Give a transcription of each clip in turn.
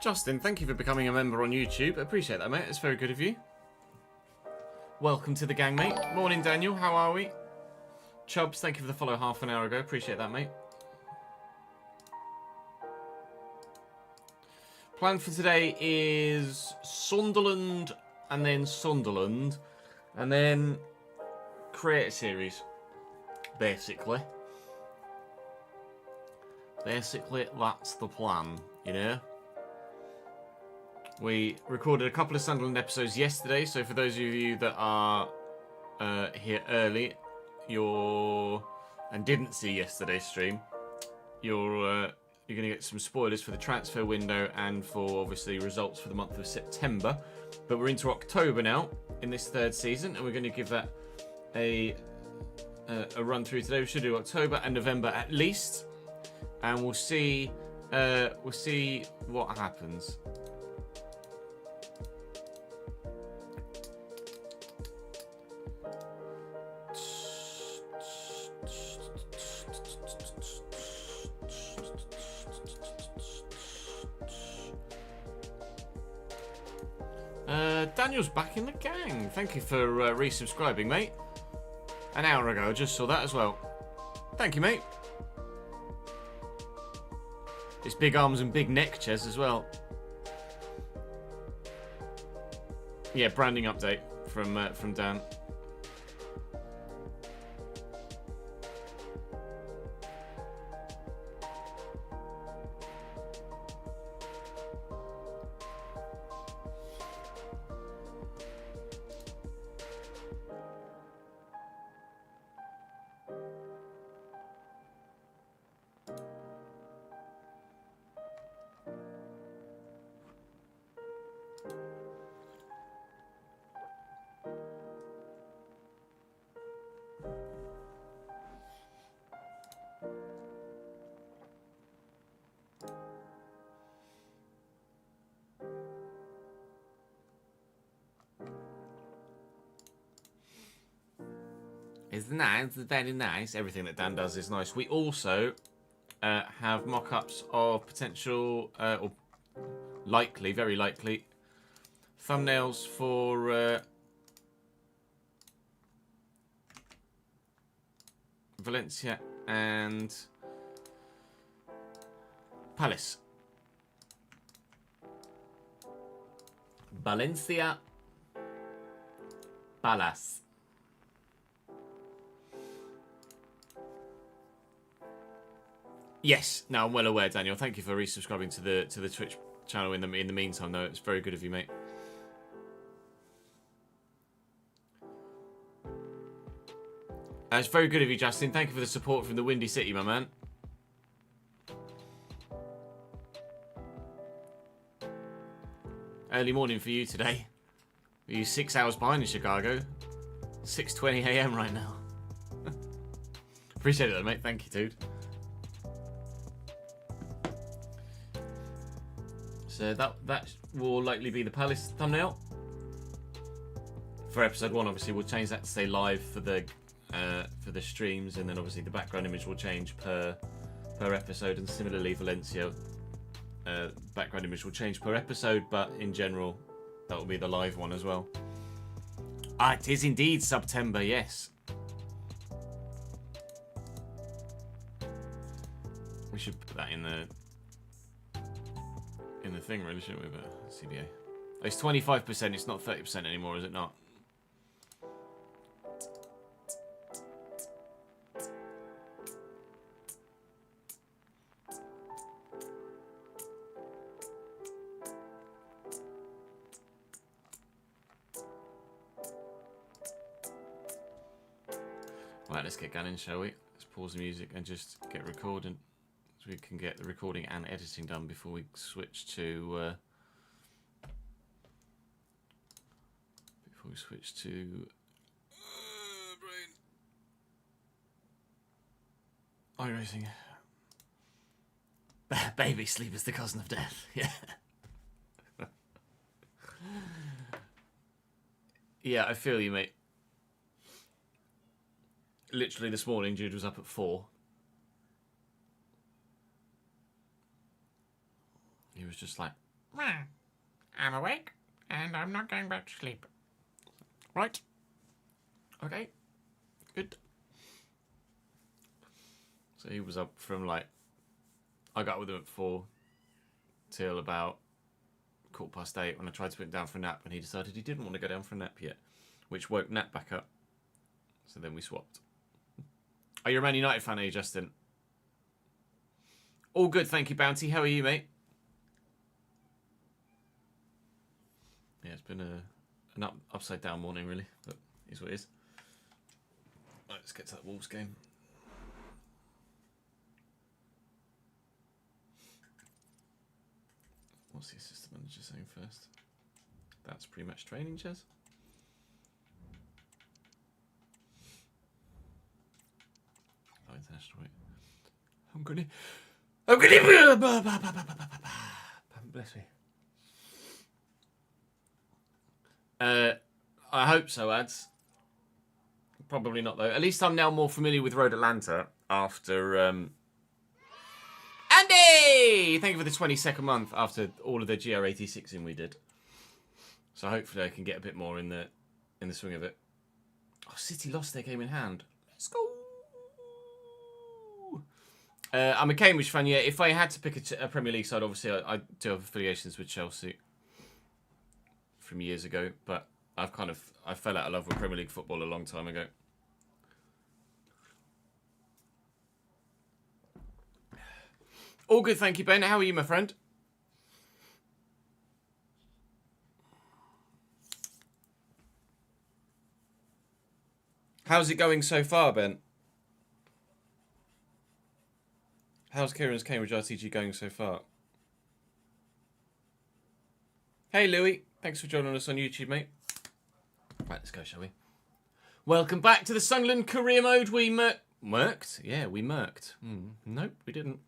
Justin, thank you for becoming a member on YouTube. Appreciate that, mate. It's very good of you. Welcome to the gang, mate. Morning, Daniel. How are we? Chubbs, thank you for the follow half an hour ago. Appreciate that, mate. Plan for today is Sunderland, and then create a series, basically. Basically, that's the plan, you know? We recorded a couple of Sunderland episodes yesterday, so for those of you that are here early, and didn't see yesterday's stream, you're going to get some spoilers for the transfer window and for obviously results for the month of September. But we're into October now in this third season, and we're going to give that a run through today. We should do October and November at least, and we'll see what happens. Daniel's back in the gang. Thank you for resubscribing, mate. An hour ago, I just saw that as well. Thank you, mate. It's big arms and big neck, Ches, as well. Yeah, branding update from Dan. It's nice, it's very nice. Everything that Dan does is nice. We also have mock-ups of potential, or likely, very likely, thumbnails for Valencia and Palace. Valencia, Palace. Yes, no, I'm well aware, Daniel. Thank you for resubscribing to the Twitch channel in the meantime, though. It's very good of you, mate. It's very good of you, Justin. Thank you for the support from the Windy City, my man. Early morning for you today. Are you 6 hours behind in Chicago? 6:20 AM right now. Appreciate it, though, mate. Thank you, dude. So that will likely be the Palace thumbnail for episode 1. Obviously, we'll change that to stay live for the streams, and then obviously the background image will change per episode, and similarly Valencia background image will change per episode, but in general that will be the live one as well. It is indeed September, yes. We should put that in the thing, really, shouldn't we? But CBA. Oh, it's 25%. It's not 30% anymore, is it not? Right, let's get going, shall we? Let's pause the music and just get recording, so we can get the recording and editing done before we switch to brain iRacing. Baby sleep is the cousin of death. Yeah. Yeah, I feel you, mate. Literally this morning, Jude was up at 4. He was just like, I'm awake, and I'm not going back to sleep. Right. Okay. Good. So he was up from I got with him at 4 till about 8:15 when I tried to put him down for a nap, and he decided he didn't want to go down for a nap yet, which woke Nat back up. So then we swapped. Are you a Man United fan, are you, Justin? All good, thank you, Bounty. How are you, mate? Yeah, it's been an upside down morning, really, but it is what it is. Right, let's get to that Wolves game. What's the assistant manager saying first? That's pre-match training, Chaz. Oh, international weight. I'm gonna bless me. I hope so, ads. Probably not, though. At least I'm now more familiar with Road Atlanta after... Andy! Thank you for the 22nd month after all of the GR86ing we did. So hopefully I can get a bit more in the swing of it. Oh, City lost their game in hand. Let's go! I'm a Cambridge fan, yeah. If I had to pick a Premier League side, obviously I do have affiliations with Chelsea from years ago, but I fell out of love with Premier League football a long time ago. All good, thank you, Ben. How are you, my friend? How's it going so far, Ben? How's Kieran's Cambridge RTG going so far? Hey, Louis. Thanks for joining us on YouTube, mate. Right, let's go, shall we? Welcome back to the Sunderland Career Mode. We murked? Yeah, we murked. Nope, we didn't.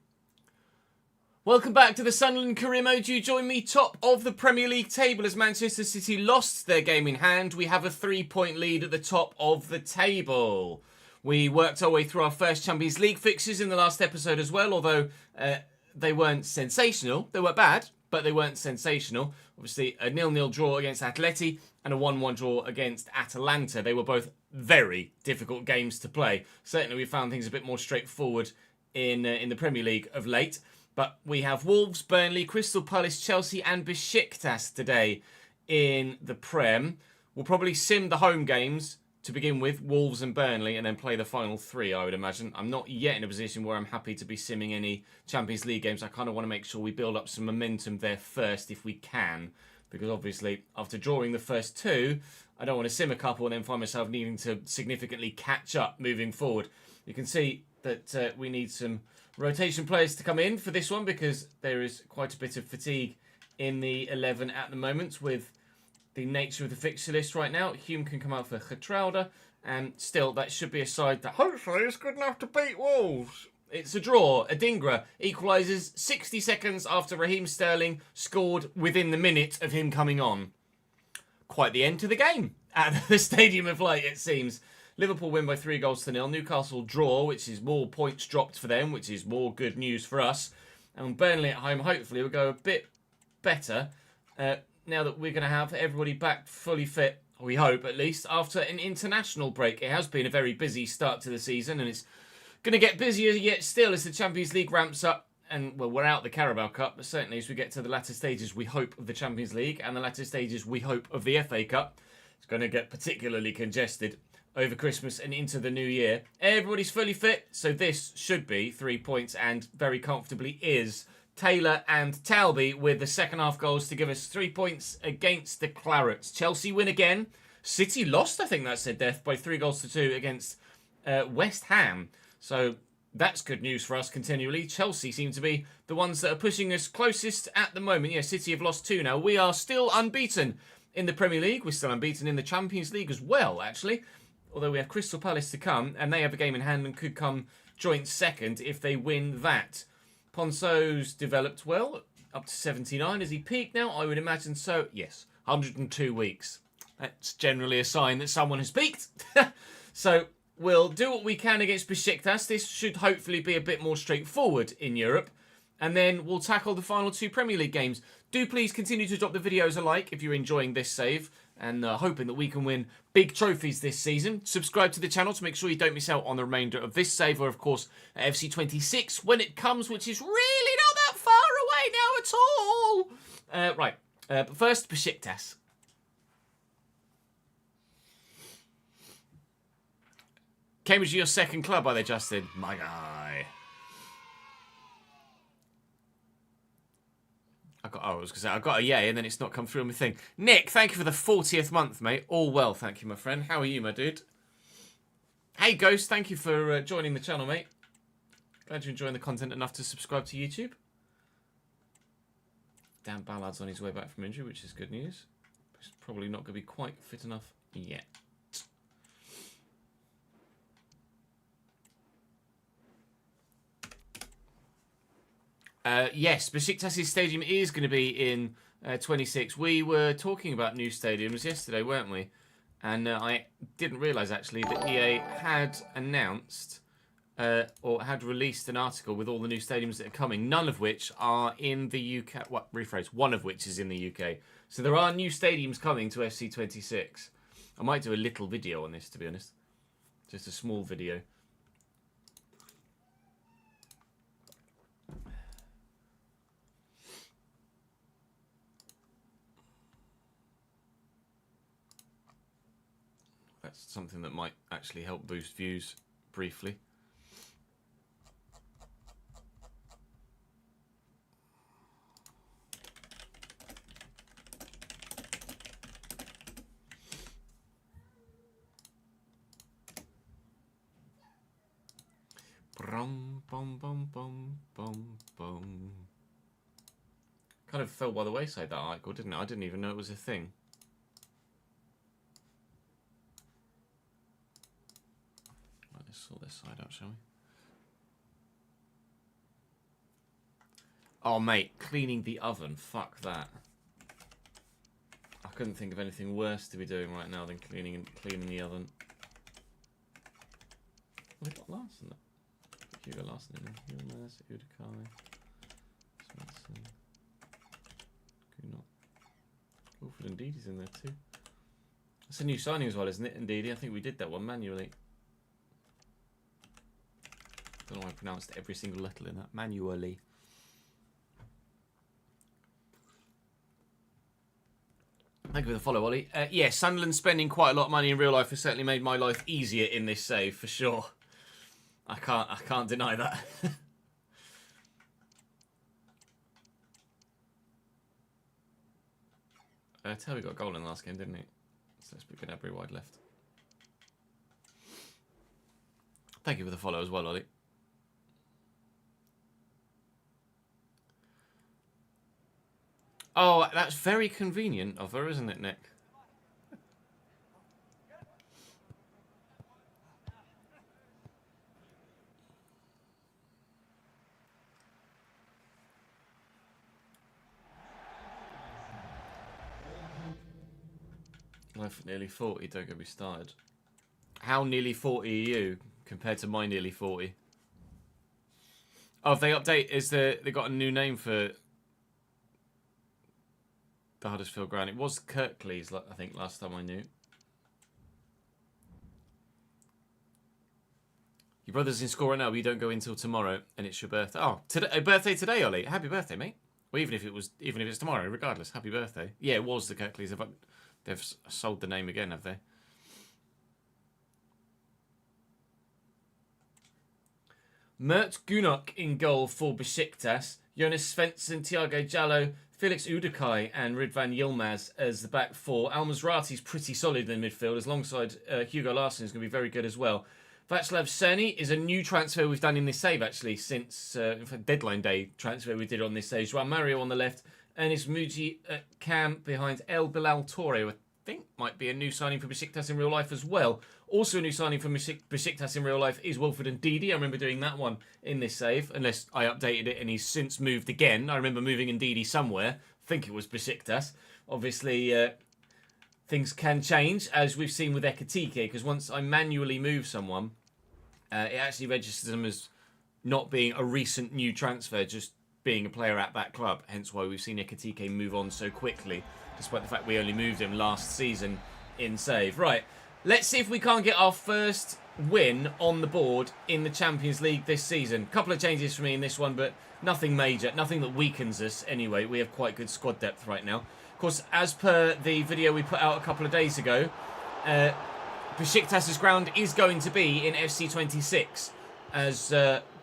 Welcome back to the Sunderland Career Mode. You join me top of the Premier League table as Manchester City lost their game in hand. We have a 3-point lead at the top of the table. We worked our way through our first Champions League fixtures in the last episode as well, although they weren't sensational. They weren't bad, but they weren't sensational. Obviously, a 0-0 draw against Atleti and a 1-1 draw against Atalanta. They were both very difficult games to play. Certainly, we found things a bit more straightforward in the Premier League of late. But we have Wolves, Burnley, Crystal Palace, Chelsea and Besiktas today in the Prem. We'll probably sim the home games to begin with, Wolves and Burnley, and then play the final 3, I would imagine. I'm not yet in a position where I'm happy to be simming any Champions League games. I kind of want to make sure we build up some momentum there first if we can. Because obviously, after drawing the first 2, I don't want to sim a couple and then find myself needing to significantly catch up moving forward. You can see that we need some rotation players to come in for this one because there is quite a bit of fatigue in the 11 at the moment with the nature of the fixture list right now. Hume can come out for Getrauda, and still that should be a side that hopefully is good enough to beat Wolves. It's a draw. Adingra equalises 60 seconds after Raheem Sterling scored within the minute of him coming on. Quite the end to the game at the Stadium of Light, it seems. Liverpool win by 3-0. Newcastle draw, which is more points dropped for them, which is more good news for us. And Burnley at home, hopefully, will go a bit better now that we're going to have everybody back fully fit, we hope at least, after an international break. It has been a very busy start to the season, and it's going to get busier yet still as the Champions League ramps up. And, well, we're out the Carabao Cup, but certainly as we get to the latter stages, we hope, of the Champions League, and the latter stages, we hope, of the FA Cup. It's going to get particularly congested over Christmas and into the new year. Everybody's fully fit, so this should be 3 points and very comfortably is. Taylor and Talby with the second half goals to give us 3 points against the Clarets. Chelsea win again. City lost, I think that's their death, by 3-2 against West Ham. So that's good news for us continually. Chelsea seem to be the ones that are pushing us closest at the moment. Yeah, City have lost 2 now. We are still unbeaten in the Premier League. We're still unbeaten in the Champions League as well, actually. Although we have Crystal Palace to come, and they have a game in hand and could come joint second if they win that. Ponceau's developed well, up to 79. Has he peaked now? I would imagine so. Yes, 102 weeks. That's generally a sign that someone has peaked. So we'll do what we can against Besiktas. This should hopefully be a bit more straightforward in Europe. And then we'll tackle the final 2 Premier League games. Do please continue to drop the videos a like if you're enjoying this save and hoping that we can win big trophies this season. Subscribe to the channel to make sure you don't miss out on the remainder of this save, or of course FC26 when it comes, which is really not that far away now at all. Right, but first, Besiktas. Cambridge are your second club, are they, Justin? My guy. I was going to say, I got a yay, and then it's not come through on my thing. Nick, thank you for the 40th month, mate. All well, thank you, my friend. How are you, my dude? Hey, Ghost, thank you for joining the channel, mate. Glad you're enjoying the content enough to subscribe to YouTube. Dan Ballard's on his way back from injury, which is good news. He's probably not going to be quite fit enough yet. Yes, Besiktas' stadium is going to be in 26. We were talking about new stadiums yesterday, weren't we? And I didn't realise, actually, that EA had announced or had released an article with all the new stadiums that are coming, none of which are in the UK. What, rephrase, one of which is in the UK. So there are new stadiums coming to FC26. I might do a little video on this, to be honest. Just a small video. That's something that might actually help boost views briefly. Brum, bum, bum, bum, bum, bum. Kind of fell by the wayside, that article, didn't it? I didn't even know it was a thing. Sort this side out, shall we? Oh, mate, cleaning the oven. Fuck that. I couldn't think of anything worse to be doing right now than cleaning the oven. What have got Larson? Hugo Larson in there. Yilmaz, Udikai, Svensson, Gunnar. Wilfred and Ndidi's in there too. That's a new signing as well, isn't it? Ndidi. I think we did that one manually. I don't know why I pronounced every single letter in that manually. Thank you for the follow, Ollie. Yeah, Sunderland spending quite a lot of money in real life has certainly made my life easier in this save, for sure. I can't deny that. Terry got a goal in the last game, didn't he? So let's put Gnabry wide left. Thank you for the follow as well, Ollie. Oh, that's very convenient of her, isn't it, Nick? Life at nearly 40, don't get me started. How nearly 40 are you compared to my nearly 40? Oh, if they update, they got a new name for the Huddersfield ground. It was Kirklees, I think, last time I knew. Your brother's in school right now, but you don't go until tomorrow, and it's your birthday. Oh, a birthday today, Ollie. Happy birthday, mate. Well, even if it's tomorrow, regardless, happy birthday. Yeah, it was the Kirklees. They've sold the name again, have they? Mert Gunok in goal for Besiktas. Jonas Svensson, Thiago Jallo, Felix Udikai and Ridvan Yilmaz as the back four. Al-Mazrati's pretty solid in the midfield, alongside Hugo Larsson is going to be very good as well. Václav Cerny is a new transfer we've done in this save, actually, since in fact, deadline day transfer we did on this save. João Mario on the left, Ernest Muji at cam behind El Bilal Torre, who I think might be a new signing for Besiktas in real life as well. Also a new signing for Besiktas in real life is Wilfred Ndidi. I remember doing that one in this save, unless I updated it and he's since moved again. I remember moving Ndidi somewhere. I think it was Besiktas. Obviously, things can change, as we've seen with Ekatike, because once I manually move someone, it actually registers them as not being a recent new transfer, just being a player at that club. Hence why we've seen Ekitike move on so quickly, despite the fact we only moved him last season in save. Right, let's see if we can't get our first win on the board in the Champions League this season. A couple of changes for me in this one, but nothing major, nothing that weakens us anyway. We have quite good squad depth right now. Of course, as per the video we put out a couple of days ago, Besiktas's ground is going to be in FC26 as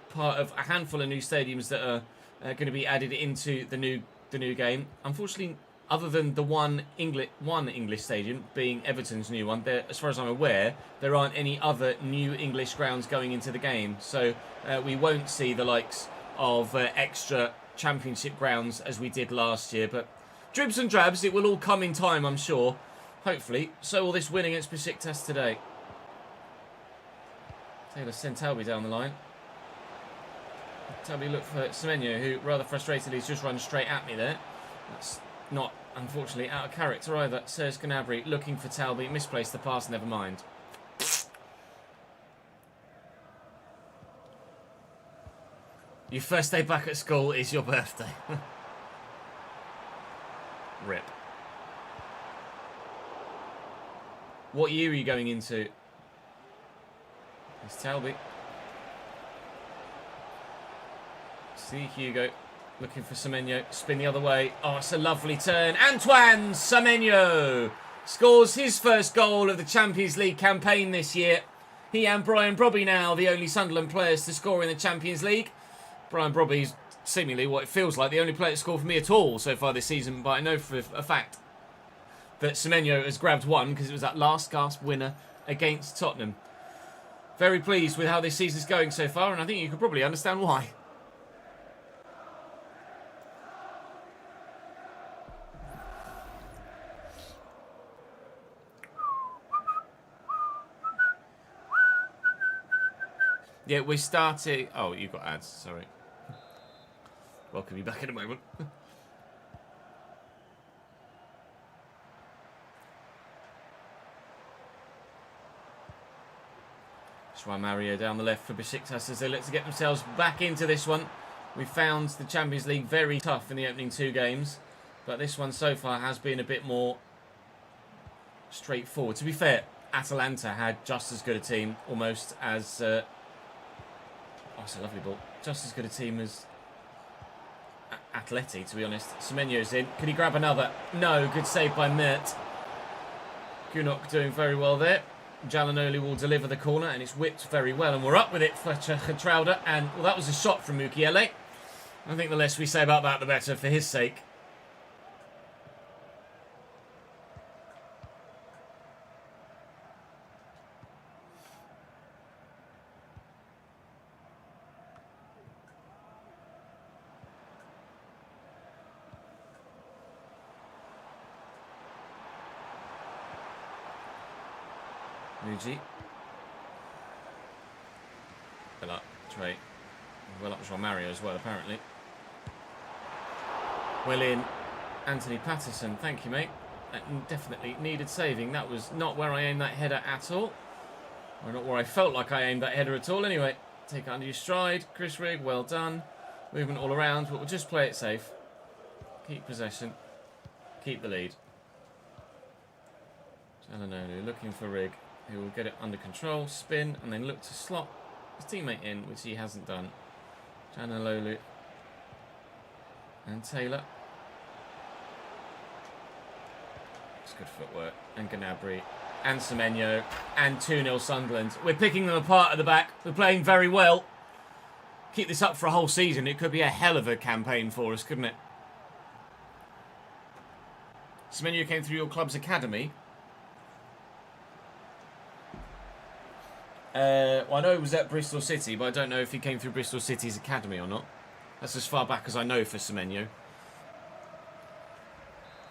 part of a handful of new stadiums that are going to be added into the new game. Unfortunately, other than the one English stadium being Everton's new one, as far as I'm aware, there aren't any other new English grounds going into the game. So we won't see the likes of extra championship grounds as we did last year. But dribs and drabs, it will all come in time, I'm sure. Hopefully. So will this win against Besiktas today. Taylor sent Talby down the line. Talby looked for Semenyo, who rather frustratedly has just run straight at me there. That's not, unfortunately, out of character either. Serge Gnabry looking for Talby. Misplaced the pass, never mind. Your first day back at school is your birthday. Rip. What year are you going into? It's Talby. See Hugo looking for Semenyo. Spin the other way. Oh, it's a lovely turn. Antoine Semenyo scores his first goal of the Champions League campaign this year. He and Brian Brobby now the only Sunderland players to score in the Champions League. Brian Brobby's seemingly what it feels like the only player to score for me at all so far this season, but I know for a fact that Semenyo has grabbed one because it was that last gasp winner against Tottenham. Very pleased with how this season's going so far, and I think you can probably understand why. Yeah, we're starting... Oh, you've got ads, sorry. Welcome you back in a moment. João Mario down the left for Besiktas as they look to get themselves back into this one. We found the Champions League very tough in the opening two games, but this one so far has been a bit more straightforward. To be fair, Atalanta had just as good a team almost as... oh, it's a lovely ball. Just as good a team as Atleti, to be honest. Semenyo's in. Can he grab another? No. Good save by Mert. Gunok doing very well there. Jalanoli will deliver the corner, and it's whipped very well, and we're up with it for Getrauda. And, well, that was a shot from Mukiele. I think the less we say about that, the better for his sake. Muji. Well up, Trey. Well up João Mario as well, apparently. Well in, Anthony Patterson. Thank you, mate. That definitely needed saving. That was not where I aimed that header at all. Or not where I felt like I aimed that header at all, anyway. Take it under your stride. Chris Rigg, well done. Movement all around, but we'll just play it safe. Keep possession. Keep the lead. Jalanolu looking for Rigg. He will get it under control, spin, and then look to slot his teammate in, which he hasn't done. Jalanolu and Taylor. It's good footwork. And Gnabry and Semenyo and 2-0 Sunderland. We're picking them apart at the back. We're playing very well. Keep this up for a whole season. It could be a hell of a campaign for us, couldn't it? Semenyo came through your club's academy. Well, I know it was at Bristol City, but I don't know if he came through Bristol City's academy or not. That's as far back as I know for Semenyo.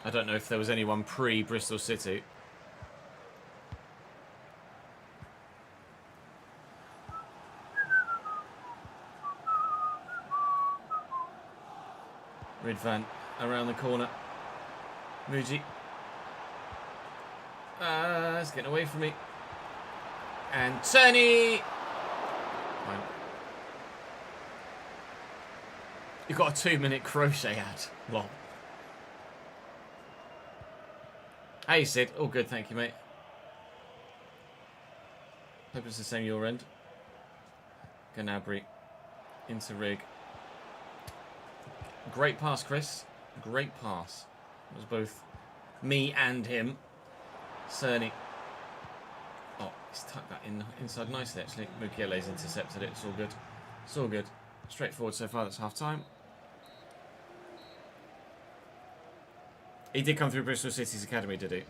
I don't know if there was anyone pre-Bristol City. Ridvan around the corner. Muji. It's getting away from me. And Cerny. You've got a 2-minute crochet ad. Lol. Hey, Sid. All good, thank you, mate. Hope it's the same your end. Gnabry. Into Rig. Great pass, Chris. Great pass. It was both me and him. Cerny. Oh, he's tucked that inside nicely, actually. Mukiele's intercepted it. It's all good. It's all good. Straightforward so far. That's half-time. He did come through Bristol City's academy, did he?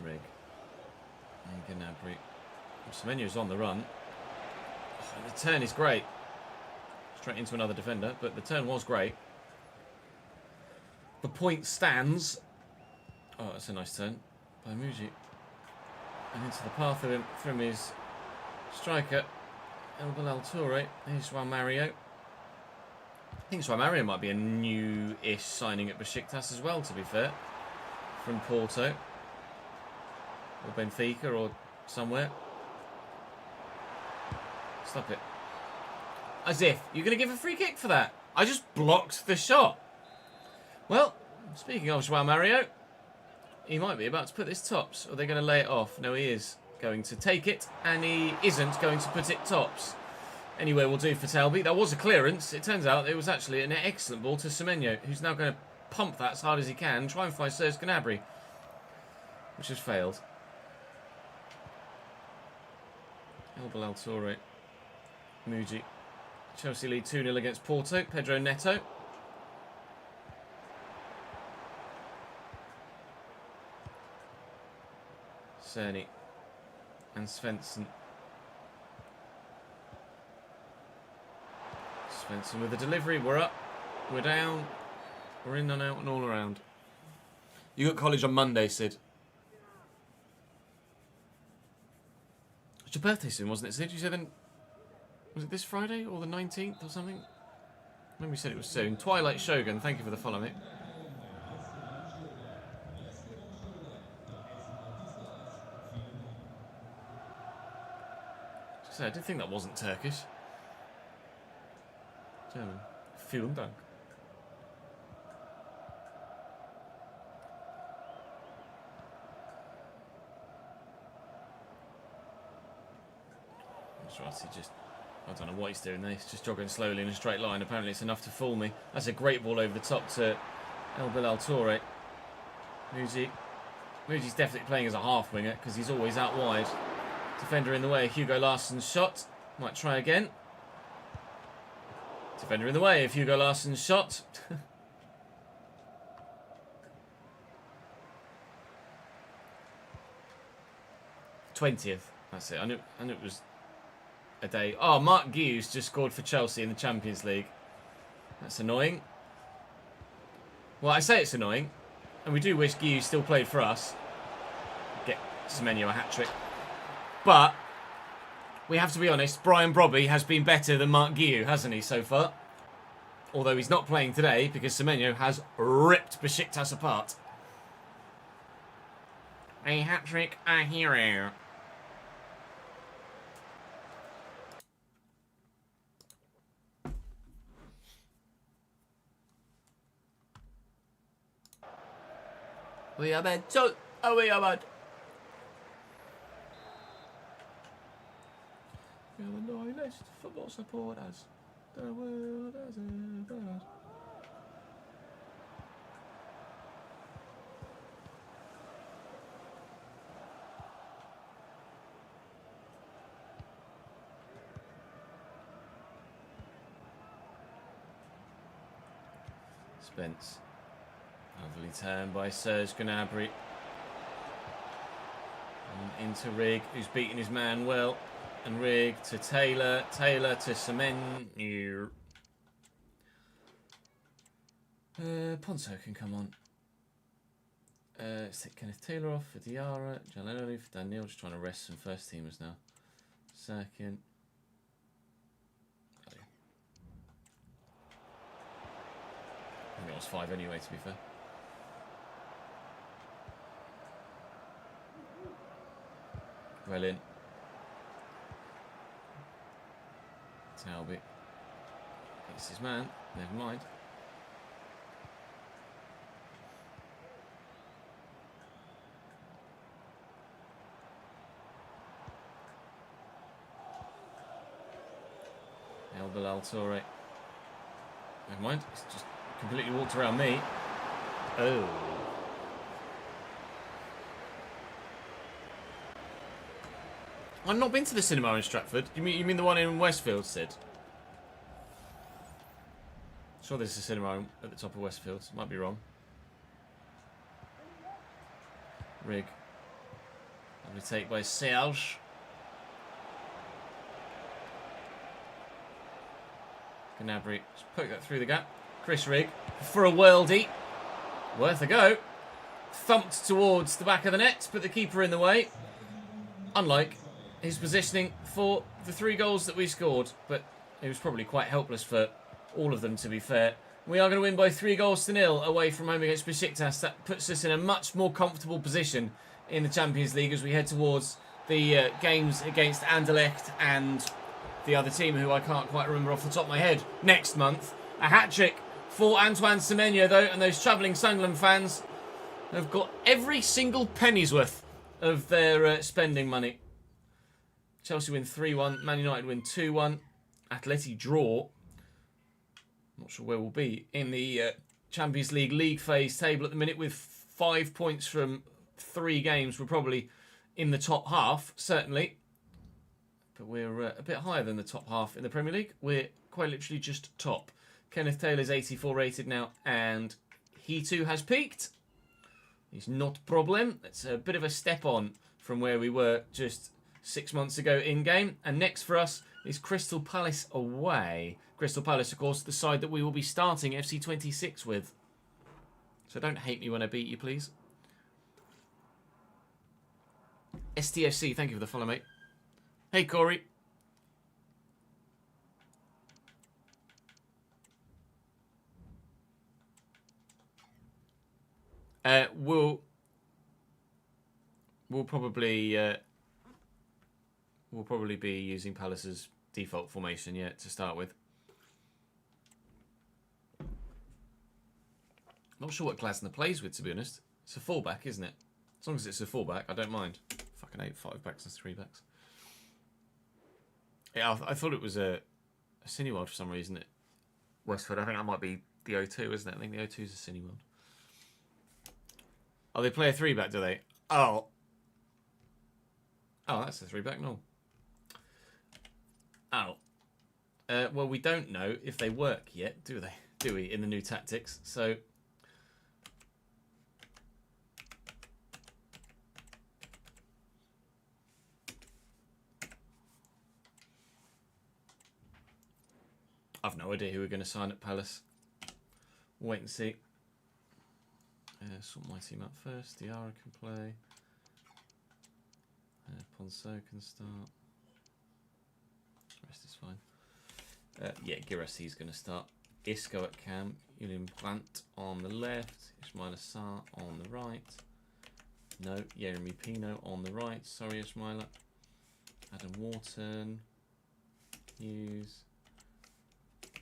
Rig. And Gnabry. Semenyo's on the run. Oh, the turn is great. Straight into another defender, but the turn was great. The point stands. Oh, that's a nice turn by Muji. And into the path of him from his striker, El Bilal Toure. Here's João Mario. I think João Mario might be a new-ish signing at Besiktas as well, to be fair. From Porto. Or Benfica or somewhere. Stop it. As if. You're going to give a free kick for that. I just blocked the shot. Well, speaking of João Mario, he might be about to put this tops. Or they're going to lay it off. No, he is going to take it. And he isn't going to put it tops. Anyway, we'll do for Talby. That was a clearance. It turns out it was actually an excellent ball to Semenyo, who's now going to pump that as hard as he can. Try and find Serge Gnabry. Which has failed. El Bilal Toure. Muji. Chelsea lead 2-0 against Porto. Pedro Neto. Cerny. And Svensson. Svensson with the delivery. We're up. We're down. We're in and out and all around. You got college on Monday, Sid. It's your birthday soon, wasn't it, Sid? You said then... Was it this Friday or the 19th or something? Maybe you said it was soon. Twilight Shogun, thank you for the follow, mate. So I did think that wasn't Turkish. German. Vielen Dank. He just, I don't know what he's doing there. He's just jogging slowly in a straight line. Apparently it's enough to fool me. That's a great ball over the top to El Bilal Toure. Muji's definitely playing as a half winger because he's always out wide. Defender in the way. Hugo Larsson's shot. Might try again. Defender in the way of Hugo Larsson's shot. 20th. That's it. I knew it was a day. Oh, Mark Hughes just scored for Chelsea in the Champions League. That's annoying. Well, I say it's annoying. And we do wish Hughes still played for us. Get Semenyo a hat-trick. But, we have to be honest, Brian Brobby has been better than Mark Hughes, hasn't he, so far? Although he's not playing today because Semenyo has ripped Besiktas apart. A hat-trick, a hero. We are bad. So, we are bad. We are the loyalist football supporters. The world has ever had. Spence. Lovely turn by Serge Gnabry. And into Rig, who's beating his man well. And Rig to Taylor. Taylor to Semenyo. Ponso can come on. Let's take Kenneth Taylor off for Diarra. John Lennon for Daniel. Just trying to rest some first teamers now. Second. I think it was 5 anyway, to be fair. Well in. Talby. It's his man. Never mind. El Bilal Toure. Never mind. It's just completely walked around me. Oh. I've not been to the cinema in Stratford. You mean the one in Westfield, Sid? Sure, there's a cinema at the top of Westfield. Might be wrong. Rig. Lovely take by Serge. Gnabry. Just poke that through the gap. Chris Rigg for a worldie. Worth a go. Thumped towards the back of the net, put the keeper in the way. Unlike his positioning for the 3 goals that we scored, but it was probably quite helpless for all of them, to be fair. We are going to win by 3-0 away from home against Besiktas. That puts us in a much more comfortable position in the Champions League as we head towards the games against Anderlecht and the other team, who I can't quite remember off the top of my head, next month. A hat-trick for Antoine Semenyo, though, and those travelling Sunderland fans have got every single penny's worth of their spending money. Chelsea win 3-1. Man United win 2-1. Atleti draw. Not sure where we'll be in the Champions League league phase table at the minute with 5 points from 3 games. We're probably in the top half, certainly. But we're a bit higher than the top half in the Premier League. We're quite literally just top. Kenneth Taylor's 84 rated now, and he too has peaked. He's not a problem. It's a bit of a step on from where we were just 6 months ago in-game. And next for us is Crystal Palace away. Crystal Palace, of course, the side that we will be starting FC26 with. So don't hate me when I beat you, please. STFC, thank you for the follow, mate. Hey, Corey. We'll probably be using Palace's default formation, yeah, to start with. Not sure what Glasner plays with, to be honest. It's a fullback, isn't it? As long as it's a fullback, I don't mind. Fucking 8 5-backs and 3-backs. Yeah, I thought it was a Cineworld for some reason at Westford. I think that might be the O2, isn't it? I think the O2 is a Cineworld. Oh, they play a 3-back, do they? Oh. Oh, that's a 3-back, no. Oh. Well, we don't know if they work yet, do they? Do we, in the new tactics? So... I've no idea who we're going to sign at Palace. Wait and see. Sort my team up first. Diarra can play. Ponso can start. The rest is fine. Yeah, Girassi going to start. Isco at cam. Julian Brandt on the left. Ismail Assar on the right. No, Jeremy Pino on the right. Sorry, Ismaila. Adam Wharton. Hughes.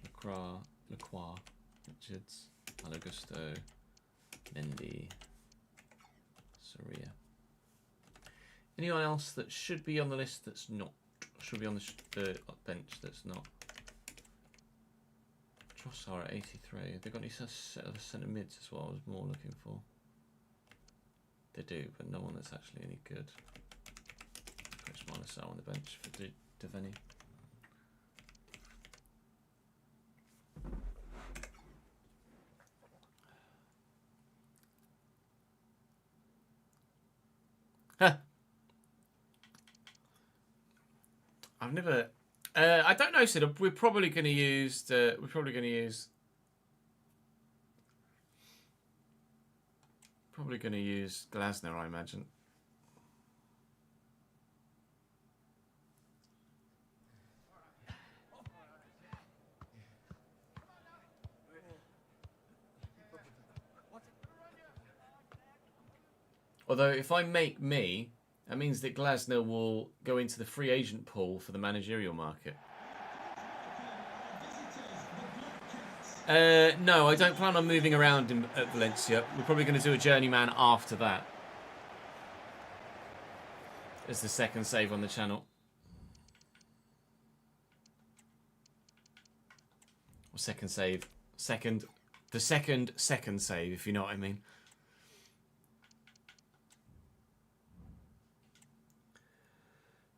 Lacroix, Richards, Malagusto, Mendy, Soria. Anyone else that should be on the list that's not? Should be on the bench that's not? Trossard at 83. Have they got any other centre mids as well? I was more looking for. They do, but no one that's actually any good. Put Smiler on the bench for Devaney. Huh. I've never. I don't know, Sid. We're probably going to use. Probably going to use Glasner, I imagine. Although, if I make me, that means that Glasner will go into the free agent pool for the managerial market. No, I don't plan on moving around at Valencia. We're probably going to do a journeyman after that. As the second save on the channel. Or second save. The second save, if you know what I mean.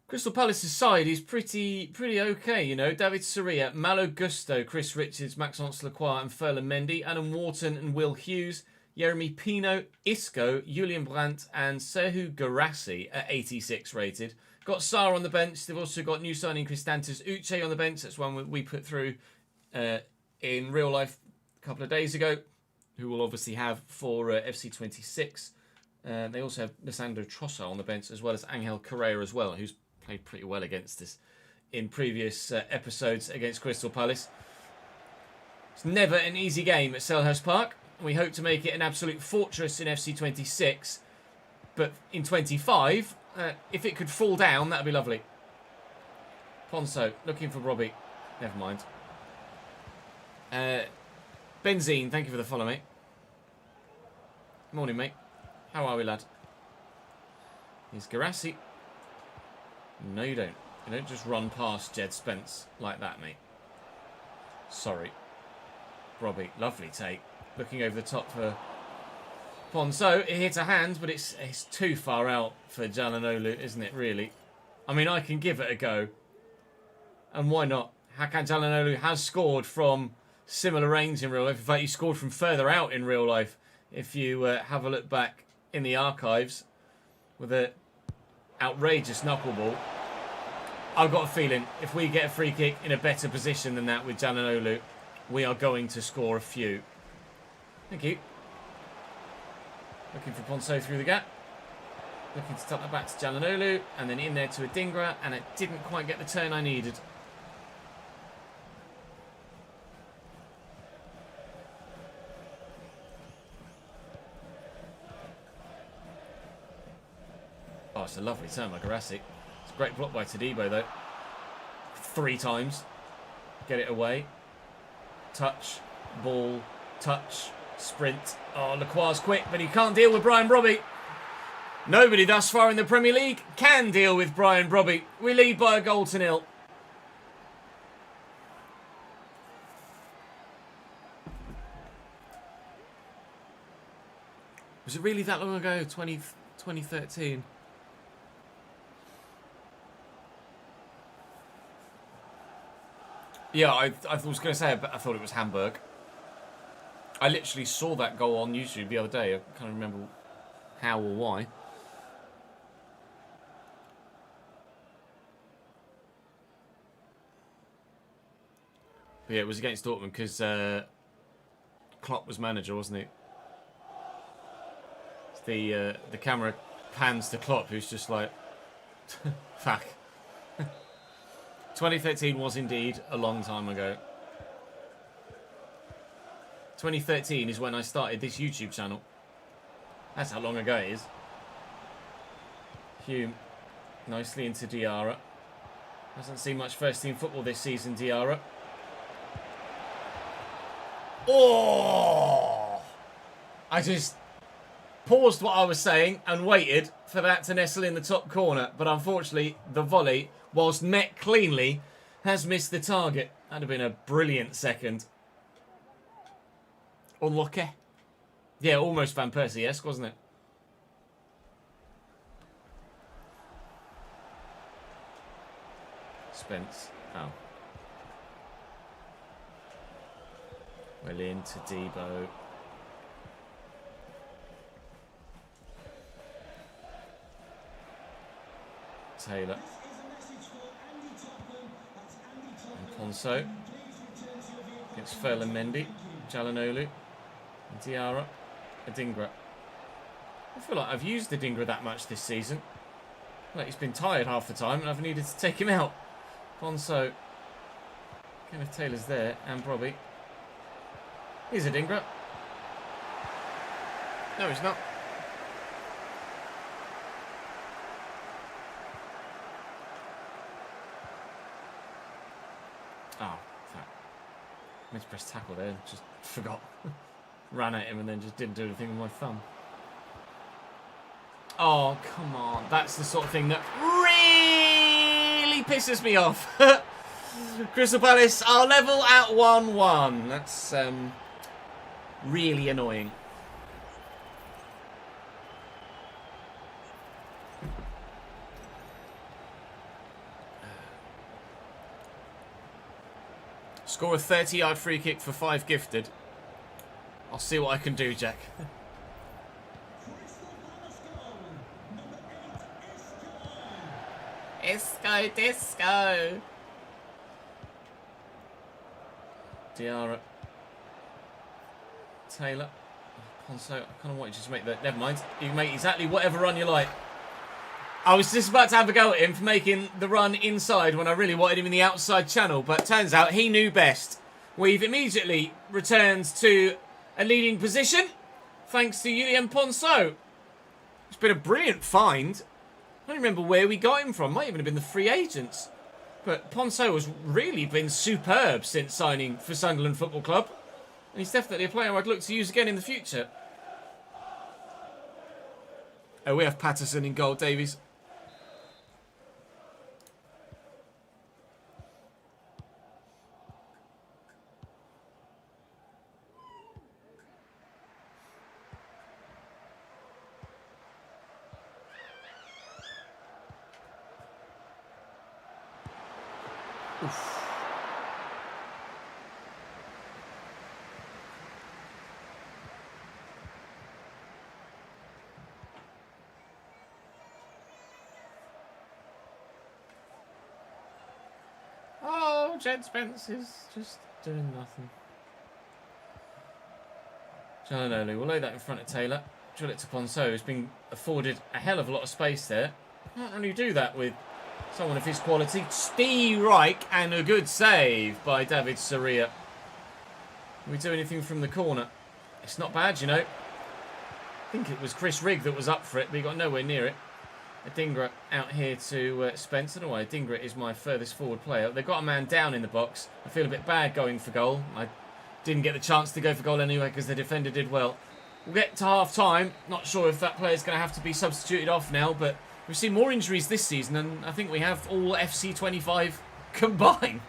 Crystal Palace's side is pretty okay, you know. David Soria, Malo Gusto, Chris Richards, Maxence Lacroix and Ferland Mendy, Adam Wharton and Will Hughes, Jeremy Pino, Isco, Julian Brandt and Serhu Garassi at 86 rated. Got Sarr on the bench. They've also got new signing Kristantas Uche on the bench. That's one we put through in real life a couple of days ago, who we'll obviously have for FC26. They also have Lisandro Trossard on the bench, as well as Angel Correa as well, who's played pretty well against us in previous episodes against Crystal Palace. It's never an easy game at Selhurst Park. We hope to make it an absolute fortress in FC26. But in 25, if it could fall down, that would be lovely. Ponso, looking for Robbie. Never mind. Benzine, thank you for the follow, mate. Morning, mate. How are we, lad? Here's Garassi. No, you don't. You don't just run past Jed Spence like that, mate. Sorry. Robbie, lovely take. Looking over the top for Ponso. It hit a hand, but it's too far out for Calhanoglu, isn't it, really? I mean, I can give it a go. And why not? Hakan Calhanoglu has scored from similar range in real life. In fact, he scored from further out in real life. If you have a look back in the archives with a outrageous knuckleball. I've got a feeling if we get a free kick in a better position than that with Calhanoglu, we are going to score a few. Thank you. Looking for Ponso through the gap. Looking to tuck that back to Calhanoglu, and then in there to Adingra, and it didn't quite get the turn I needed. Oh, it's a lovely turn by Garassi. It's a great block by Todibo, though. 3 times. Get it away. Touch. Ball. Touch. Sprint. Oh, Lacroix's quick, but he can't deal with Brian Brobby. Nobody thus far in the Premier League can deal with Brian Brobby. We lead by a goal to 0. Was it really that long ago? 2013? Yeah, I was going to say, but I thought it was Hamburg. I literally saw that goal on YouTube the other day. I can't remember how or why. But yeah, it was against Dortmund because Klopp was manager, wasn't he? The camera pans to Klopp, who's just like, fuck. 2013 was indeed a long time ago. 2013 is when I started this YouTube channel. That's how long ago it is. Hume, nicely into Diarra. Hasn't seen much first team football this season, Diarra. Oh! I just paused what I was saying and waited for that to nestle in the top corner. But unfortunately, the volley, whilst met cleanly, has missed the target. That'd have been a brilliant second. Unlucky. Yeah, almost Van Persie-esque, wasn't it? Spence. Oh. Well into Debo. Taylor. And Ponso. Against Ferland Mendy. Calhanoglu. Diarra. Adingra. I feel like I've used Adingra that much this season. Like he's been tired half the time and I've needed to take him out. Ponso. Kenneth Taylor's there and Robbie. Here's Adingra. No, he's not. Oh, fuck. I meant to press tackle there. Just forgot. Ran at him and then just didn't do anything with my thumb. Oh, come on. That's the sort of thing that really pisses me off. Crystal Palace are level at 1-1. That's really annoying. Score a 30-yard free kick for 5 gifted. I'll see what I can do, Jack. Isco, disco. Diarra. Taylor. Ponso. I kind of wanted you to make that. Never mind. You can make exactly whatever run you like. I was just about to have a go at him for making the run inside when I really wanted him in the outside channel, but turns out he knew best. We've immediately returned to a leading position thanks to Julian Ponso. It's been a brilliant find. I don't remember where we got him from. Might even have been the free agents. But Ponso has really been superb since signing for Sunderland Football Club. And he's definitely a player I'd look to use again in the future. Oh, we have Patterson in goal, Davies. Oof. Oh, Jed Spence is just doing nothing. Gianoli will lay that in front of Taylor. Drill it to Ponso, who's been afforded a hell of a lot of space there. Can't really do that with someone of his quality. Steve Reich, and a good save by David Soria. Can we do anything from the corner? It's not bad, you know. I think it was Chris Rigg that was up for it, but he got nowhere near it. Adingra out here to Spence. I don't know why Adingra is my furthest forward player. They've got a man down in the box. I feel a bit bad going for goal. I didn't get the chance to go for goal anyway because the defender did well. We'll get to half-time. Not sure if that player's going to have to be substituted off now, but we've seen more injuries this season, and I think we have all FC25 combined.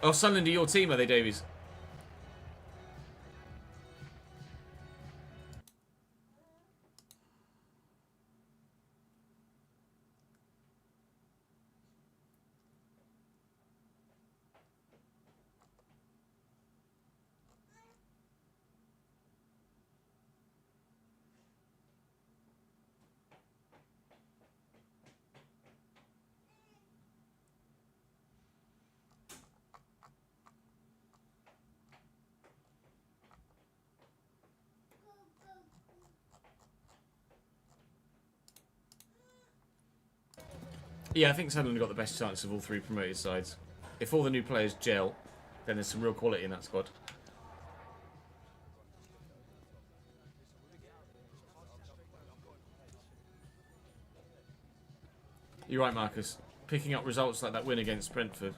Oh, Sunderland are your team, are they, Davies? Yeah, I think Sunderland got the best chance of all 3 promoted sides. If all the new players gel, then there's some real quality in that squad. You're right, Marcus. Picking up results like that win against Brentford,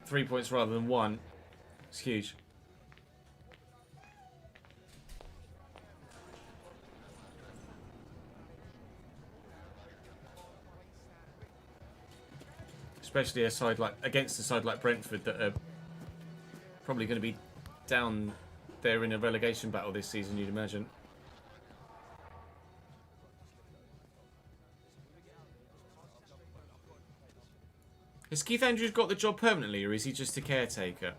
3 points rather than 1, it's huge. Especially against a side like Brentford that are probably going to be down there in a relegation battle this season, you'd imagine. Has Keith Andrews got the job permanently, or is he just a caretaker?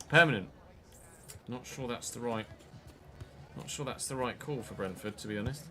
Permanent. Not sure that's the right call for Brentford, to be honest.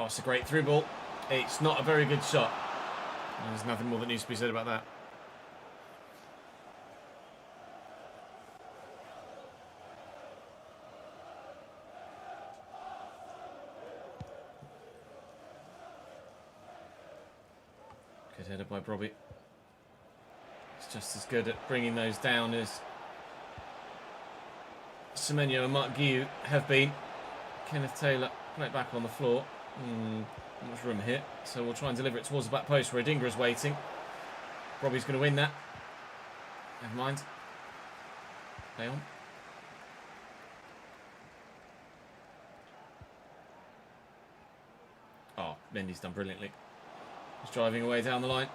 Oh, it's a great through ball. It's not a very good shot. There's nothing more that needs to be said about that. Good header by Robbie. It's just as good at bringing those down as Semenyo and Mark Guiu have been. Kenneth Taylor put it back on the floor. Not much room here, so we'll try and deliver it towards the back post where Adingra's waiting. Robbie's going to win that. Never mind. Play on. Oh, Mendy's done brilliantly. He's driving away down the line.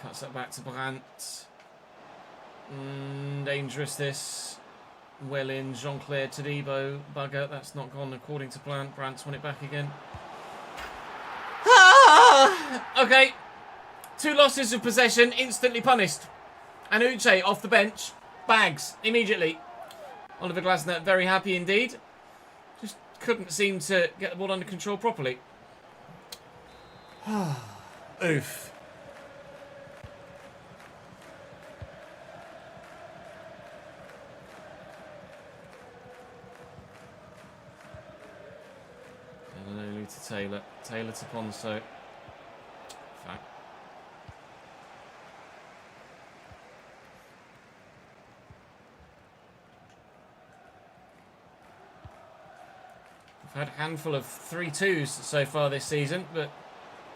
Cuts that back to Brandt. Dangerous this. Well in. Jean-Claire Todibo. Bugger. That's not gone according to plan. Brandt's won it back again. Okay. 2 losses of possession. Instantly punished. And Uche off the bench. Bags. Immediately. Oliver Glasner very happy indeed. Just couldn't seem to get the ball under control properly. Oof. Delano to Taylor. Taylor to Ponso. Fact. We've had a handful of 3-2s so far this season, but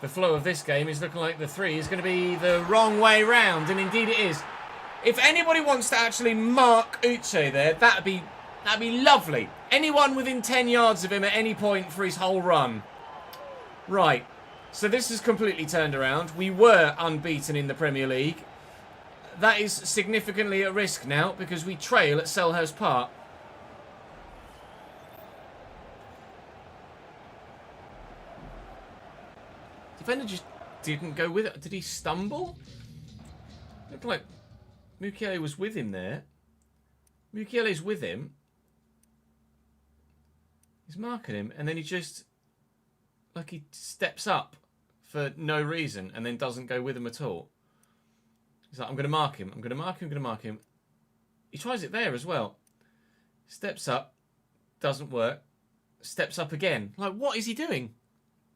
the flow of this game is looking like the 3 is going to be the wrong way round, and indeed it is. If anybody wants to actually mark Uche there, that'd be lovely. Anyone within 10 yards of him at any point for his whole run. Right, so this is completely turned around. We were unbeaten in the Premier League. That is significantly at risk now because we trail at Selhurst Park. Defender just didn't go with it. Did he stumble? Looked like Mukiele was with him there. Mukiele's with him. He's marking him, and then he just, like, he steps up for no reason and then doesn't go with him at all. He's like, I'm going to mark him. I'm going to mark him. I'm going to mark him. He tries it there as well. Steps up. Doesn't work. Steps up again. Like, what is he doing?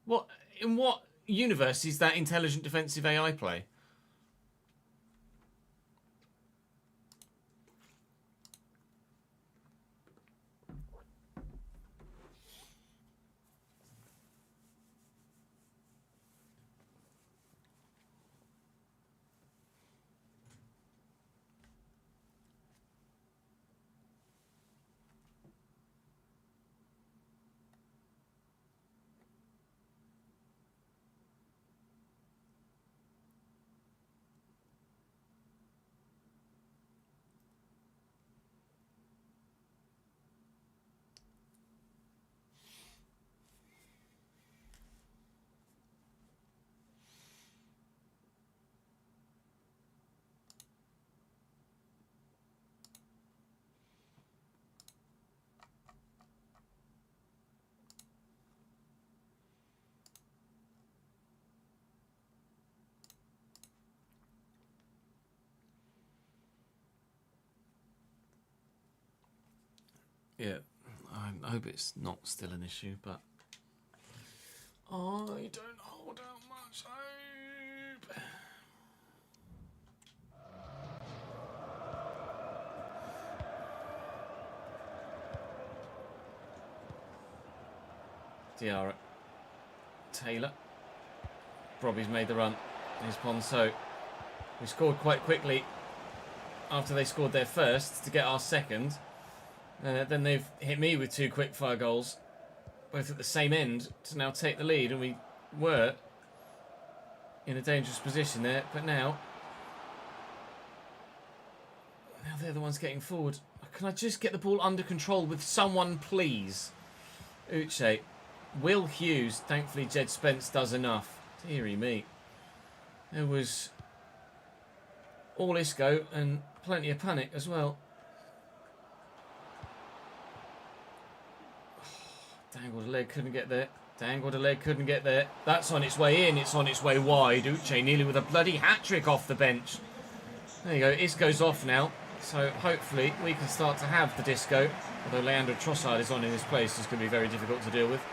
What, in what universe is that intelligent defensive AI play? Yeah, I hope it's not still an issue, but I don't hold out much hope. Diarra. Taylor. Robbie's made the run. Here's Ponso. We scored quite quickly after they scored their first to get our second. Then they've hit me with 2 quick-fire goals, both at the same end, to now take the lead. And we were in a dangerous position there, but now they're the ones getting forward. Can I just get the ball under control with someone, please? Uche. Will Hughes. Thankfully, Jed Spence does enough. Deary me. There was all Isco and plenty of panic as well. Dangled a leg, couldn't get there. Dangled a leg, couldn't get there. That's on its way in. It's on its way wide. Uche nearly with a bloody hat-trick off the bench. There you go. Isco's off now. So hopefully we can start to have the disco. Although Leandro Trossard is on in his place, it's going to be very difficult to deal with.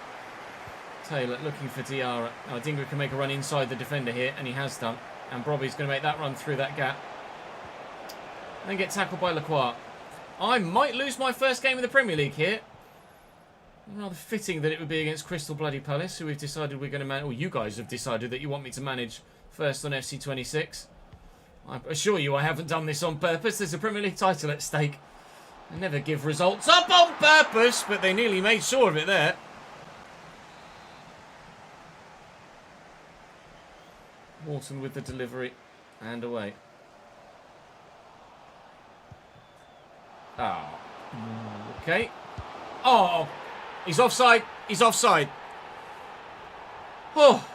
Taylor looking for Diarra. Oh, Dingra can make a run inside the defender here, and he has done. And Brobby's going to make that run through that gap. And then get tackled by Lacroix. I might lose my first game in the Premier League here. Rather fitting that it would be against Crystal Bloody Palace, who we've decided we're going to manage. Or you guys have decided that you want me to manage first on FC26. I assure you I haven't done this on purpose. There's a Premier League title at stake. I never give results up on purpose, but they nearly made sure of it there. Wharton with the delivery and away. Oh. Okay. Oh. He's offside. He's offside. Oh.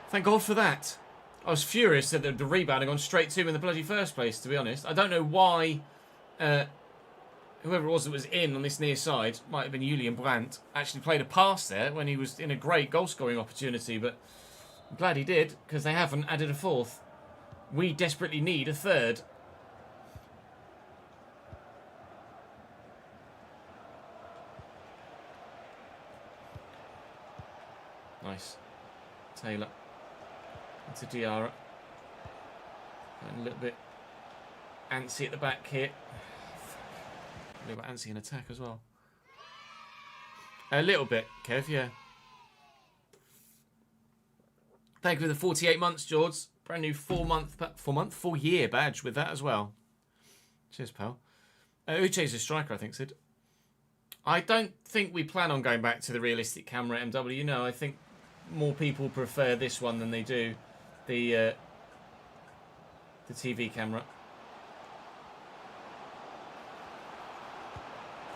Thank God for that. I was furious that the rebound had gone straight to him in the bloody first place, to be honest. I don't know why whoever it was that was in on this near side, might have been Julian Brandt, actually played a pass there when he was in a great goal-scoring opportunity, but I'm glad he did, because they haven't added a fourth. We desperately need a third. Nice. Taylor. Into Diarra. And a little bit antsy at the back here. A little bit antsy in attack as well. A little bit, Kev, yeah. Thank you for the 48 months, George. Brand new 4 year badge with that as well. Cheers, pal. Uche's a striker, I think, Sid. I don't think we plan on going back to the realistic camera at MW. You know, I think more people prefer this one than they do the TV camera.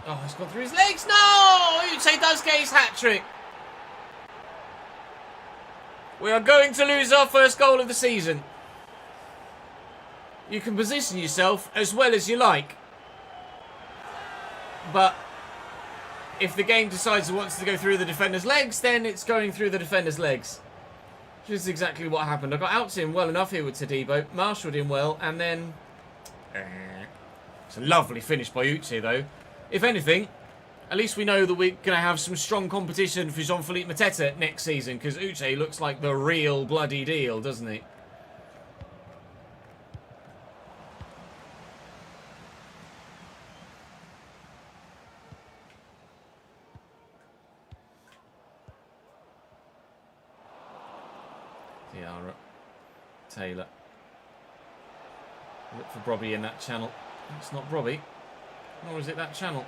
Oh, he's gone through his legs. No! Uche does get his hat-trick. We are going to lose our first goal of the season. You can position yourself as well as you like. But if the game decides it wants to go through the defender's legs, then it's going through the defender's legs. Which is exactly what happened. I got out to him well enough here with Todibo, marshalled him well, and then... It's a lovely finish by Uche, though. If anything, at least we know that we're going to have some strong competition for Jean-Philippe Mateta next season, because Uche looks like the real bloody deal, doesn't he? Diarra. Taylor. Look for Brobby in that channel. It's not Brobby. Nor is it that channel.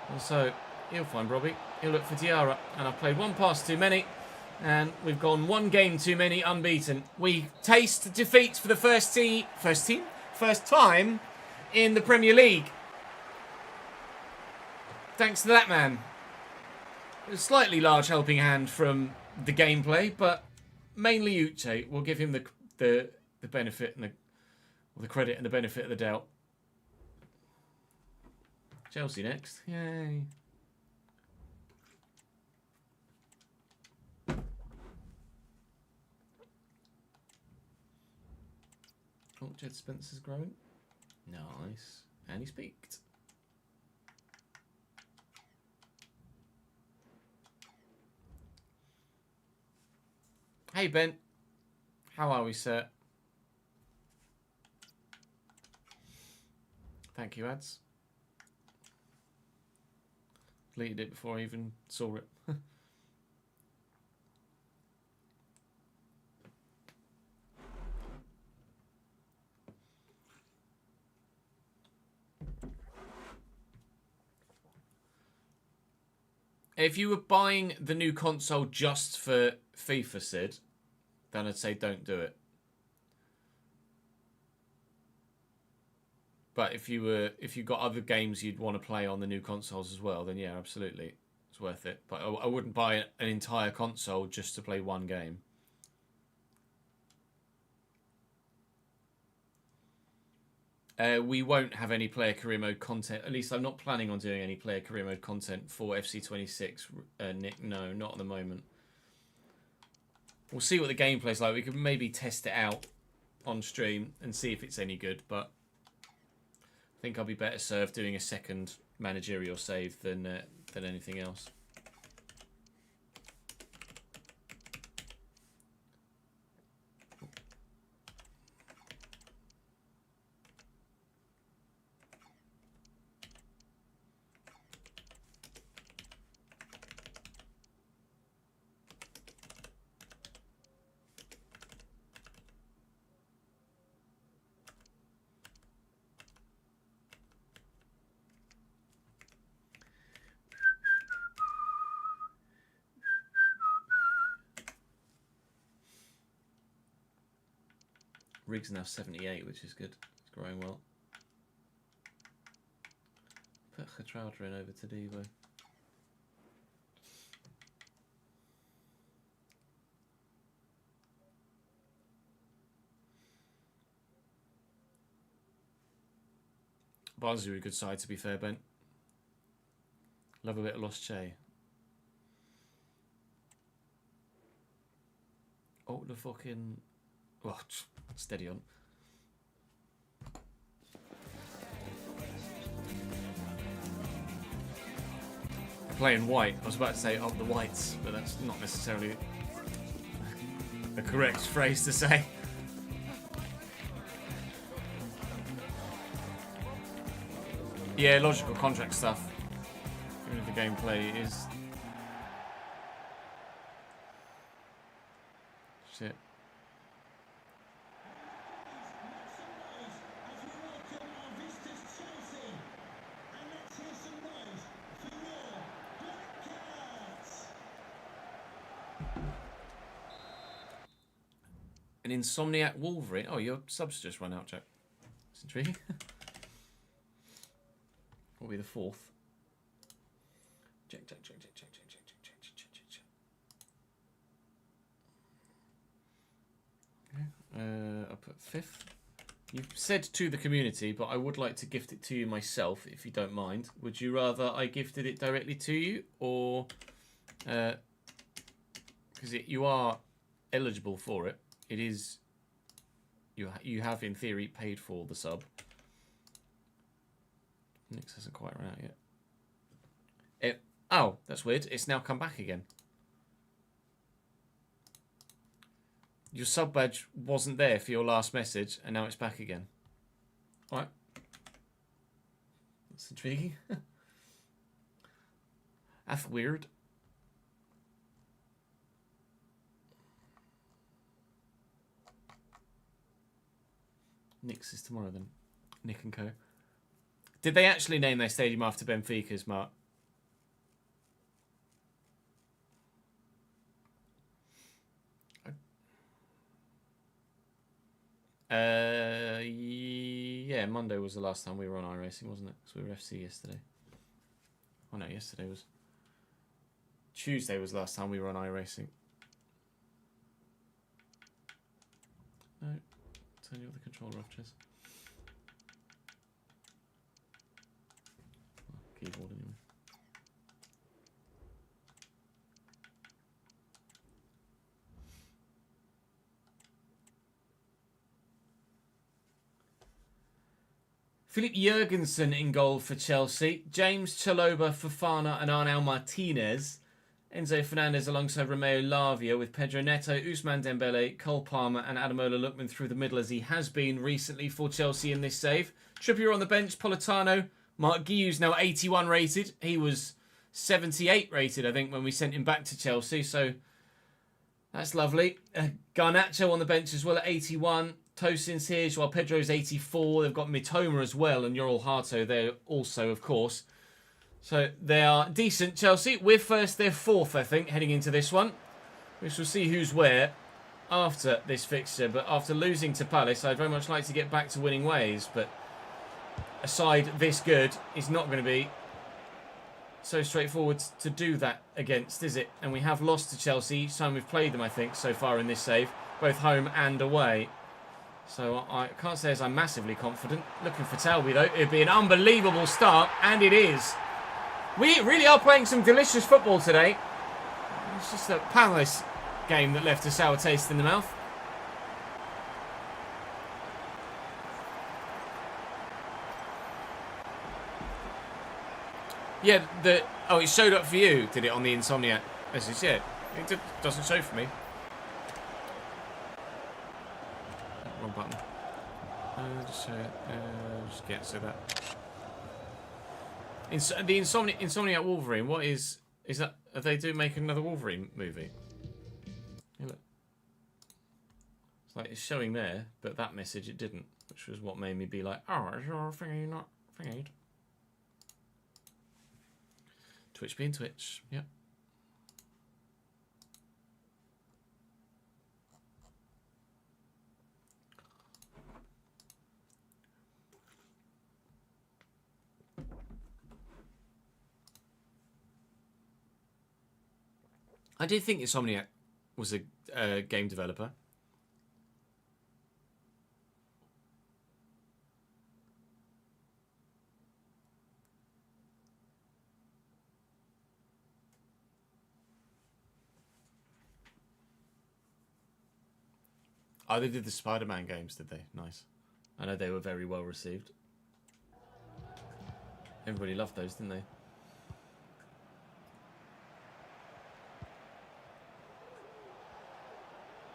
And so, he'll find Brobby. He'll look for Diarra. And I've played one pass too many. And we've gone one game too many unbeaten. We taste defeat for the first time in the Premier League. Thanks to that man. A slightly large helping hand from the gameplay, but mainly Uche. We'll give him the benefit and the credit and the benefit of the doubt. Chelsea next. Yay. Oh, Jed Spencer's growing. Nice. And he's peaked. Hey, Ben. How are we, sir? Thank you, ads. Deleted it before I even saw it. If you were buying the new console just for FIFA, Sid, then I'd say don't do it. But if you got other games you'd want to play on the new consoles as well, then yeah, absolutely, it's worth it. But I wouldn't buy an entire console just to play one game. We won't have any player career mode content. At least I'm not planning on doing any player career mode content for FC26, Nick. No, not at the moment. We'll see what the gameplay's like. We could maybe test it out on stream and see if it's any good, but I think I'll be better served doing a second managerial save than anything else. Riggs now 78, which is good. It's growing well. Put Getrauder in over to Devo. Barnsley are a good side, to be fair, Ben. Love a bit of Lost Che. Oh, the fucking... Oh, steady on. Playing white. I was about to say up the whites, but that's not necessarily the correct phrase to say. Yeah, logical contract stuff. Even if the gameplay is... Shit. An Insomniac Wolverine. Oh, your subs just run out, Jack. It's intriguing. What will be the fourth? Check. Okay. I'll put fifth. You've said to the community, but I would like to gift it to you myself, if you don't mind. Would you rather I gifted it directly to you, or because you are eligible for it? It is you have in theory paid for the sub. Nix hasn't quite run out yet. Oh, that's weird. It's now come back again. Your sub badge wasn't there for your last message, and now it's back again. All right. That's intriguing. That's weird. Nick's is tomorrow then. Nick and Co. Did they actually name their stadium after Benfica's, Mark? Yeah, Monday was the last time we were on iRacing, wasn't it? Because we were FC yesterday. Oh no, yesterday was... Tuesday was the last time we were on iRacing. No. Turn you up the controller off, Chess. Keyboard anyway. Philip Jurgensen in goal for Chelsea. James Chalobah, Fofana and Arnau Martinez. Enzo Fernandez alongside Romeo Lavia, with Pedro Neto, Ousmane Dembele, Cole Palmer and Ademola Lookman through the middle, as he has been recently for Chelsea in this save. Trippier on the bench, Politano. Mark Guiu's now 81 rated. He was 78 rated, I think, when we sent him back to Chelsea, so that's lovely. Garnacho on the bench as well at 81. Tosin's here, while Pedro's 84. They've got Mitoma as well, and Yoral Harto there also, of course. So they are decent, Chelsea. We're first, they're fourth, I think, heading into this one. We shall see who's where after this fixture. But after losing to Palace, I'd very much like to get back to winning ways. But a side this good is not going to be so straightforward to do that against, is it? And we have lost to Chelsea each time we've played them, I think, so far in this save, both home and away. So I can't say as I'm massively confident. Looking for Telby, though. It'd be an unbelievable start, and it is. We really are playing some delicious football today. It's just a Palace game that left a sour taste in the mouth. Yeah, oh, it showed up for you, did it, on the Insomniac message? Yeah, it doesn't show for me. Wrong button. Just get so that. The Insomniac Wolverine. What is that? Are they make another Wolverine movie? Yeah, look. It's like it's showing there, but that message it didn't, which was what made me be like, oh, is your thingy not thingied? Twitch being Twitch, yep. I did think Insomniac was a game developer. Oh, they did the Spider-Man games, did they? Nice. I know they were very well received. Everybody loved those, didn't they?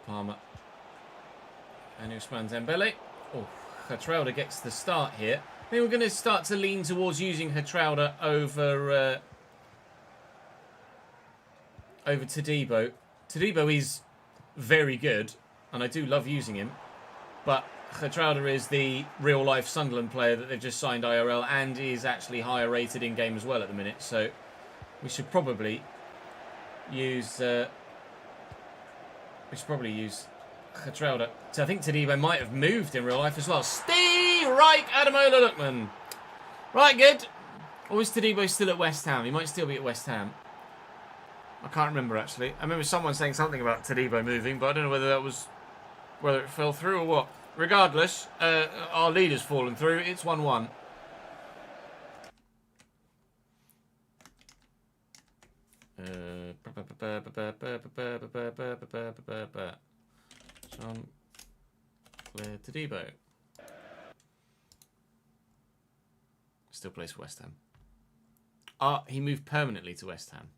Palmer. And Ousmane Dembele. Oh, Gertruida gets the start here. I think we're going to start to lean towards using Gertruida over Todibo. Todibo is very good, and I do love using him. But Gertruida is the real-life Sunderland player that they've just signed IRL and is actually higher rated in-game as well at the minute. So we should probably use... Gertruida. So I think Todibo might have moved in real life as well. Steve Reich, Adamola Lookman. Right, good. Or is Todibo still at West Ham? He might still be at West Ham. I can't remember, actually. I remember someone saying something about Todibo moving, but I don't know whether it fell through or what. Regardless, our lead has fallen through. It's 1-1. Jean-Claire Todibo. Still plays for West Ham. Ah, he moved permanently to West Ham.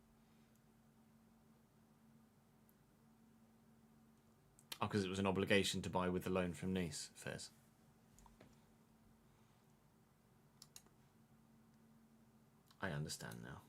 Oh, because it was an obligation to buy with the loan from Nice. Fairs. I understand now.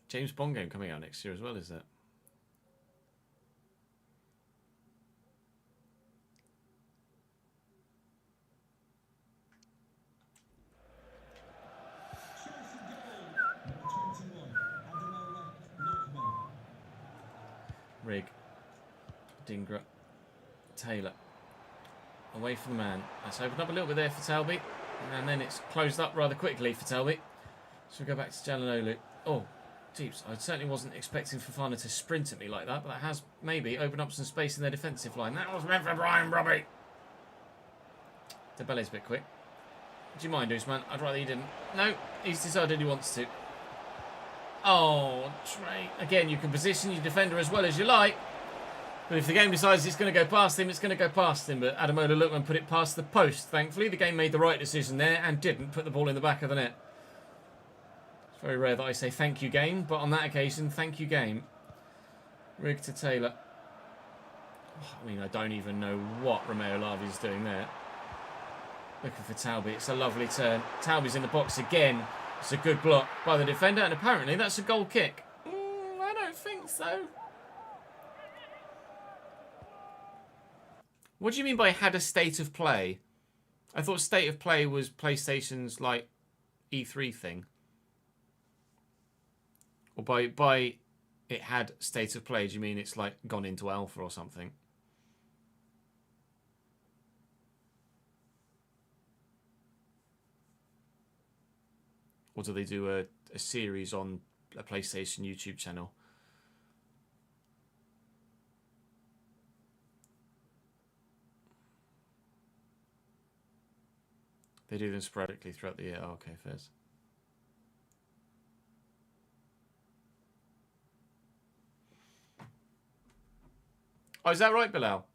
James Bond game coming out next year as well, is it? Rig. Dingra. Taylor. Away from the man. That's opened up a little bit there for Telby. And then it's closed up rather quickly for Telby. So we go back to Jalanolu. Oh, jeeps. I certainly wasn't expecting Fofana to sprint at me like that, but that has maybe opened up some space in their defensive line. That was meant for Brian Robbie. Dembele's a bit quick. Do you mind, Ousmane? I'd rather you didn't. No, he's decided he wants to. Oh, Trey. Again, you can position your defender as well as you like. But if the game decides it's going to go past him, it's going to go past him. But Ademola Lookman put it past the post, thankfully. The game made the right decision there and didn't put the ball in the back of the net. It's very rare that I say thank you, game. But on that occasion, thank you, game. Rig to Taylor. I mean, I don't even know what Romeo Lavi's doing there. Looking for Talby. It's a lovely turn. Talby's in the box again. It's a good block by the defender. And apparently that's a goal kick. I don't think so. What do you mean by had a state of play? I thought state of play was PlayStation's like E3 thing. Or by it had state of play, do you mean it's like gone into alpha or something? Or do they do a series on a PlayStation YouTube channel? They do them sporadically throughout the year. Oh, okay, fairs. Oh, is that right, Bilal?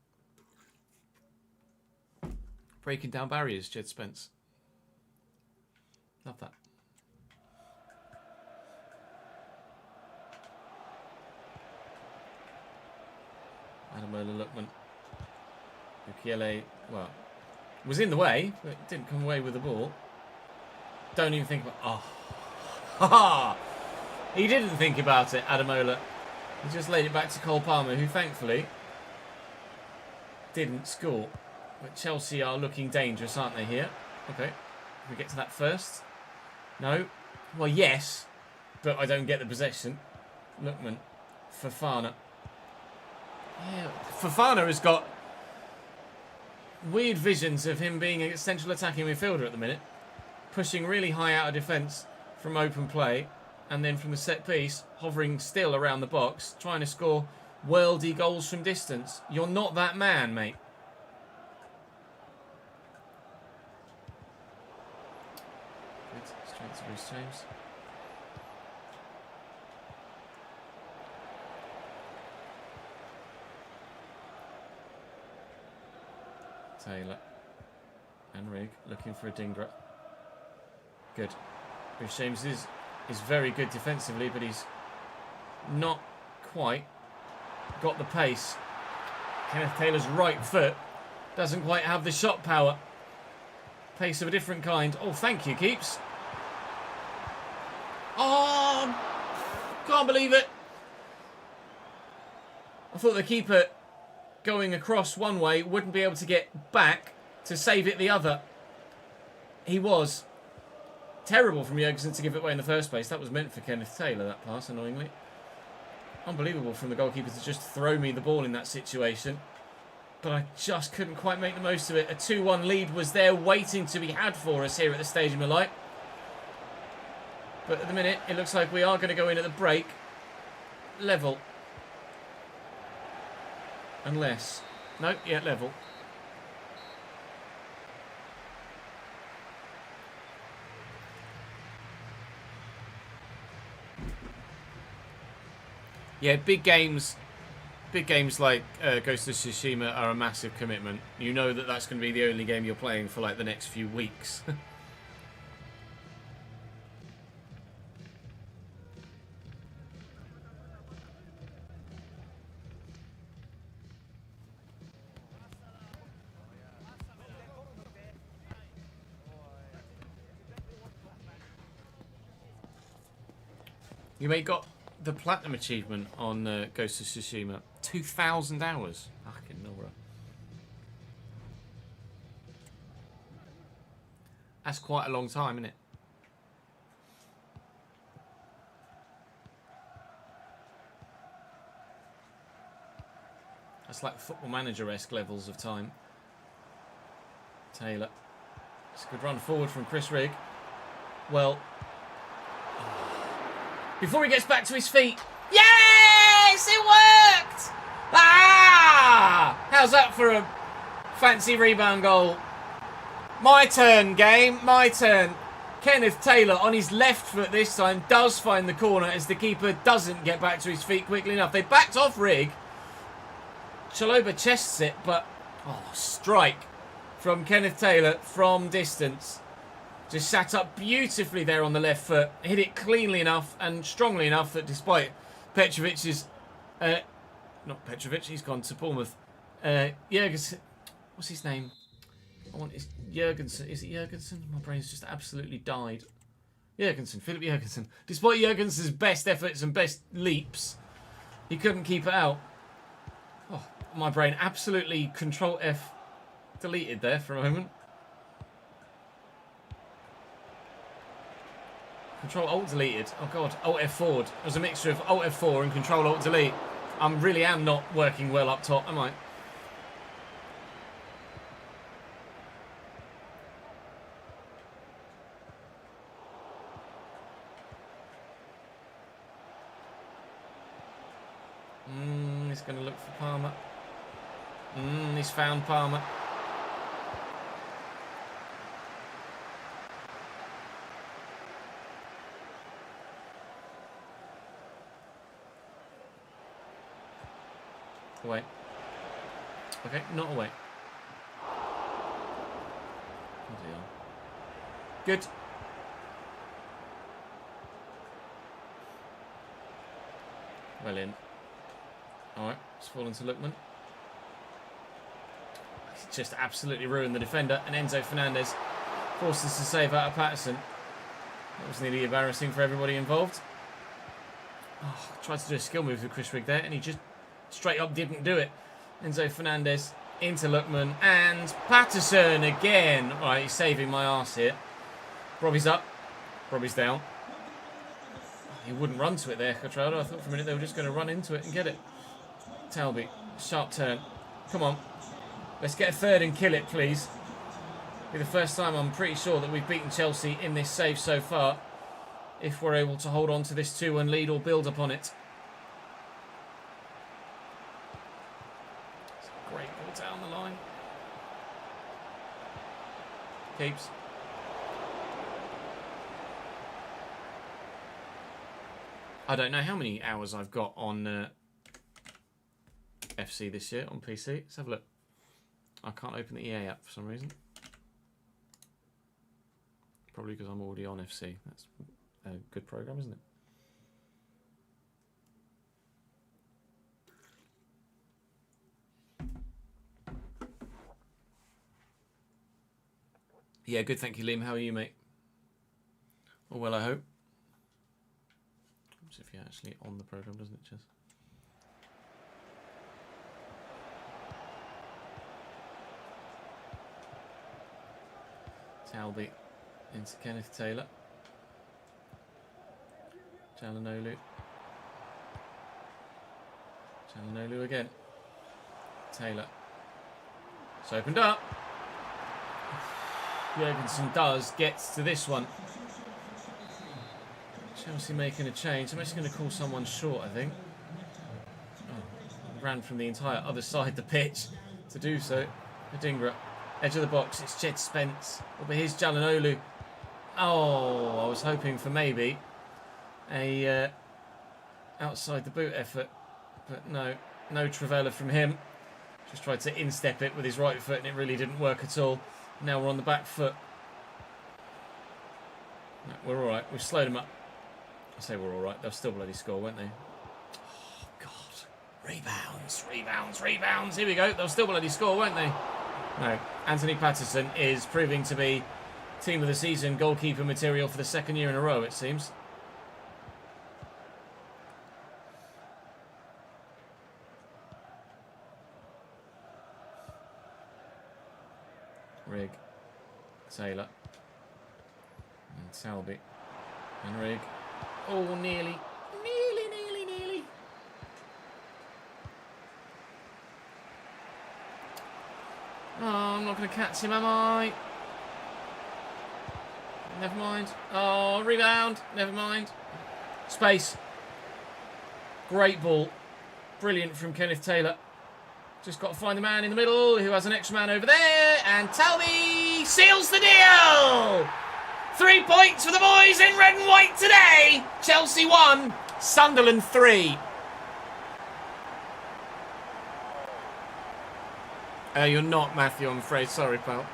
Breaking down barriers, Jed Spence. Love that. Ademola Lookman. Ukiele, well, was in the way, but didn't come away with the ball. Don't even think about... Oh. Ha-ha! He didn't think about it, Ademola. He just laid it back to Cole Palmer, who thankfully didn't score. But Chelsea are looking dangerous, aren't they, here? Okay. Can we get to that first? No. Well, yes, but I don't get the possession. Lookman. Fofana. Yeah, Fofana has got weird visions of him being a central attacking midfielder at the minute. Pushing really high out of defence from open play. And then from the set piece, hovering still around the box, trying to score worldy goals from distance. You're not that man, mate. Good. Straight to Bruce James. Taylor. And Rig looking for a Dingra. Good. Bruce James is very good defensively, but he's not quite got the pace. Kenneth Taylor's right foot doesn't quite have the shot power. Pace of a different kind. Oh, thank you, Keeps. Oh, can't believe it. I thought the keeper going across one way wouldn't be able to get back to save it the other. He was. Terrible from Jurgensen to give it away in the first place. That was meant for Kenneth Taylor, that pass, annoyingly. Unbelievable from the goalkeeper to just throw me the ball in that situation. But I just couldn't quite make the most of it. A 2-1 lead was there waiting to be had for us here at the Stadium of Light. But at the minute, it looks like we are going to go in at the break. Level. Unless... No, yeah, level. Yeah, big games like Ghost of Tsushima are a massive commitment. You know that that's going to be the only game you're playing for like the next few weeks. You may got the platinum achievement on Ghost of Tsushima. 2,000 hours. Fucking Nora. That's quite a long time, isn't it? That's like Football Manager-esque levels of time. Taylor. It's a good run forward from Chris Rigg. Well... Before he gets back to his feet. Yes! It worked! Ah! How's that for a fancy rebound goal? My turn, game. My turn. Kenneth Taylor on his left foot this time does find the corner as the keeper doesn't get back to his feet quickly enough. They backed off Rigg. Chalobah chests it, but strike from Kenneth Taylor from distance. Just sat up beautifully there on the left foot. Hit it cleanly enough and strongly enough that despite Petrovic's... not Petrovic, he's gone to Bournemouth. Jurgensen... What's his name? I want his... Jurgensen. Is it Jurgensen? My brain's just absolutely died. Jurgensen. Philip Jurgensen. Despite Jurgensen's best efforts and best leaps, he couldn't keep it out. Oh, my brain absolutely Control F deleted there for a moment. Control Alt deleted. Oh god, Alt F forward. It was a mixture of Alt F4 and Control Alt delete. I really am not working well up top, am I? He's going to look for Palmer. He's found Palmer. Away. Okay, not away. Oh dear. Good. Well in. Alright, it's fallen to Lookman. He's just absolutely ruined the defender, and Enzo Fernandez forces to save out of Patterson. That was nearly embarrassing for everybody involved. Oh, tried to do a skill move with Chris Rigg there, and he just straight up didn't do it. Enzo Fernandez into Lookman, and Patterson again. Alright, he's saving my arse here. Robbie's up. Robbie's down. He wouldn't run to it there, Cotrado. I thought for a minute they were just going to run into it and get it. Talby, sharp turn. Come on. Let's get a third and kill it, please. Be the first time I'm pretty sure that we've beaten Chelsea in this save so far. If we're able to hold on to this 2-1 lead or build upon it. It's a great ball down the line. Keeps. I don't know how many hours I've got on FC this year on PC. Let's have a look. I can't open the EA app for some reason. Probably because I'm already on FC. That's a good program, isn't it? Yeah, good. Thank you, Liam. How are you, mate? Oh, well, I hope. If you're actually on the program, doesn't it, Chess? Talby into Kenneth Taylor. Çalhanoğlu. Çalhanoğlu again. Taylor. It's opened up. Jurgensen gets to this one. Chelsea making a change. I'm actually going to call someone short, I think. Oh, ran from the entire other side of the pitch to do so. Adingra. Edge of the box. It's Jed Spence. Oh, but here's Çalhanoğlu. Oh, I was hoping for maybe a outside the boot effort. But no. No Travella from him. Just tried to instep it with his right foot and it really didn't work at all. Now we're on the back foot. No, we're alright. We've slowed him up. I say we're all right. They'll still bloody score, won't they? Oh, God. Rebounds, rebounds, rebounds. Here we go. They'll still bloody score, won't they? No. Anthony Patterson is proving to be team of the season goalkeeper material for the second year in a row, it seems. Rigg. Taylor. And Talby. And Rigg. Oh, nearly. Nearly. Oh, I'm not going to catch him, am I? Never mind. Oh, rebound. Never mind. Space. Great ball. Brilliant from Kenneth Taylor. Just got to find the man in the middle who has an extra man over there. And Talby seals the deal. 3 points for the boys in red and white today. Chelsea 1, Sunderland 3. You're not, Matthew, I'm afraid. Sorry, pal.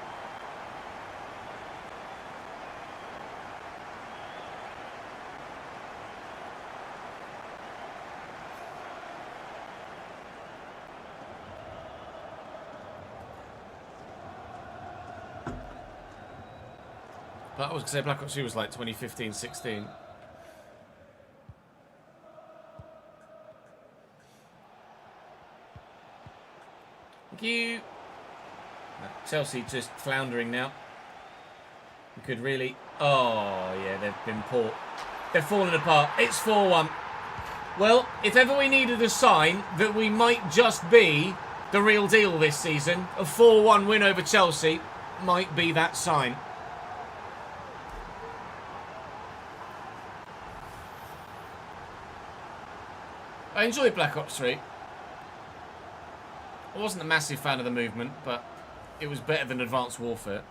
But I was going to say Black Ops 2 was like 2015-16. Thank you. Chelsea just floundering now. We could really... Oh, yeah, they've been poor. They're falling apart. It's 4-1. Well, if ever we needed a sign that we might just be the real deal this season, a 4-1 win over Chelsea might be that sign. I enjoyed Black Ops 3. I wasn't a massive fan of the movement, but it was better than Advanced Warfare.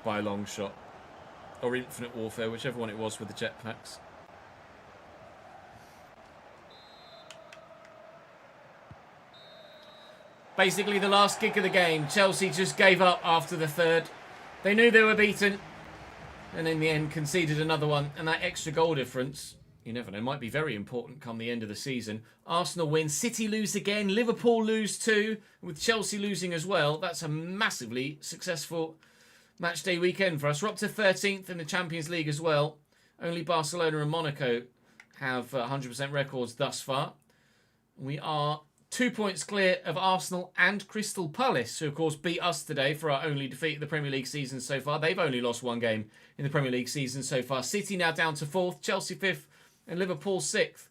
By a long shot. Or Infinite Warfare, whichever one it was with the jetpacks. Basically the last kick of the game. Chelsea just gave up after the third. They knew they were beaten. And in the end conceded another one. And that extra goal difference, you never know, might be very important come the end of the season. Arsenal win, City lose again, Liverpool lose too, with Chelsea losing as well. That's a massively successful match day weekend for us. We're up to 13th in the Champions League as well. Only Barcelona and Monaco have 100% records thus far. We are 2 points clear of Arsenal and Crystal Palace, who of course beat us today for our only defeat of the Premier League season so far. They've only lost one game in the Premier League season so far. City now down to 4th, Chelsea 5th and Liverpool 6th.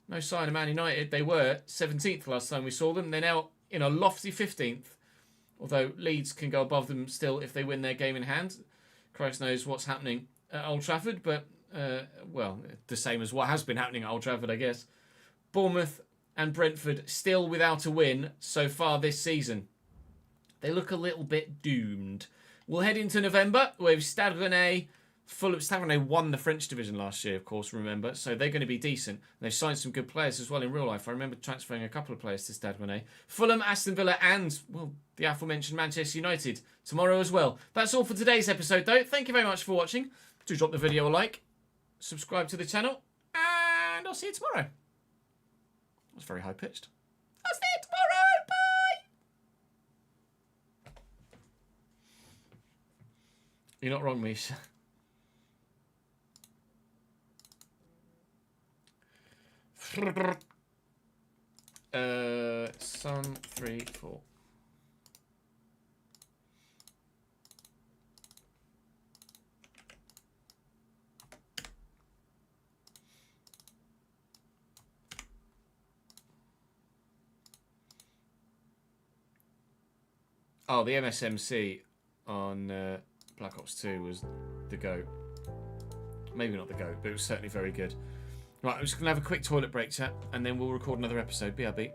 No sign of Man United. They were 17th last time we saw them. They're now in a lofty 15th. Although Leeds can go above them still if they win their game in hand. Christ knows what's happening at Old Trafford, but, well, the same as what has been happening at Old Trafford, I guess. Bournemouth and Brentford still without a win so far this season. They look a little bit doomed. We'll head into November with Stade Rennais. Stade Rennais won the French division last year, of course, remember. So they're going to be decent. They've signed some good players as well in real life. I remember transferring a couple of players to Stade Rennais. Fulham, Aston Villa and, well, the aforementioned Manchester United tomorrow as well. That's all for today's episode, though. Thank you very much for watching. Do drop the video a like. Subscribe to the channel. And I'll see you tomorrow. That was very high-pitched. I'll see you tomorrow. Bye. You're not wrong, Misha. Sun 3 4. Oh, the MSMC on Black Ops 2 was the GOAT. Maybe not the GOAT, but it was certainly very good. Right, I'm just going to have a quick toilet break, chat, and then we'll record another episode. BRB.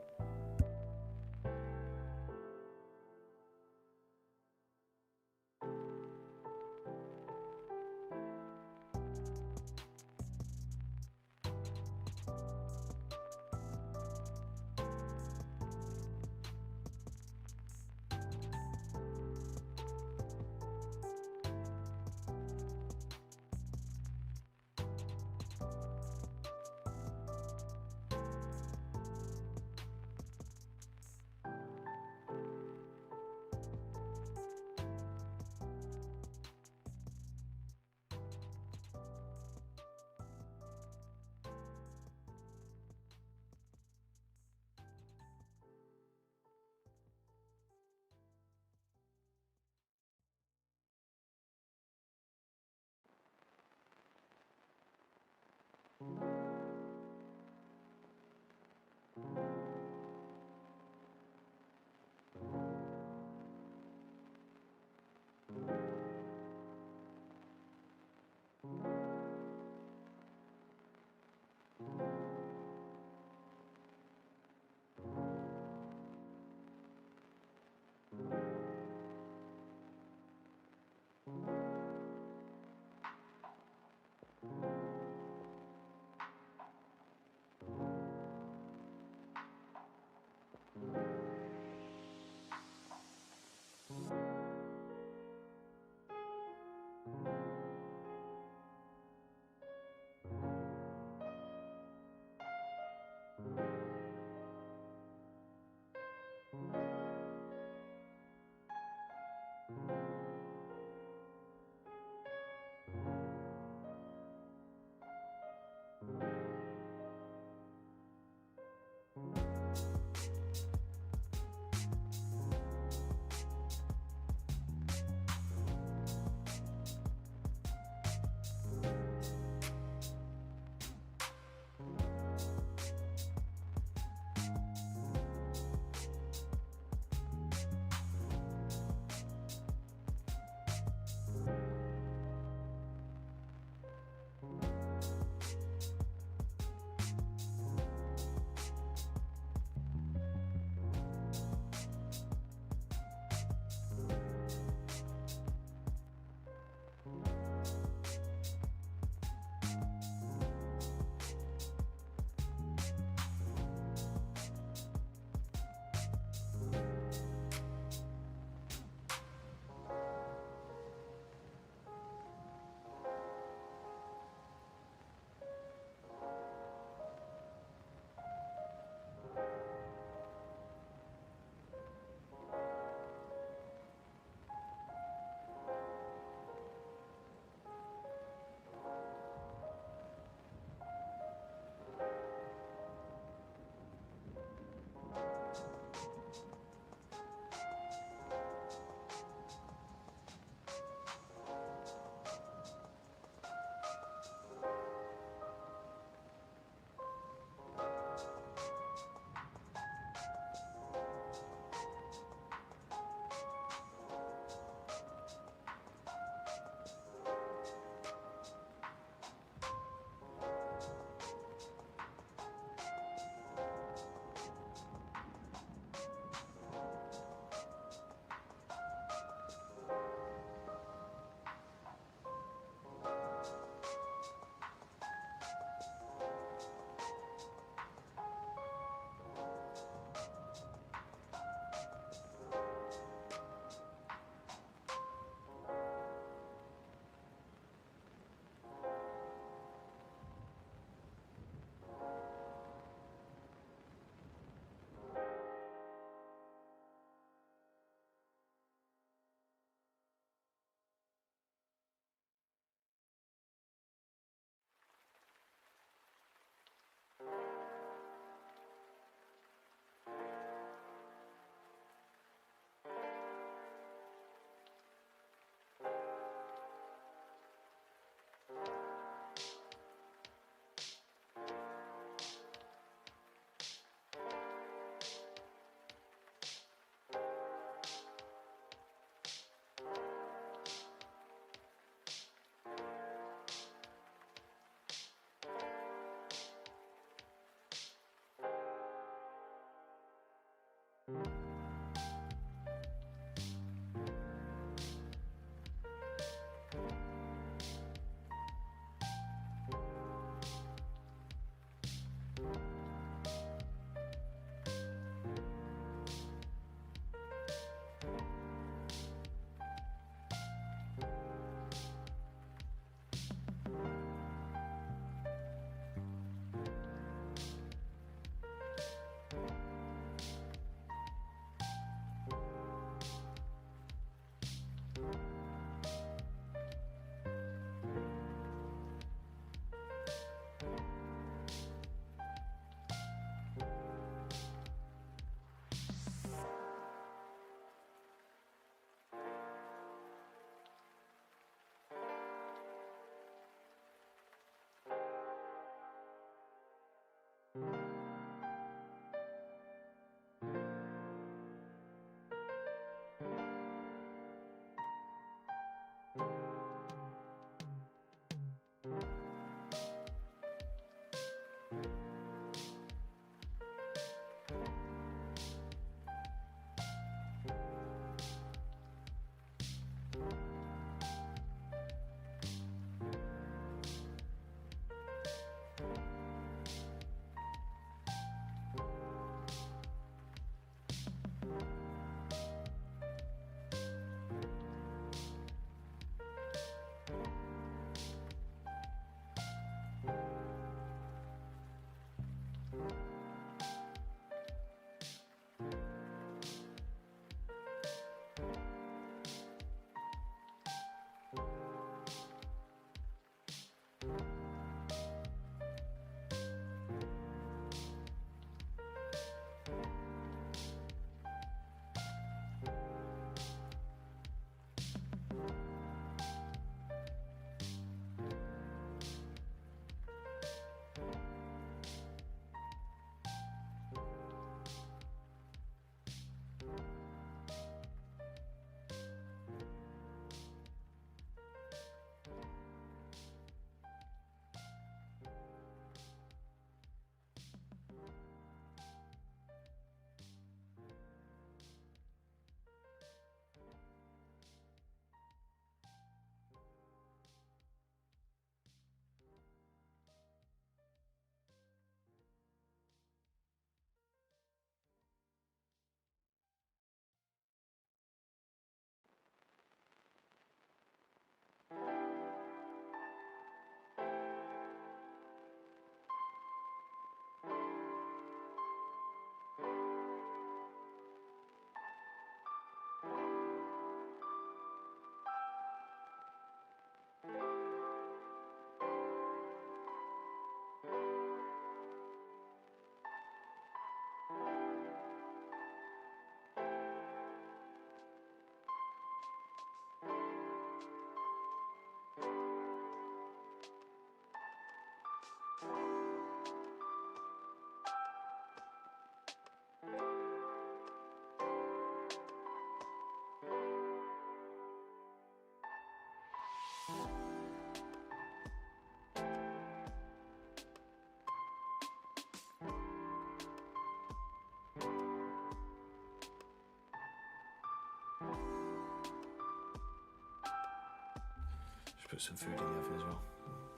Put some food in the oven as well.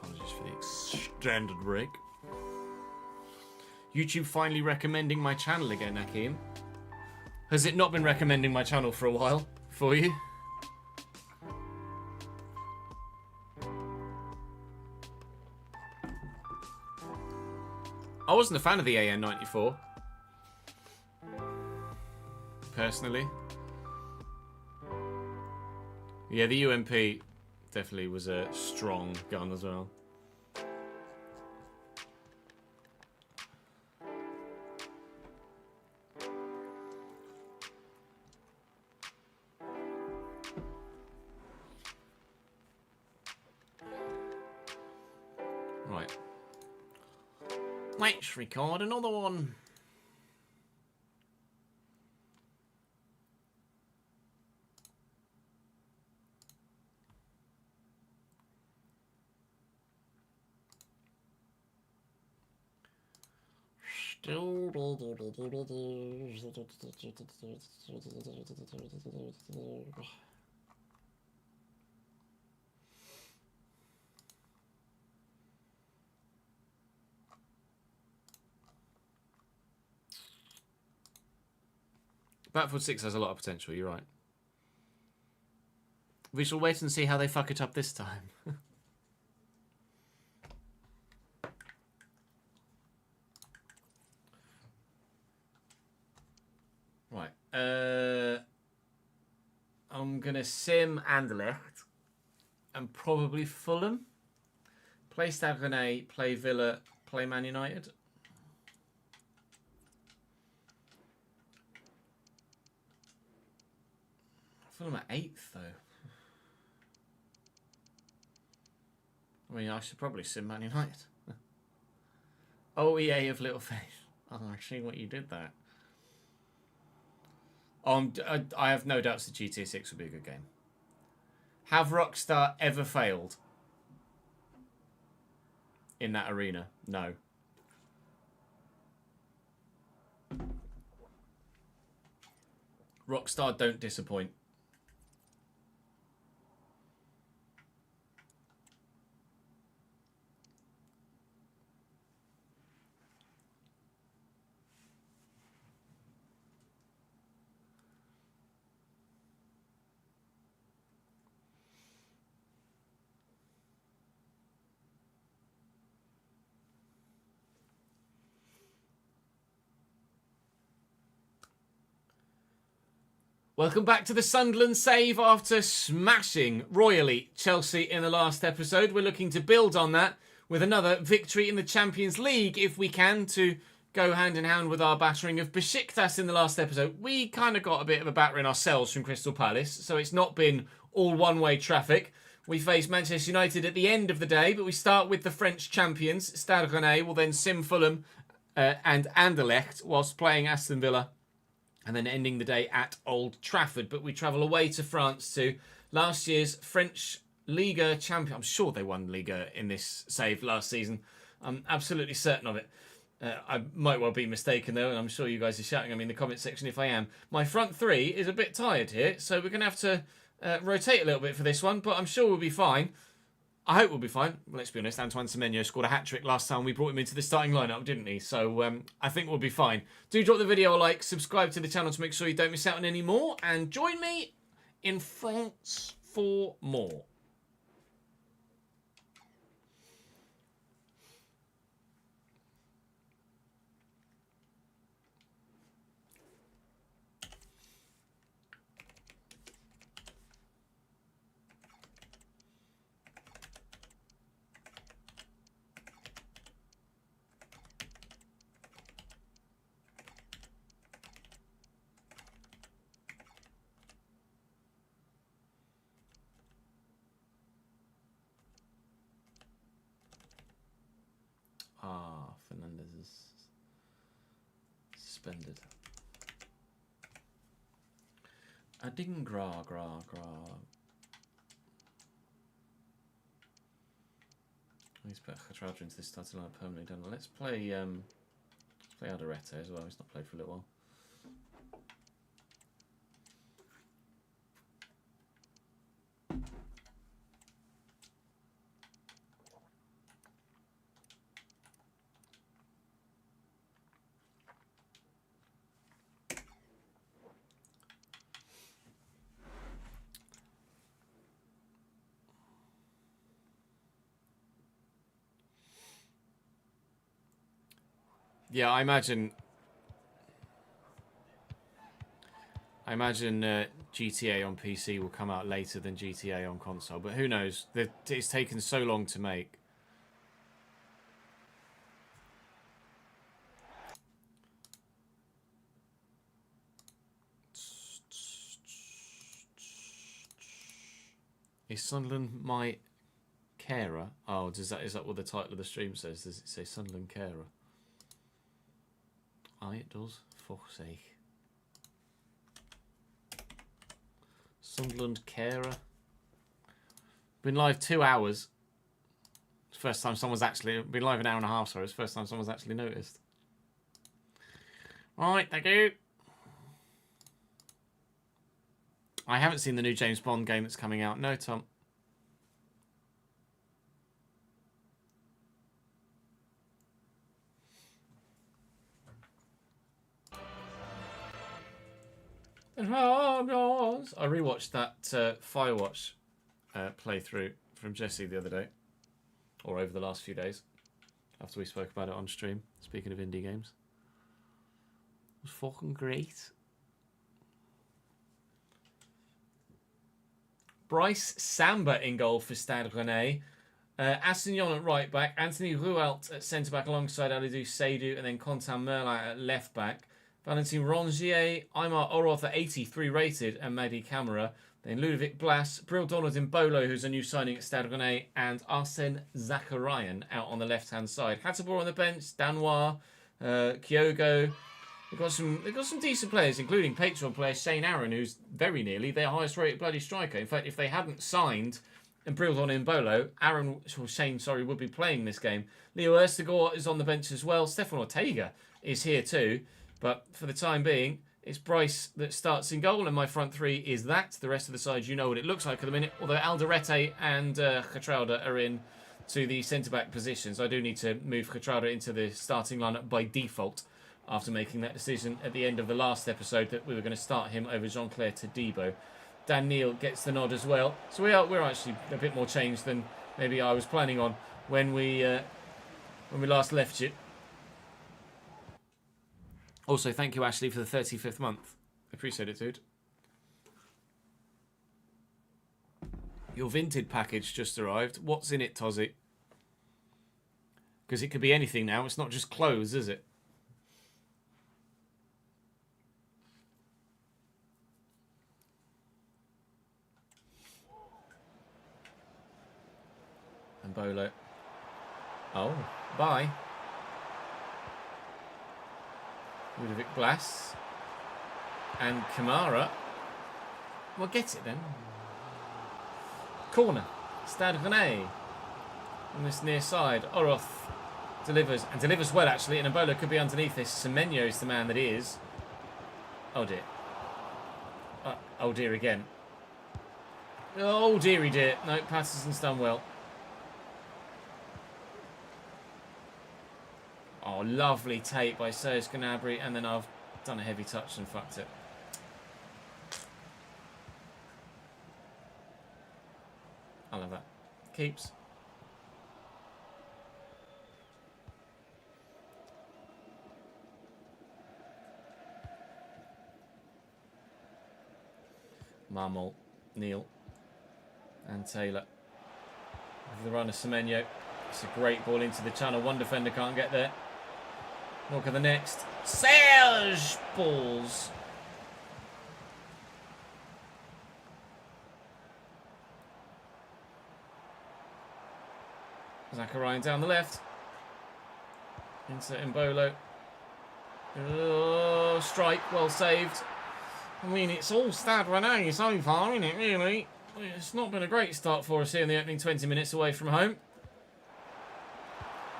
Apologies for the extended break. YouTube finally recommending my channel again, Akeem. Has it not been recommending my channel for a while for you? I wasn't a fan of the AN94. Personally. Yeah, the UMP definitely was a strong gun as well. Right. Let's record another one. Battlefield 6 has a lot of potential, you're right. We shall wait and see how they fuck it up this time. Right. I'm going to sim Anderlecht and probably Fulham. Play Stade Rennais, play Villa, play Man United. Fulham at 8th, though. I mean, I should probably sim Man United. OEA of Little Faith. Oh, I've seen what you did there. I have no doubts that GTA 6 will be a good game. Have Rockstar ever failed in that arena? No. Rockstar don't disappoint. Welcome back to the Sunderland save after smashing royally Chelsea in the last episode. We're looking to build on that with another victory in the Champions League if we can, to go hand in hand with our battering of Besiktas in the last episode. We kind of got a bit of a battering ourselves from Crystal Palace, so it's not been all one-way traffic. We face Manchester United at the end of the day, but we start with the French champions. Stade Rennais will then sim Fulham and Anderlecht whilst playing Aston Villa, and then ending the day at Old Trafford. But we travel away to France to last year's French Liga champion. I'm sure they won Liga in this save last season. I'm absolutely certain of it. I might well be mistaken though, and I'm sure you guys are shouting at me in the comment section if I am. My front three is a bit tired here, so we're going to have to rotate a little bit for this one, but I'm sure we'll be fine. I hope we'll be fine. Let's be honest, Antoine Semenyo scored a hat-trick last time we brought him into the starting lineup, didn't he? So I think we'll be fine. Do drop the video a like, subscribe to the channel to make sure you don't miss out on any more, and join me in France for more. Fernandez is suspended. Adingra, gra. Let's put Khatrada into this starting line permanently, don't I? Let's play Alderete as well. He's not played for a little while. Yeah, I imagine GTA on PC will come out later than GTA on console, but who knows? It's taken so long to make. Is Sunderland my carer? Oh, is that what the title of the stream says? Does it say Sunderland carer? Aye, it does. Fuck's sake. Sunderland carer. Been live 2 hours. First time someone's actually been live an hour and a half. Sorry, it's the first time someone's actually noticed. Right, thank you. I haven't seen the new James Bond game that's coming out. No, Tom. I rewatched that Firewatch playthrough from Jesse the other day, or over the last few days, after we spoke about it on stream. Speaking of indie games, it was fucking great. Bryce Samba in goal for Stade Rennais. Assignon at right back, Anthony Rualt at centre back alongside Alidou Seydou, and then Quentin Merlin at left back. Valentin Rongier, Aymar Oroth at 83 rated, and Mehdi Camara. Then Ludovic Blas, Bril Donald in Bolo, who's a new signing at Stade Rennais, and Arsène Zakarian out on the left-hand side. Hattabor on the bench, Danois, Kyogo. They've got some decent players, including Patreon player Shane Aaron, who's very nearly their highest-rated bloody striker. In fact, if they hadn't signed and Brildon in Bolo, Shane would be playing this game. Leo Erstagor is on the bench as well. Stefan Ortega is here too. But for the time being, it's Bryce that starts in goal, and my front three is that. The rest of the side, you know what it looks like at the minute. Although Alderete and Khatrada are in to the centre-back positions. I do need to move Khatrada into the starting lineup by default after making that decision at the end of the last episode that we were going to start him over Jean-Claire Todibo. Dan Neil gets the nod as well. So we're actually a bit more changed than maybe I was planning on when we last left you. Also, thank you, Ashley, for the 35th month. Appreciate it, dude. Your Vinted package just arrived. What's in it, Tozzy? Because it could be anything now. It's not just clothes, is it? And Bolo. Oh, bye. Ludovic Blas and Kamara. Well, get it then. Corner. Stade Rennais on this near side. Oroth delivers, and delivers well actually. And Ebola could be underneath this. Semenyo is the man that is. Oh dear. Oh dear again. Oh dearie dear. No, Patterson's done well. Oh, lovely tape by Serge Gnabry, and then I've done a heavy touch and fucked it. I love that. Keeps. Marmol, Neil, and Taylor. With the run of Semenyo. It's a great ball into the channel. One defender can't get there. Look at the next. Serge balls. Zakarian down the left. Insert Mbolo. Oh, strike. Well saved. I mean, it's all Stade Rennais so far, isn't it, really? It's not been a great start for us here in the opening 20 minutes away from home.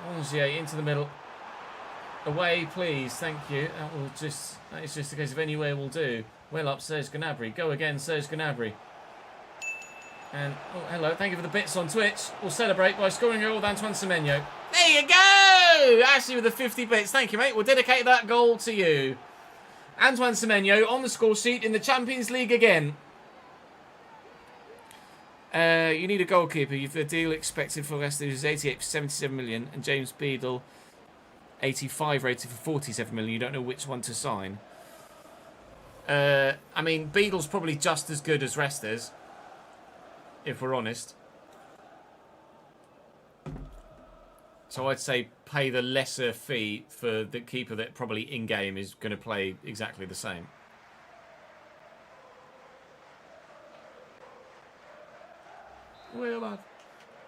Angier into the middle. Away, please. Thank you. That is just a case of anywhere will do. Well up, Serge Gnabry. Go again, Serge Gnabry. And, oh, hello. Thank you for the bits on Twitch. We'll celebrate by scoring a goal with Antoine Semenyo. There you go! Ashley with the 50 bits. Thank you, mate. We'll dedicate that goal to you. Antoine Semenyo on the score sheet in the Champions League again. You need a goalkeeper. You've the deal expected for Leicester is 88 for 77 million, and James Beadle 85 rated for 47 million. You don't know which one to sign. I mean, Beadle's probably just as good as Restes, if we're honest. So I'd say pay the lesser fee for the keeper that probably in-game is going to play exactly the same. We're lad.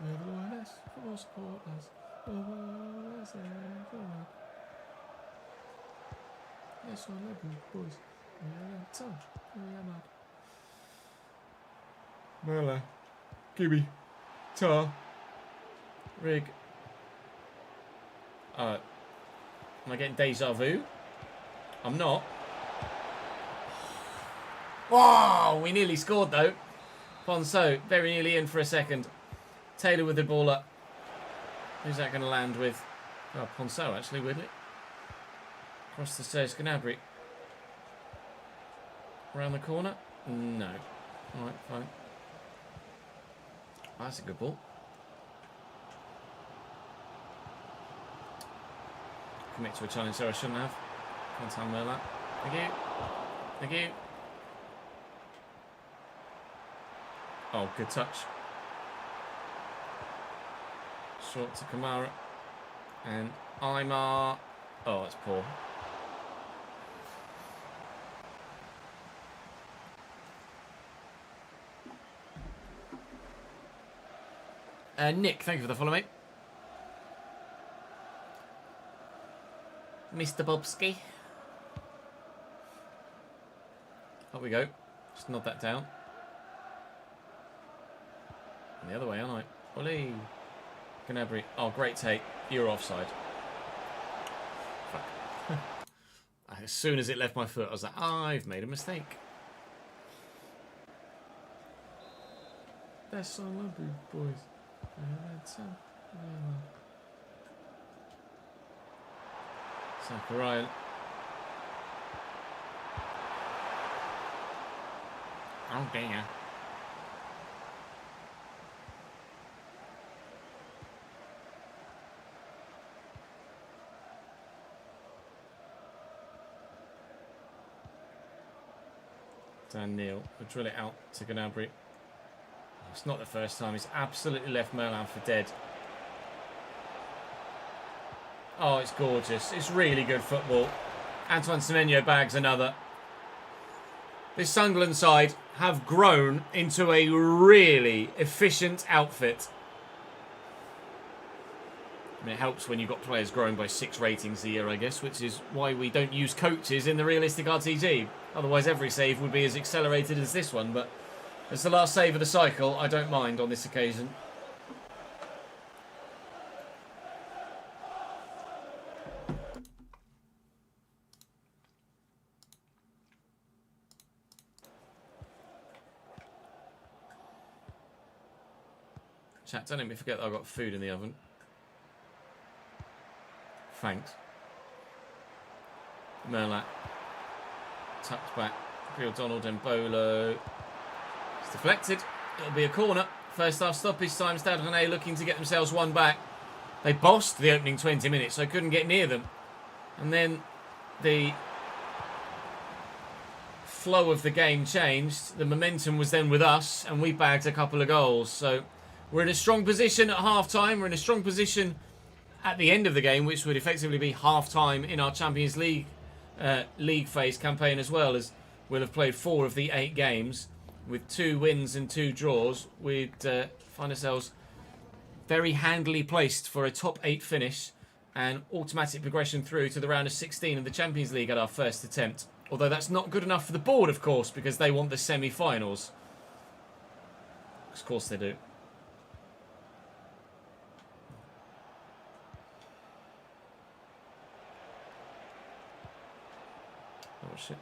We're the loyalists, football supporters. Yes, I love you, boys. Merla, Gibby, Tar, Rig. Am I getting deja vu? I'm not. Wow, we nearly scored though. Ponceau, very nearly in for a second. Taylor with the ball up. Who's that going to land with? Oh, Ponceau actually, weirdly. Across the Serge Gnabry. Around the corner? No. Alright, fine. Oh, that's a good ball. Commit to a challenge there I shouldn't have. Can't tell Merla. Thank you. Thank you. Oh, good touch. Short to Kamara. And Aymar. Oh, it's poor. Nick, thank you for the follow, mate. Mr. Bobski. Up we go. Just nod that down. And the other way, aren't I? Ollie. Gnabry. Oh, great take. You're offside. Fuck. As soon as it left my foot, I was like, I've made a mistake. That's so lovely, boys. Zachariah. Oh dear. Dan Neal will drill it out to Gnabry. It's not the first time. He's absolutely left Merlan for dead. Oh, it's gorgeous. It's really good football. Antoine Semenyo bags another. This Sunderland side have grown into a really efficient outfit. I mean, it helps when you've got players growing by 6 ratings a year, I guess, which is why we don't use coaches in the realistic RTG. Otherwise, every save would be as accelerated as this one, but as the last save of the cycle, I don't mind on this occasion. Chat, don't let me forget that I've got food in the oven. Thanks. Merlat. Tucked back. Real Donald and Bolo. It's deflected. It'll be a corner. First half stoppage time. Stade Rennais looking to get themselves one back. They bossed the opening 20 minutes, so I couldn't get near them. And then the flow of the game changed. The momentum was then with us, and we bagged a couple of goals. So we're in a strong position at half-time. We're in a strong position at the end of the game, which would effectively be half-time in our Champions League league phase campaign as well, as we'll have played 4 of the 8 games. With 2 wins and 2 draws, we'd find ourselves very handily placed for a top 8 finish and automatic progression through to the round of 16 of the Champions League at our first attempt Although that's not good enough for the board, of course, because they want the semi-finals. Of course they do. Oh, shit.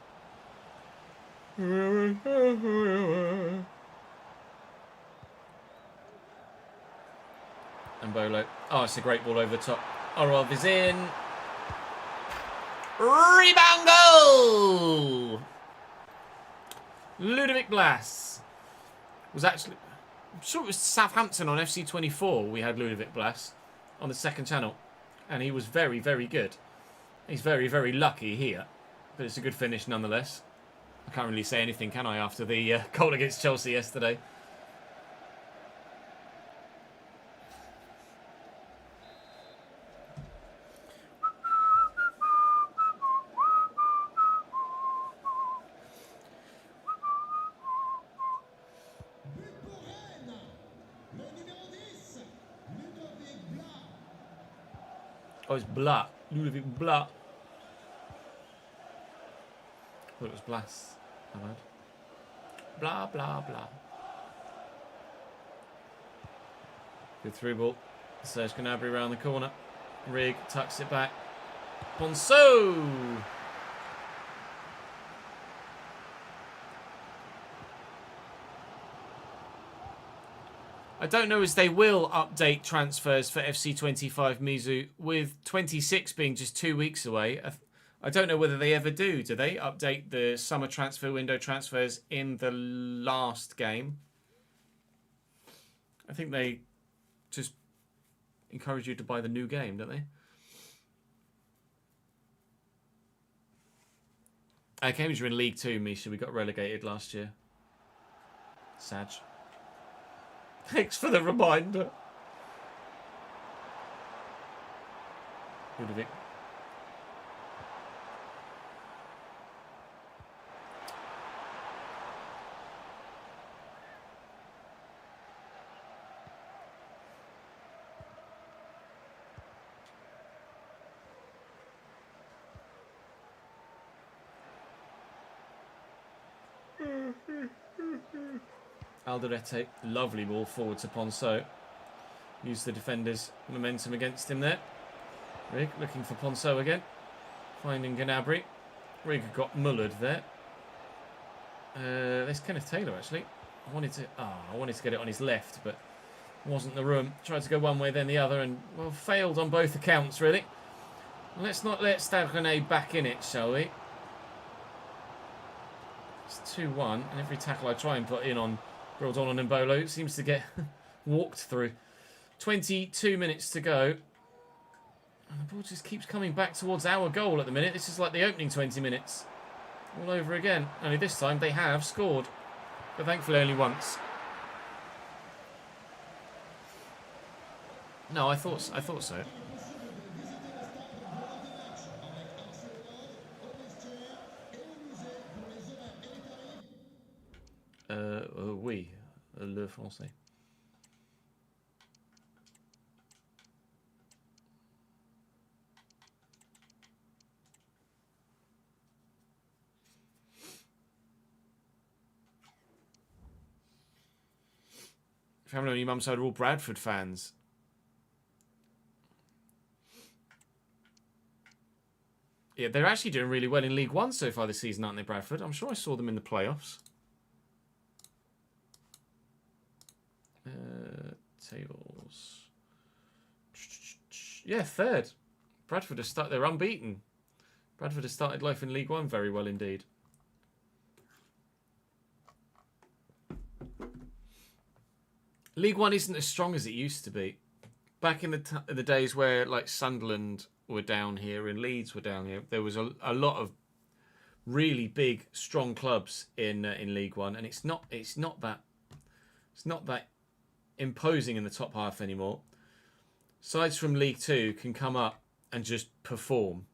And Bolo. Oh, it's a great ball over the top. Orov is in. Rebound goal! Ludovic Blas was actually... I'm sure it was Southampton on FC24 we had Ludovic Blas on the second channel. And he was very, very good. He's very, very lucky here. But it's a good finish nonetheless. I can't really say anything, can I, after the goal against Chelsea yesterday. Oh, it's Blas. Ludovic Blas. Well, it was Blas. My bad. Blah, blah, blah. Good through ball. Serge Gnabry around the corner. Rig tucks it back. Ponceau! I don't know as they will update transfers for FC25 Mizu, with 26 being just 2 weeks away. I don't know whether they ever do. Do they update the summer transfer window transfers in the last game? I think they just encourage you to buy the new game, don't they? Cambridge were in League 2, Misha. We got relegated last year. Sad. Thanks for the reminder. Ludovic. Alderete, lovely ball forward to Ponceau. Use the defender's momentum against him there. Rig looking for Ponceau again. Finding Gnabry. Rig got mullered there. There's Kenneth Taylor actually. I wanted to get it on his left, but wasn't the room. Tried to go one way then the other, and well, failed on both accounts really. Let's not let Stade Rennais back in it, shall we? It's 2-1, and every tackle I try and put in on Rodon and Mbolo seems to get walked through. 22 minutes to go. And the ball just keeps coming back towards our goal at the minute. This is like the opening 20 minutes. All over again. Only this time they have scored. But thankfully only once. No, I thought so. Oui, le français. If you haven't known, your mum's side are all Bradford fans. Yeah, they're actually doing really well in League One so far this season, aren't they, Bradford? I'm sure I saw them in the playoffs. Tables. Yeah, third. Bradford have they're unbeaten. Bradford has started life in League One very well indeed. League One isn't as strong as it used to be. Back in the days where like Sunderland were down here and Leeds were down here, there was a lot of really big, strong clubs in League One, and it's not that imposing in the top half anymore. Sides from League 2 can come up and just perform.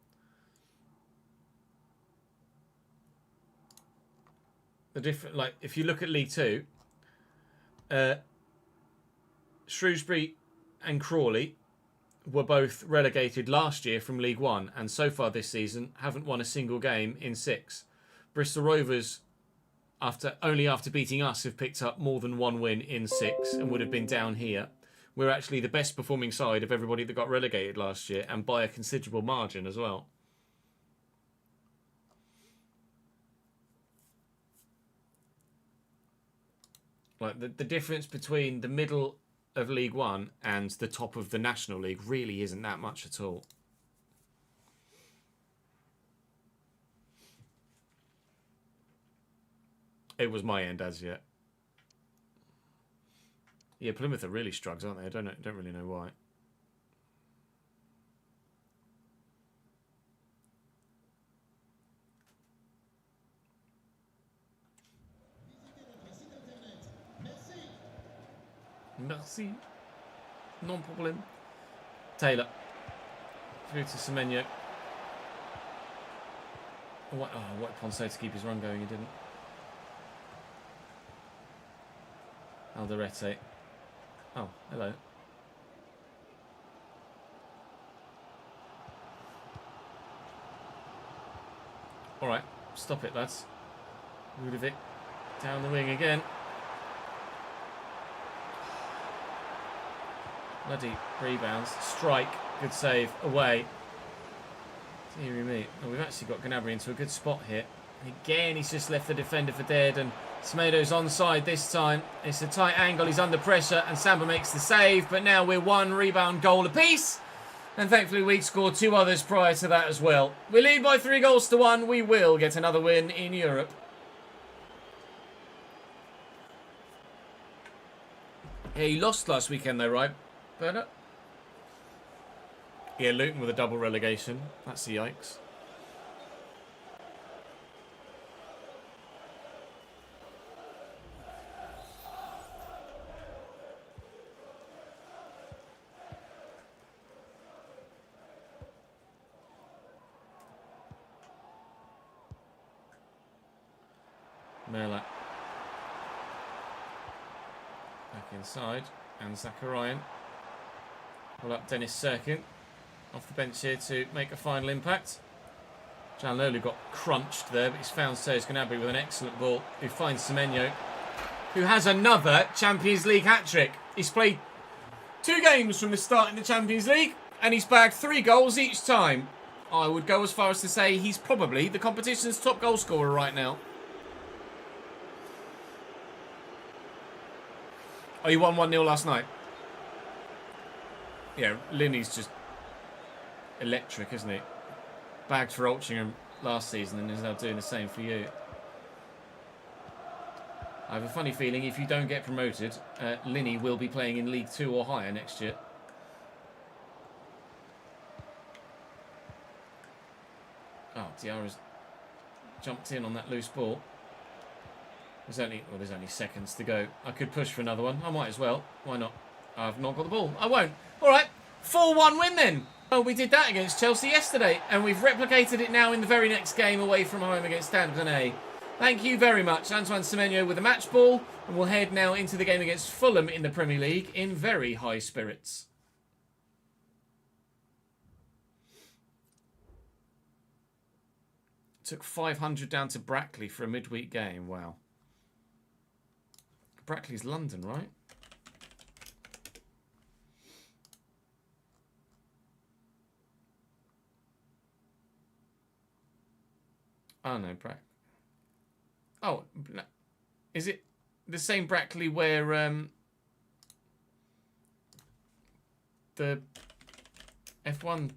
Like if you look at League 2, Shrewsbury and Crawley were both relegated last year from League 1, and so far this season haven't won a single game in 6. Bristol Rovers, only after beating us, have picked up more than 1 win in 6 and would have been down here. We're actually the best performing side of everybody that got relegated last year, and by a considerable margin as well. Like the difference between the middle of League One and the top of the National League really isn't that much at all. It was my end as yet. Yeah, Plymouth are really struggles, aren't they? I don't really know why. Merci. Non problem. Taylor. Through to Semenyo. What Ponce to keep his run going, he didn't. Alderete. Oh, hello. Alright, stop it, lads. Ludovic down the wing again. Bloody rebounds. Strike. Good save. Away. Deary me. Oh, we've actually got Gnabry into a good spot here. Again, he's just left the defender for dead, and Semedo's onside this time. It's a tight angle. He's under pressure, and Samba makes the save. But now we're 1 rebound goal apiece. And thankfully, we'd scored 2 others prior to that as well. We lead by 3 goals to 1. We will get another win in Europe. Yeah, he lost last weekend though, right? But yeah, Luton with a double relegation. That's the yikes. Mela. Back inside. And Zakarian. Pull up Dennis Serkin. Off the bench here to make a final impact. Gianlolo got crunched there, but he's found Serge Gnabry with an excellent ball, who finds Semenyo, who has another Champions League hat-trick. He's played 2 games from the start in the Champions League, and he's bagged 3 goals each time. I would go as far as to say he's probably the competition's top goal scorer right now. Oh, you won 1-0 last night? Yeah, Linney's just electric, isn't he? Bagged for Altrincham last season and is now doing the same for you. I have a funny feeling if you don't get promoted, Linney will be playing in League 2 or higher next year. Oh, Diarra's jumped in on that loose ball. There's only seconds to go. I could push for another one. I might as well. Why not? I've not got the ball. I won't. All right. 4-1 win then. Oh, we did that against Chelsea yesterday, and we've replicated it now in the very next game away from home against Stade Rennais. Thank you very much, Antoine Semenyo with a match ball, and we'll head now into the game against Fulham in the Premier League in very high spirits. Took 500 down to Brackley for a midweek game. Wow. Brackley's London, right? Oh, no, Oh, is it the same Brackley where the F1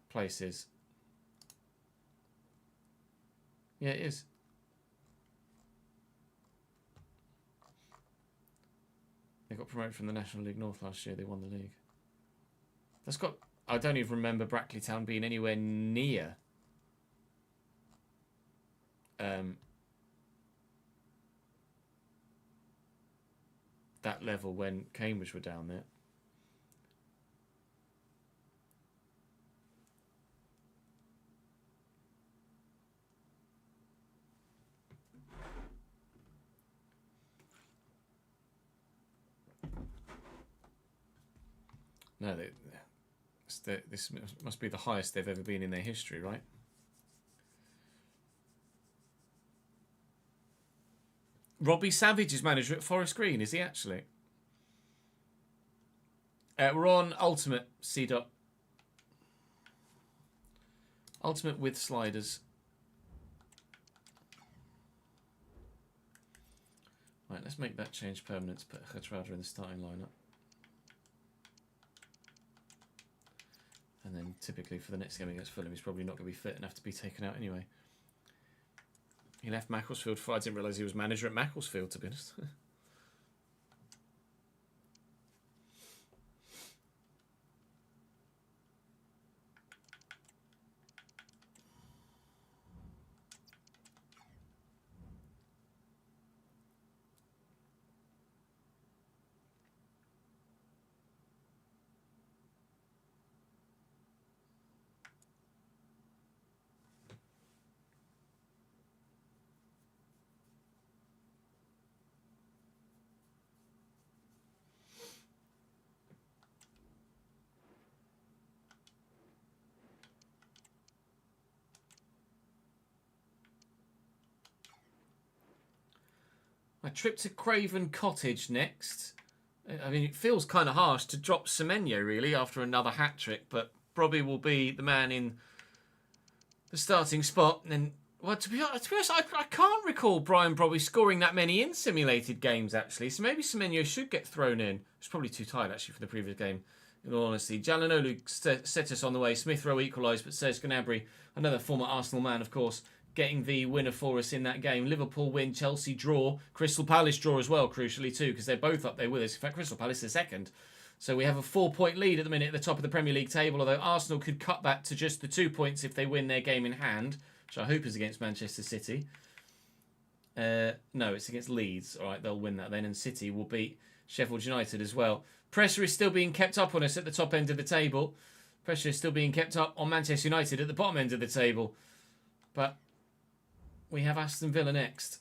place is? Yeah, it is. They got promoted from the National League North last year. They won the league. That's got... I don't even remember Brackley Town being anywhere near... that level when Cambridge were down there. No, this must be the highest they've ever been in their history, right? Robbie Savage is manager at Forest Green, is he actually? We're on Ultimate, C-Dot. Ultimate with sliders. Right, let's make that change permanent to put Khatrada in the starting lineup. And then typically for the next game against Fulham, he's probably not going to be fit enough to be taken out anyway. He left Macclesfield for, I didn't realise he was manager at Macclesfield, to be honest. My trip to Craven Cottage next. I mean, it feels kind of harsh to drop Semenyo, really, after another hat-trick, but probably will be the man in the starting spot. And, well, to be honest, I can't recall Brian Brobby scoring that many in simulated games, actually, so maybe Semenyo should get thrown in. It's probably too tired, actually, for the previous game, in all honesty. Jalanolu set us on the way. Smith Rowe equalised, but Serge Gnabry, another former Arsenal man, of course, getting the winner for us in that game. Liverpool win, Chelsea draw, Crystal Palace draw as well, crucially too, because they're both up there with us. In fact, Crystal Palace is second. So we have a 4-point lead at the minute at the top of the Premier League table, although Arsenal could cut that to just the 2 points if they win their game in hand, which I hope is against Manchester City. No, it's against Leeds. All right, they'll win that then, and City will beat Sheffield United as well. Pressure is still being kept up on us at the top end of the table. Pressure is still being kept up on Manchester United at the bottom end of the table. But we have Aston Villa next.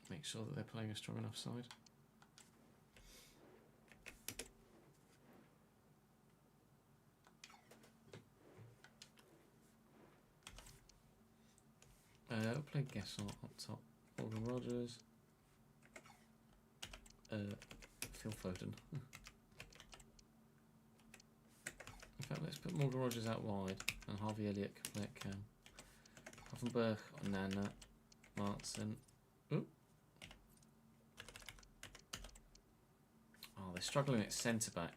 Make sure that they're playing a strong enough side. I'll play Guess up top. Morgan Rogers. Phil Foden. In fact, let's put Morgan Rogers out wide and Harvey Elliott can play at Cam. Hoffenberg, Nana, Martson. Ooh. Oh, they're struggling at centre back.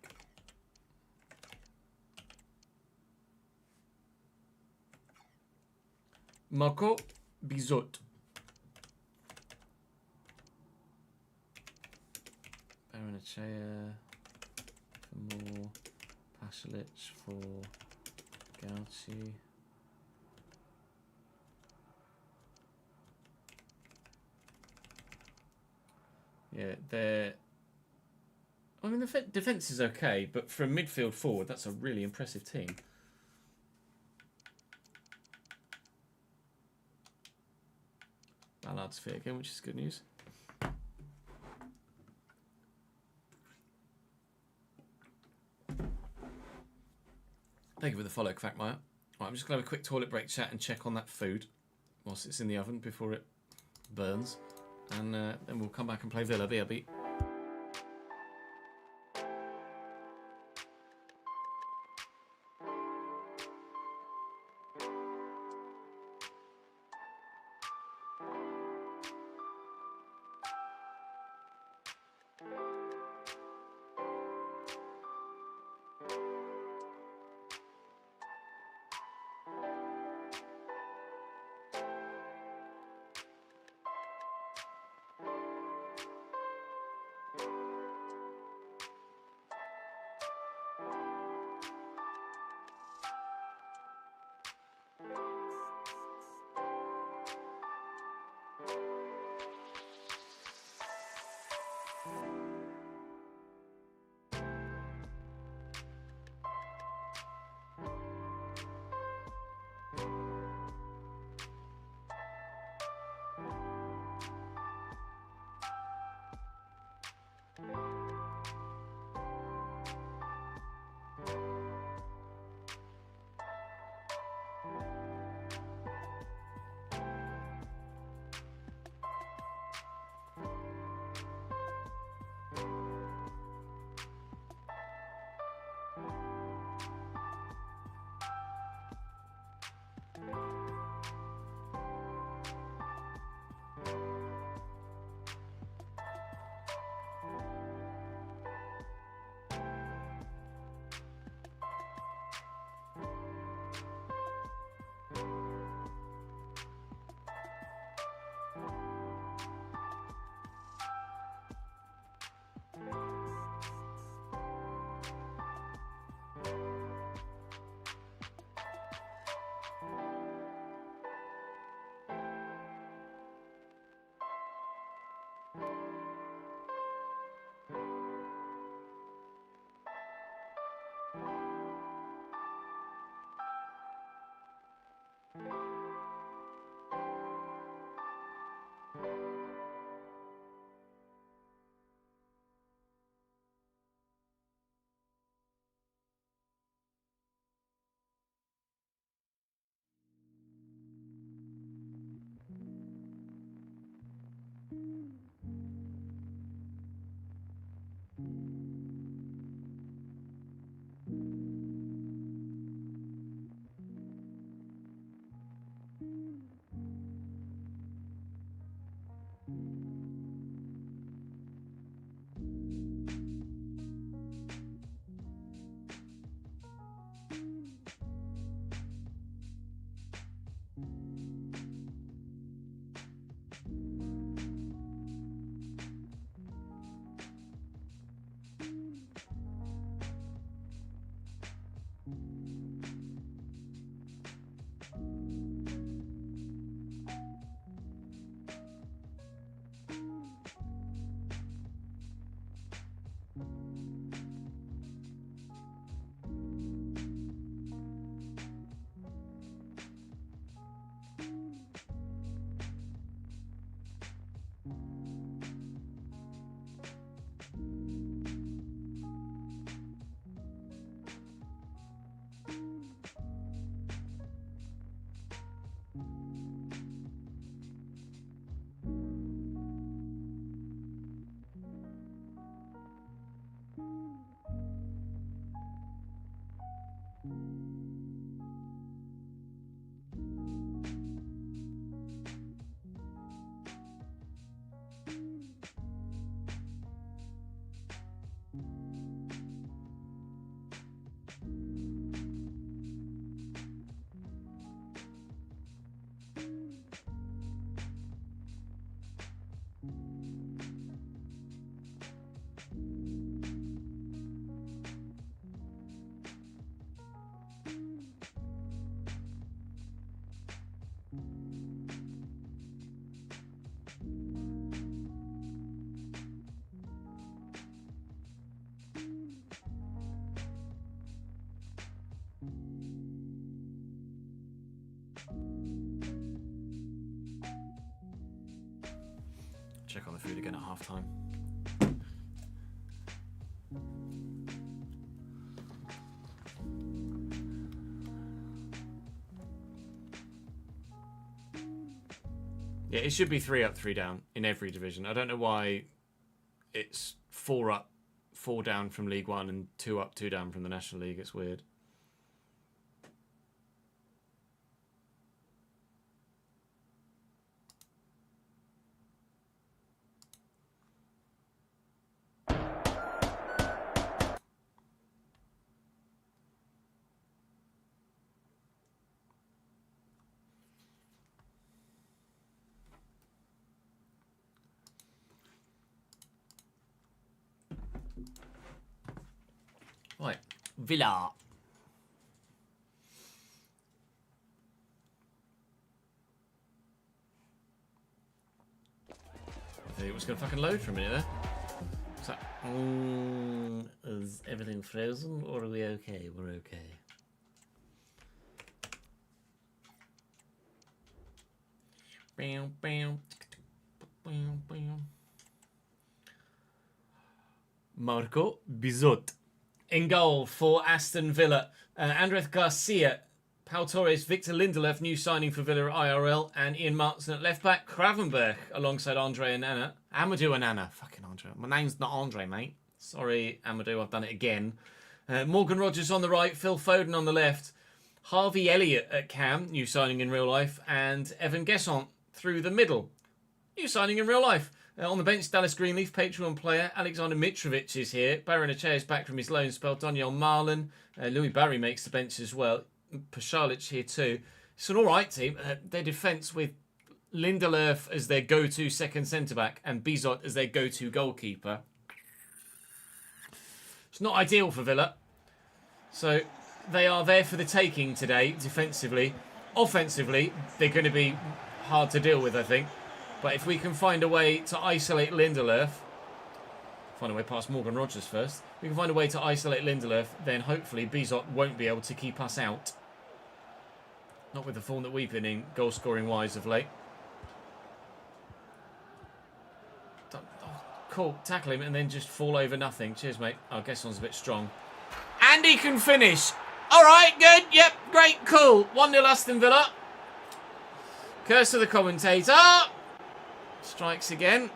Marco Bizot. Baranachea for more. Pasalic for Gauci. Yeah, they're... I mean, the defence is okay, but from midfield forward, that's a really impressive team. Ballard's fit again, which is good news. Thank you for the follow, Quackmire. Right, I'm just going to have a quick toilet break chat and check on that food whilst it's in the oven before it burns. And then we'll come back and play Villa. BRB. Check on the food again at half time. Yeah, it should be 3 up, 3 down in every division. I don't know why it's 4 up, 4 down from League One and 2 up, 2 down from the National League. It's weird. Right, Villa. I think it was going to fucking load for a minute there. What's that? Is everything frozen or are we okay? We're okay. Bam, bam, bam, bam. Marco Bizot. In goal for Aston Villa, Andres Garcia, Pau Torres, Victor Lindelöf, new signing for Villa at IRL, and Ian Martin at left back. Kravenberg alongside Andre and Anna. Amadou and Anna. Fucking Andre. My name's not Andre, mate. Sorry, Amadou, I've done it again. Morgan Rogers on the right, Phil Foden on the left. Harvey Elliott at cam, new signing in real life, and Evan Gesson through the middle. New signing in real life. On the bench, Dallas Greenleaf, Patreon player. Alexander Mitrovic is here. Baron Ache is back from his loan spell. Daniel Marlin. Louis Barry makes the bench as well. Pashalic here too. It's an alright team. Their defence with Lindelöf as their go-to second centre-back and Bizot as their go-to goalkeeper. It's not ideal for Villa. So they are there for the taking today, defensively. Offensively, they're going to be hard to deal with, I think. But if we can find a way to isolate Lindelöf, find a way past Morgan Rogers first, we can find a way to isolate Lindelöf, then hopefully Bizot won't be able to keep us out. Not with the form that we've been in, goal-scoring wise of late. Oh, cool, tackle him and then just fall over nothing. Cheers, mate. I guess Gesson's a bit strong. And he can finish. All right, good. Yep, great, cool. 1-0 Aston Villa. Curse of the commentator. Strikes again.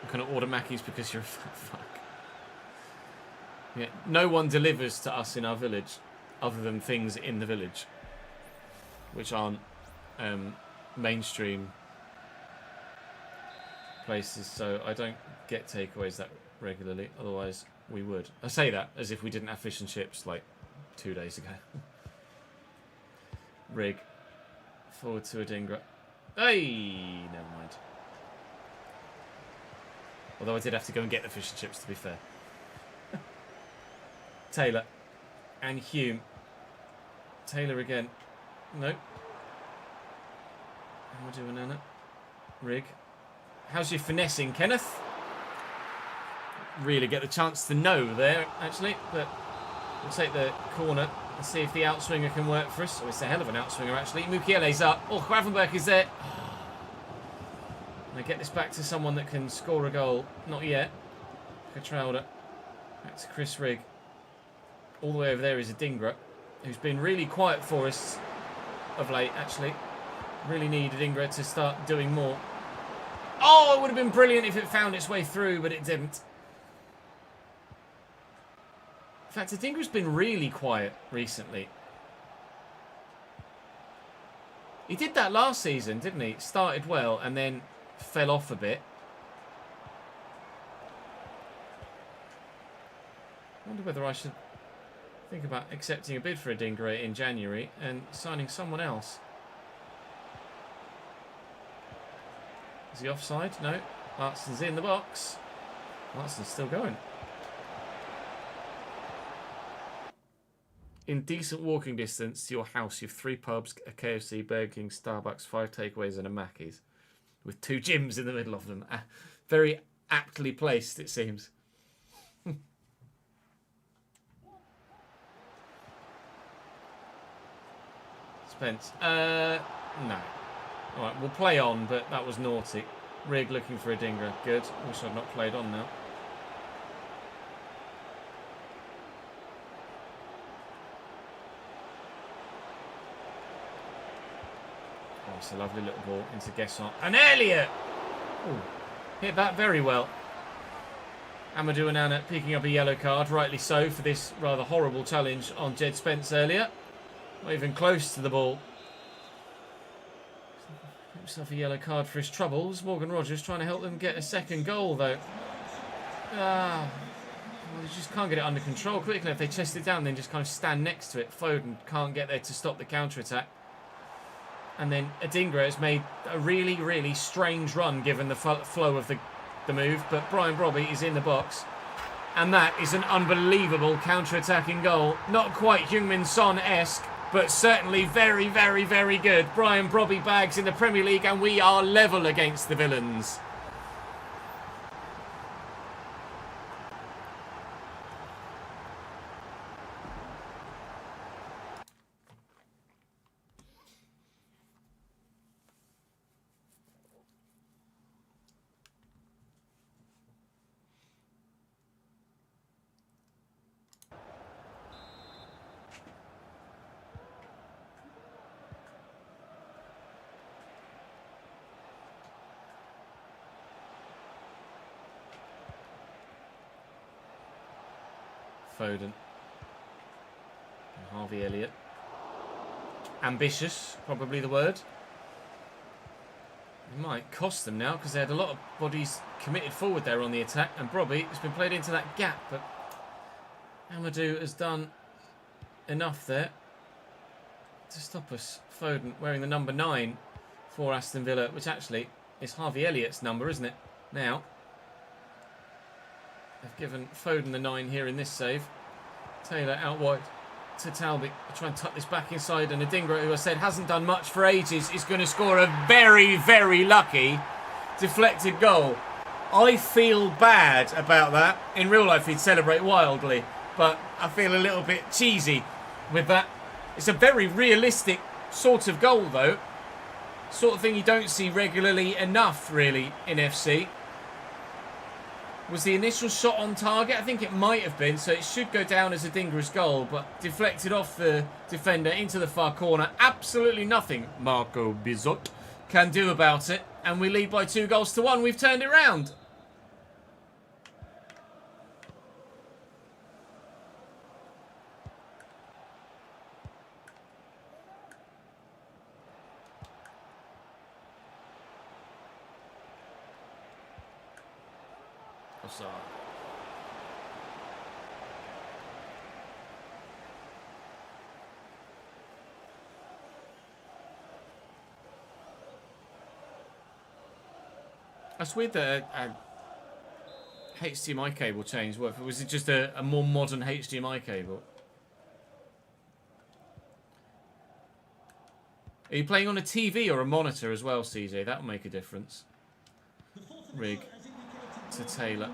I'm going to order Mackies because you're a fat fuck. Yeah, no one delivers to us in our village other than things in the village, which aren't mainstream places, so I don't get takeaways that regularly, otherwise we would. I say that as if we didn't have fish and chips like 2 days ago. Rig. Forward to Adingra. Hey! Although I did have to go and get the fish and chips, to be fair. Taylor and Hume. Taylor again. Nope. And we're doing Anna. Rig. How's your finessing, Kenneth? Really get the chance to know there, actually. But we'll take the corner and see if the outswinger can work for us. Oh, it's a hell of an outswinger, actually. Mukiele's up. Oh, Gravenberg is there. They get this back to someone that can score a goal. Not yet. Catralda. Back to Chris Rigg. All the way over there is Adingra, who's been really quiet for us of late, actually. Really need Adingra to start doing more. Oh, it would have been brilliant if it found its way through, but it didn't. In fact, Adingra's been really quiet recently. He did that last season, didn't he? Started well and then fell off a bit. I wonder whether I should think about accepting a bid for Adingra in January and signing someone else. Is he offside? No. Larson's in the box. Larson's still going. In decent walking distance to your house, you have 3 pubs, a KFC, Burger King, Starbucks, 5 takeaways and a Mackey's. With 2 gyms in the middle of them. Very aptly placed, it seems. Spence. No. Alright, we'll play on, but that was naughty. Rig looking for Adingra. Good. Wish I'd not played on now. Oh, it's a lovely little ball into Guesson. And Elliott! Ooh, hit that very well. Amadou Onana picking up a yellow card, rightly so, for this rather horrible challenge on Jed Spence earlier. Not even close to the ball. Himself a yellow card for his troubles. Morgan Rogers trying to help them get a second goal, though. Well, they just can't get it under control quickly. If they chest it down, then just kind of stand next to it. Foden can't get there to stop the counter-attack. And then Adingra has made a really, really strange run given the flow of the move. But Brian Brobby is in the box. And that is an unbelievable counter-attacking goal. Not quite Heung-min Son-esque, but certainly very, very, very good. Brian Brobby bags in the Premier League and we are level against the villains. Foden. And Harvey Elliott. Ambitious, probably the word. It might cost them now because they had a lot of bodies committed forward there on the attack. And Brobby has been played into that gap. But Amadou has done enough there to stop us. Foden wearing the number 9 for Aston Villa, which actually is Harvey Elliott's number, isn't it? Now. They've given Foden the 9 here in this save. Taylor out wide to Talby. Try and tuck this back inside. And Adingra, who I said hasn't done much for ages, is going to score a very, very lucky deflected goal. I feel bad about that. In real life, he'd celebrate wildly. But I feel a little bit cheesy with that. It's a very realistic sort of goal, though. Sort of thing you don't see regularly enough, really, in FC. Was the initial shot on target? I think it might have been, so it should go down as Adingra's goal, but deflected off the defender into the far corner. Absolutely nothing Marco Bizot can do about it, and we lead by 2-1. We've turned it round. Offside. That's weird that HDMI cable change work? Was it just a more modern HDMI cable? Are you playing on a TV or a monitor as well, CJ? That'll make a difference. Rig to Taylor.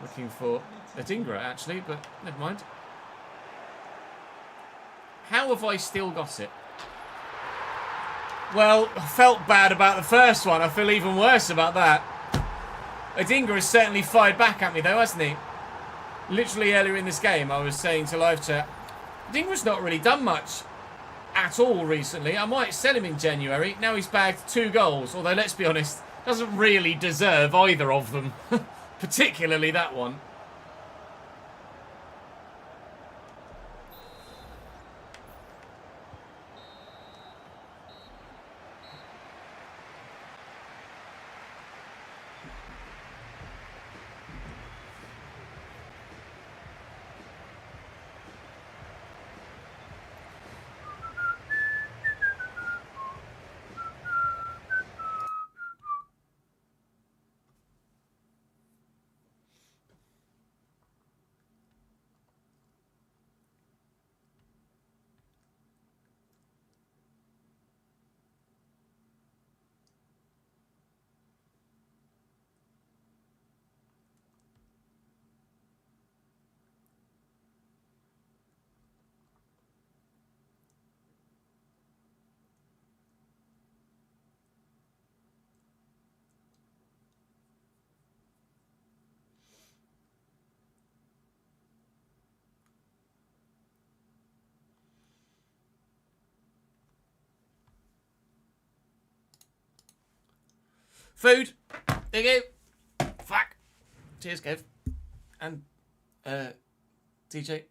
Looking for Adingra, actually, but never mind. How have I still got it? Well, I felt bad about the first one. I feel even worse about that. Adingra has certainly fired back at me, though, hasn't he? Literally earlier in this game, I was saying to live chat, Adingra's not really done much at all recently. I might sell him in January. Now he's bagged 2 goals, although let's be honest, doesn't really deserve either of them. Particularly that one. Food. There you go. Fuck. Cheers, Kev. And, DJ.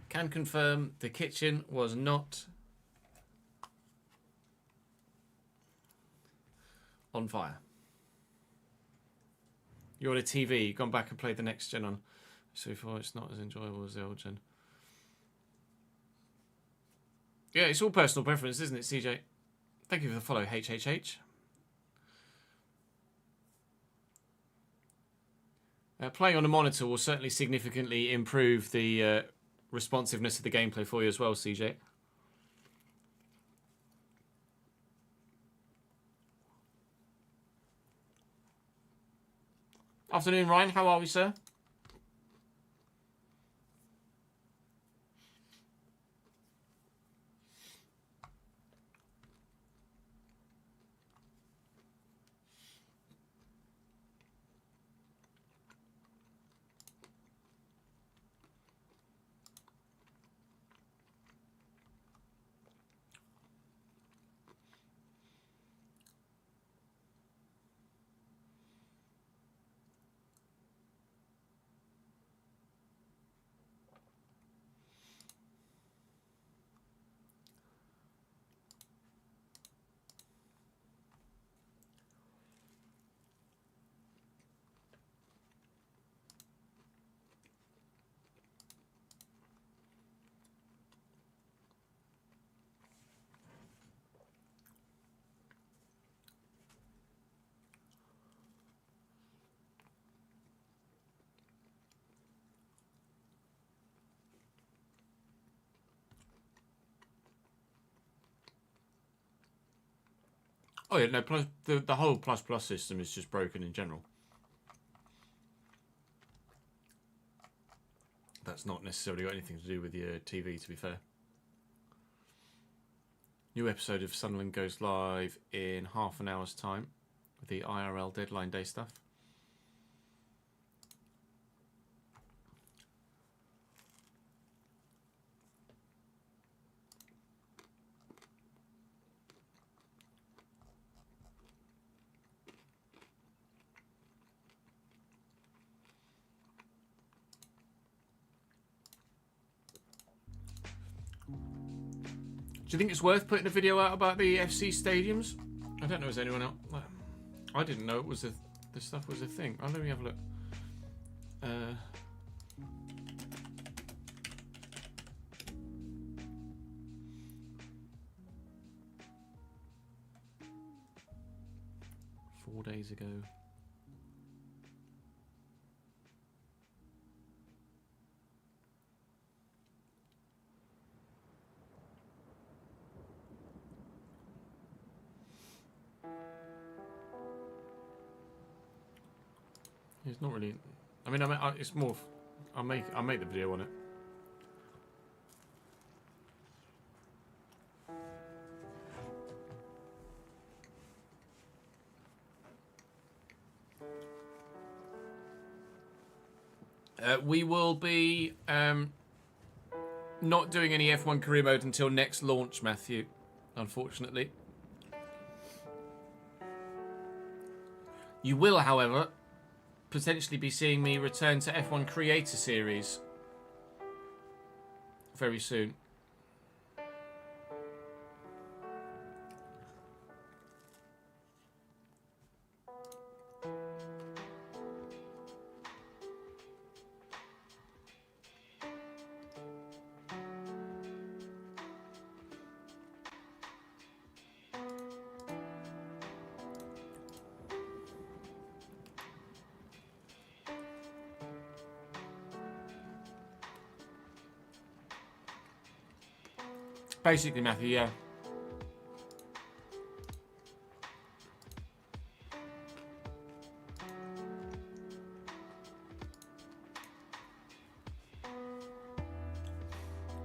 Can confirm the kitchen was not on fire. You're on a TV. You've gone back and played the next gen on. So far, it's not as enjoyable as the old gen. Yeah, it's all personal preference, isn't it, CJ? Thank you for the follow, HHH. Playing on a monitor will certainly significantly improve the responsiveness of the gameplay for you as well, CJ. Afternoon, Ryan. How are we, sir? Oh yeah, no. Plus, the whole plus system is just broken in general. That's not necessarily got anything to do with your TV, to be fair. New episode of Sunderland goes live in half an hour's time with the IRL deadline day stuff. Do you think it's worth putting a video out about the FC stadiums? I don't know. Is anyone else? I didn't know it was this stuff was a thing. Oh, let me have a look. 4 days ago. It's not really. I mean, it's more. I'll make the video on it. We will be not doing any F1 career mode until next launch, Matthew. Unfortunately, you will, however, potentially be seeing me return to F1 Creator Series very soon. Basically, Matthew, yeah.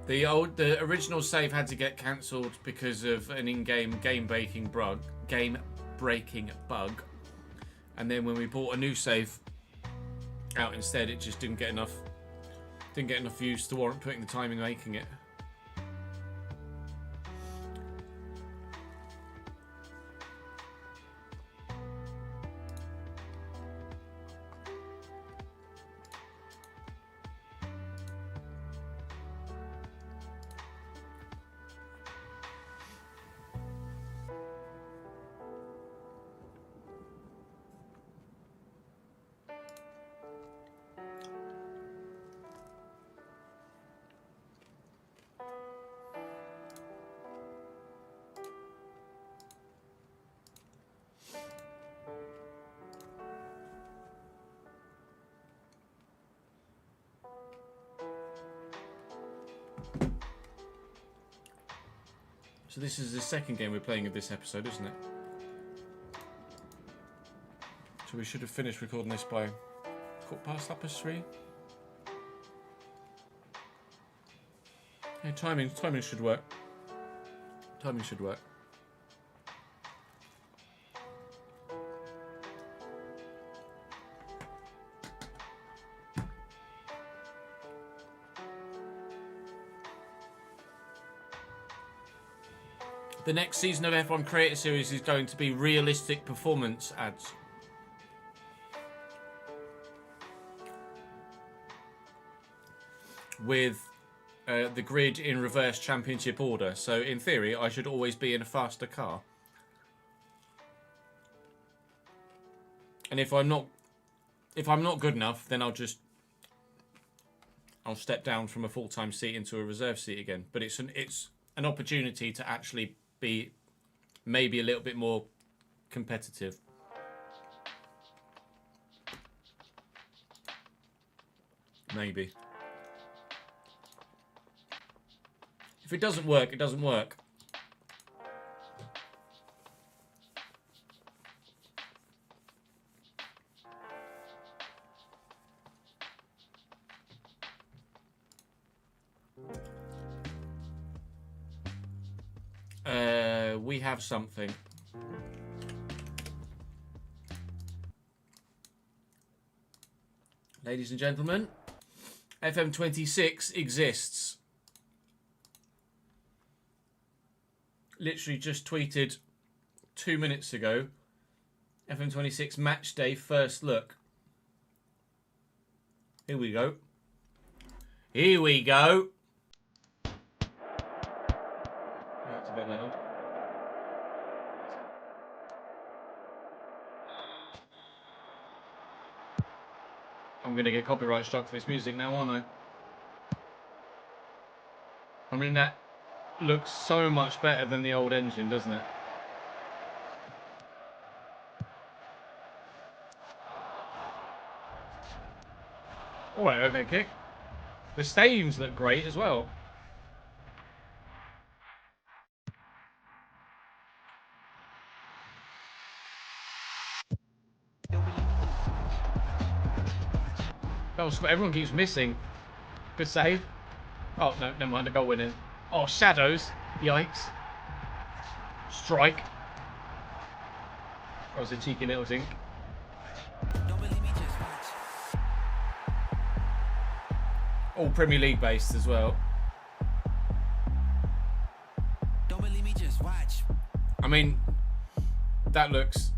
The original save had to get cancelled because of an in-game game-breaking bug, and then when we bought a new save out instead, it just didn't get enough views to warrant putting the time in making it. So this is the second game we're playing of this episode, isn't it? So we should have finished recording this by 3:15. Yeah, timing should work. Timing should work. The next season of F1 Creator Series is going to be realistic performance ads. With the grid in reverse championship order. So in theory, I should always be in a faster car. And if I'm not good enough, then I'll step down from a full-time seat into a reserve seat again. But it's an opportunity to actually be maybe a little bit more competitive. Maybe. If it doesn't work, it doesn't work. We have something. Ladies and gentlemen, FM26 exists. Literally just tweeted 2 minutes ago. FM26 match day first look. Here we go. Here we go. That's a bit loud. I'm going to get copyright struck for this music now, aren't I? I mean, that looks so much better than the old engine, doesn't it? Alright, okay, kick. The staves look great as well. Oh, everyone keeps missing. Good save. Oh, no, never mind, the goal went in. Oh, shadows. Yikes. Strike. That was a cheeky little dink. All Premier League based as well. I mean, that looks...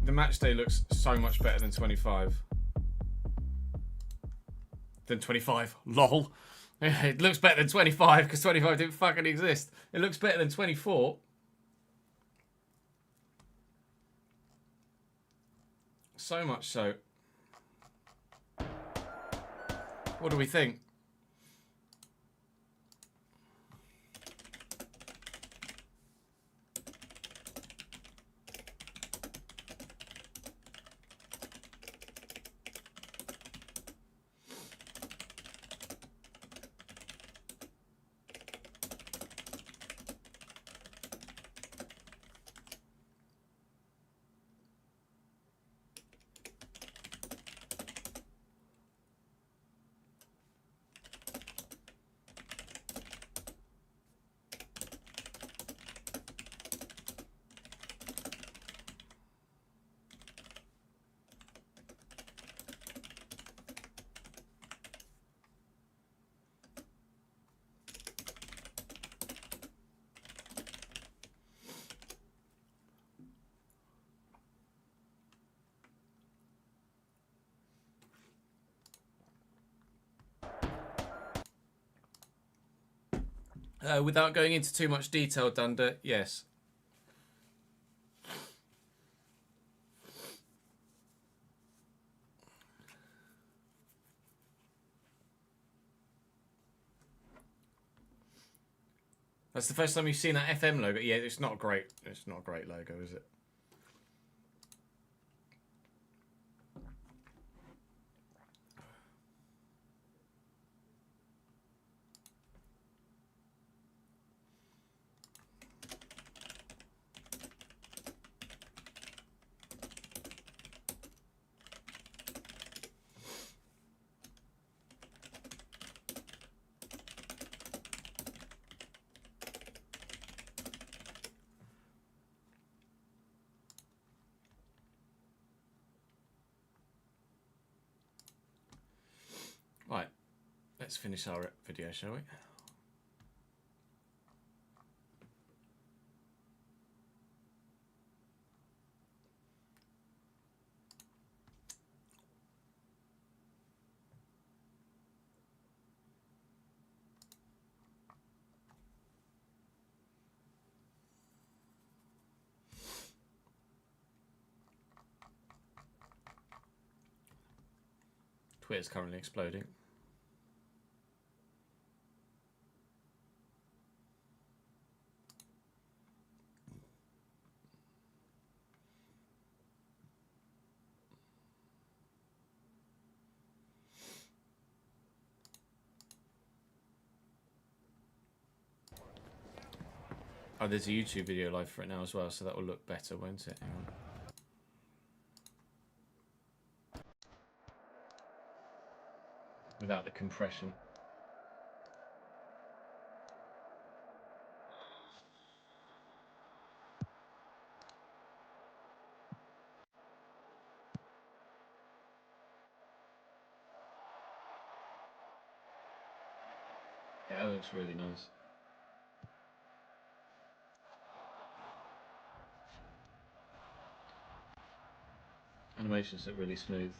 The match day looks so much better than 25. Than 25. LOL. It looks better than 25 because 25 didn't fucking exist. It looks better than 24. So much so. What do we think? Without going into too much detail, Dunder, yes. That's the first time you've seen that FM logo. Yeah, it's not a great logo, is it? let's finish our video, shall we? Twitter's currently exploding. Oh, there's a YouTube video live for it now as well, so that will look better, won't it? Hang on. Without the compression. Yeah, that looks really nice. Animations look really smooth.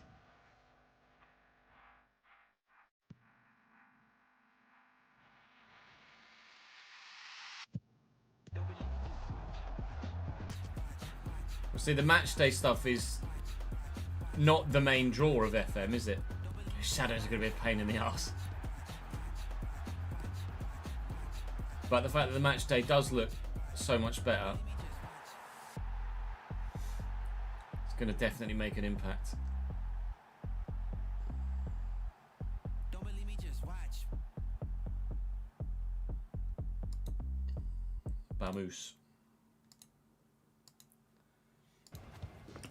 Well, see, the match day stuff is not the main draw of FM, is it? Shadows are going to be a pain in the arse. But the fact that the match day does look so much better, it's going to definitely make an impact. Vamoose.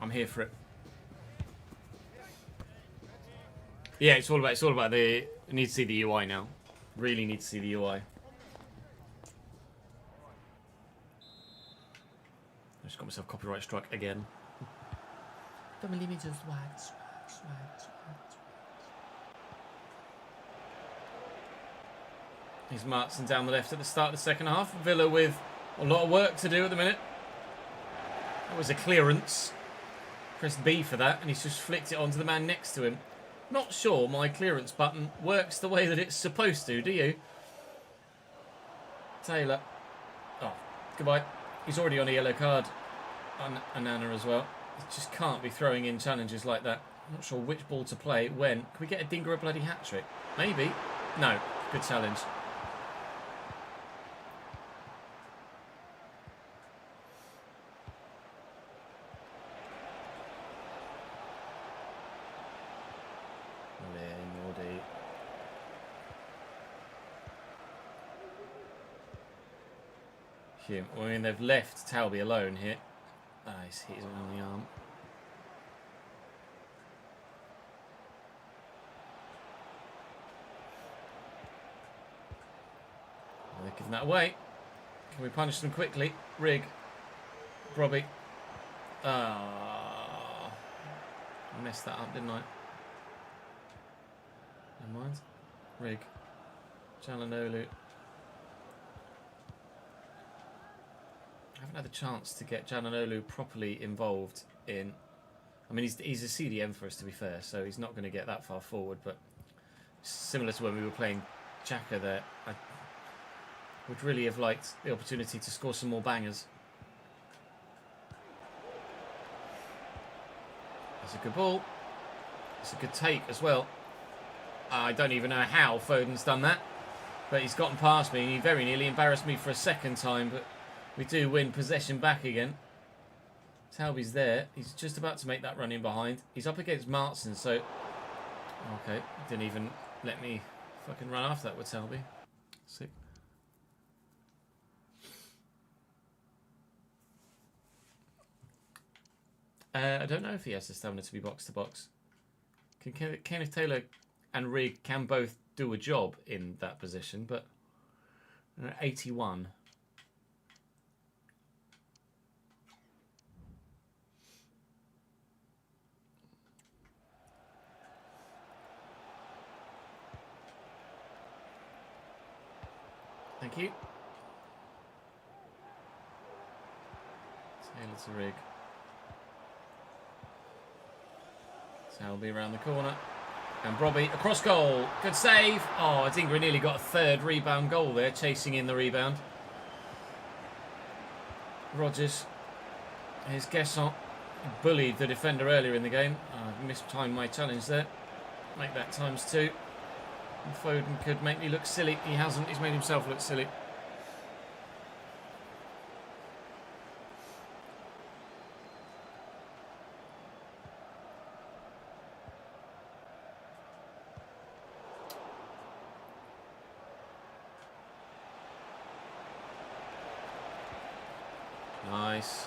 I'm here for it. Yeah, it's all about the. I need to see the UI now. Really need to see the UI. I just got myself copyright struck again. Don't believe me, just swag. Here's Martin down the left at the start of the second half. Villa with a lot of work to do at the minute. That was a clearance. Press B for that, and he's just flicked it onto the man next to him. Not sure my clearance button works the way that it's supposed to, do you? Taylor. Oh, goodbye. He's already on a yellow card. Anana as well. He just can't be throwing in challenges like that. I'm not sure which ball to play when. Can we get a Dinger a bloody hat-trick? Maybe. No. Good challenge. I mean, they've left Talby alone here. Ah, he's hit him on the arm. Well, they're giving that away. Can we punish them quickly? Rig. Robbie. Ah. I messed that up, didn't I? Never mind. Rig. Jalanolu. I haven't had the chance to get Jalanolu properly involved in... I mean, he's a CDM for us, to be fair, so he's not going to get that far forward, but similar to when we were playing Xhaka there, I would really have liked the opportunity to score some more bangers. That's a good ball. It's a good take as well. I don't even know how Foden's done that, but he's gotten past me, and he very nearly embarrassed me for a second time, but... we do win possession back again. Talby's there. He's just about to make that run in behind. He's up against Martin, so... okay, didn't even let me fucking run after that with Talby. Sick. I don't know if he has the stamina to be box-to-box. Kenneth Taylor and Rig can both do a job in that position, but... 81... Thank you. Taylor to Rig. Selby around the corner. And Brobby across goal. Good save. Oh, Adingra nearly got a third rebound goal there, chasing in the rebound. Rogers. Here's Guesson. Bullied the defender earlier in the game. I mistimed my challenge there. Make that times 2. And Foden could make me look silly. He hasn't. He's made himself look silly. Nice.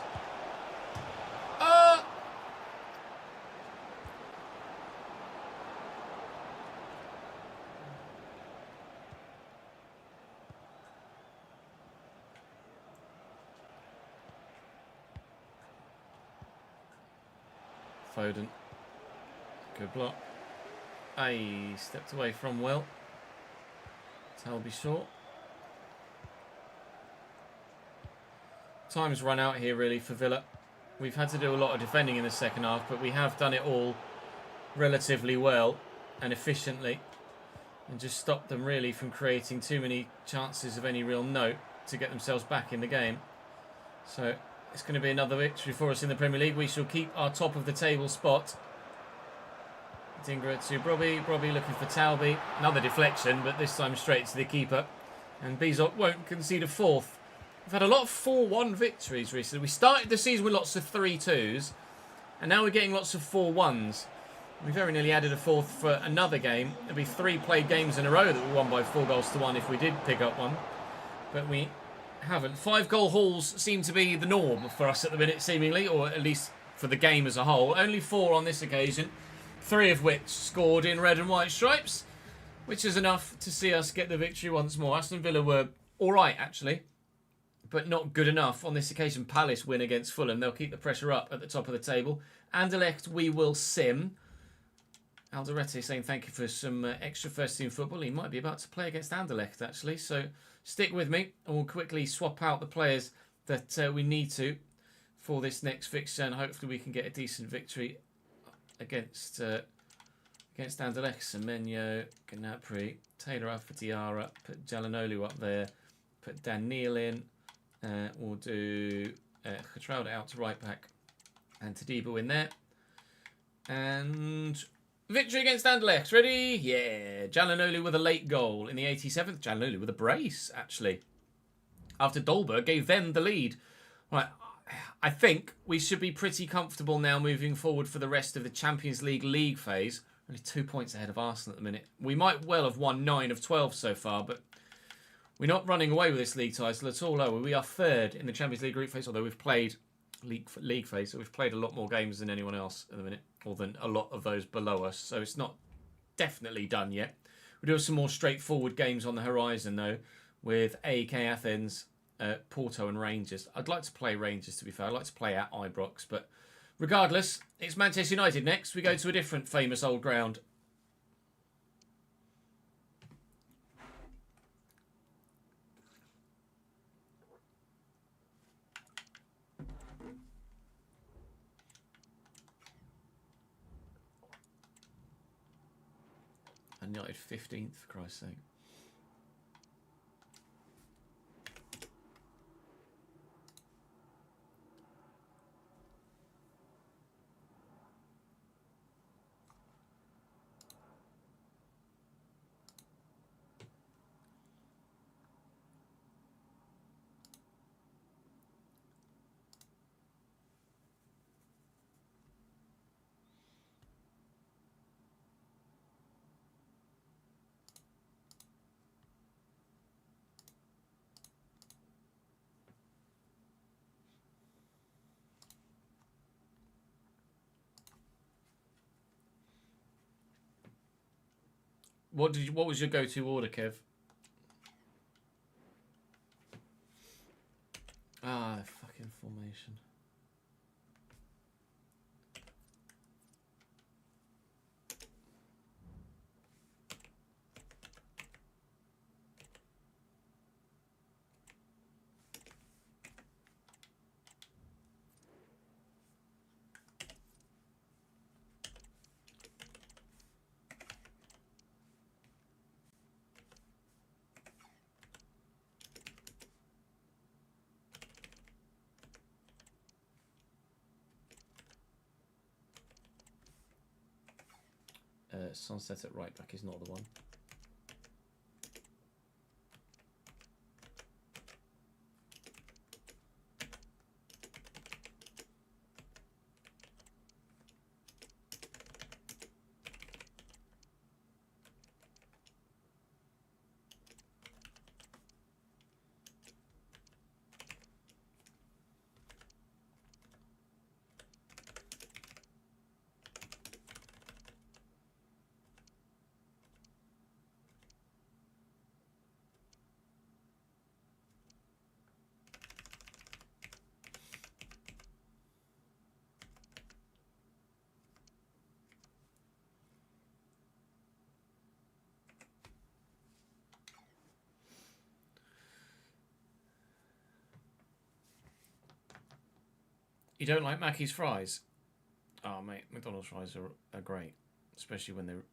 Foden. Good block. He stepped away from Will. Selby short. Time's run out here really for Villa. We've had to do a lot of defending in the second half, but we have done it all relatively well and efficiently, and just stopped them really from creating too many chances of any real note to get themselves back in the game. So it's going to be another victory for us in the Premier League. We shall keep our top of the table spot. Dingra to Brobby. Brobby looking for Talby. Another deflection, but this time straight to the keeper. And Bizot won't concede a fourth. We've had a lot of 4-1 victories recently. We started the season with lots of 3-2s, and now we're getting lots of 4-1s. We very nearly added a fourth for another game. There'll be 3 played games in a row that we won by 4-1 if we did pick up one. But we haven't. 5-goal hauls seem to be the norm for us at the minute, seemingly, or at least for the game as a whole. Only 4 on this occasion, 3 of which scored in red and white stripes, which is enough to see us get the victory once more. Aston Villa were alright, actually, but not good enough on this occasion. Palace win against Fulham. They'll keep the pressure up at the top of the table. Anderlecht, we will sim. Alderete saying thank you for some extra first-team football. He might be about to play against Anderlecht, actually. So stick with me, and we'll quickly swap out the players that we need to for this next fixture, and hopefully we can get a decent victory against Anderlecht. Semenyo, Gnabry, Taylor out for Diarra, put Jalanolu up there, put Dan Neil in. We'll do Getraude out to right back and Tadibo in there. And victory against Anderlecht. Ready? Yeah. Jalanolu with a late goal in the 87th. Jalanolu with a brace, actually, after Dolberg gave them the lead. Right. I think we should be pretty comfortable now moving forward for the rest of the Champions League phase. Only 2 points ahead of Arsenal at the minute. We might well have won 9 of 12 so far, but we're not running away with this league title at all. We are 3rd in the Champions League group phase, although we've played league phase, so we've played a lot more games than anyone else at the minute, or than a lot of those below us. So it's not definitely done yet. We do have some more straightforward games on the horizon, though, with AEK Athens, Porto and Rangers. I'd like to play Rangers, to be fair. I'd like to play at Ibrox, but regardless, it's Manchester United next. We go to a different famous old ground. And United 15th, for Christ's sake. What was your go-to order, Kev? Ah, the fucking formation. Sunset at right back is not the one. You don't like Mackey's fries? Oh, mate, McDonald's fries are great. Especially when they're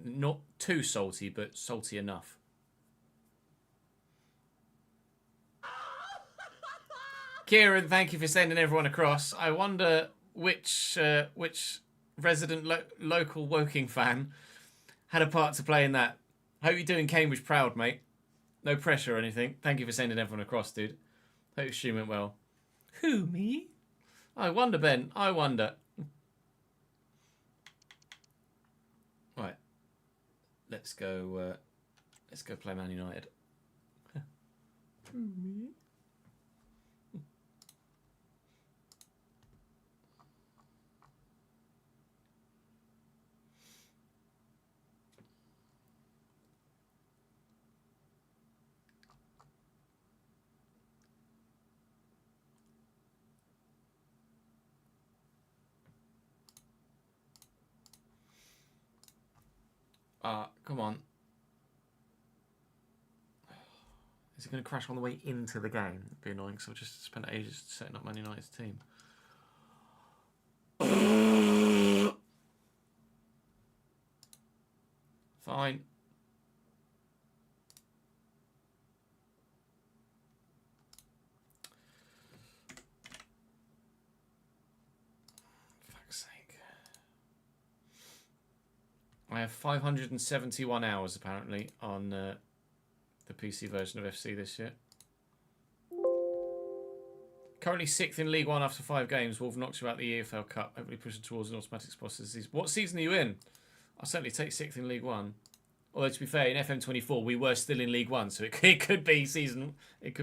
not too salty, but salty enough. Kieran, thank you for sending everyone across. I wonder which resident local Woking fan had a part to play in that. Hope you're doing Cambridge proud, mate. No pressure or anything. Thank you for sending everyone across, dude. Hope your stream went well. Who, me? I wonder, Ben. I wonder. Right. Let's go play Man United. Me? Come on. Is it going to crash on the way into the game? It'd be annoying, because I've just spent ages setting up Man United's team. Fine. Fuck's sake. I have 571 hours, apparently, on the PC version of FC this year. Currently 6th in League One after 5 games. Wolves knocks you out the EFL Cup. Hopefully pushing towards an automatic spot this season. What season are you in? I'll certainly take 6th in League One. Although, to be fair, in FM24 we were still in League One, so it could be season 1,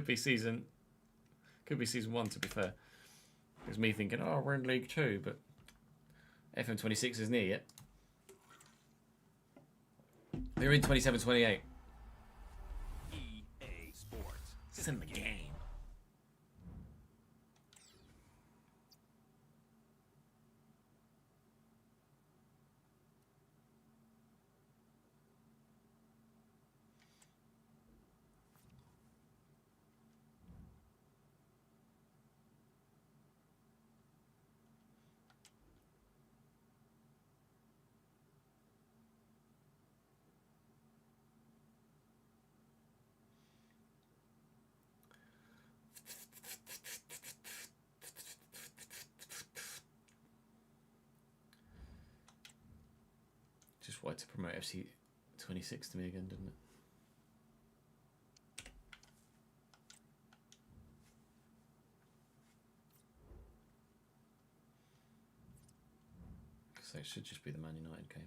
to be fair. It was me thinking, oh, we're in League 2, but FM26 isn't here yet. We're in 27-28. EA Sports. It's in the game. Just wanted to promote FC26 to me again, didn't it? So it should just be the Man United game.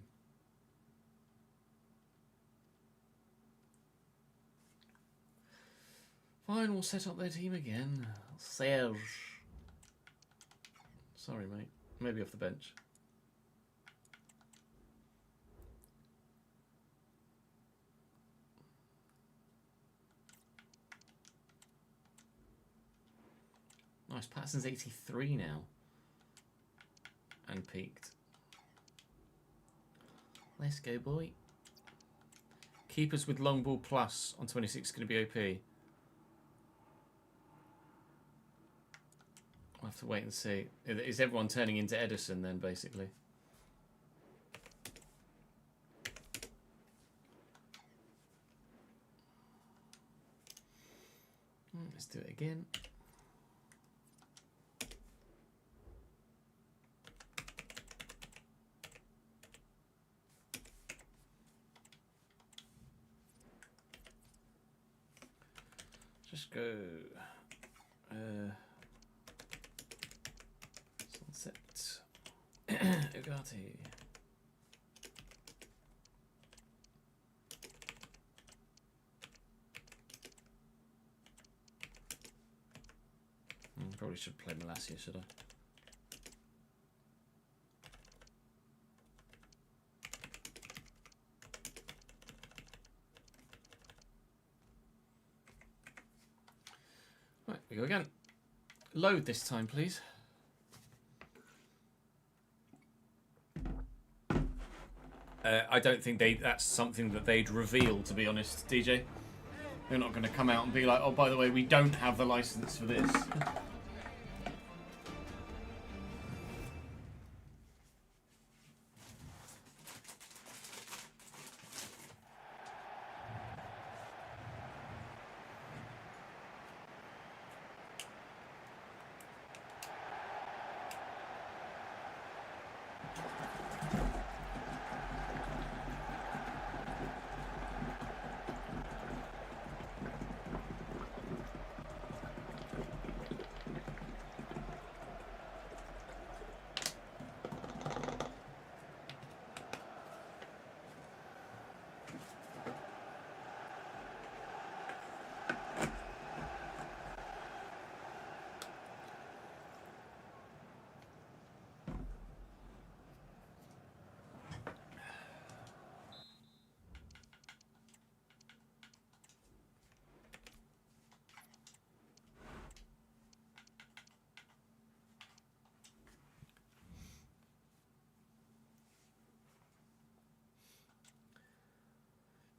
Fine, we'll set up their team again. Serge. Sorry, mate. Maybe off the bench. Nice, Patterson's 83 now. And peaked. Let's go, boy. Keepers with long ball plus on 26 is going to be OP. I'll have to wait and see. Is everyone turning into Edison then, basically? Let's do it again. just go. Sunset. Ugarte. Probably should play Malacia, should I? Right, we go again. Load this time, please. I don't think that's something that they'd reveal, to be honest, DJ. They're not going to come out and be like, oh, by the way, we don't have the license for this.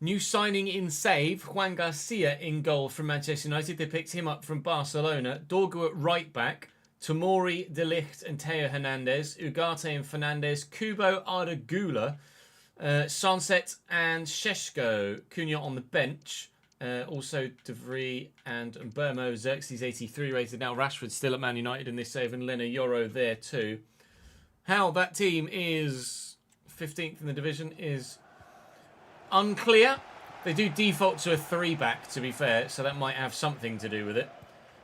New signing in save, Juan Garcia in goal from Manchester United. They picked him up from Barcelona. Dorgu at right back. Tomori, De Ligt and Teo Hernandez. Ugarte and Fernandez. Kubo, Ardagula. Sunset and Sheshko. Cunha on the bench. Also De Vries and Burmo. Xerxes 83 rated now. Rashford still at Man United in this save. And Lena Yoro there too. How that team is 15th in the division is unclear. They do default to a 3-back, to be fair, so that might have something to do with it,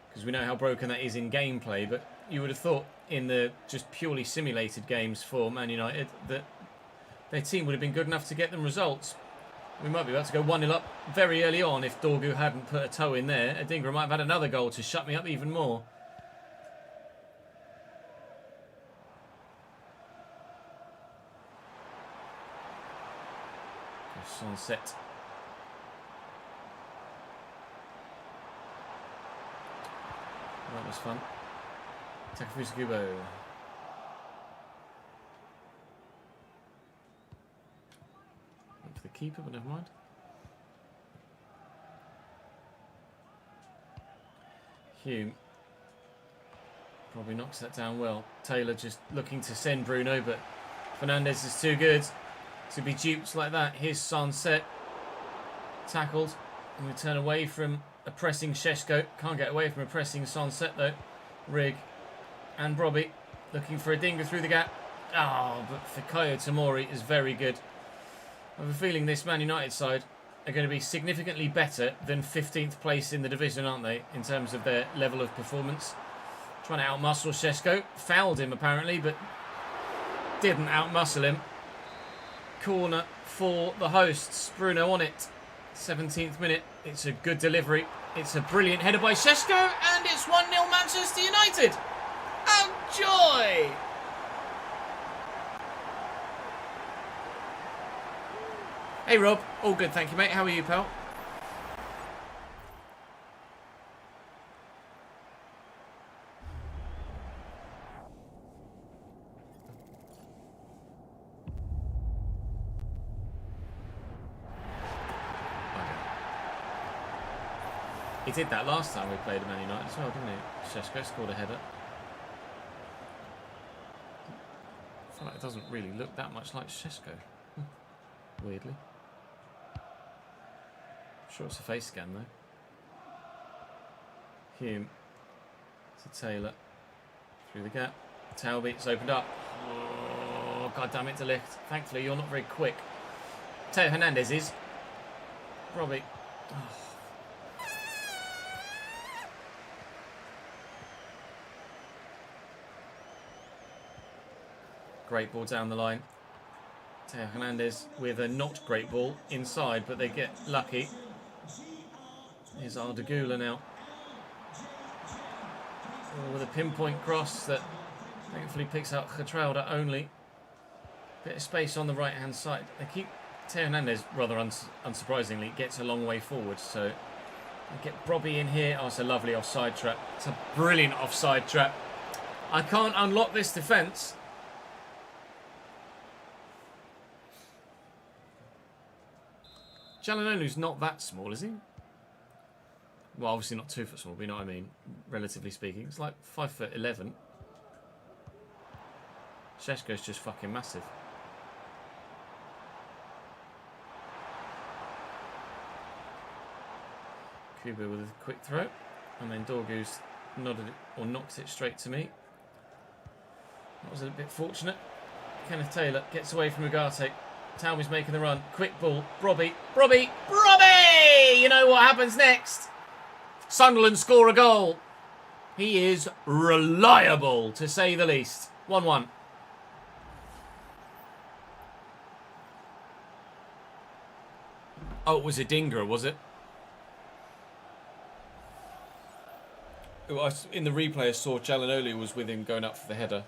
because we know how broken that is in gameplay. But you would have thought in the just purely simulated games for Man United that their team would have been good enough to get them results. We might be about to go 1-0 up very early on if Dorgu hadn't put a toe in there. Adingra might have had another goal to shut me up even more. Sunset. That was fun. Takafusa Kubo. Went for the keeper, but never mind. Hume probably knocks that down well. Taylor just looking to send Bruno, but Fernandez is too good to be duped like that. Here's Sunset. Tackled. And we turn away from a pressing Sheshko. Can't get away from a pressing Sunset though. Rig and Robbie looking for a dinger through the gap. Oh, but Fikayo Tomori is very good. I have a feeling this Man United side are going to be significantly better than 15th place in the division, aren't they, in terms of their level of performance. Trying to outmuscle Sheshko. Fouled him apparently, but didn't outmuscle him. Corner for the hosts. Bruno on it. 17th minute. It's a good delivery. It's a brilliant header by Sheshko, and it's 1-0 Manchester United. Oh, joy! Hey, Rob. All good, thank you, mate. How are you, pal? He did that last time we played Man United as well, didn't he? Sheshko scored a header. I feel like it doesn't really look that much like Sheshko. Weirdly. I'm sure it's a face scan though. Hume to Taylor. Through the gap. Talby, it's opened up. Oh, god damn it, De Ligt. Thankfully, you're not very quick. Teo Hernandez is. Robbie. Oh. Great ball down the line. Teo Hernandez with a not great ball inside, but they get lucky. Here's Ardagula now. With a pinpoint cross that thankfully picks up Getrauda only. Bit of space on the right-hand side. They keep... Teo Hernandez, rather unsurprisingly, gets a long way forward. So they get Brobby in here. Oh, it's a lovely offside trap. It's a brilliant offside trap. I can't unlock this defence. Jalanonu's not that small, is he? Well, obviously not 2 foot small, but you know what I mean, relatively speaking. It's like 5'11". Šeško's just fucking massive. Kubo with a quick throw. And then Dorgu's nodded it, or knocked it straight to me. That was a bit fortunate. Kenneth Taylor gets away from Ugarte. Talby's making the run. Quick ball. Brobby. Brobby. Brobby! You know what happens next? Sunderland score a goal. He is reliable, to say the least. 1-1. Oh, it was a dinger, was it? In the replay, I saw Jalanoğlu was with him going up for the header.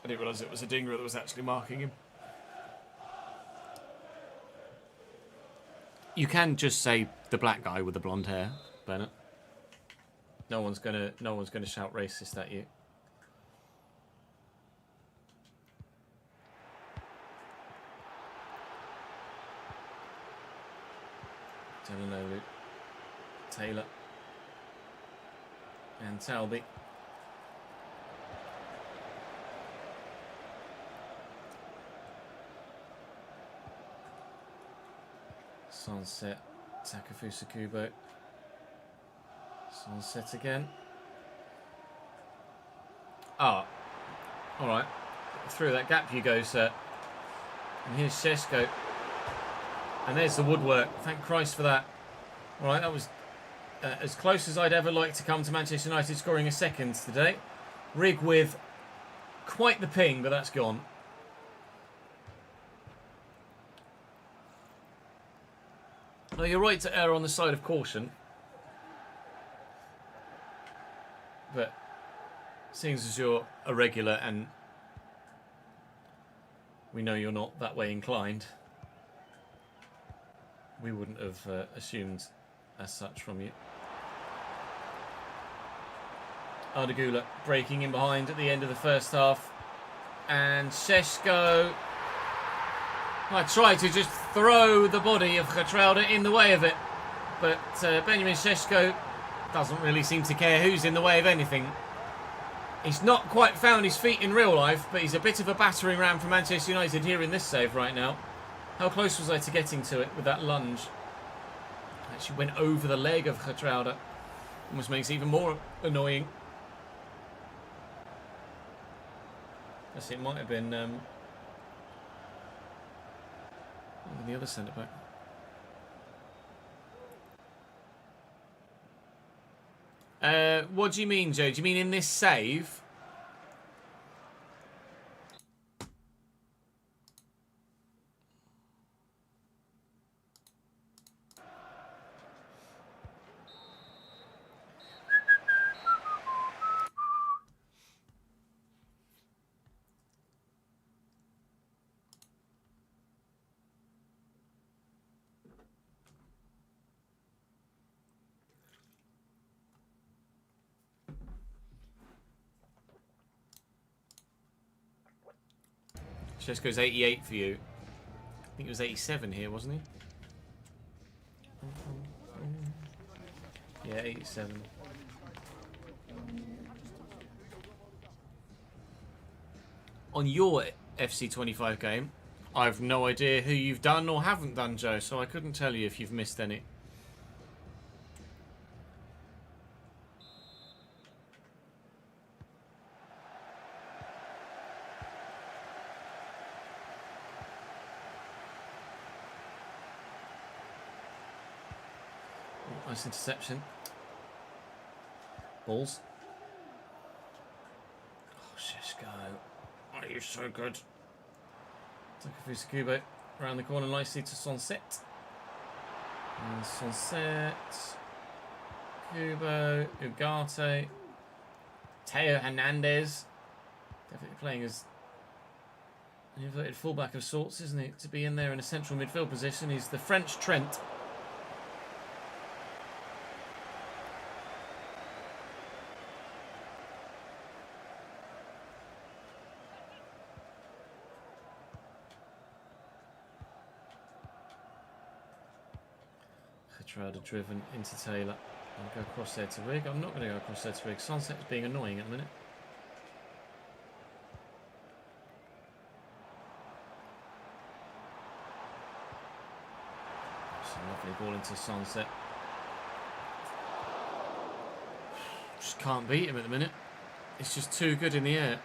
I didn't realise it was a dinger that was actually marking him. You can just say the black guy with the blonde hair, Bennett. No one's gonna shout racist at you. Jalanoğlu, Taylor, and Talby. Sunset, Takefusa Kubo. Sunset again. Ah, all right. Through that gap you go, sir. And here's Šeško. And there's the woodwork. Thank Christ for that. All right, that was as close as I'd ever like to come to Manchester United scoring a second today. Rig with quite the ping, but that's gone. No, you're right to err on the side of caution. But seeing as you're a regular and we know you're not that way inclined, we wouldn't have assumed as such from you. Ardagula breaking in behind at the end of the first half. And Šeško... I tried to just throw the body of Getrauda in the way of it. But Benjamin Šeško doesn't really seem to care who's in the way of anything. He's not quite found his feet in real life, but he's a bit of a battering ram for Manchester United here in this save right now. How close was I to getting to it with that lunge? Actually went over the leg of Getrauda. Almost makes it even more annoying. Yes, it might have been the other centre back. What do you mean, Joe? Do you mean in this save? Šeško's 88 for you. I think it was 87 here, wasn't he? Yeah, 87. On your FC25 game, I've no idea who you've done or haven't done, Joe, so I couldn't tell you if you've missed any. Nice interception. Balls. Oh, Šeško. Oh, you're so good. Takafusa Kubo around the corner nicely to Sunset. And Sunset. Kubo. Ugarte. Teo Hernandez. Definitely playing as an inverted fullback of sorts, isn't he? To be in there in a central midfield position. He's the French Trent. Petrarca driven into Taylor. I'll go across there to Rig. I'm not going to go across there to Rig. Sunset's being annoying at the minute. It's a lovely ball into Sunset. Just can't beat him at the minute. It's just too good in the air.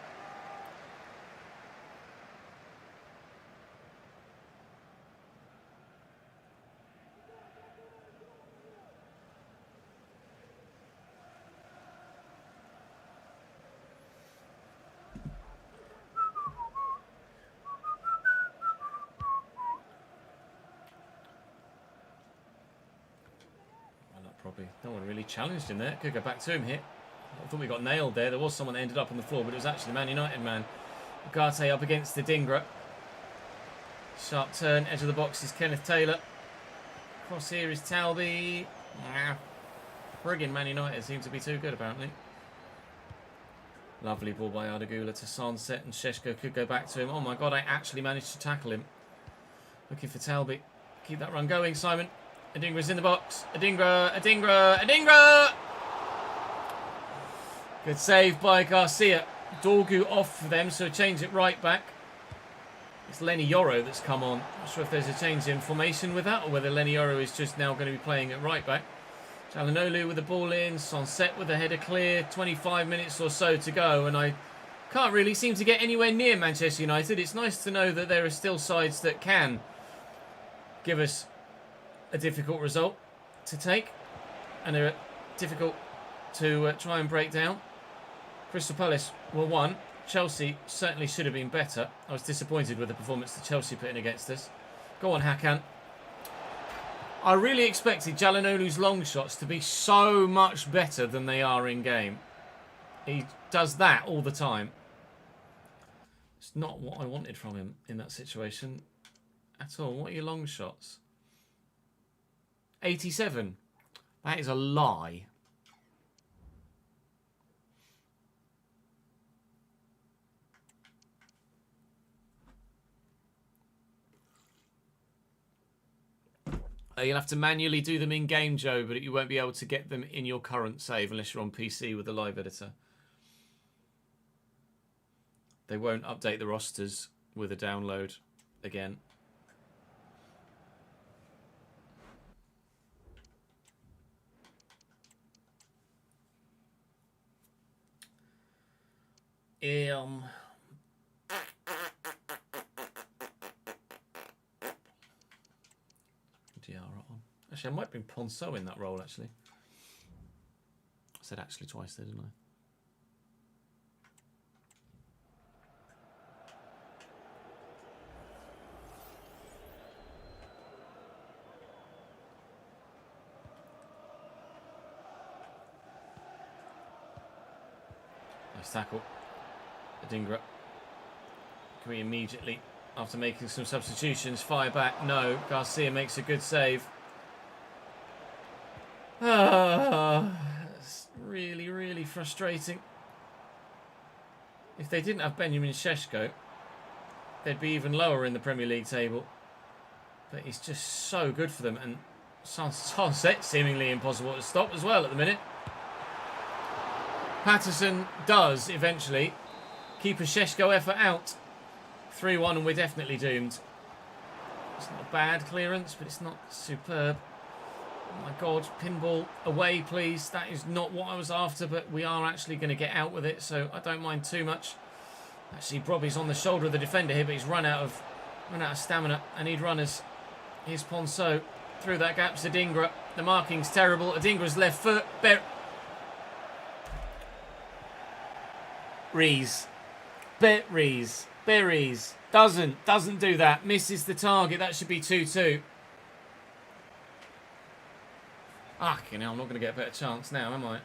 Probably no one really challenged him there. Could go back to him here. I thought we got nailed there. There was someone that ended up on the floor, but it was actually the Man United man. Ugarte up against the Dingra. Sharp turn, edge of the box is Kenneth Taylor. Cross here is Talby. Friggin' Man United seem to be too good apparently. Lovely ball by Ardagula to Sunset, and Sheshko could go back to him. Oh my god, I actually managed to tackle him. Looking for Talby. Keep that run going, Simon. Adingra's in the box. Adingra! Good save by Garcia. Dorgu off for them, so change it right back. It's Lenny Yoro that's come on. Not sure if there's a change in formation with that, or whether Lenny Yoro is just now going to be playing at right back. Çalhanoğlu with the ball in. Sunset with the header clear. 25 minutes or so to go, and I can't really seem to get anywhere near Manchester United. It's nice to know that there are still sides that can give us a difficult result to take, and they're difficult to try and break down. Crystal Palace were won. Chelsea certainly should have been better. I was disappointed with the performance that Chelsea put in against us. Go on, Hakan. I really expected Çalhanoğlu's long shots to be so much better than they are in game. He does that all the time. It's not what I wanted from him in that situation at all. What are your long shots? 87. That is a lie. You'll have to manually do them in game, Joe, but you won't be able to get them in your current save unless you're on PC with the live editor. They won't update the rosters with a download again. On. Actually, I might bring Ponceau in that role, actually. I said actually twice there, didn't I? Nice tackle. Adingra. Can we immediately, after making some substitutions, fire back? No. Garcia makes a good save. It's really, really frustrating. If they didn't have Benjamin Šeško, they'd be even lower in the Premier League table. But he's just so good for them. And Sunset seemingly impossible to stop as well at the minute. Patterson does eventually keep a Šeško effort out. 3-1 and we're definitely doomed. It's not a bad clearance, but it's not superb. Oh my god, pinball away please. That is not what I was after, but we are actually going to get out with it, so I don't mind too much. Actually, Brobby's on the shoulder of the defender here, but he's run out of stamina. I need runners. Here's Ponceau. Through that gap to Adingra. The marking's terrible. Adingra's left foot. Rees. Berries. Doesn't do that. Misses the target. That should be 2-2. You know, I'm not going to get a better chance now, am I?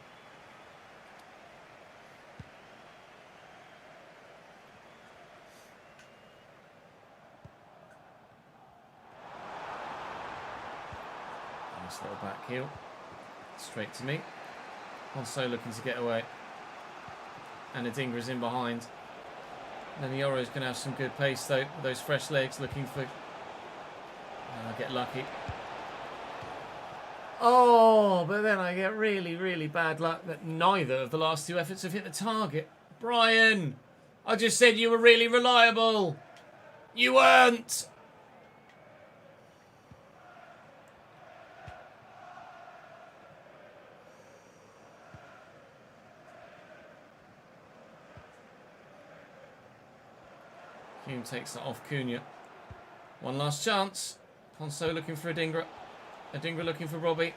Nice little back heel. Straight to me. Ponso looking to get away. And Adingra's in behind. And then the Oro's going to have some good pace, though. With those fresh legs looking for... get lucky. Oh, but then I get really, really bad luck that neither of the last two efforts have hit the target. Brian, I just said you were really reliable. You weren't. Hume takes that off Cunha. One last chance. Ponso looking for Adingra. Adingra looking for Robbie.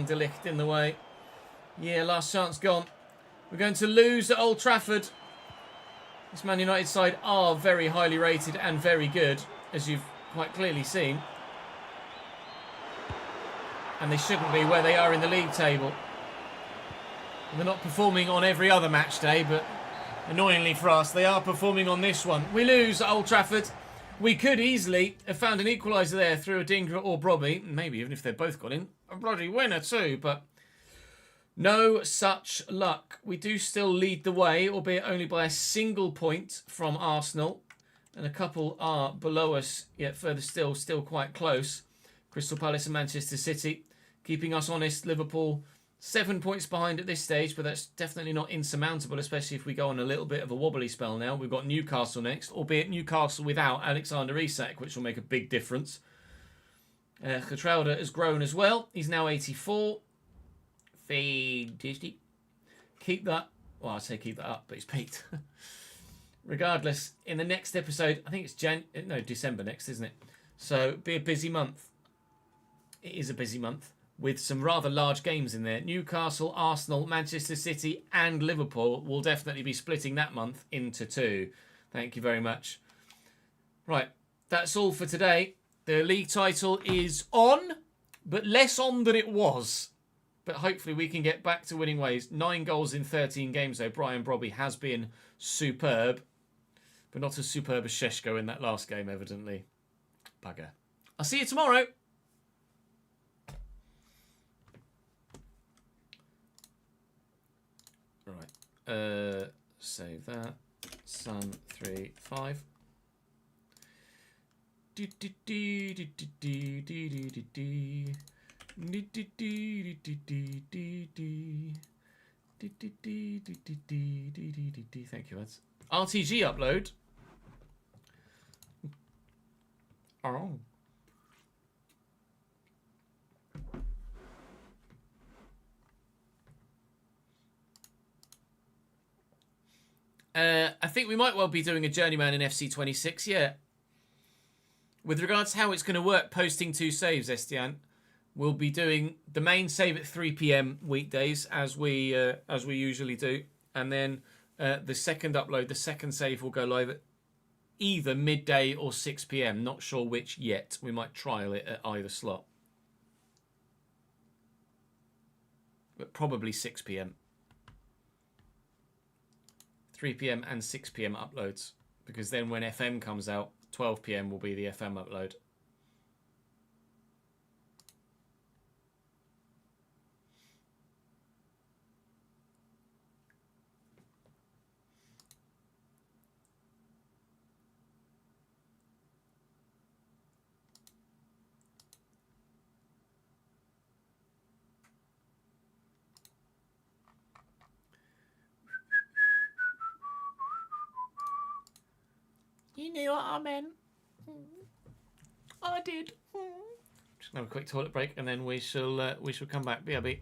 De Ligt in the way. Yeah, last chance gone. We're going to lose at Old Trafford. This Man United side are very highly rated and very good, as you've quite clearly seen. And they shouldn't be where they are in the league table. They're not performing on every other match day, but annoyingly for us, they are performing on this one. We lose at Old Trafford. We could easily have found an equaliser there through Adingra or Brobby. Maybe even if they both got in. A bloody winner too, but no such luck. We do still lead the way, albeit only by a single point from Arsenal. And a couple are below us, yet further still quite close. Crystal Palace and Manchester City. Keeping us honest, Liverpool 7 points behind at this stage, but that's definitely not insurmountable, especially if we go on a little bit of a wobbly spell now. We've got Newcastle next, albeit Newcastle without Alexander Isak, which will make a big difference. Getrauda has grown as well. He's now 84. Fantastic. Keep that. Well, I'd say keep that up, but he's peaked. Regardless, in the next episode, I think it's December next, isn't it? So, be a busy month. It is a busy month, with some rather large games in there. Newcastle, Arsenal, Manchester City and Liverpool will definitely be splitting that month into two. Thank you very much. Right, that's all for today. The league title is on, but less on than it was. But hopefully we can get back to winning ways. 9 goals in 13 games, though. Brian Brobby has been superb, but not as superb as Šeško in that last game, evidently. Bugger. I'll see you tomorrow. Right, save that. Sun 3-5. Thank you, lads. RTG upload. Oh. I think we might well be doing a journeyman in FC26, yeah. With regards to how it's going to work posting 2 saves, Estian, we'll be doing the main save at 3 PM weekdays, as we usually do. And then the second upload, the second save will go live at either midday or 6 PM. Not sure which yet. We might trial it at either slot. But probably 6 PM. 3 PM and 6 PM uploads, because then when FM comes out, 12 PM will be the FM upload. You knew what I meant. I did. Just gonna have a quick toilet break, and then we shall come back. BRB.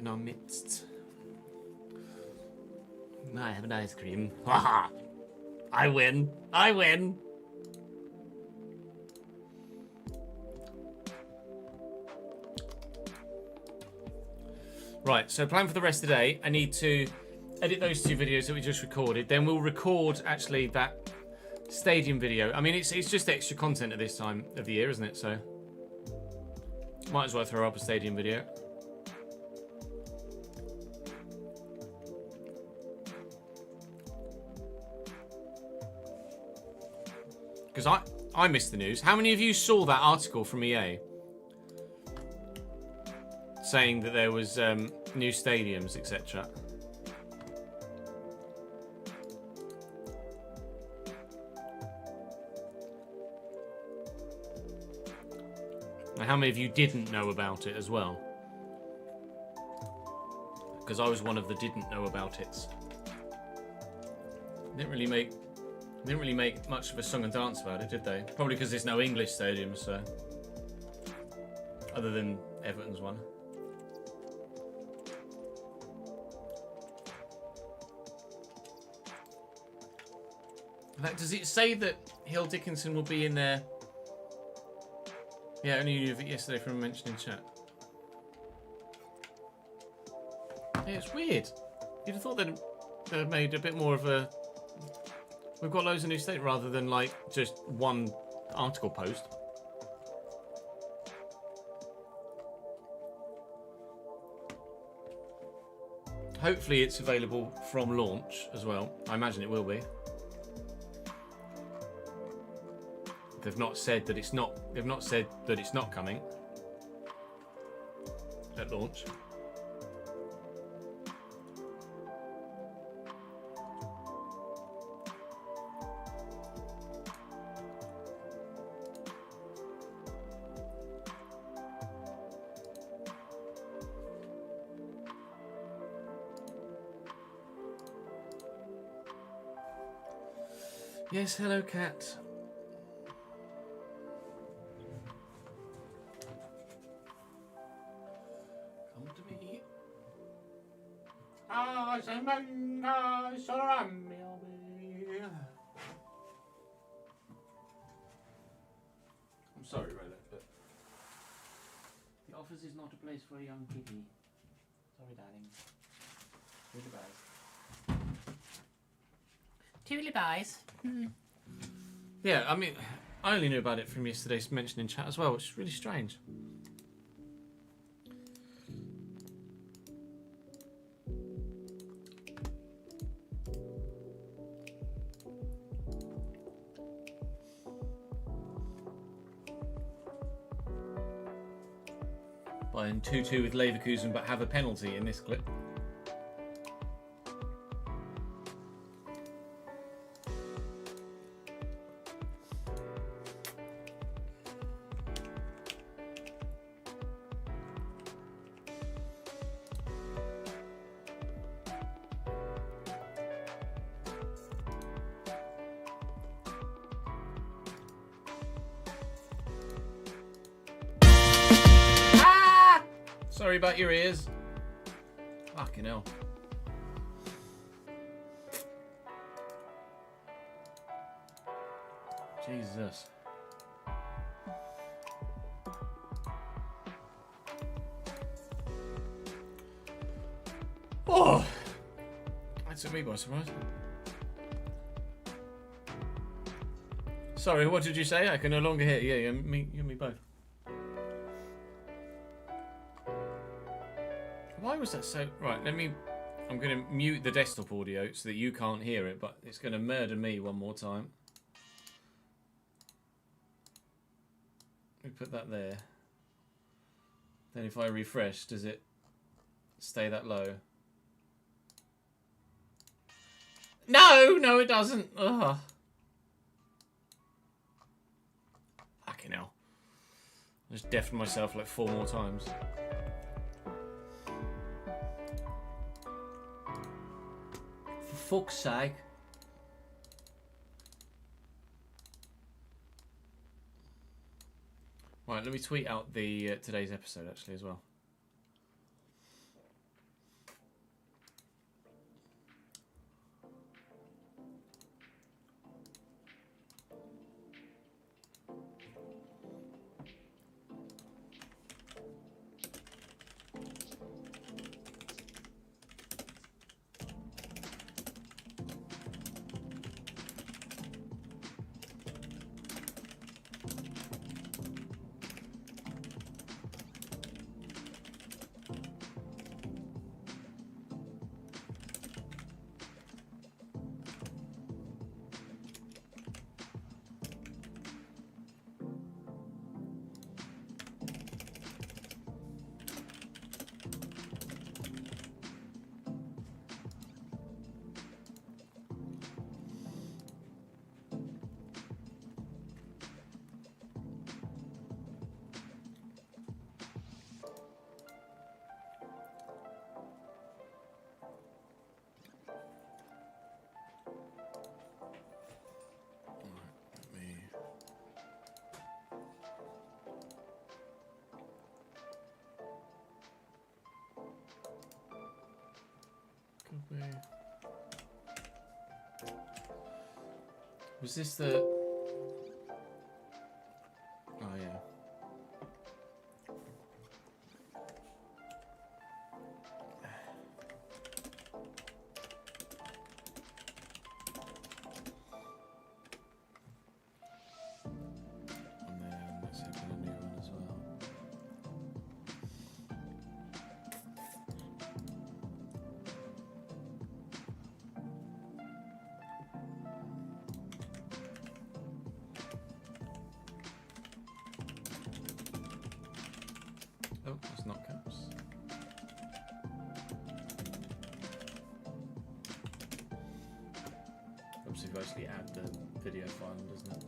in our midst. I have an ice cream. Haha! I win! I win! Right, so plan for the rest of the day. I need to edit those 2 videos that we just recorded. Then we'll record, actually, that stadium video. I mean, it's just extra content at this time of the year, isn't it? So, might as well throw up a stadium video. Because I missed the news. How many of you saw that article from EA? Saying that there was new stadiums, etc. And how many of you didn't know about it as well? Because I was one of the didn't know about it. Didn't really make much of a song and dance about it, did they? Probably because there's no English stadium, so other than Everton's one. Does it say that Hill Dickinson will be in there? Yeah, I only knew of it yesterday from a mention in chat. Yeah, it's weird. You'd have thought they'd have made a bit more of a... We've got loads of new state rather than like just one article post. Hopefully it's available from launch as well. I imagine it will be. They've not said that it's not. They've not said that it's not coming at launch. Yes, hello, cat. I'm sorry, Rolo, but the office is not a place for a young kitty. Sorry, darling. Toodly buys. Yeah, I mean, I only knew about it from yesterday's mention in chat as well, which is really strange. Bayern 2-2 with Leverkusen, but have a penalty in this clip. Sorry about your ears. Fucking hell. Jesus. Oh! That took me by surprise. Sorry, what did you say? I can no longer hear you. Yeah, you and me both. Why was that so... Right, I'm going to mute the desktop audio so that you can't hear it, but it's going to murder me one more time. Let me put that there. Then if I refresh, does it stay that low? No, it doesn't. Ugh. Fucking hell. I just deafened myself like 4 more times. For fuck's sake. Right, let me tweet out the today's episode actually as well. Could we... Was this the... Oh, yeah. And then let's open a new one as well. Oh, it's not caps. Obviously, if you actually add the video file, doesn't it?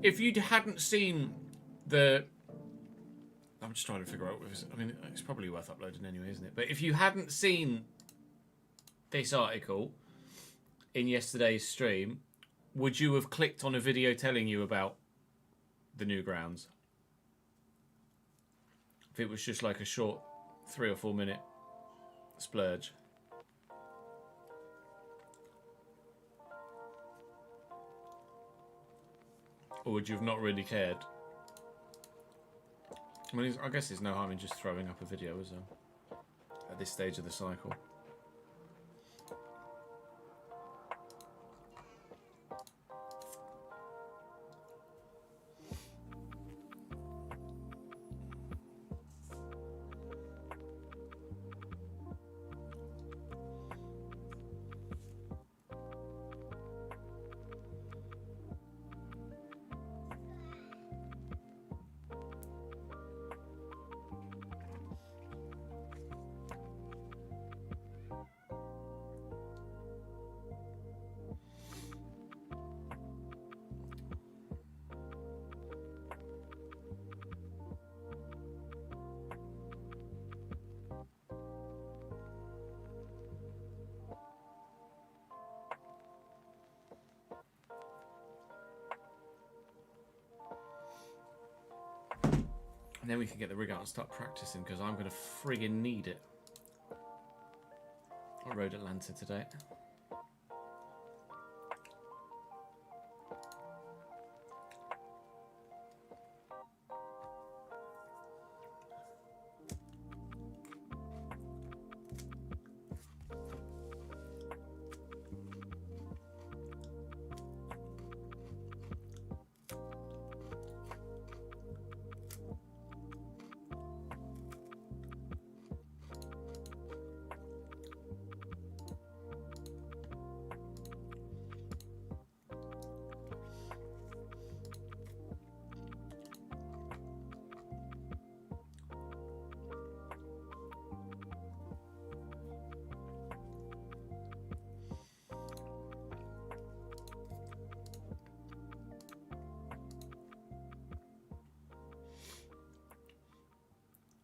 If you hadn't seen the... I'm just trying to figure out... I mean, it's probably worth uploading anyway, isn't it? But if you hadn't seen this article in yesterday's stream, would you have clicked on a video telling you about the new grounds? If it was just like a short 3 or 4 minute splurge. Or would you have not really cared? I mean, I guess there's no harm in just throwing up a video, is there? At this stage of the cycle. And then we can get the rig out and start practicing, because I'm going to friggin' need it. I rode Atlanta today.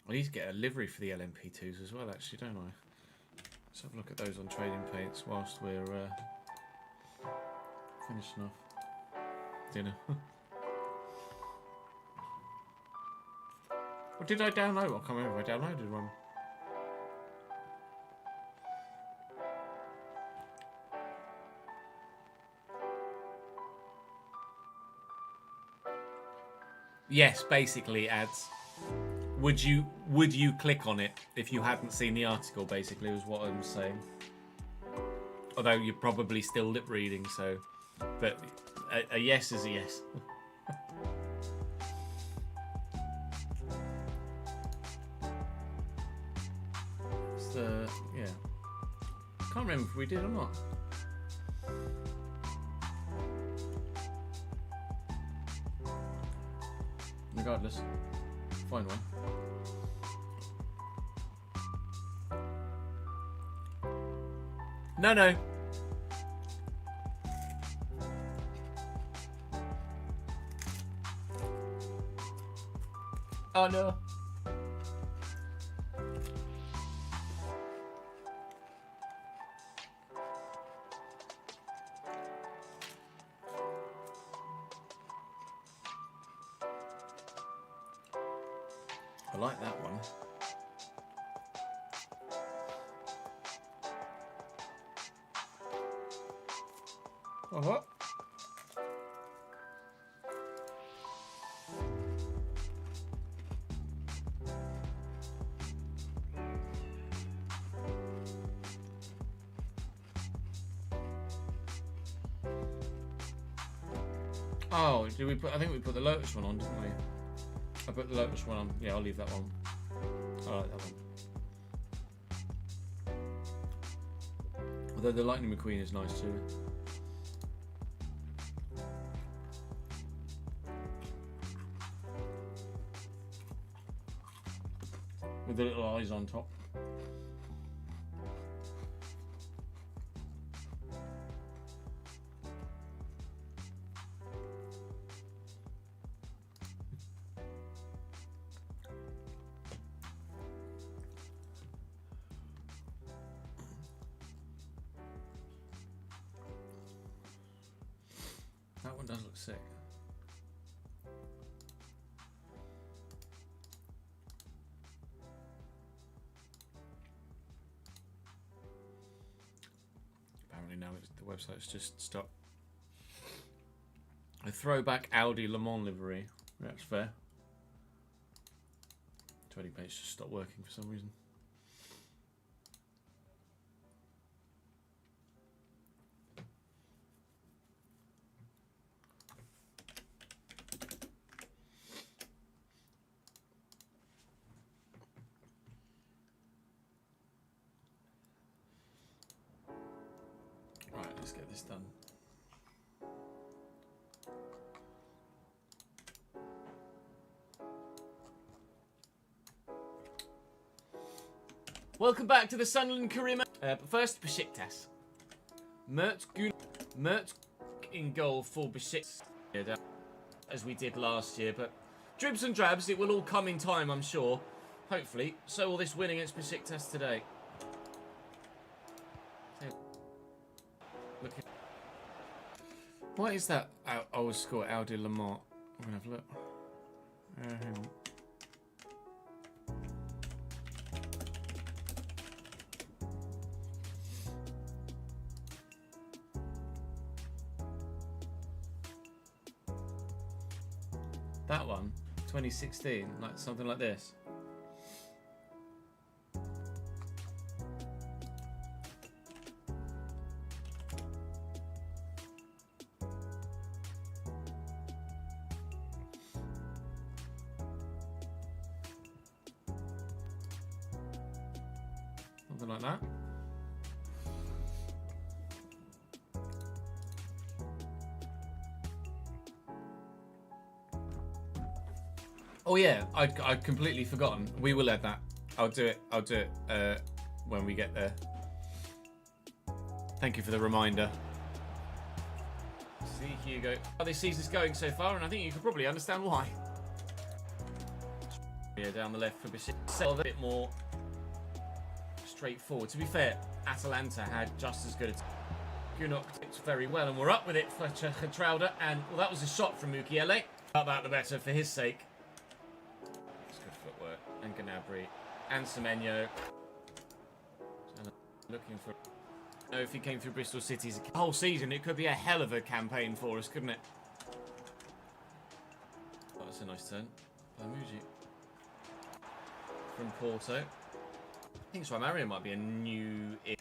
I need to get a livery for the LMP2s as well, actually, don't I? Let's have a look at those on trading paints whilst we're finishing off dinner. Or did I download? I can't remember if I downloaded one. Yes, basically ads. Would you click on it if you hadn't seen the article, basically, was what I'm saying. Although you're probably still lip reading, so... But a yes is a yes. So, yeah. Can't remember if we did or not. Regardless, find one. No. Oh no. I like that one. What? Oh, did we put? I think we put the Lotus one on, didn't we? I put the Lotus one on. Yeah, I'll leave that one. I like that one. Although the Lightning McQueen is nice too. With the little eyes on top. That one does look sick. Apparently now the website's just stopped. A throwback Audi Le Mans livery. That's fair. 20 page just stopped working for some reason. Right, let's get this done. Welcome back to the Sunderland Career Mode. But first, Besiktas. Mert in goal for Besiktas, as we did last year. But dribs and drabs, it will all come in time, I'm sure. Hopefully. So will this win against Besiktas today. Look. What is that old score, Audi Le Mans? I'm going to have a look. Hang on. That one, 2016, like something like this. Something like that. Oh yeah, I'd completely forgotten. We will add that. I'll do it when we get there. Thank you for the reminder. See, Hugo. How this season's going so far, and I think you can probably understand why. Yeah, down the left for Besiktas. A bit more straightforward. To be fair, Atalanta had just as good a Gunok tipped very well, and we're up with it for Getrauda, and well, that was a shot from Mukiele. About that the better for his sake. Footwork and Gnabry and Semenyo. Looking for. I know if he came through Bristol City's whole season, it could be a hell of a campaign for us, couldn't it? Oh, that's a nice turn. Bamuji from Porto. I think Mario might be a new-ish.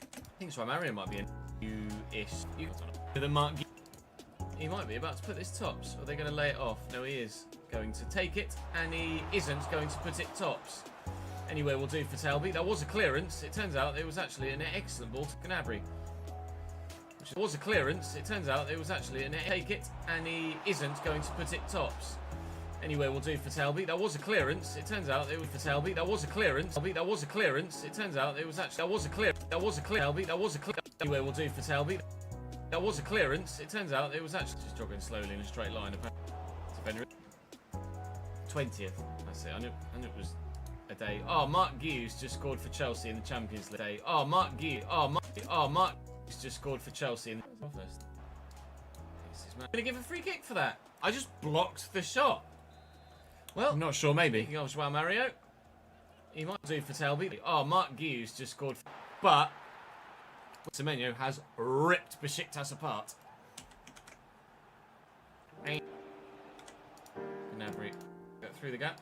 The Mark. He might be about to put this tops. Are they going to lay it off? No, he is going to take it, and he isn't going to put it tops. Anyway, we'll do for Talby. That was a clearance. It turns out it was actually an excellent ball to Gnabry. Which was a clearance. It turns out it was actually an take it, and he isn't going to put it tops. Anyway, we'll do for Talby. That was a clearance. It turns out it was for Talby. That was a clearance. That was a clearance. It turns out it was actually That was a clear. Talby. That was a clear. Anyway, we'll do for Talby. That was a clearance. It turns out it was actually just jogging slowly in a straight line. 20th. That's it. I knew it was a day. Oh, Mark Hughes just scored for Chelsea in the Champions League. Oh, Mark Hughes. Mark Hughes just scored for Chelsea in the first. I'm gonna give a free kick for that. I just blocked the shot. Well, I'm not sure. Maybe. Oh, Joao Mario. He might do for Telby. Oh, Mark Hughes just scored. But Semenyo has ripped Besiktas apart. Gnabry got through the gap.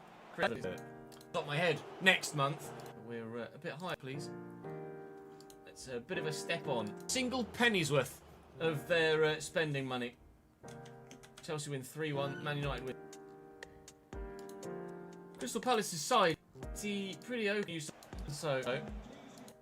Top my head next month. We're a bit higher, please. It's a bit of a step on. Single penny's worth of their spending money. Chelsea win 3-1. Man United win. Crystal Palace's side, pretty okay. So,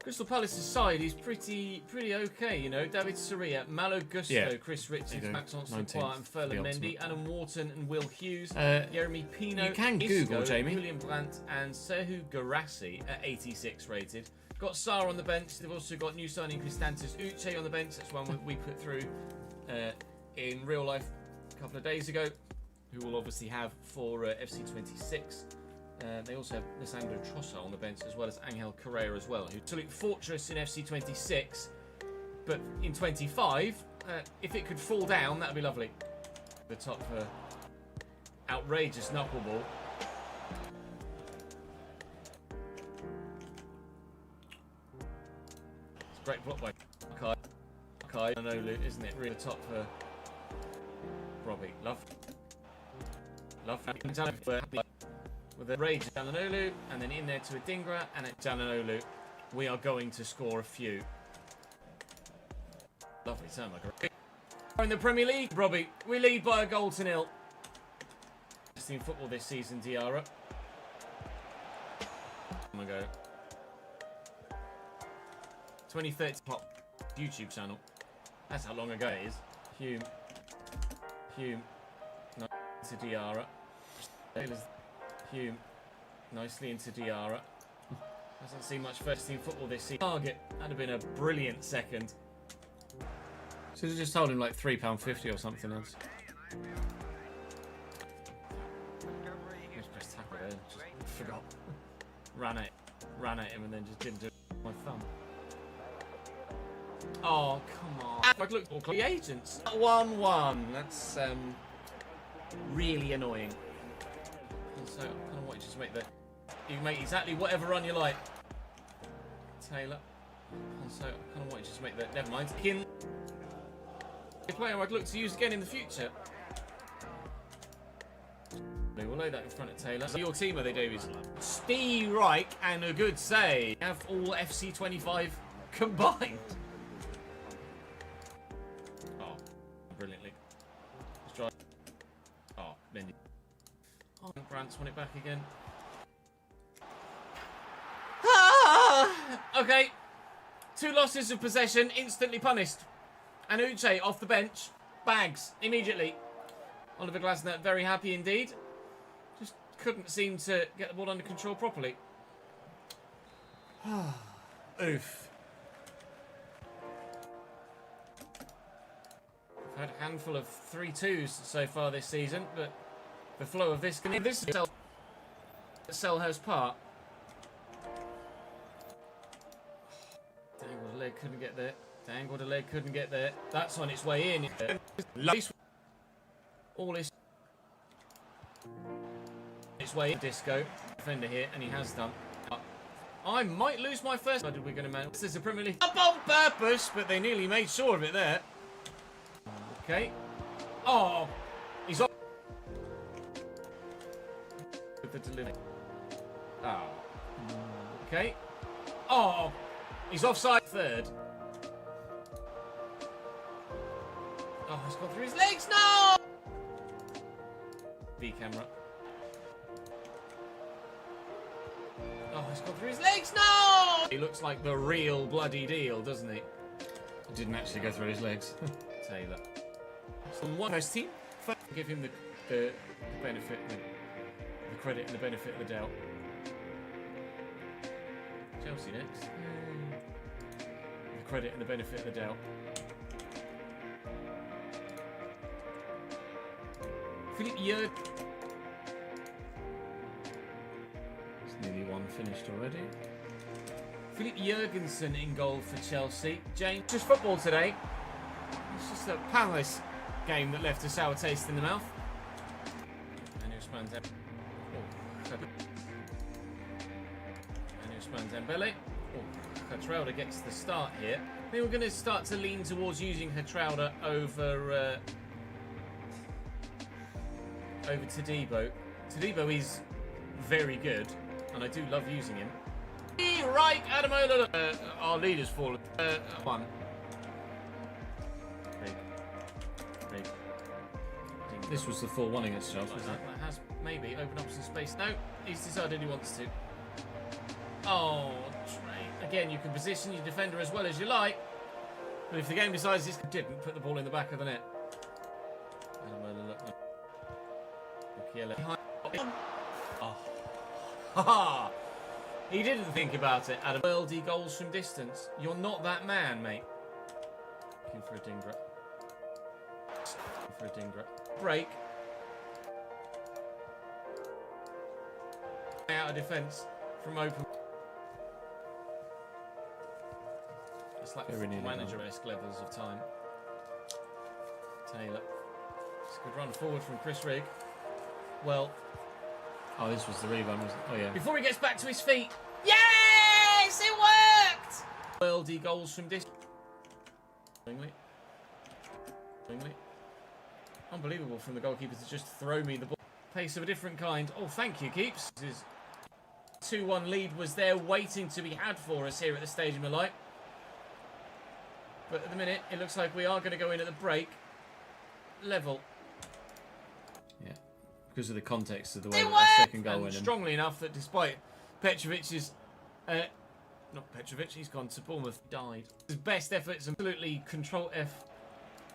Crystal Palace's side is pretty okay, you know. David Soria, Malo Gusto, Yeah. Chris Richards, Maxence 19th, Lacroix, and Ferland the Mendy, ultimate. Adam Wharton and Will Hughes, Jeremy Pino, you can Google, Jamie. Julian Brandt, and Sehu Garassi at 86 rated. Got Sarr on the bench. They've also got new signing Kristantis Uche on the bench. That's one we put through in real life a couple of days ago, who will obviously have for FC26. They also have Lisandro Trossard on the bench, as well as Angel Correa as well, who absolute fortress in FC26. But in 25, if it could fall down, that'd be lovely. The top outrageous knuckleball. It's a great block by Kai Anolu, isn't it? Really top for Robbie. Love. With a rage at Jalanolu, and then in there to Adingra, and at Jalanolu, we are going to score a few. Lovely turn, my God. We're in the Premier League, Robbie. We lead by a goal to nil. Best in football this season, Diarra. I'm gonna go. 2030 pop YouTube channel. That's how long ago it is. Hume. Nice to Diarra. Hume. Nicely into Diarra. Hasn't seen much first team football this season. Target. That'd have been a brilliant second. Should have just told him like £3.50 or something else. Just press tackle there. Just forgot. Ran at him and then just didn't do it with my thumb. Oh, come on. I've looked at the agents. 1-1. That's really annoying. So I kind of want you to just make that. You can make exactly whatever run you like. Taylor. So I kind of want you to just make that. Never mind. A player I'd look to use again in the future. We'll lay that in front of Taylor. So your team, are they, Davies? Steve Reich and a good save. Have all FC25 combined. Oh, brilliantly. Let's try. Oh, Mendy. Oh, Brandt's won it back again. Okay. 2 losses of possession, instantly punished. And Uche off the bench. Bags immediately. Oliver Glasner very happy indeed. Just couldn't seem to get the ball under control properly. Oof. I've had a handful of 3-2s so far this season, but the flow of this is Selhurst Park. Dangled a leg, couldn't get there. Dangled a leg, couldn't get there. That's on its way in. All this. Its way in. Disco. Defender here, and he has done. I might lose my first. How did we going to man? This is a Premier League. Up on purpose, but they nearly made sure of it there. Okay. Oh, he's off. With the delivery. Oh. Okay. Oh, he's offside. Third. Oh, he's gone through his legs. No. V camera. Oh, he's gone through his legs. No. He looks like the real bloody deal, doesn't he? He didn't actually go through his legs. Taylor. From one first team, give him the benefit, the credit and the benefit of the doubt. Chelsea next. The credit and the benefit of the doubt. Philippe Jurgen. It's nearly one finished already. Philippe Jurgensen in goal for Chelsea. James, just football today. It's just a Palace game that left a sour taste in the mouth. And it responds out. Ousmane Dembele. Oh, Hatrauda gets the start here. I think we're going to start to lean towards using Hatrauda over Todibo. Todibo is very good, and I do love using him. Right, Adamola. Our leader's fallen. One. Big. This was the 4-1 against Chelsea, wasn't it? That has maybe opened up some space. No, he's decided he wants to. Oh, Trey. Again, you can position your defender as well as you like, but if the game decides it didn't, put the ball in the back of the net. Oh. Ha! He didn't think about it. Adam. Worldy goals from distance. You're not that man, mate. Looking for a Dingra. Break. Out of defence from open. It's like manager-esque levels of time. Taylor. It's a good run forward from Chris Rigg. Well. Oh, this was the rebound, wasn't it? Oh, yeah. Before he gets back to his feet. Yes! It worked! Worldy goals from distance. Unbelievable from the goalkeeper to just throw me the ball. Pace of a different kind. Oh, thank you, Keeps. This 2-1 lead was there waiting to be had for us here at the Stadium of Light. But at the minute, it looks like we are going to go in at the break. Level. Yeah. Because of the context of the way that second goal went in. Strongly enough that despite Petrovic's... not Petrovic, he's gone to Bournemouth. Died. His best efforts, absolutely Control F.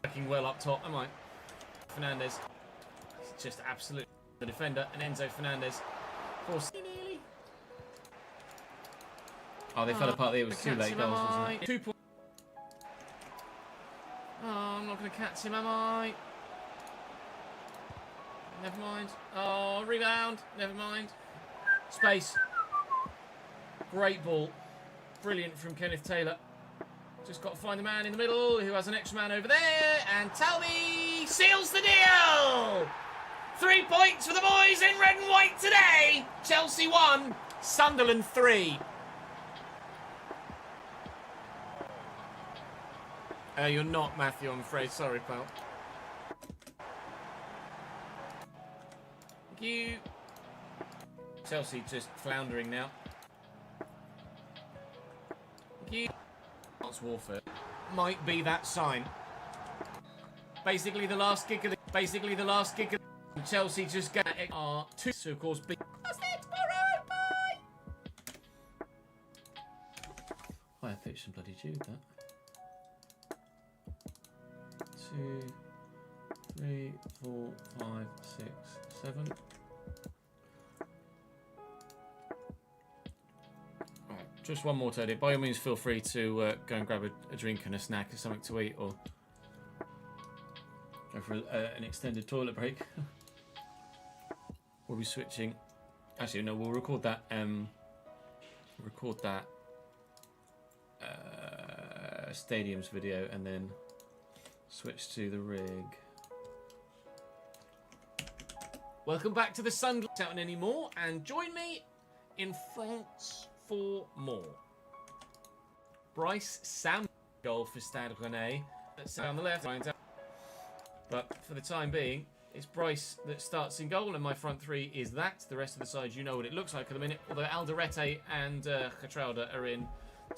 Working well up top, am I? Fernandez. It's just absolute the defender, and Enzo Fernandez. Nearly. Oh, they fell apart there. It was too late goals, wasn't it? 2 points. Oh, I'm not going to catch him, am I? Never mind. Oh, rebound. Never mind. Space. Great ball. Brilliant from Kenneth Taylor. Just got to find the man in the middle who has an extra man over there. And Talby seals the deal. 3 points for the boys in red and white today. Chelsea 1, Sunderland 3. You're not, Matthew, I'm afraid. Sorry, pal. Thank you. Chelsea just floundering now. Thank you. That's warfare. Might be that sign. Basically the last kick of the... Chelsea just get R2. So, of course, big... I pitched some bloody Jude, that. 2, 3, 4, 5, 6, 7. Right, just one more, Teddy. By all means, feel free to go and grab a drink and a snack or something to eat, or go for an extended toilet break. We'll be switching. Actually, no, we'll record that. Stadiums video and then switch to the rig. Welcome back to the Sunderland out anymore, and join me in France for more. Bryce Sam goal for Stade Rennais. That's down the left. But for the time being, it's Bryce that starts in goal, and my front three is that. The rest of the side, you know what it looks like at the minute. Although Alderete and Hatrauda are in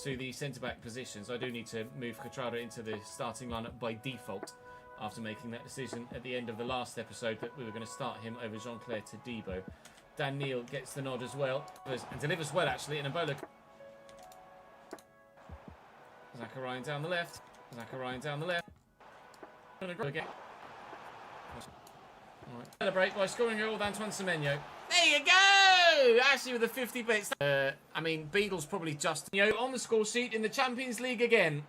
to the centre-back positions. I do need to move Hatrauda into the starting lineup by default after making that decision at the end of the last episode that we were going to start him over Jean-Claire Todibo. Dan Neil gets the nod as well, and delivers well actually, and Ebola. Zachariah down the left. Again. Right. Celebrate by scoring a goal with Antoine Semenyo. There you go! Actually, with the 50 bits. I mean, Beadle's probably just on the score sheet in the Champions League again.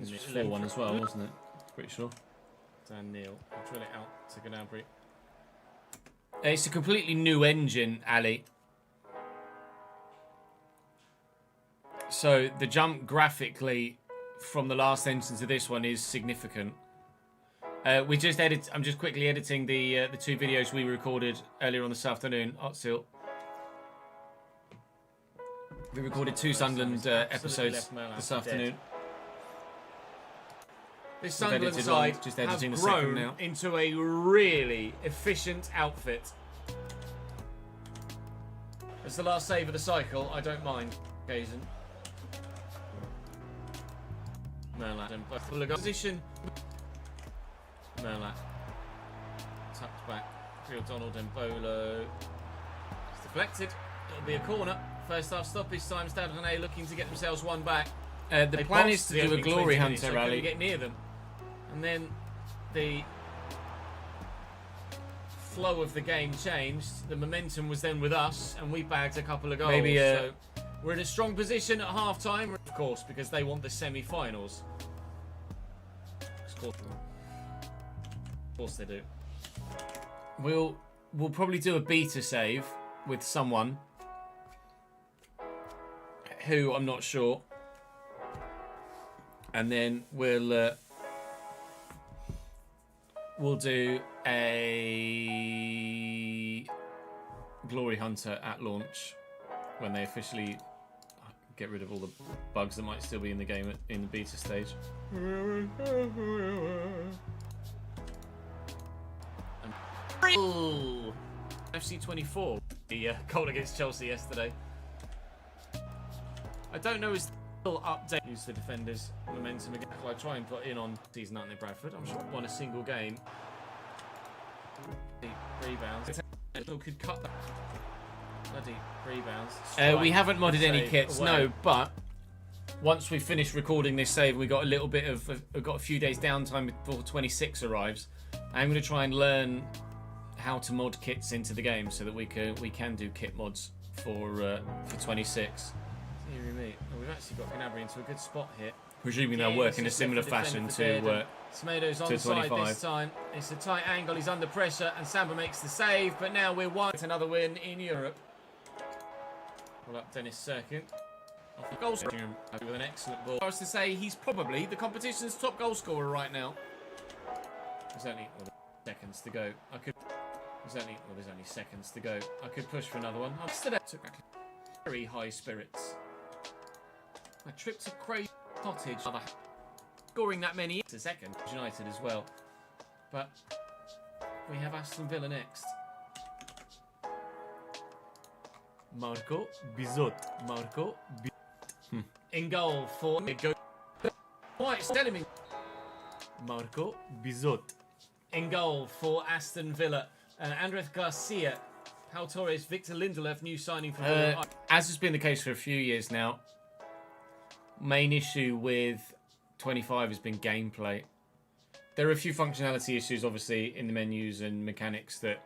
This was 4-1 as well, wasn't it? Pretty sure. Dan Neil. I'll drill it out to Gnabry. It's a completely new engine, Ali. So the jump graphically from the last engine to this one is significant. I'm just quickly editing the 2 videos we recorded earlier on this afternoon. Otsil. We recorded 2 Sunderland episodes this afternoon. This Sunderland side have grown into a really efficient outfit. It's the last save of the cycle. I don't mind. Occasion. Merlat and both the position. Merlat tucked back. Donald and Bolo. It's deflected. It'll be a corner. First half stoppage time. Stade Rennais looking to get themselves one back. The plan is to do a glory hunter rally. Get near them, and then the flow of the game changed. The momentum was then with us, and we bagged a couple of goals. So we're in a strong position at half time, of course, because they want the semi-finals. Of course they do. We'll probably do a beta save with someone who I'm not sure, and then we'll do a glory hunter at launch when they officially get rid of all the bugs that might still be in the game in the beta stage. FC24, the goal against Chelsea yesterday. I don't know his still update. Use the defenders' momentum again. I try and put in on season Anthony Bradford. I'm sure he won a single game. Rebounds. Could cut that. Bloody rebounds. We haven't modded any kits, no. But once we finish recording this save, we got a little bit of we've got a few days downtime before 26 arrives. I'm going to try and learn how to mod kits into the game so that we can do kit mods for 26. Dear me. Well, we've actually got Gnabry into a good spot here. Presuming they'll work in a similar fashion to Smedo's onside this time. It's a tight angle. He's under pressure, and Samba makes the save. But now we're one. It's another win in Europe. Well up, Dennis Serkin. Off the goal scorer with an excellent ball. I was to say he's probably the competition's top goal scorer right now. There's only seconds to go. There's only seconds to go. I could push for another one. Yesterday took very high spirits. My trip to Crazy Cottage. Scoring that many to second. United as well. But we have Aston Villa next. Marco Bizot. In goal for Quite steady. Marco Bizot. In goal for Aston Villa. Andres Garcia. Pau Torres, Victor Lindelof, new signing for Villa. As has been the case for a few years now, main issue with 25 has been gameplay. There are a few functionality issues, obviously, in the menus and mechanics that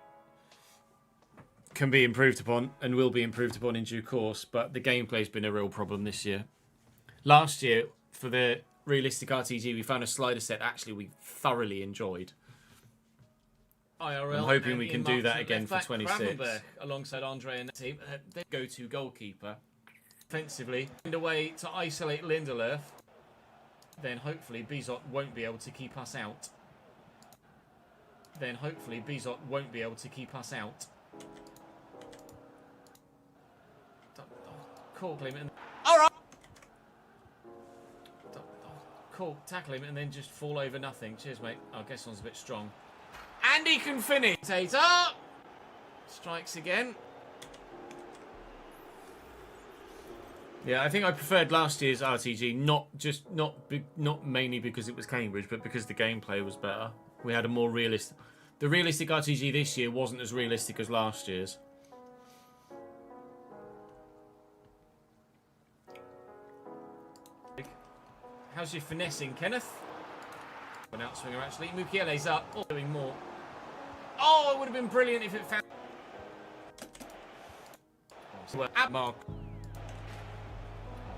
can be improved upon and will be improved upon in due course, but the gameplay's been a real problem this year. Last year, for the realistic RTG, we found a slider set actually we thoroughly enjoyed. IRL, I'm hoping we can do that again for 26. Alongside Andre and team, their go-to goalkeeper. Offensively, find a way to isolate Lindelof. Then hopefully Bizot won't be able to keep us out. Cool, alright! Cool, tackle him and then just fall over nothing. Cheers, mate. I guess one's a bit strong. And he can finish. Tater strikes again. Yeah, I think I preferred last year's RTG, not mainly because it was Cambridge, but because the gameplay was better. We had a more realistic. The realistic RTG this year wasn't as realistic as last year's. How's your finessing, Kenneth? An outswinger, actually. Mukiele's up. Oh, doing more. Oh, it would have been brilliant if it found. Well, Mark.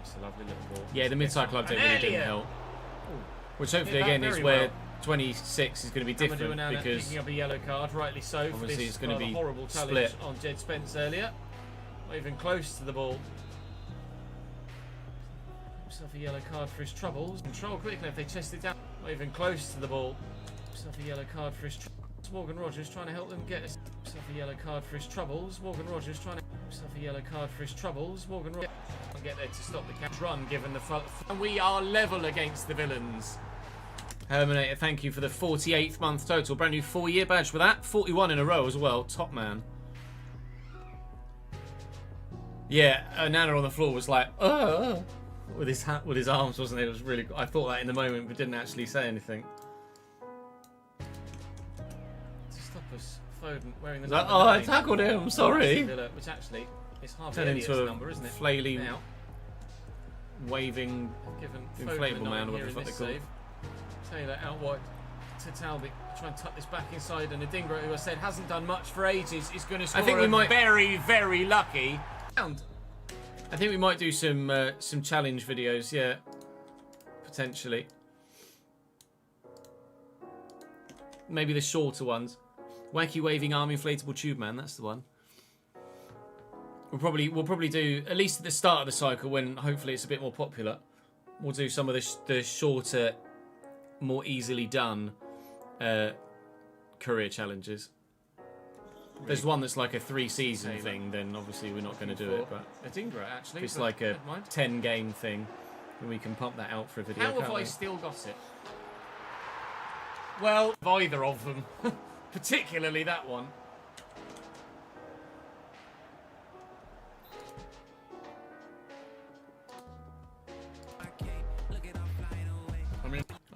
It's a lovely little ball. Yeah, the mid-cycle update really didn't help. Which hopefully, again, is where 26 is going to be different because picking up a yellow card, rightly so. Obviously, it's going to be horrible split challenge on Jed Spence earlier. Not even close to the ball. Himself a yellow card for his troubles. Control quickly if they chest it down. Not even close to the ball. Himself a yellow card for his troubles. Morgan Rogers trying to help them get himself a yellow card for his troubles. Morgan Rogers trying to himself a yellow card for his troubles. Morgan Rogers can't get there to stop the catch run given the front. And we are level against the villains. Herminator, thank you for the 48th month total. Brand new 4-year badge for that. 41 in a row as well. Top man. Yeah, Nana on the floor was like, with his hat, with his arms, wasn't it? It was really. I thought that in the moment, but didn't actually say anything. To stop us, Foden wearing the. Oh, I tackled him. Sorry. Which actually is Harvey Turned Elliott's into a number, isn't it? flaily, Now, waving, given inflatable man, or whatever the fuck they call it. Taylor out wide to Talbot. Try and tuck this back inside, and Adingra, who I said hasn't done much for ages, is going to score. I think we might very, very lucky. I think we might do some challenge videos, yeah, potentially. Maybe the shorter ones. Wacky waving arm inflatable tube man, that's the one. We'll probably do, at least at the start of the cycle when hopefully it's a bit more popular, we'll do some of the shorter, more easily done career challenges. There's one that's like a 3-season thing, then obviously we're not going to do it. But Adingra, actually, if it's like a 10-game thing, then we can pump that out for a video. How have I still got it? Well, either of them, particularly that one.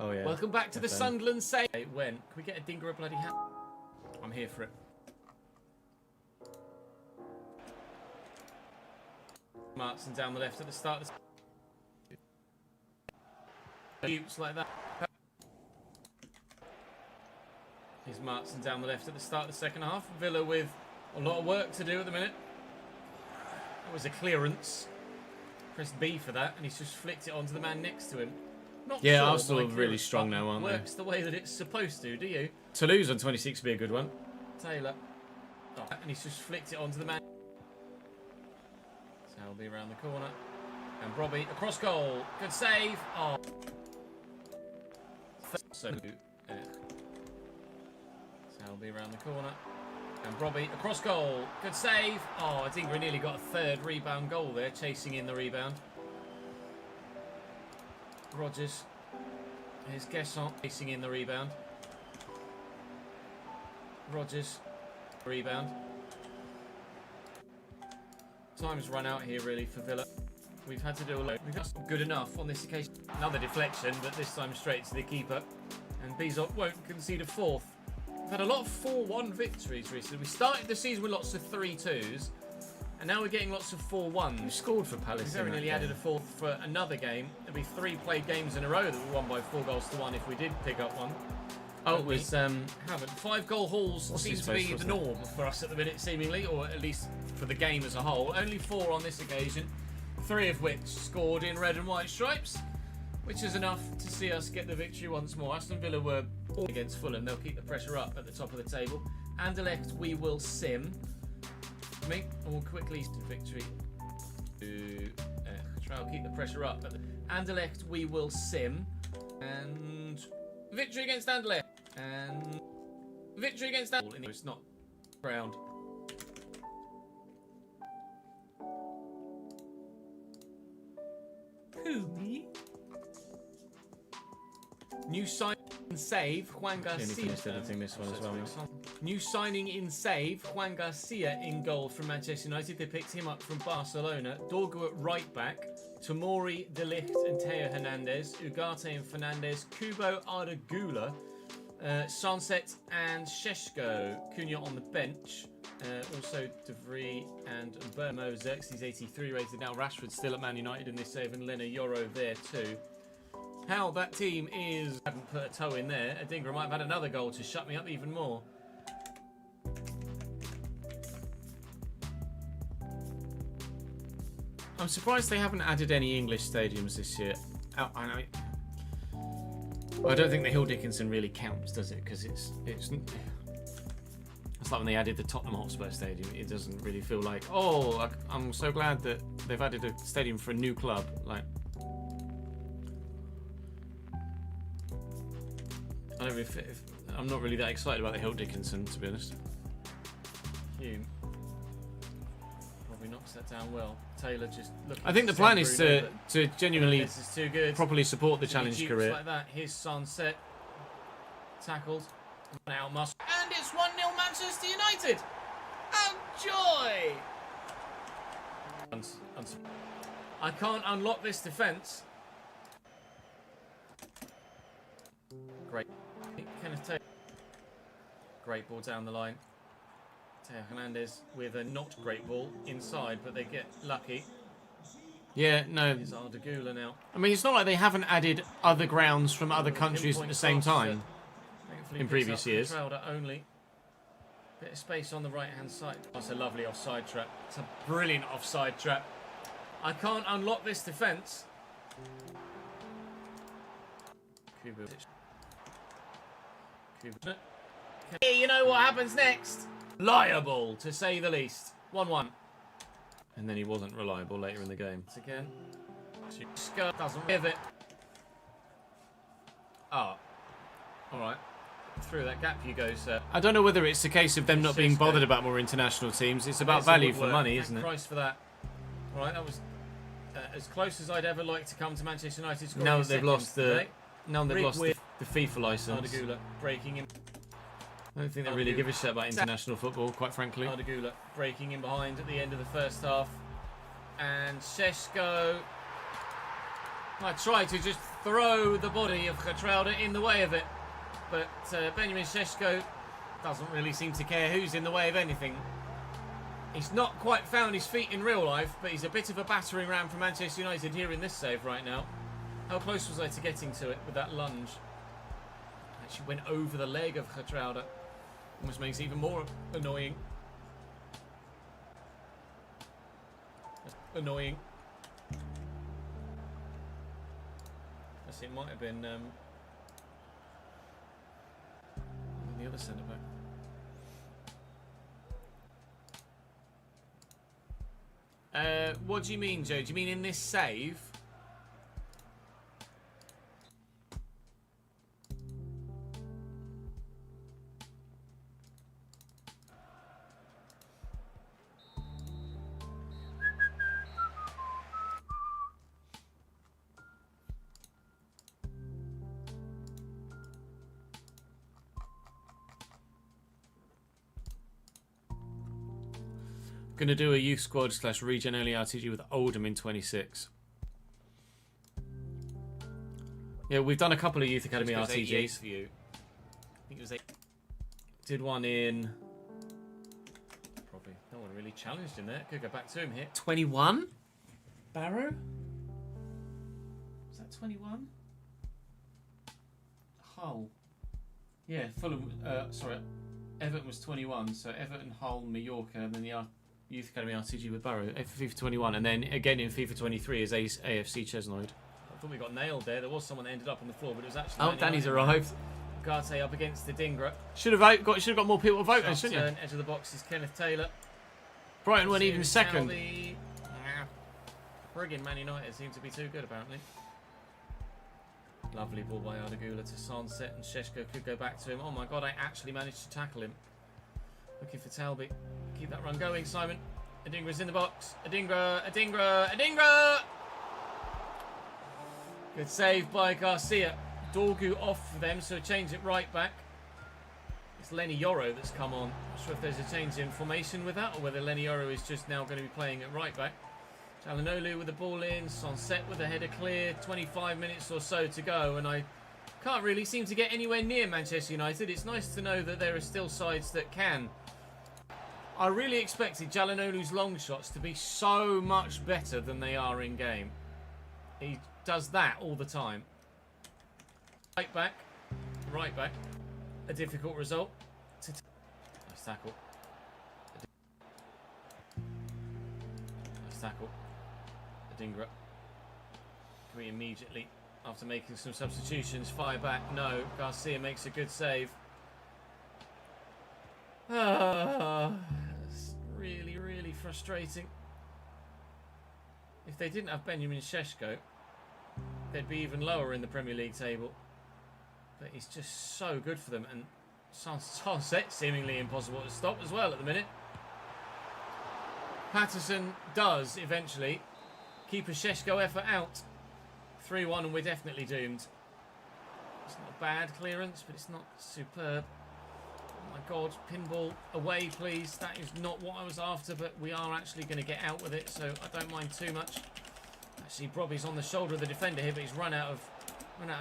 Oh yeah. Welcome back to the Sunderland save. When? Can we get Adingra a bloody hat? I'm here for it. Martin down the left at the start. Shoots like that. Here's Martin down the left at the start of the second half. Villa with a lot of work to do at the minute. That was a clearance. Pressed B for that, and he's just flicked it onto the man next to him. Not yeah, sure Arsenal are really strong now, aren't they? Works the way that it's supposed to, do you? Toulouse on 26 would be a good one. Taylor. Oh, and he's just flicked it onto the man. Selby around the corner. And Robbie across goal. Good save. Oh. So, Selby around the corner. And Robbie across goal. Good save. Oh, I think we nearly got a third rebound goal there, chasing in the rebound. Rogers. Here's Guesson chasing in the rebound. Rogers. Rebound. Time's run out here really for Villa. We've had to do a lot. We've got good enough on this occasion. Another deflection, but this time straight to the keeper. And Bizot won't concede a fourth. We've had a lot of 4-1 victories recently. We started the season with lots of 3-2s, and now we're getting lots of 4-1s. You scored for Palace. We very nearly added a fourth for another game. There'll be 3 played games in a row that we won by 4-1 if we did pick up one. Oh, it was haven't. 5-goal hauls seems to be the norm for us at the minute, seemingly, or at least for the game as a whole. Only 4 on this occasion, 3 of which scored in red and white stripes, which is enough to see us get the victory once more. Aston Villa were all against Fulham. They'll keep the pressure up at the top of the table. Anderlecht, we will sim. Me, and we'll quickly victory. Try to keep the pressure up. Anderlecht, we will sim, and victory against Anderlecht. And victory against that. It's not ground. New sign in save, Juan Garcia. This one as well. New signing in save, Juan Garcia in goal from Manchester United. They picked him up from Barcelona. Dorgu at right back. Tomori, De Ligt and Teo Hernandez. Ugarte and Fernandez. Kubo Ardagula. Sunset and Sheshko. Cunha on the bench. Also De Vries and Burmo. Xerxes 83 rated now. Rashford still at Man United in this save, and Lena Yoro there too. How that team is... haven't put a toe in there. Adingra might have had another goal to shut me up even more. I'm surprised they haven't added any English stadiums this year. I know. I don't think the Hill Dickinson really counts, does it? Because it's like when they added the Tottenham Hotspur Stadium. It doesn't really feel like, oh, I'm so glad that they've added a stadium for a new club. Like, I don't know if I'm not really that excited about the Hill Dickinson, to be honest. Hume probably knocks that down well. Taylor just looking. I think the plan is to genuinely this is too good. properly support the challenge career. Like that. Here's Sunset. Tackled. Now must. And it's 1-0 Manchester United. Oh, joy! I can't unlock this defence. Great. Kenneth Taylor. Great ball down the line. Teo Hernandez with a not great ball inside, but they get lucky. Yeah, no. Here's Ardagula now. I mean, it's not like they haven't added other grounds from other countries at the same time in previous years. Only. Bit of space on the right-hand side. That's a lovely offside trap. It's a brilliant offside trap. I can't unlock this defence. Hey, you know what happens next? Liable, to say the least. 1-1. And then he wasn't reliable later in the game. Again. Skirt doesn't give it. Oh. Alright. Through that gap you go, sir. I don't know whether it's a case of them not being bothered about more international teams. It's about value for money, isn't it? Price for that. Alright, that was as close as I'd ever like to come to Manchester United scoring. Now that they've lost the the FIFA license. Ardagula breaking in. I don't think they really give a shit about international football, quite frankly. Ardagula breaking in behind at the end of the first half. And Šeško. I tried to just throw the body of Geertruida in the way of it. But Benjamin Šeško doesn't really seem to care who's in the way of anything. He's not quite found his feet in real life, but he's a bit of a battering ram for Manchester United here in this save right now. How close was I to getting to it with that lunge? Actually went over the leg of Geertruida. Almost makes it even more annoying. Annoying. Yes, it might have been the other centre back. What do you mean, Joe? Do you mean in this save? Going to do a youth squad / regen early RTG with Oldham in 26. Yeah, we've done a couple of youth academy RTGs for you. I think it was 8. Did one in Probably no one really challenged him there. Could go back to him here. 21. Barrow. Was that 21? Hull. Yeah, Fulham. Sorry, Everton was 21. So Everton, Hull, Mallorca, and then the Youth Academy RTG with Barrow, FIFA 21, and then again in FIFA 23 is AFC Chesnoid. I thought we got nailed there. There was someone that ended up on the floor, but it was actually. Oh, Danny's arrived. Garte up against the Dingra. Should have got more people to vote, shouldn't you? Edge of the box is Kenneth Taylor. Brighton weren't even second. Friggin' Man United seem to be too good, apparently. Lovely ball by Ardagula to Sunset, and Šeško could go back to him. Oh my god, I actually managed to tackle him. Looking for Talby. Keep that run going, Simon. Adingra's in the box. Adingra! Good save by Garcia. Dorgu off for them, so change it right back. It's Lenny Yoro that's come on. Not sure if there's a change in formation with that, or whether Lenny Yoro is just now going to be playing at right back. Çalhanoğlu with the ball in. Sunset with the header clear. 25 minutes or so to go, and I can't really seem to get anywhere near Manchester United. It's nice to know that there are still sides that can. I really expected Çalhanoğlu's long shots to be so much better than they are in game. He does that all the time. Right back. A difficult result. Nice tackle. Adingra. Can we immediately, after making some substitutions, fire back? No. Garcia makes a good save. It's really, really frustrating. If they didn't have Benjamin Šeško, they'd be even lower in the Premier League table. But he's just so good for them, and Sunset seemingly impossible to stop as well at the minute. Patterson does eventually keep a Sheshko effort out. 3-1 and we're definitely doomed. It's not a bad clearance, but it's not superb. Oh my God, pinball away please. That is not what I was after, but we are actually going to get out with it, so I don't mind too much. Actually, Brobby's on the shoulder of the defender here, but he's run out of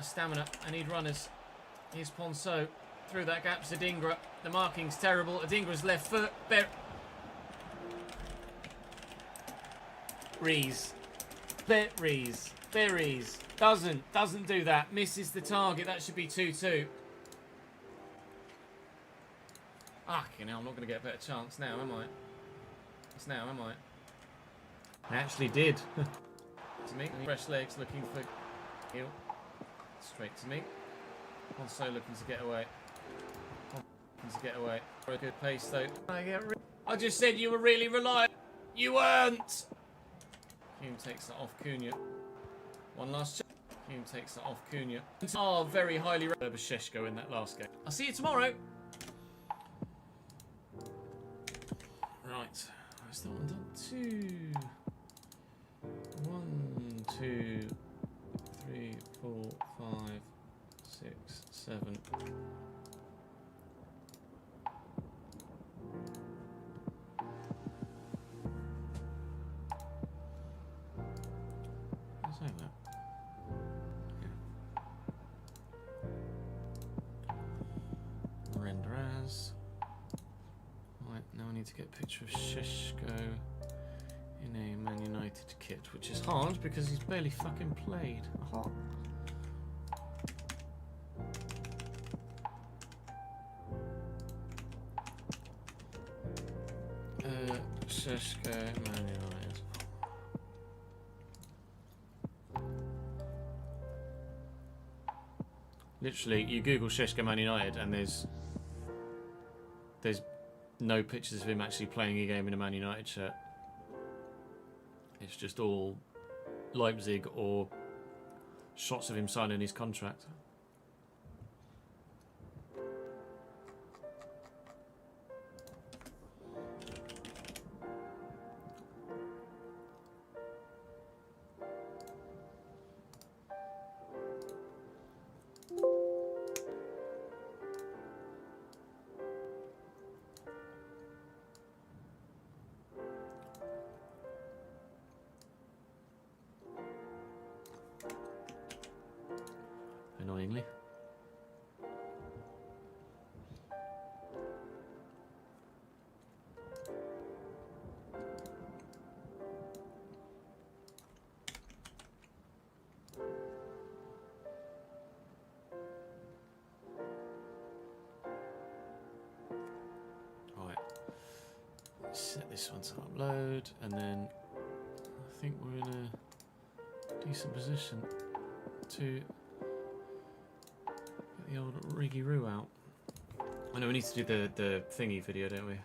stamina. I need runners. Here's Ponceau. Through that gap, Zadingra. The marking's terrible. Adingra's left foot. Rees. Berries. Doesn't do that. Misses the target. That should be 2-2. You know, I'm not going to get a better chance now, am I? It's now, am I? I actually did. To me. Fresh legs looking for heel. Straight to me. Ponceau looking to get away. For a good pace though. I just said you were really reliable. You weren't! Hume takes that off Cunha. One last check. Hume takes that off Cunha. Very highly rated Sheshko in that last game. I'll see you tomorrow. Right. That's that one done. 1, 2, 3, 4, 5, 6, 7. Like that. Yeah. Render as. Right, now I need to get a picture of Sheshko in a Man United kit, which is hard because he's barely fucking played. Sheshko, Man United. Literally, you Google Sheshko Man United and there's no pictures of him actually playing a game in a Man United shirt. It's just all Leipzig or shots of him signing his contract. Annoyingly. Right. Set this one to upload, and then I think we're in a decent position to the old Riggy-Roo out. I know we need to do the thingy video, don't we?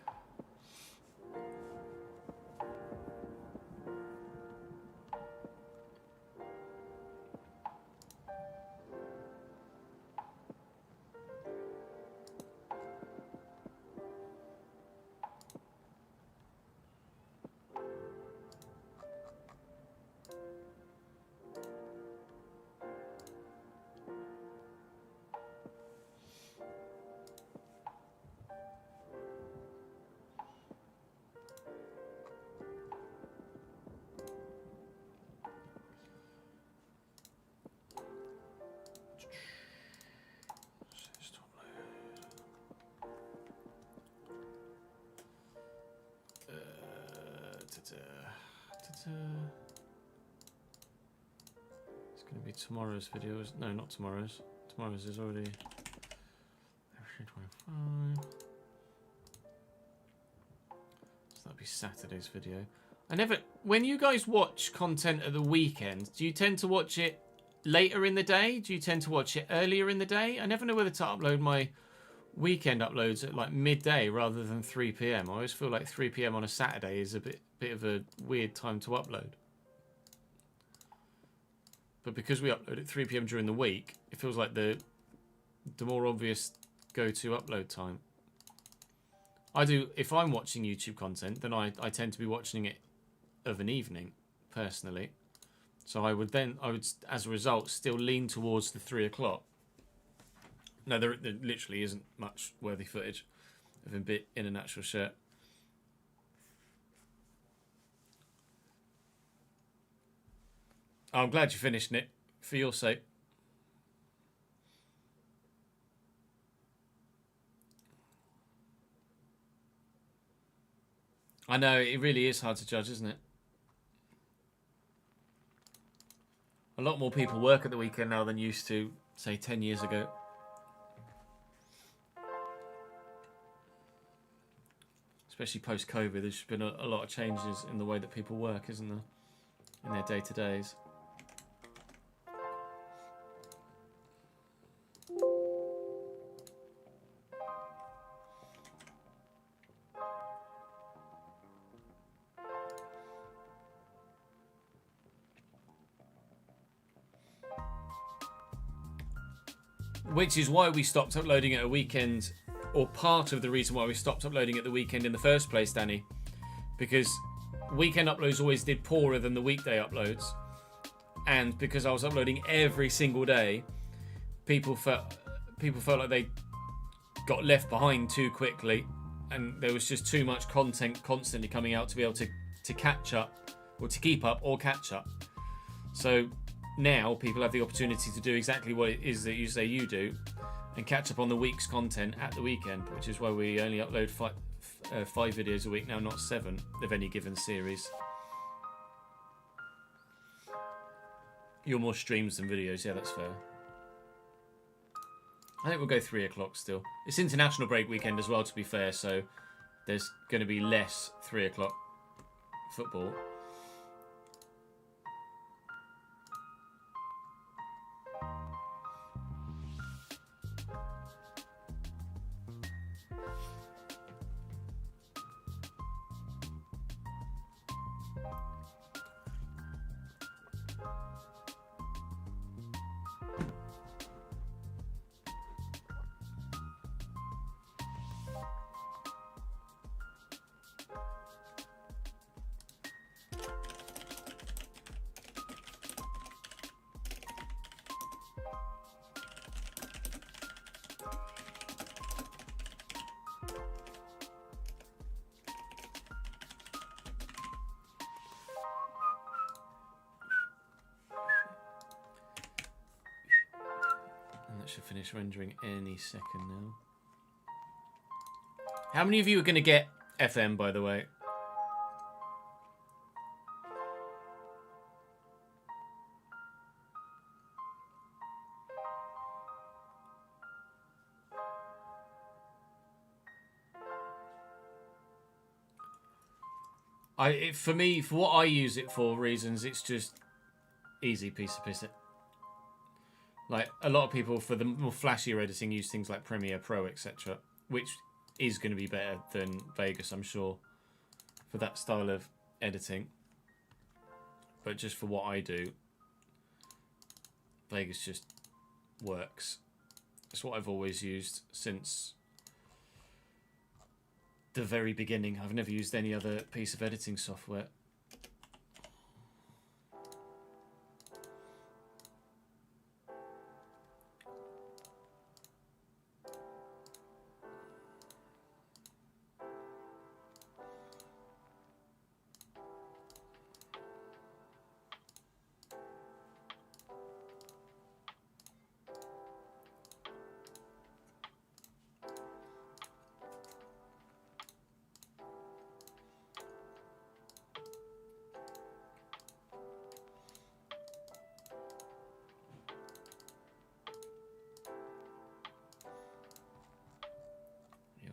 It's going to be tomorrow's video. No, not tomorrow's. Tomorrow's is already FC25. So that'll be Saturday's video. When you guys watch content at the weekend, do you tend to watch it later in the day? Do you tend to watch it earlier in the day? I never know whether to upload my weekend uploads at like midday rather than 3 PM. I always feel like 3 PM on a Saturday is a bit of a weird time to upload. But because we upload at 3 PM during the week, it feels like the more obvious go to upload time. I do, if I'm watching YouTube content, then I tend to be watching it of an evening, personally. So I would, as a result, still lean towards the 3 o'clock. No, there literally isn't much worthy footage of him in a natural shirt. I'm glad you finished, Nick, for your sake. I know, it really is hard to judge, isn't it? A lot more people work at the weekend now than used to, say, 10 years ago. Especially post-COVID, there's been a lot of changes in the way that people work, isn't there? In their day-to-days. Which is why we stopped uploading at a weekend, or part of the reason why we stopped uploading at the weekend in the first place, Danny. Because weekend uploads always did poorer than the weekday uploads. And because I was uploading every single day, people felt like they got left behind too quickly. And there was just too much content constantly coming out to be able to catch up, or to keep up, or catch up. So now people have the opportunity to do exactly what it is that you say you do and catch up on the week's content at the weekend, which is why we only upload 5 videos a week now, not 7 of any given series. You're more streams than videos, yeah, that's fair. I think we'll go 3 o'clock still. It's international break weekend as well, to be fair, so there's going to be less 3 o'clock football. Should finish rendering any second now. How many of you are going to get FM, by the way? For me, for what I use it for reasons, it's just easy piece of piss. Like, a lot of people, for the more flashier editing, use things like Premiere Pro, etc., which is going to be better than Vegas, I'm sure, for that style of editing. But just for what I do, Vegas just works. It's what I've always used since the very beginning. I've never used any other piece of editing software.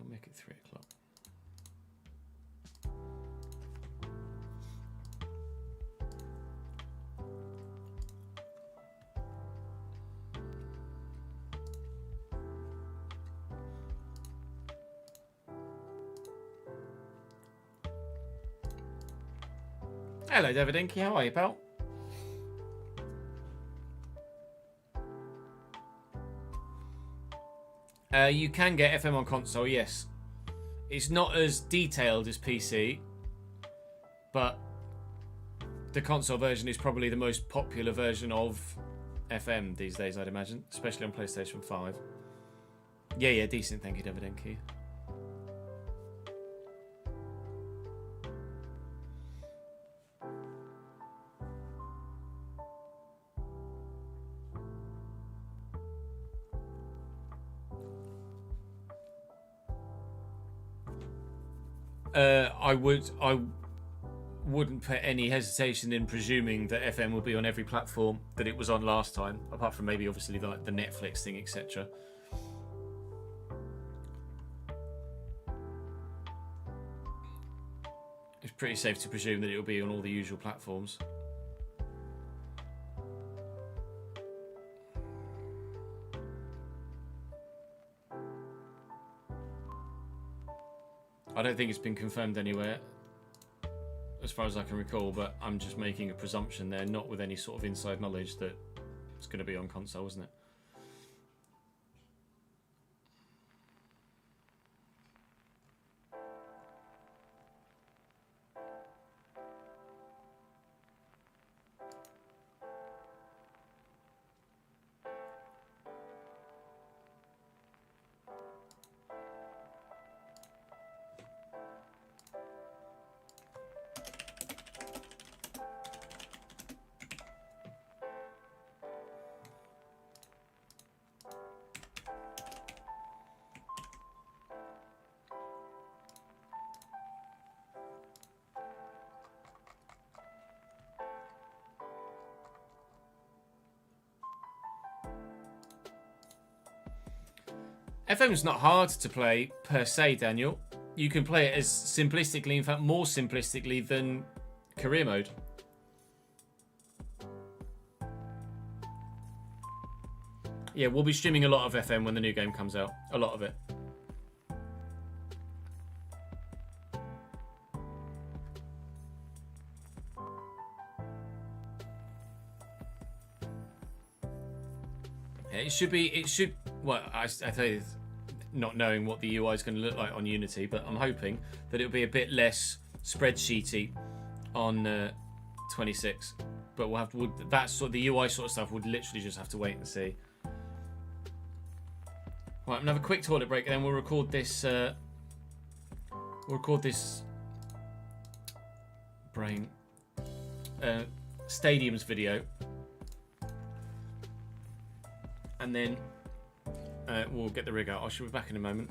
Make it 3 o'clock. Hello, Davidinky. How are you, pal? You can get FM on console, yes. It's not as detailed as PC, but the console version is probably the most popular version of FM these days, I'd imagine, especially on PlayStation 5. Yeah, decent. Thank you, Davidenki. I wouldn't put any hesitation in presuming that FM will be on every platform that it was on last time, apart from maybe obviously like the Netflix thing, etc. It's pretty safe to presume that it will be on all the usual platforms. I don't think it's been confirmed anywhere, as far as I can recall, but I'm just making a presumption there, not with any sort of inside knowledge that it's going to be on console, isn't it? FM's not hard to play per se, Daniel. You can play it as simplistically, in fact more simplistically than career mode. Yeah, we'll be streaming a lot of FM when the new game comes out. A lot of it. It should, well, I tell you, not knowing what the UI is going to look like on Unity, but I'm hoping that it'll be a bit less spreadsheety on 26. But we'll have to, that sort of, the UI sort of stuff would literally just have to wait and see. Right, I'm gonna have a quick toilet break, and then we'll record this. Brain stadiums video, and then we'll get the rig out. I shall be back in a moment.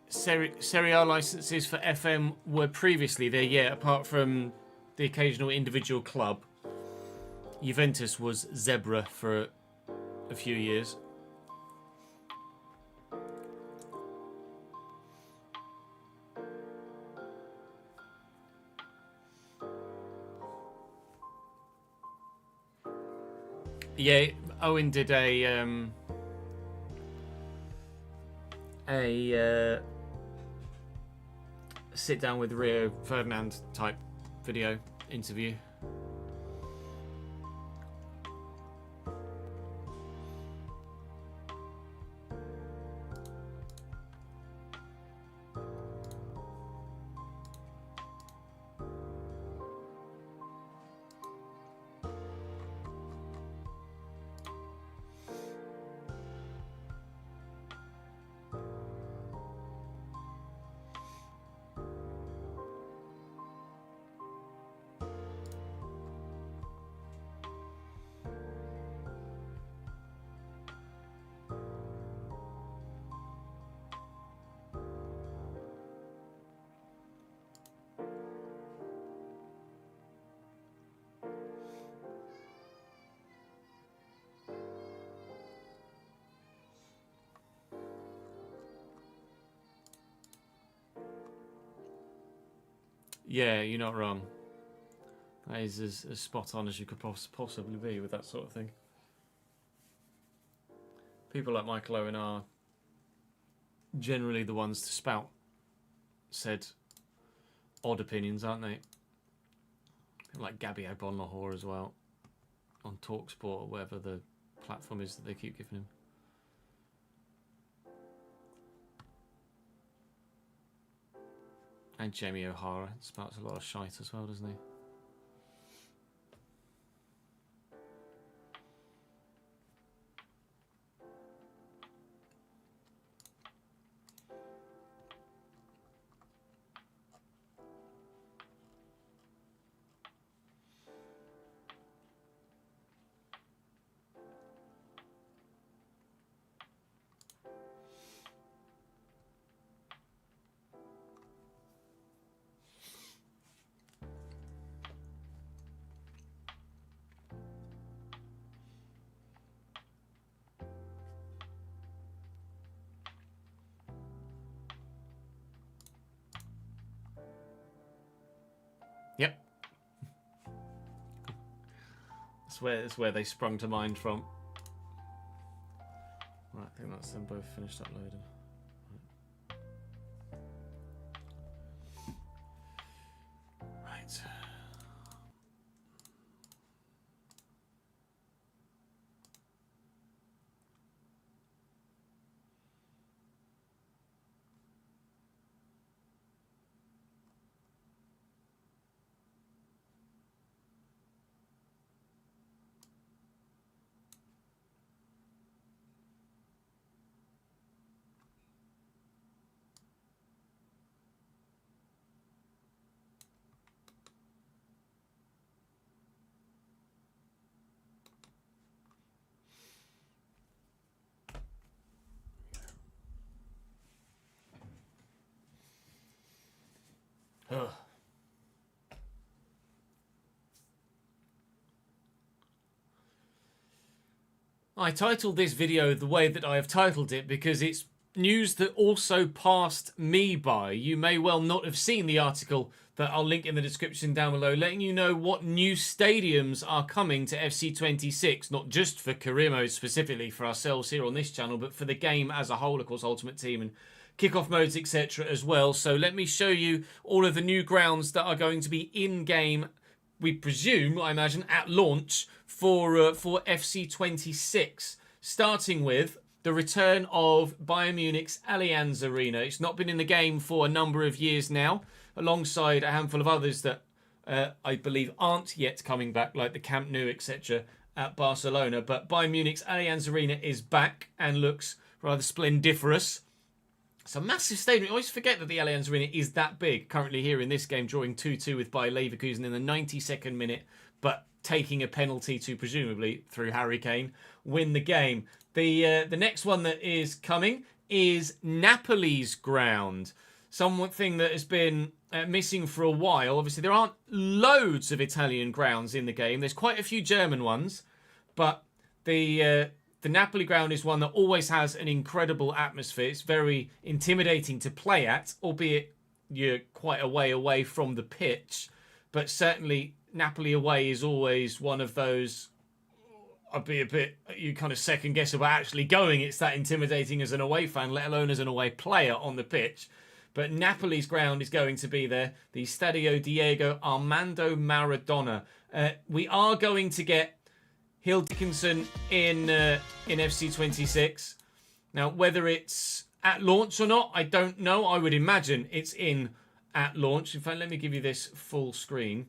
Serie A licenses for FM were previously there, yeah, apart from the occasional individual club. Juventus was Zebra for a few years. Yeah, Owen did a sit down with Rio Ferdinand type video interview. Yeah, you're not wrong. That is as spot on as you could possibly be with that sort of thing. People like Michael Owen are generally the ones to spout said odd opinions, aren't they? People like Gabby Bonlahor as well, on TalkSport or whatever the platform is that they keep giving him. And Jamie O'Hara spouts a lot of shite as well, doesn't he? Yep. That's where they sprung to mind from. Right, I think that's them both finished uploading. Right. Ugh. I titled this video the way that I have titled it because it's news that also passed me by. You may well not have seen the article that I'll link in the description down below, letting you know what new stadiums are coming to FC26, not just for career mode specifically for ourselves here on this channel, but for the game as a whole, of course, Ultimate Team and kickoff modes, etc. as well. So let me show you all of the new grounds that are going to be in-game, we presume, I imagine, at launch for FC26. Starting with the return of Bayern Munich's Allianz Arena. It's not been in the game for a number of years now, alongside a handful of others that I believe aren't yet coming back, like the Camp Nou, etc. at Barcelona. But Bayern Munich's Allianz Arena is back and looks rather splendiferous. It's a massive stadium. I always forget that the Allianz Arena is that big. Currently here in this game, drawing 2-2 with Bayer Leverkusen in the 92nd minute, but taking a penalty to, presumably, through Harry Kane, win the game. The next one that is coming is Napoli's ground. Something that has been missing for a while. Obviously, there aren't loads of Italian grounds in the game. There's quite a few German ones, but the Napoli ground is one that always has an incredible atmosphere. It's very intimidating to play at, albeit you're quite a way away from the pitch. But certainly, Napoli away is always one of those. I'd be a bit, you kind of second guess about actually going. It's that intimidating as an away fan, let alone as an away player on the pitch. But Napoli's ground is going to be there, the Stadio Diego Armando Maradona. We are going to get Hill Dickinson in FC26. Now, whether it's at launch or not, I don't know. I would imagine it's in at launch. In fact, let me give you this full screen.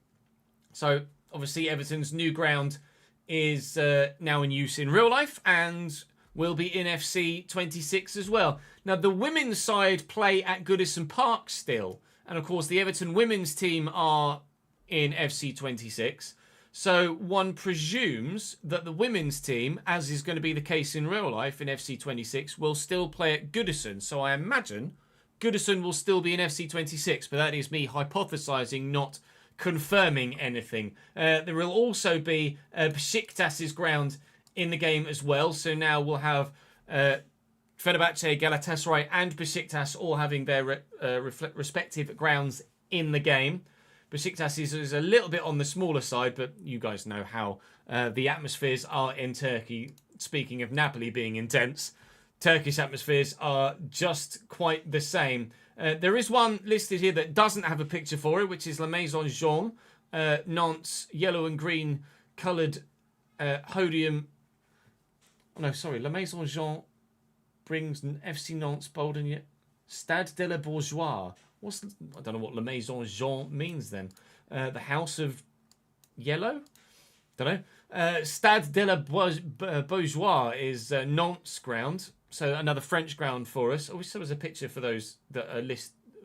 So, obviously, Everton's new ground is now in use in real life and will be in FC26 as well. Now, the women's side play at Goodison Park still. And, of course, the Everton women's team are in FC26. So one presumes that the women's team, as is going to be the case in real life in FC26, will still play at Goodison. So I imagine Goodison will still be in FC26. But that is me hypothesising, not confirming anything. There will also be Besiktas's ground in the game as well. So now we'll have Fenerbahce, Galatasaray and Besiktas all having their respective grounds in the game. Besiktas is a little bit on the smaller side, but you guys know how the atmospheres are in Turkey. Speaking of Napoli being intense, Turkish atmospheres are just quite the same. There is one listed here that doesn't have a picture for it, which is La Maison Jaune, Nantes yellow and green coloured podium. No, sorry, La Maison Jaune brings FC Nantes bold and yet Stade de la Bourgeois. I don't know what La Maison Jaune means then. The House of Yellow? Don't know. Stade de la Bourgeois is Nantes ground. So another French ground for us. I wish there was a picture for those that are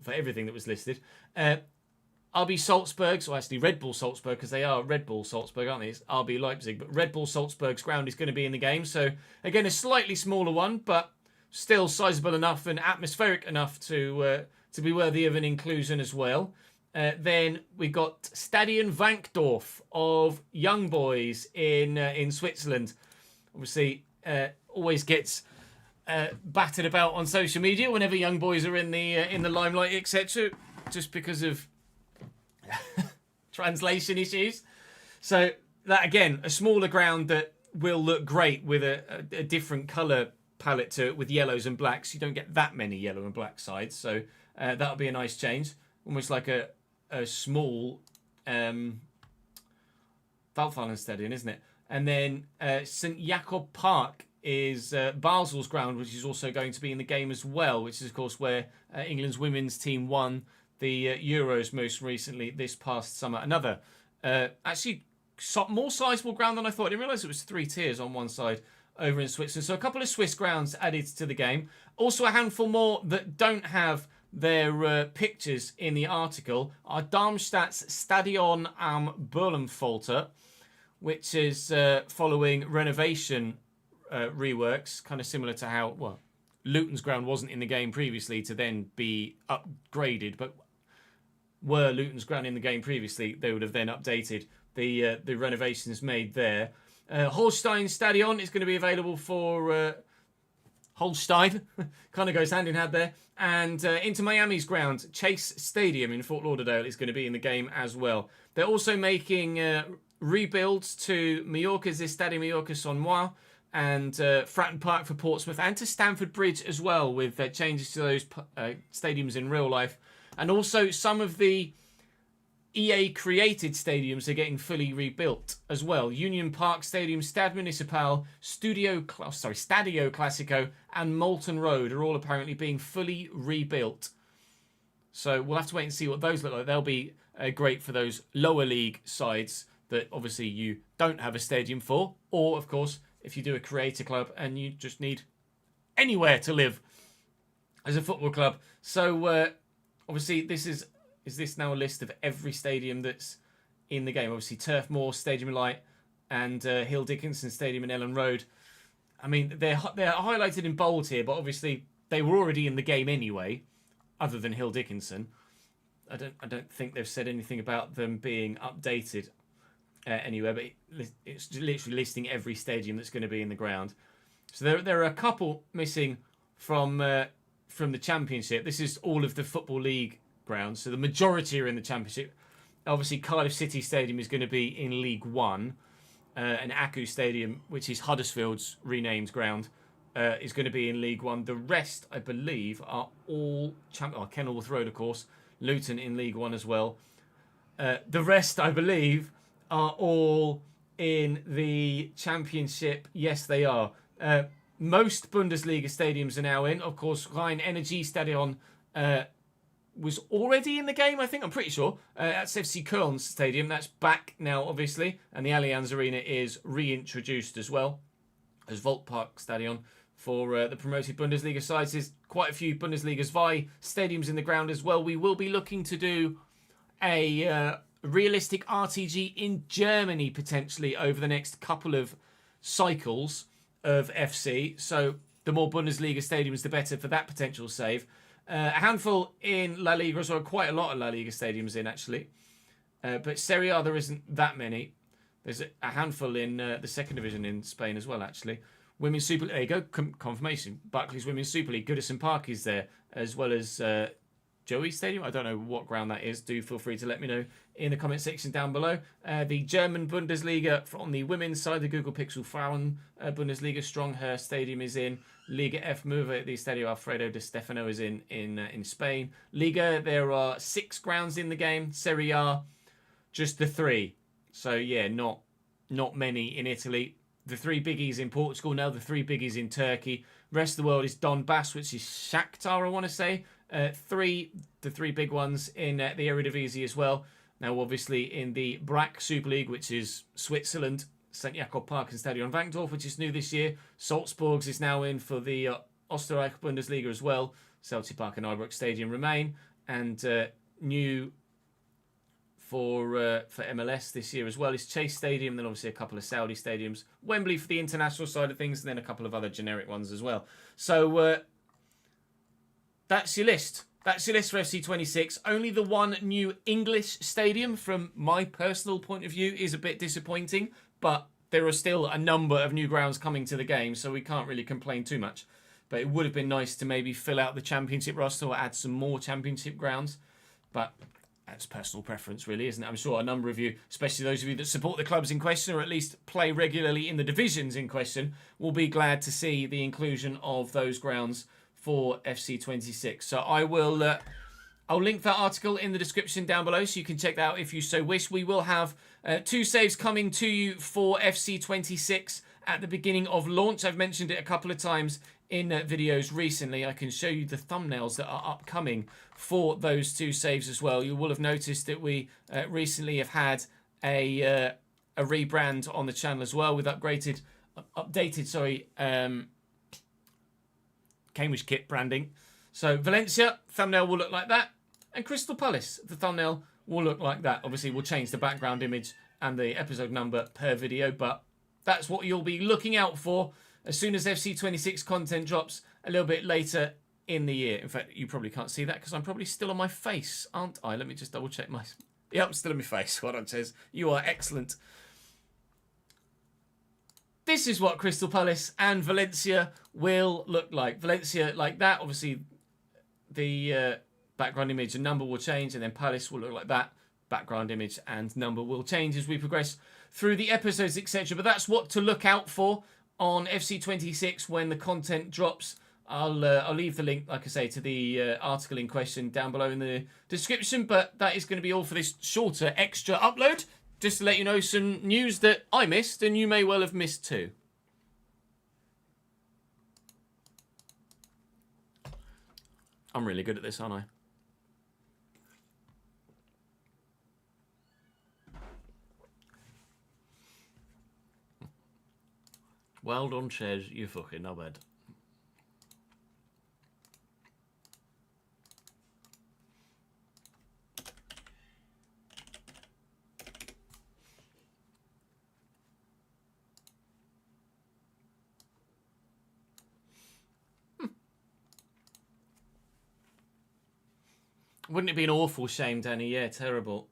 for everything that was listed. RB Salzburg, so actually Red Bull Salzburg, because they are Red Bull Salzburg, aren't they? It's RB Leipzig, but Red Bull Salzburg's ground is going to be in the game. So again, a slightly smaller one, but still sizable enough and atmospheric enough to be worthy of an inclusion as well. Then we got Stadion Wankdorf of Young Boys in Switzerland. Obviously, always gets battered about on social media whenever Young Boys are in the limelight, etc. Just because of translation issues. So that again, a smaller ground that will look great with a different colour palette to it with yellows and blacks. You don't get that many yellow and black sides, so that'll be a nice change. Almost like a small Waldfallen Stadion, isn't it? And then St Jakob Park is Basel's ground, which is also going to be in the game as well, which is, of course, where England's women's team won the Euros most recently this past summer. Another, actually, more sizable ground than I thought. I didn't realise it was 3 tiers on one side over in Switzerland. So a couple of Swiss grounds added to the game. Also a handful more that don't have their pictures in the article are Darmstadt's Stadion am Burlenfolter, which is following renovation reworks, kind of similar to how, well, Luton's ground wasn't in the game previously to then be upgraded, but were Luton's ground in the game previously, they would have then updated the renovations made there. Holstein Stadion is going to be available for Holstein, kind of goes hand in hand there. And Inter Miami's ground, Chase Stadium in Fort Lauderdale, is going to be in the game as well. They're also making rebuilds to Mallorca's Estadio Mallorca Son Moi and Fratton Park for Portsmouth and to Stamford Bridge as well, with changes to those stadiums in real life. And also some of the EA-created stadiums are getting fully rebuilt as well. Union Park Stadium, Stade Municipal, Stadio Classico and Moulton Road are all apparently being fully rebuilt. So we'll have to wait and see what those look like. They'll be great for those lower league sides that obviously you don't have a stadium for. Or, of course, if you do a creator club and you just need anywhere to live as a football club. So, obviously, is this now a list of every stadium that's in the game? Obviously, Turf Moor, Stadium of Light, and Hill Dickinson Stadium in Ellen Road. I mean, they're highlighted in bold here, but obviously they were already in the game anyway, other than Hill Dickinson. I don't think they've said anything about them being updated anywhere, but it's literally listing every stadium that's going to be in the ground. So there are a couple missing from the Championship. This is all of the Football League grounds, so the majority are in the Championship. Obviously, Cardiff City Stadium is going to be in League One, and Aku Stadium, which is Huddersfield's renamed ground, is going to be in League One. The rest, I believe, are all Kenilworth Road, of course, Luton in League One as well. The rest, I believe, are all in the Championship. Yes, they are. Most Bundesliga stadiums are now in. Of course, Rhein Energy Stadion was already in the game, I think. I'm pretty sure. That's FC Köln's stadium. That's back now, obviously. And the Allianz Arena is reintroduced as well as Voltpark Stadion for the promoted Bundesliga sides. There's quite a few Bundesliga's Vi stadiums in the ground as well. We will be looking to do a realistic RTG in Germany, potentially, over the next couple of cycles of FC. So the more Bundesliga stadiums, the better for that potential save. A handful in La Liga as well. Quite a lot of La Liga stadiums in, actually. But Serie A, there isn't that many. There's a handful in the second division in Spain as well, actually. Women's Super League. There you go. Confirmation. Barclays Women's Super League. Goodison Park is there, as well as Joey Stadium. I don't know what ground that is. Do feel free to let me know in the comment section down below. The German Bundesliga from the women's side, the Google Pixel Frauen Bundesliga, Stronghurst Stadium is in. Liga F Move, the Estadio Alfredo de Stefano is in Spain. Liga, there are 6 grounds in the game. Serie A, just the 3. So yeah, not many in Italy. The 3 biggies in Portugal now, the 3 biggies in Turkey. Rest of the world is Donbass, which is Shakhtar, I want to say. The 3 big ones in the Eredivisie as well. Now, obviously, in the BRAC Super League, which is Switzerland, St. Jakob Park and Stadion Wankdorf, which is new this year. Salzburg's is now in for the Österreich Bundesliga as well. Celtic Park and Ibrox Stadium remain. And new for MLS this year as well is Chase Stadium, then obviously a couple of Saudi stadiums. Wembley for the international side of things, and then a couple of other generic ones as well. So that's your list. That's your list for FC26. Only the one new English stadium, from my personal point of view, is a bit disappointing. But there are still a number of new grounds coming to the game, so we can't really complain too much. But it would have been nice to maybe fill out the Championship roster or add some more Championship grounds. But that's personal preference, really, isn't it? I'm sure a number of you, especially those of you that support the clubs in question or at least play regularly in the divisions in question, will be glad to see the inclusion of those grounds for FC26. So I'll link that article in the description down below so you can check that out if you so wish. We will have 2 saves coming to you for FC26 at the beginning of launch. I've mentioned it a couple of times in videos recently. I can show you the thumbnails that are upcoming for those 2 saves as well. You will have noticed that we recently have had a rebrand on the channel as well with updated Cambridge kit branding. So Valencia, thumbnail will look like that. And Crystal Palace, the thumbnail will look like that. Obviously, we'll change the background image and the episode number per video, but that's what you'll be looking out for as soon as FC26 content drops a little bit later in the year. In fact, you probably can't see that because I'm probably still on my face, aren't I? Let me just double check my... Yep, still on my face. Well done, Chez. You are excellent. This is what Crystal Palace and Valencia will look like. Valencia like that. Obviously, the background image and number will change, and then Palace will look like that. Background image and number will change as we progress through the episodes, etc. But that's what to look out for on FC26 when the content drops. I'll leave the link, like I say, to the article in question down below in the description. But that is going to be all for this shorter extra upload. Just to let you know some news that I missed and you may well have missed too. I'm really good at this, aren't I? Well done, Chez. You fucking know bad. Wouldn't it be an awful shame, Danny? Yeah, terrible.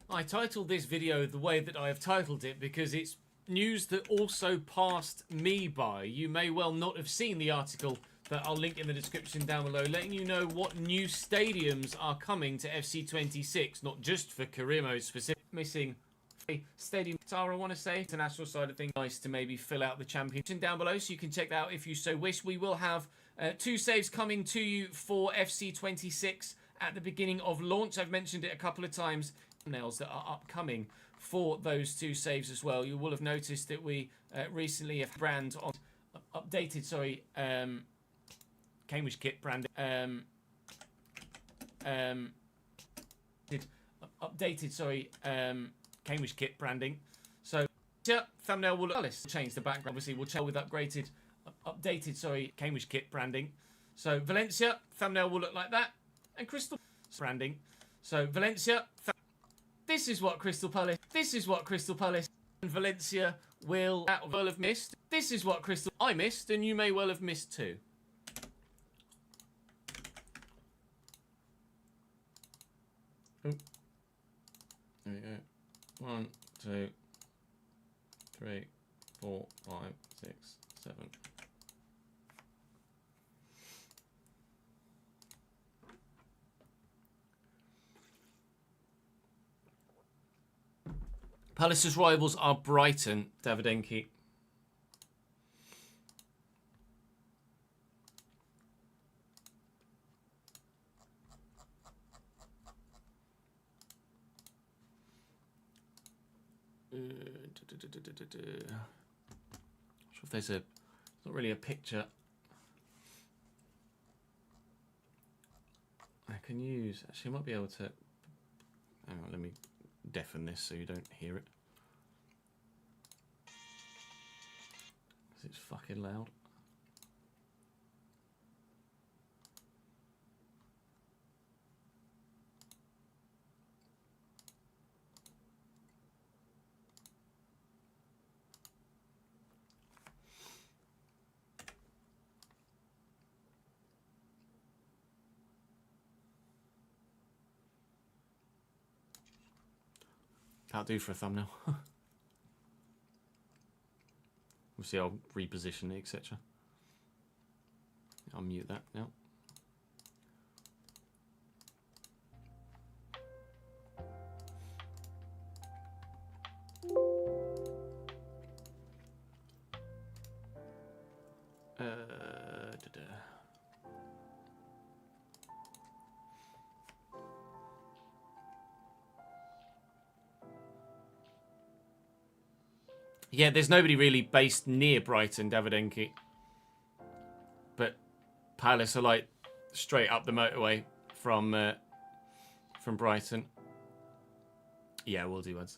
I titled this video the way that I have titled it because it's news that also passed me by. You may well not have seen the article that I'll link in the description down below, letting you know what new stadiums are coming to FC26, not just for Career Mode specific. Missing a stadium, Tara, I want to say, international side of things. Nice to maybe fill out the championship down below, so you can check that out if you so wish. We will have 2 saves coming to you for FC26 at the beginning of launch. I've mentioned it a couple of times. Thumbnails that are upcoming for those 2 saves as well. You will have noticed that we recently have brand on updated. Sorry, Cambridge kit branding. Updated. Sorry, Cambridge kit branding. So yeah, thumbnail will change the background. Obviously, we'll check with updated. Sorry, Cambridge kit branding. So Valencia thumbnail will look like that, and Crystal branding. So Valencia. This is what Crystal Palace. This is what Crystal Palace and Valencia will have missed. This is what I missed, and you may well have missed too. Ooh. There we go. 1, 2, 3, 4, 5, 6, 7. Palace's rivals are Brighton, Davidenki. Not sure if there's not really a picture I can use. Actually, I might be able to. Hang on, let me deafen this so you don't hear it. Because it's fucking loud. That'll do for a thumbnail. Obviously, I'll reposition it, etc. I'll mute that now. Yeah, there's nobody really based near Brighton, Davidenki. But Palace are like straight up the motorway from Brighton. Yeah, we'll do ads.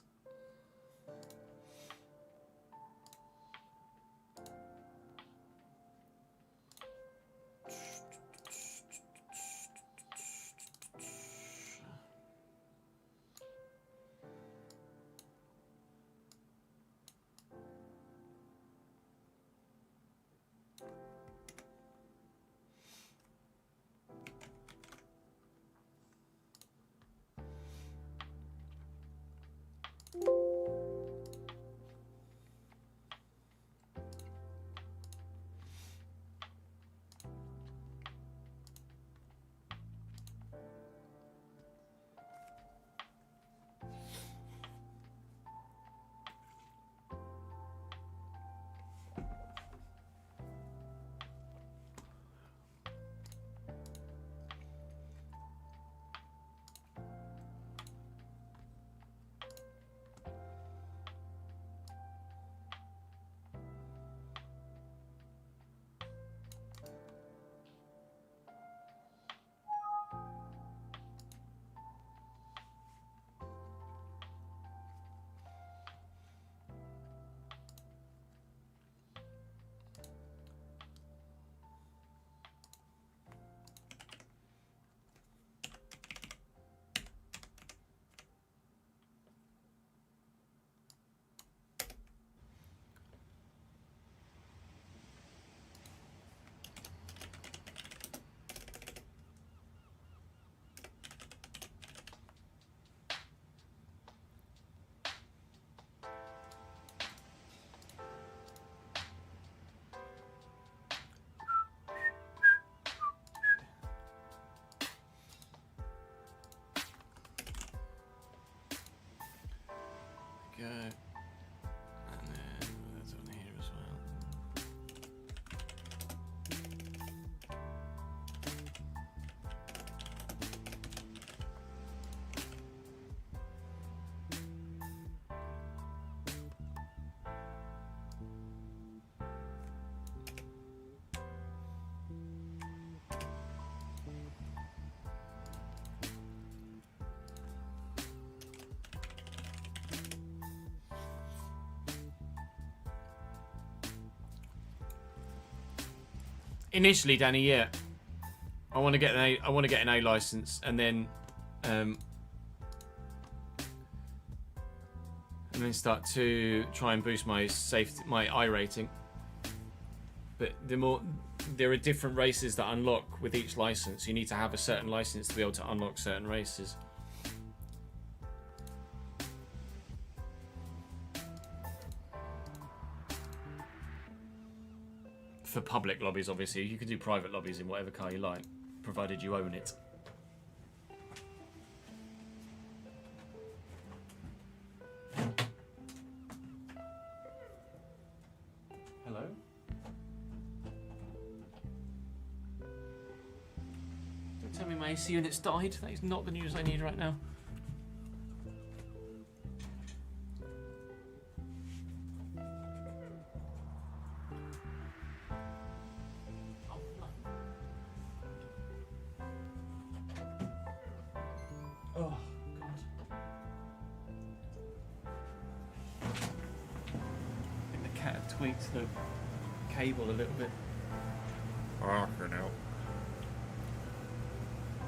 Initially, Danny, yeah, I want to get an A license, and then start to try and boost my I rating. But there are different races that unlock with each license. You need to have a certain license to be able to unlock certain races. For public lobbies, obviously, you can do private lobbies in whatever car you like, provided you own it. Hello? Don't tell me my AC unit's died. That is not the news I need right now. Oh, God. I think the cat had tweaked the cable a little bit. Oh, no.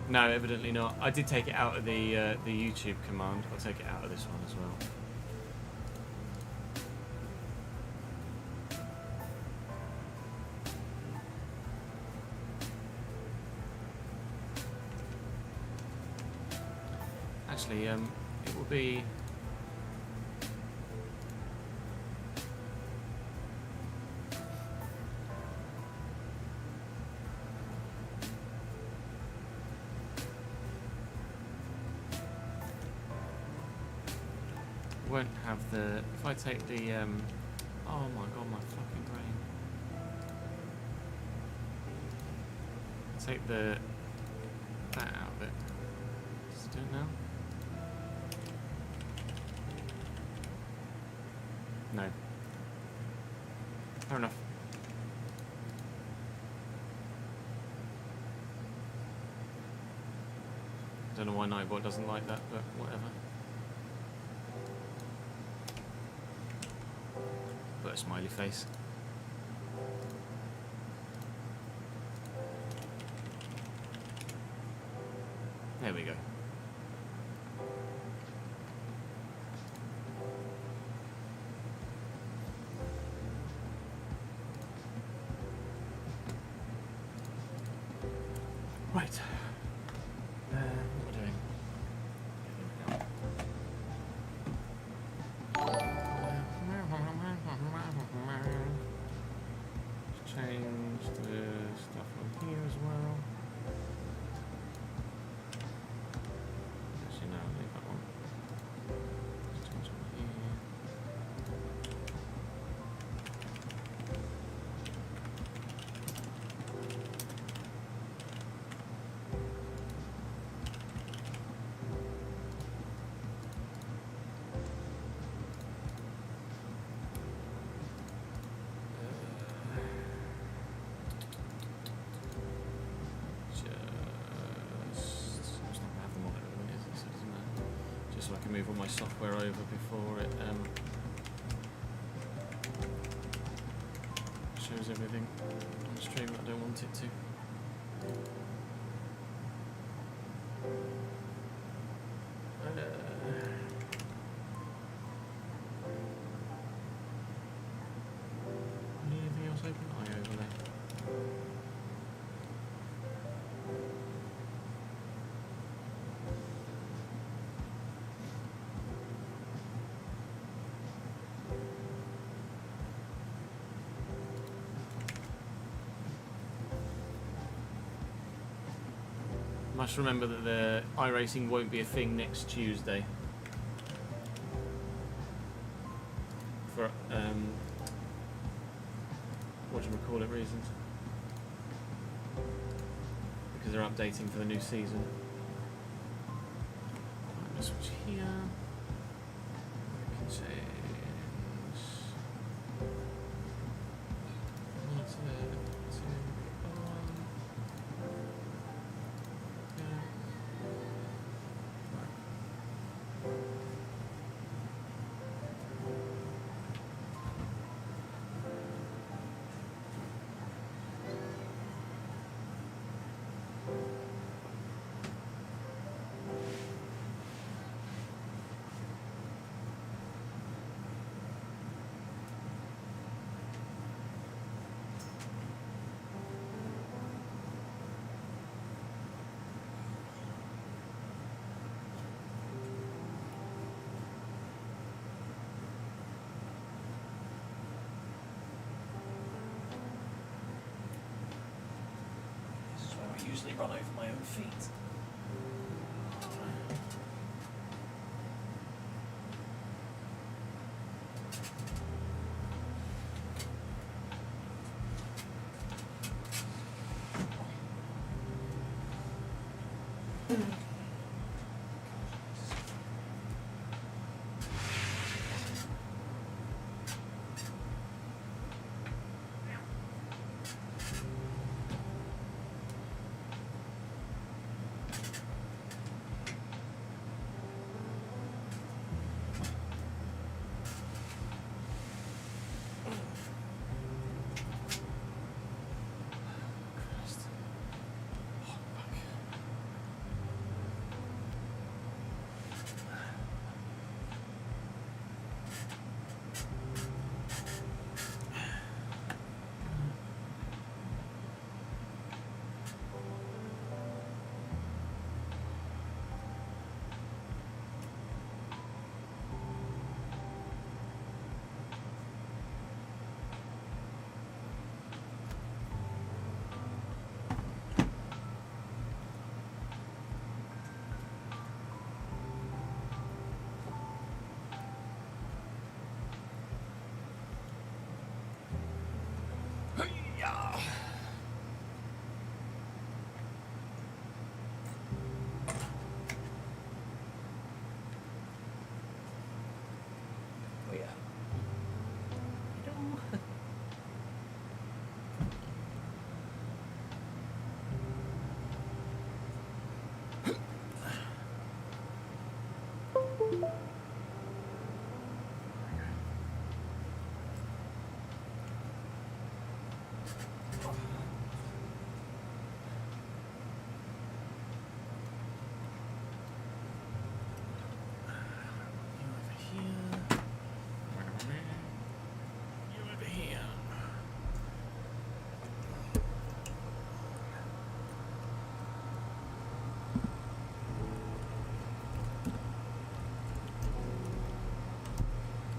No, evidently not. I did take it out of the YouTube command. I'll take it out of this one as well. Actually, it will be. Won't have the. If I take the. Oh my god, my fucking brain. Take that out of it. Let's do it now. No. Fair enough. I don't know why Nightbot doesn't like that, but whatever. Put a smiley face. There we go. Right. What we're doing. Change the stuff on here as well. Actually, no, leave that one. Just change it on here. So I can move all my software over before it shows everything on the stream that I don't want it to. Anything else open? I overlay. Must remember that the iRacing won't be a thing next Tuesday. For whatchamacallit reasons. Because they're updating for the new season. I'm gonna switch here. I can change. usually run over my own feet.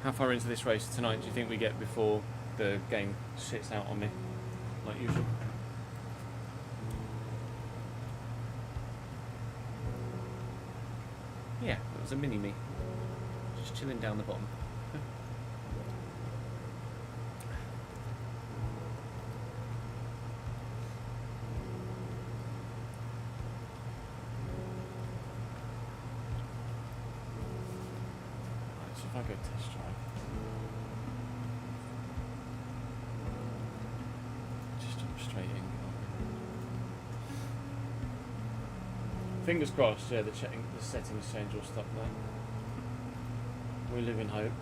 How far into this race tonight do you think we get before the game sits out on me, like usual? Yeah, it was a mini-me. Just chilling down the bottom. Right, so if I go test drive. Just jump straight in. Fingers crossed, yeah, the settings change or stuff there. We live in hope.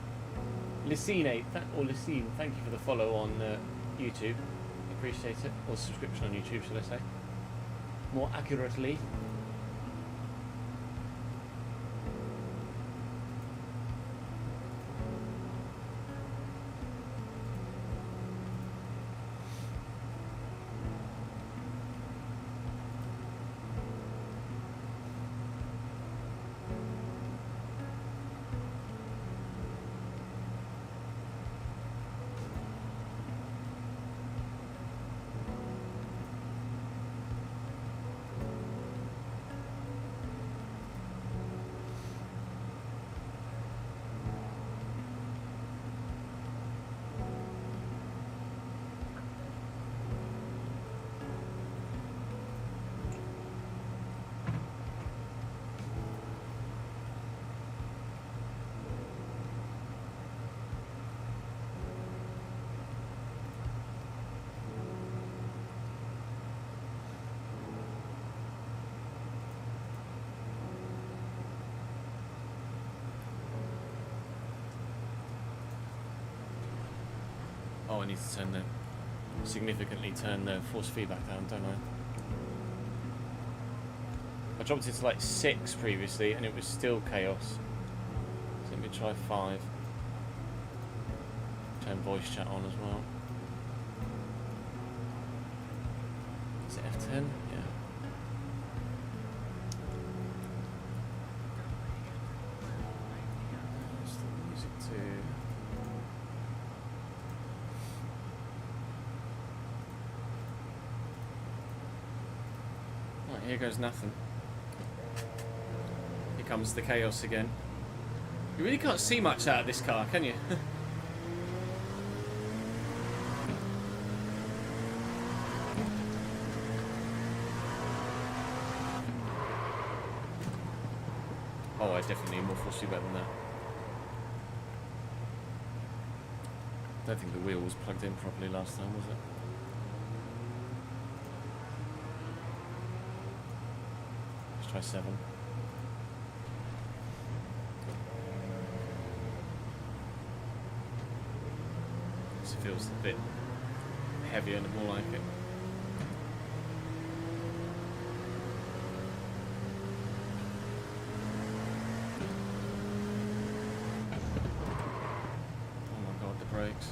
Lysine, Lysine, thank you for the follow on YouTube. Appreciate it. Or subscription on YouTube, should I say. More accurately. Oh, I need to significantly turn the force feedback down, don't I? I dropped it to like 6 previously and it was still chaos. So let me try 5. Turn voice chat on as well. Is it F10? Yeah. Just the music too. Right, here goes nothing. Here comes the chaos again. You really can't see much out of this car, can you? Oh, I definitely need more force better than that. I don't think the wheel was plugged in properly last time, was it? Let's try 7. This feels a bit heavier and more like it. Brakes.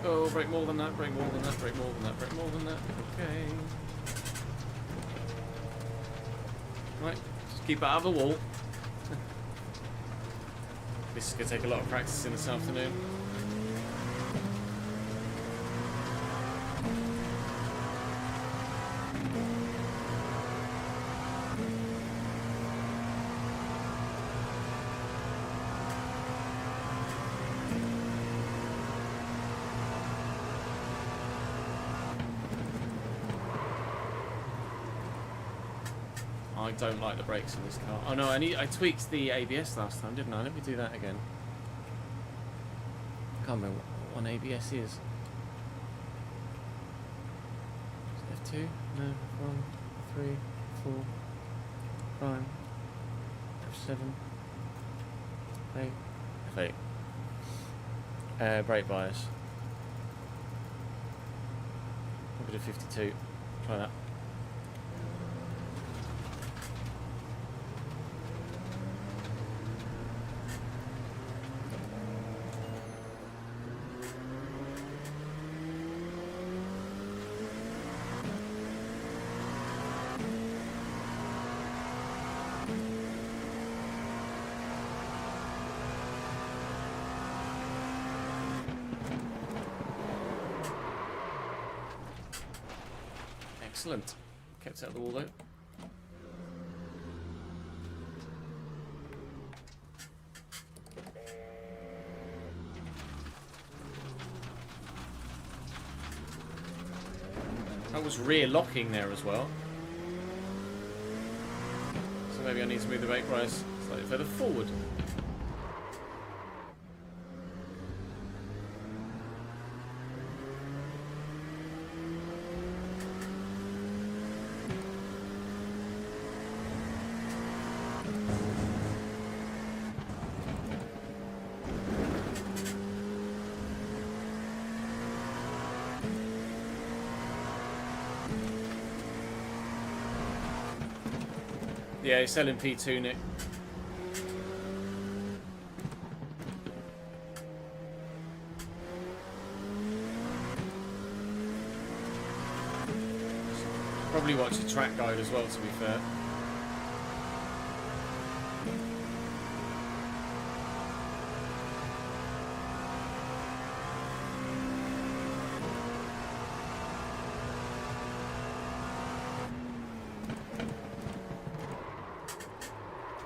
Oh, brake more than that, brake more than that, brake more than that, brake more than that. Okay. Right, just keep it out of the wall. This is going to take a lot of practicing this afternoon. I don't like the brakes in this car. Oh no, I tweaked the ABS last time, didn't I? Let me do that again. I can't remember what one ABS is. F2? No, 1, 3, 4, 5, F7, 8, F8. Brake bias. Probably do 52. Try that. Excellent. Kept it out of the wall though. That was rear locking there as well. So maybe I need to move the brake bias slightly further forward. Yeah, he's selling P2, Nick. Probably watch the track guide as well, to be fair.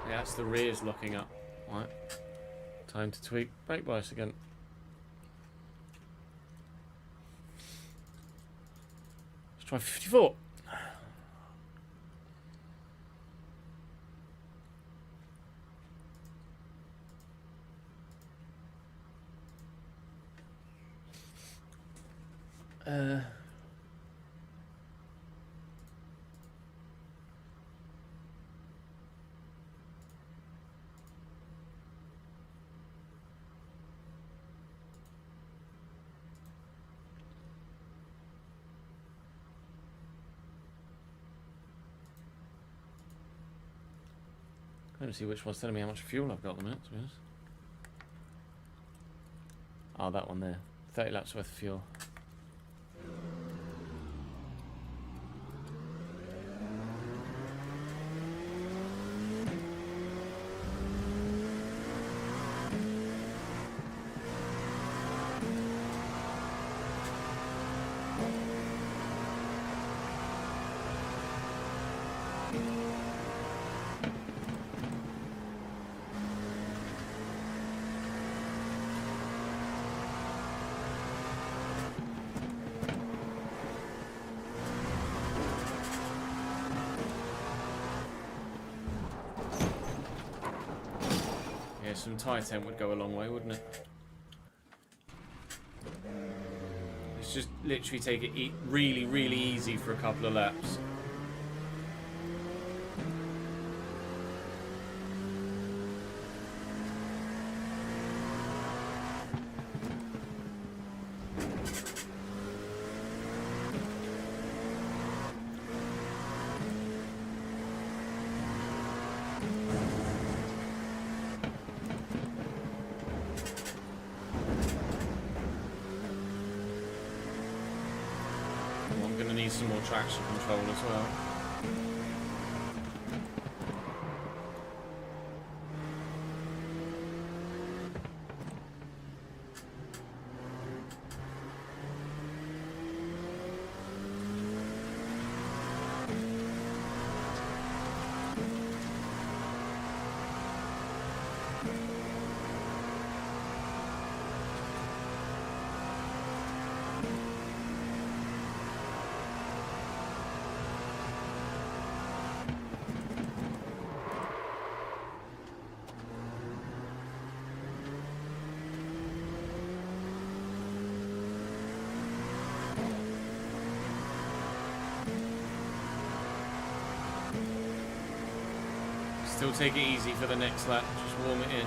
Yeah, that's the rears locking up. Right. Time to tweak brake bias again. Let's try 54. I don't see which one's telling me how much fuel I've got at the minute, to be honest. Oh, that one there. 30 laps worth of fuel. Some tyre temp would go a long way, wouldn't it? Let's just literally take it really, really easy for a couple of laps. Some more traction control as well. Still take it easy for the next lap, just warm it in.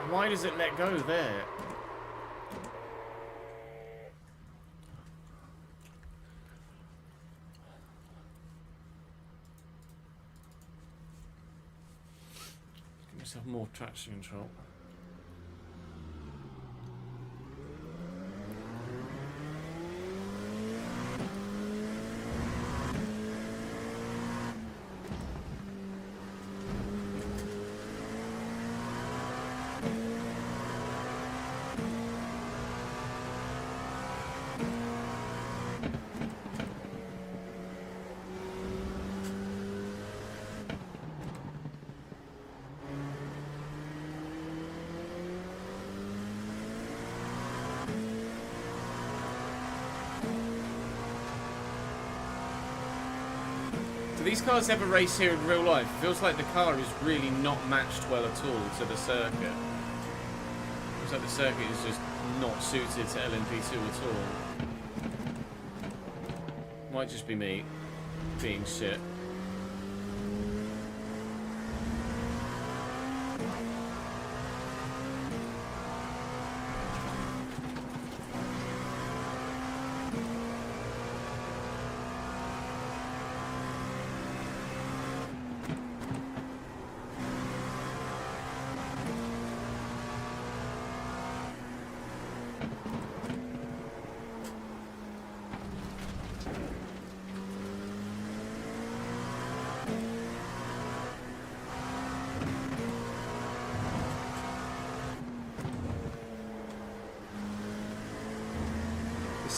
Why does it let go there? Give myself more traction control. Do these cars ever race here in real life? It feels like the car is really not matched well at all to the circuit. Looks like the circuit is just not suited to LMP2 at all. Might just be me being shit.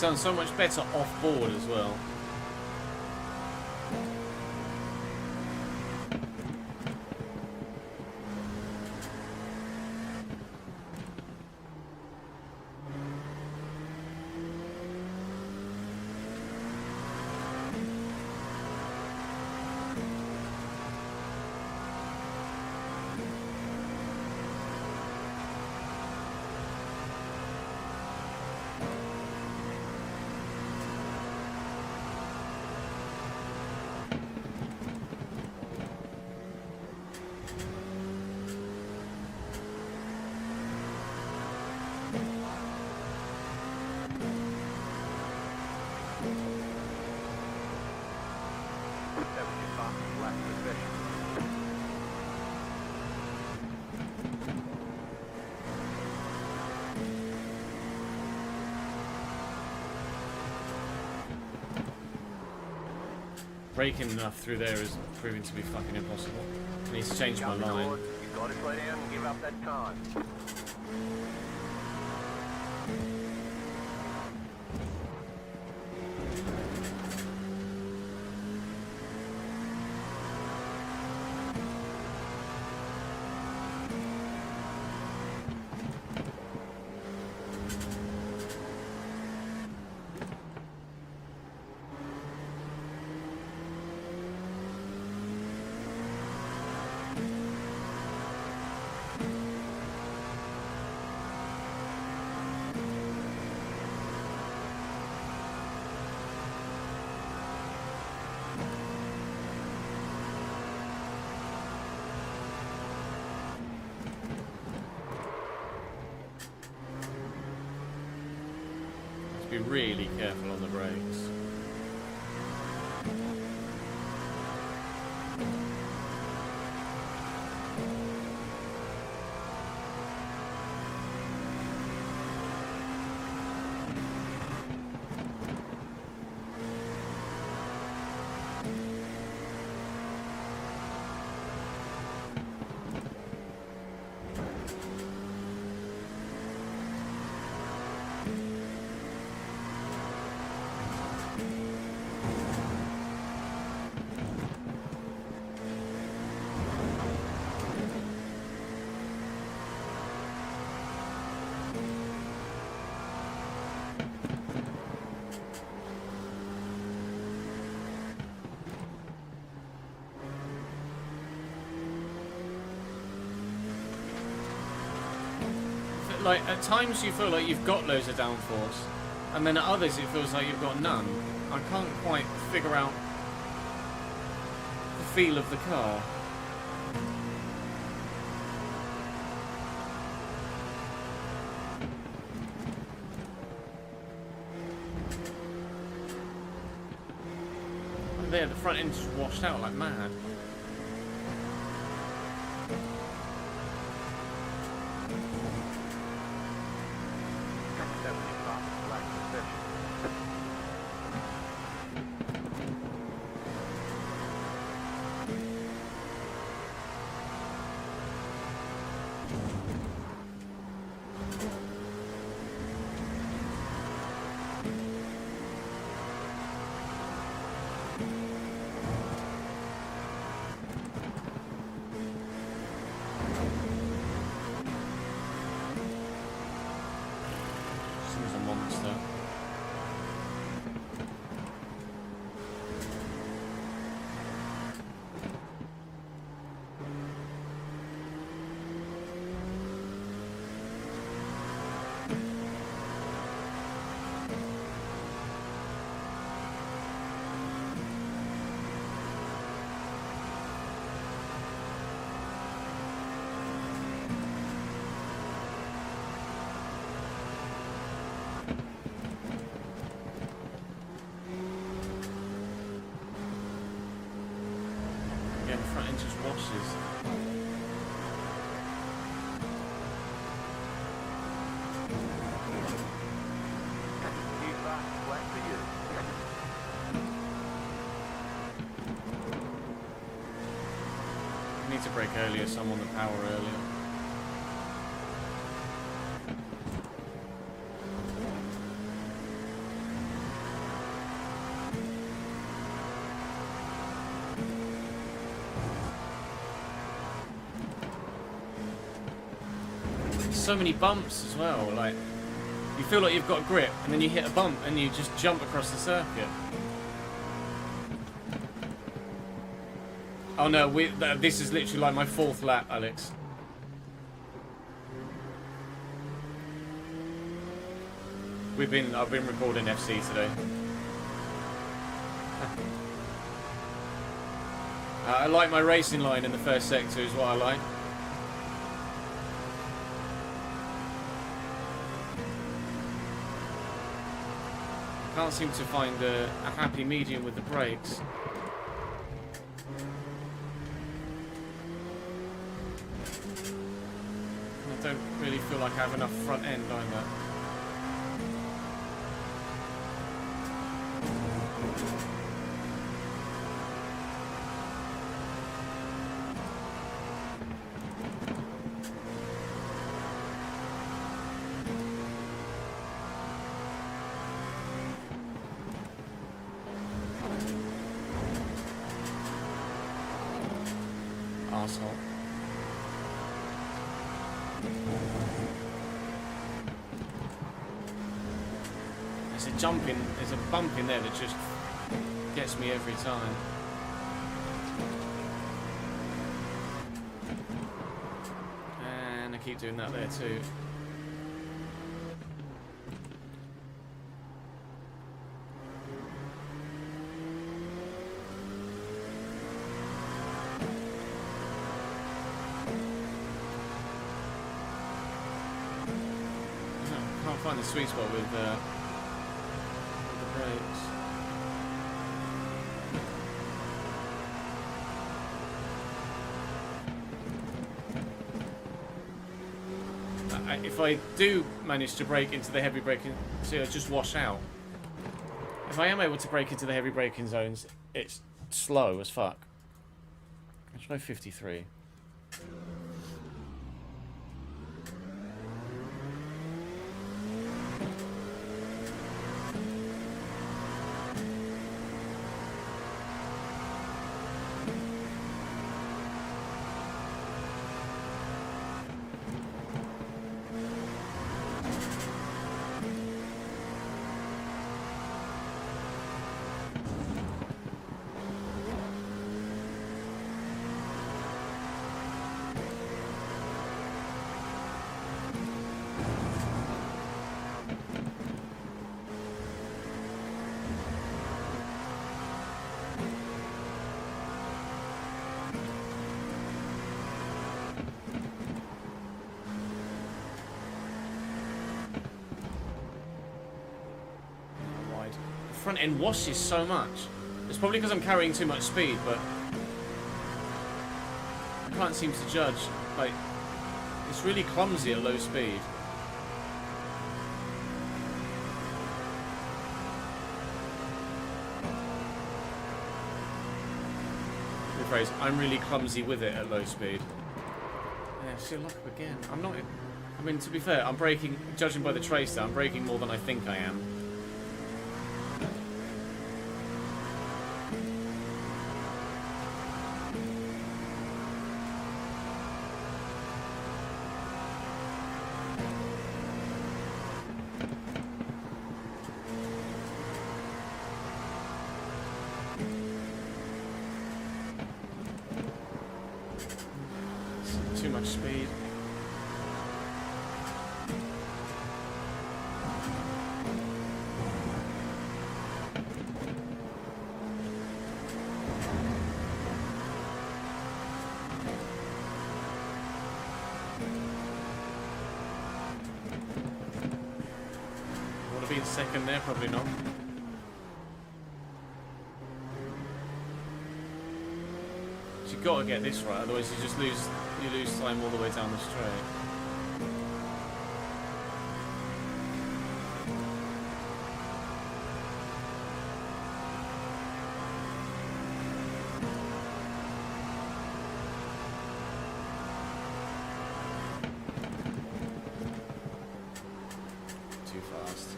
sounds so much better off board as well. Braking enough through there is proving to be fucking impossible. I need to change my line. You got it right in and give up that time. Be really careful on the brakes. Like, at times you feel like you've got loads of downforce, and then at others it feels like you've got none. I can't quite figure out the feel of the car. And there, the front end just washed out like mad. Just washes. I need to brake earlier, so I'm on the power earlier. so many bumps as well. Like, you feel like you've got grip, and then you hit a bump, and you just jump across the circuit. Oh no, this is literally like my 4th lap, Alex. I've been recording FC today. I like my racing line in the first sector is what I like. Can't seem to find a happy medium with the brakes. I don't really feel like I have enough front end either. Arsehole. There's a bump in there that just gets me every time. And I keep doing that there too. Can't find the sweet spot with the brakes. If I do manage to break into the heavy braking, see, I just wash out. If I am able to break into the heavy braking zones, it's slow as fuck. I should go 53. Front end washes so much. It's probably because I'm carrying too much speed, but I can't seem to judge. Like, it's really clumsy at low speed. Rephrase, I'm really clumsy with it at low speed. Yeah, still lock up again. I'm not. I mean, to be fair, I'm braking. Judging by the tracer, I'm braking more than I think I am. Too much speed. Want to be in second there? Probably not. You got to get this right, otherwise you just lose time all the way down the straight. Too fast.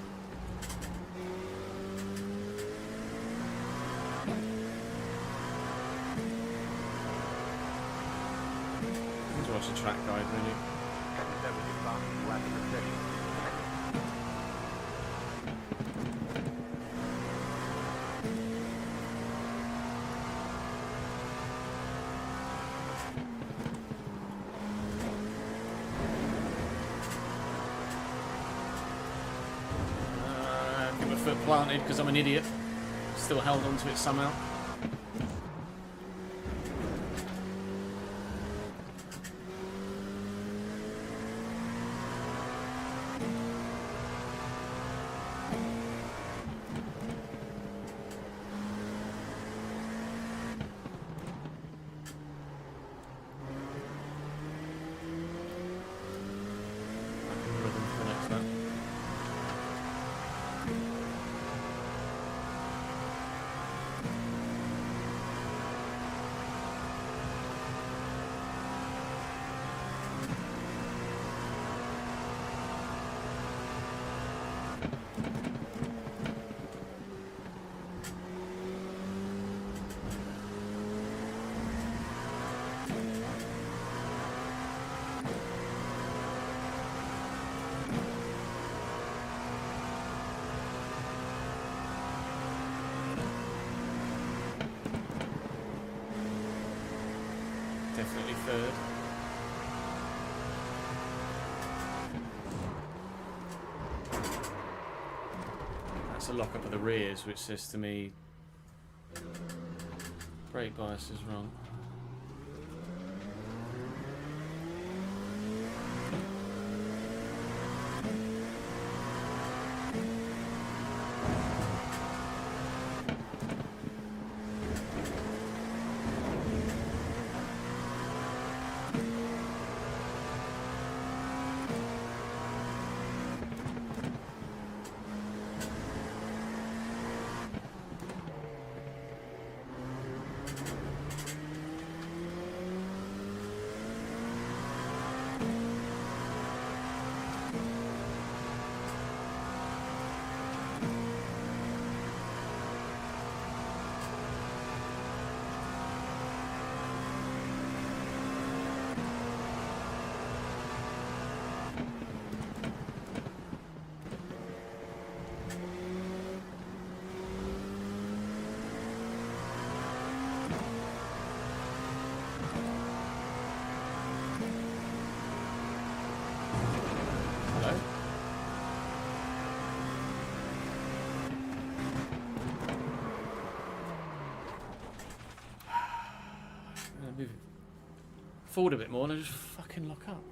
Watch a track guide, really. FC25, last position. Get my foot planted because I'm an idiot. Still held onto it somehow. Rhythm for the next lap. Definitely third. That's a lock up of the rears, which says to me brake bias is wrong. Hello? I'm gonna move it forward a bit more and I just fucking lock up.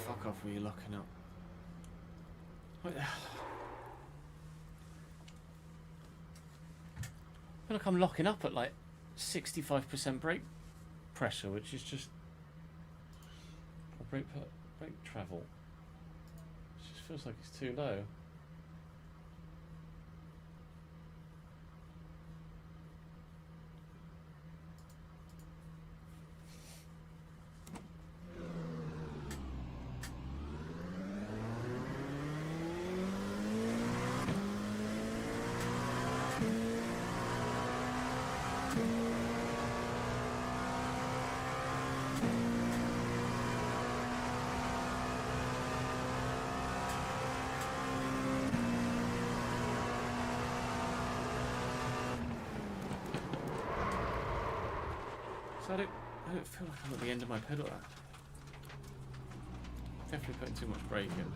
Fuck off with you locking up. What the hell? I feel like I'm locking up at like 65% brake pressure, which is just brake travel. It just feels like it's too low. So I don't feel like I'm at the end of my pedal. Definitely putting too much brake in.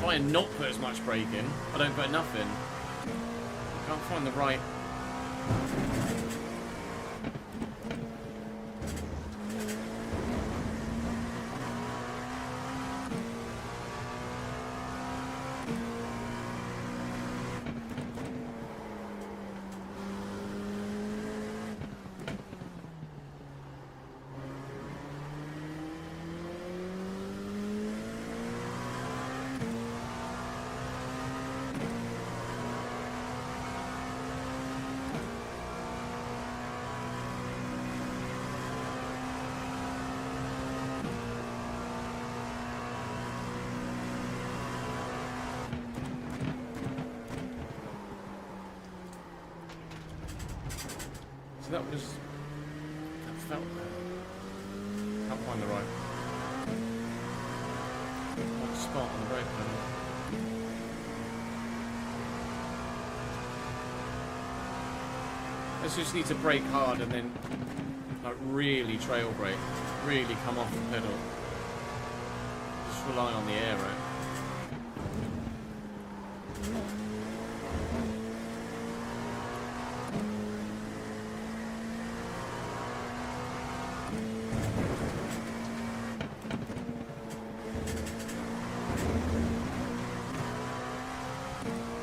try and not put as much brake in. I don't put enough in. I can't find the right... So that was... that felt there. Can't find the right spot on the brake pedal. I just need to brake hard and then like really trail brake, really come off the pedal. Just rely on the aero.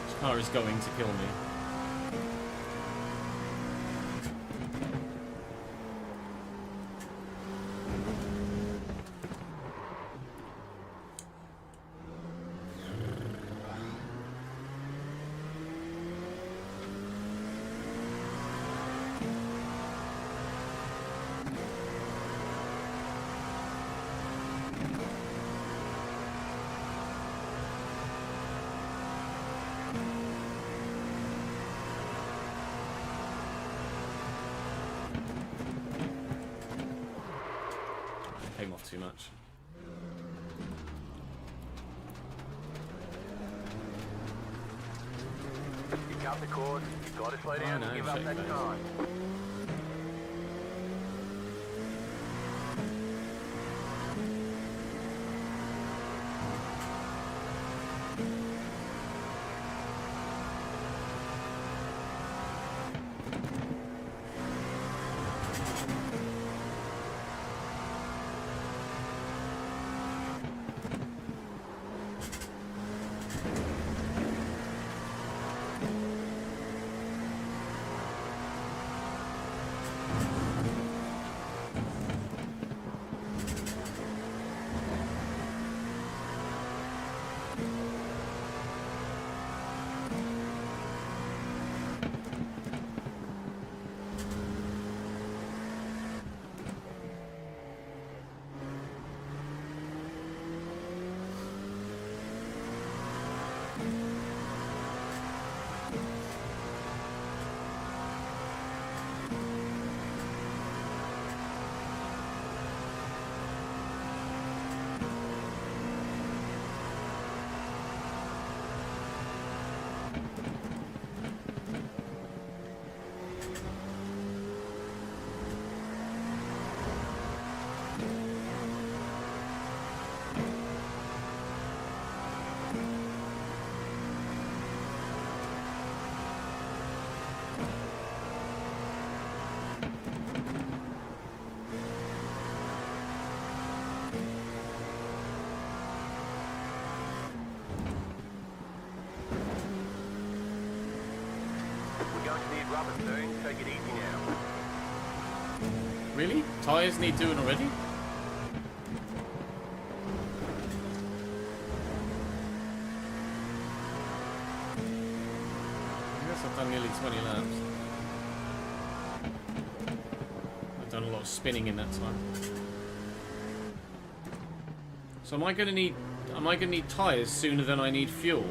This car is going to kill me. Came off too much. You count the course, you've got to slow down no, and give up shake that that. time. We're going to need rubber soon, take it easy now. Really? Tyres need doing already? I guess I've done nearly 20 laps. I've done a lot of spinning in that time. So am I gonna need tyres sooner than I need fuel?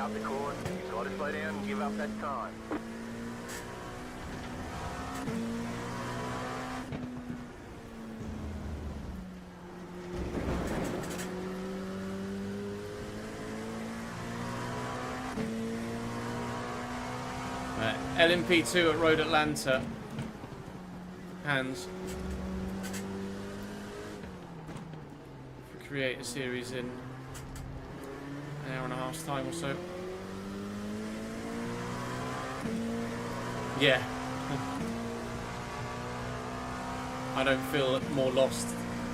out the course. You've got to slow down and give up that time. LMP2 at Road Atlanta. Hands. Create a series in an hour and a half's time or so. Yeah. I don't feel more lost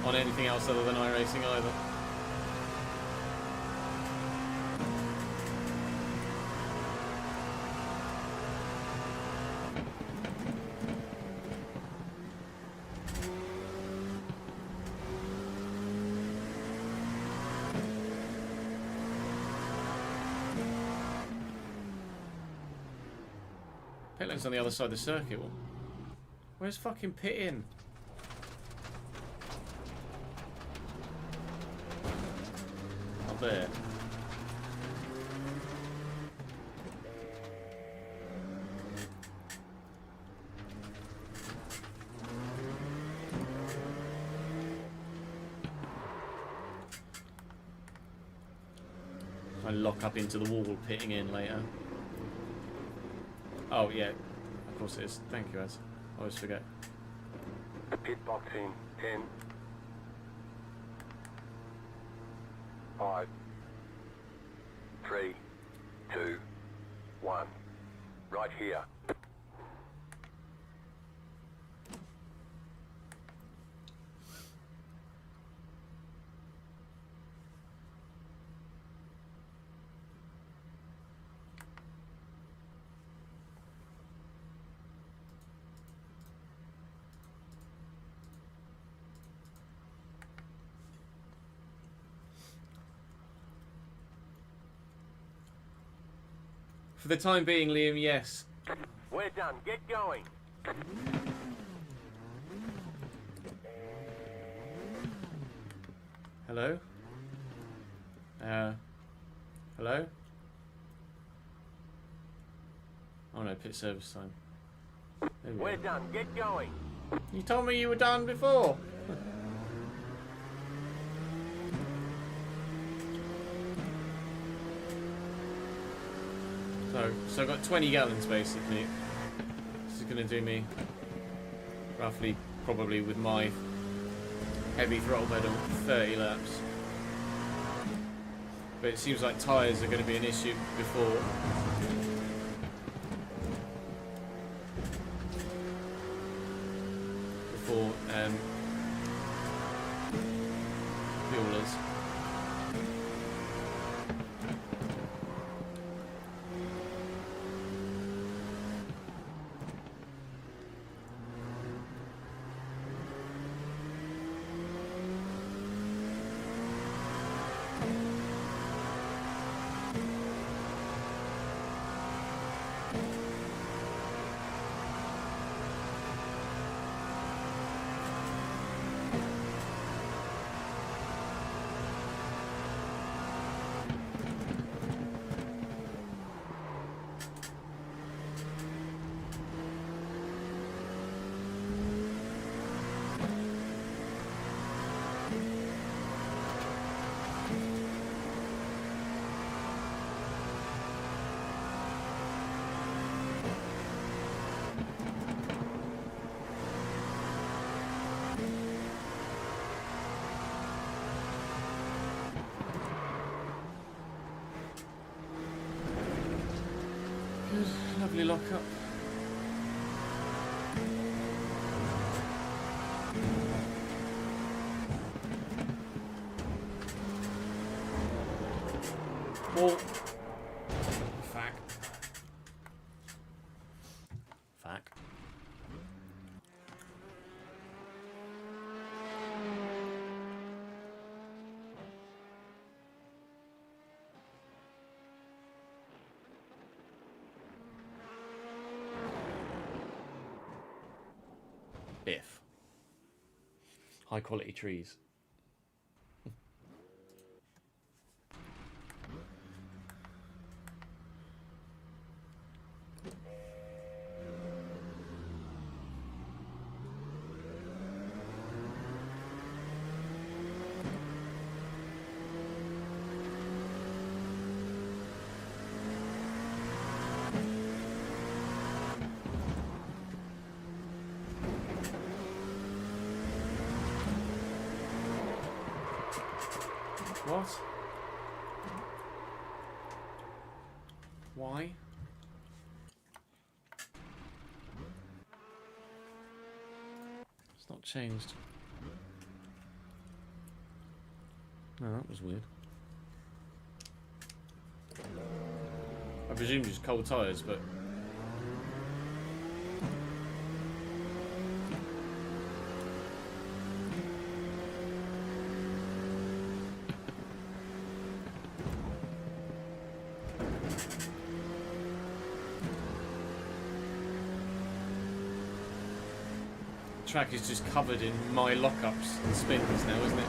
on anything else other than iRacing either. Pitlane's on the other side of the circuit. Where's fucking pit in? Up there. I lock up into the wall pitting in later. Oh, yeah. Of course it is. Thank you, Az. I always forget. Pit box in 10, 5, 3, 2, 1. Right here. For the time being, Liam, yes. We're done. Get going. Hello? Hello? Oh no, pit service time. There we We're go. done. Get going. You told me you were done before. So I've got 20 gallons basically. This is going to do me roughly, probably with my heavy throttle pedal, 30 laps. But it seems like tyres are going to be an issue before fuelers. Lovely lock up. Well, fact. If. High quality trees. What? Why? It's not changed. No, that was weird. I presume just cold tyres, but... The track is just covered in my lockups and spins now, isn't it?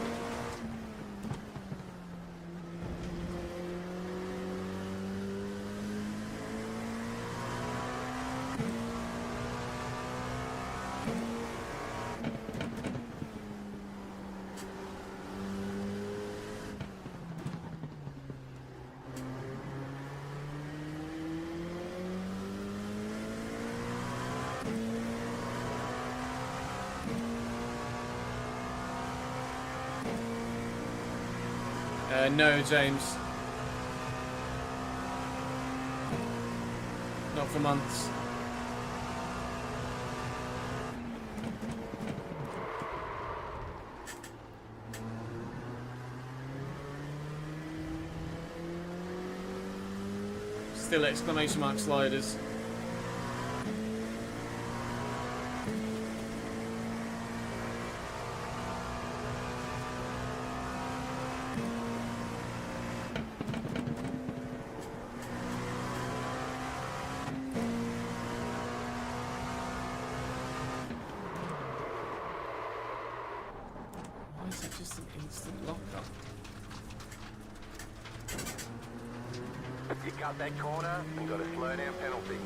No, James. Not for months. Still exclamation mark sliders. Why is that just an instant lockup? You cut that corner and got a slow down penalty.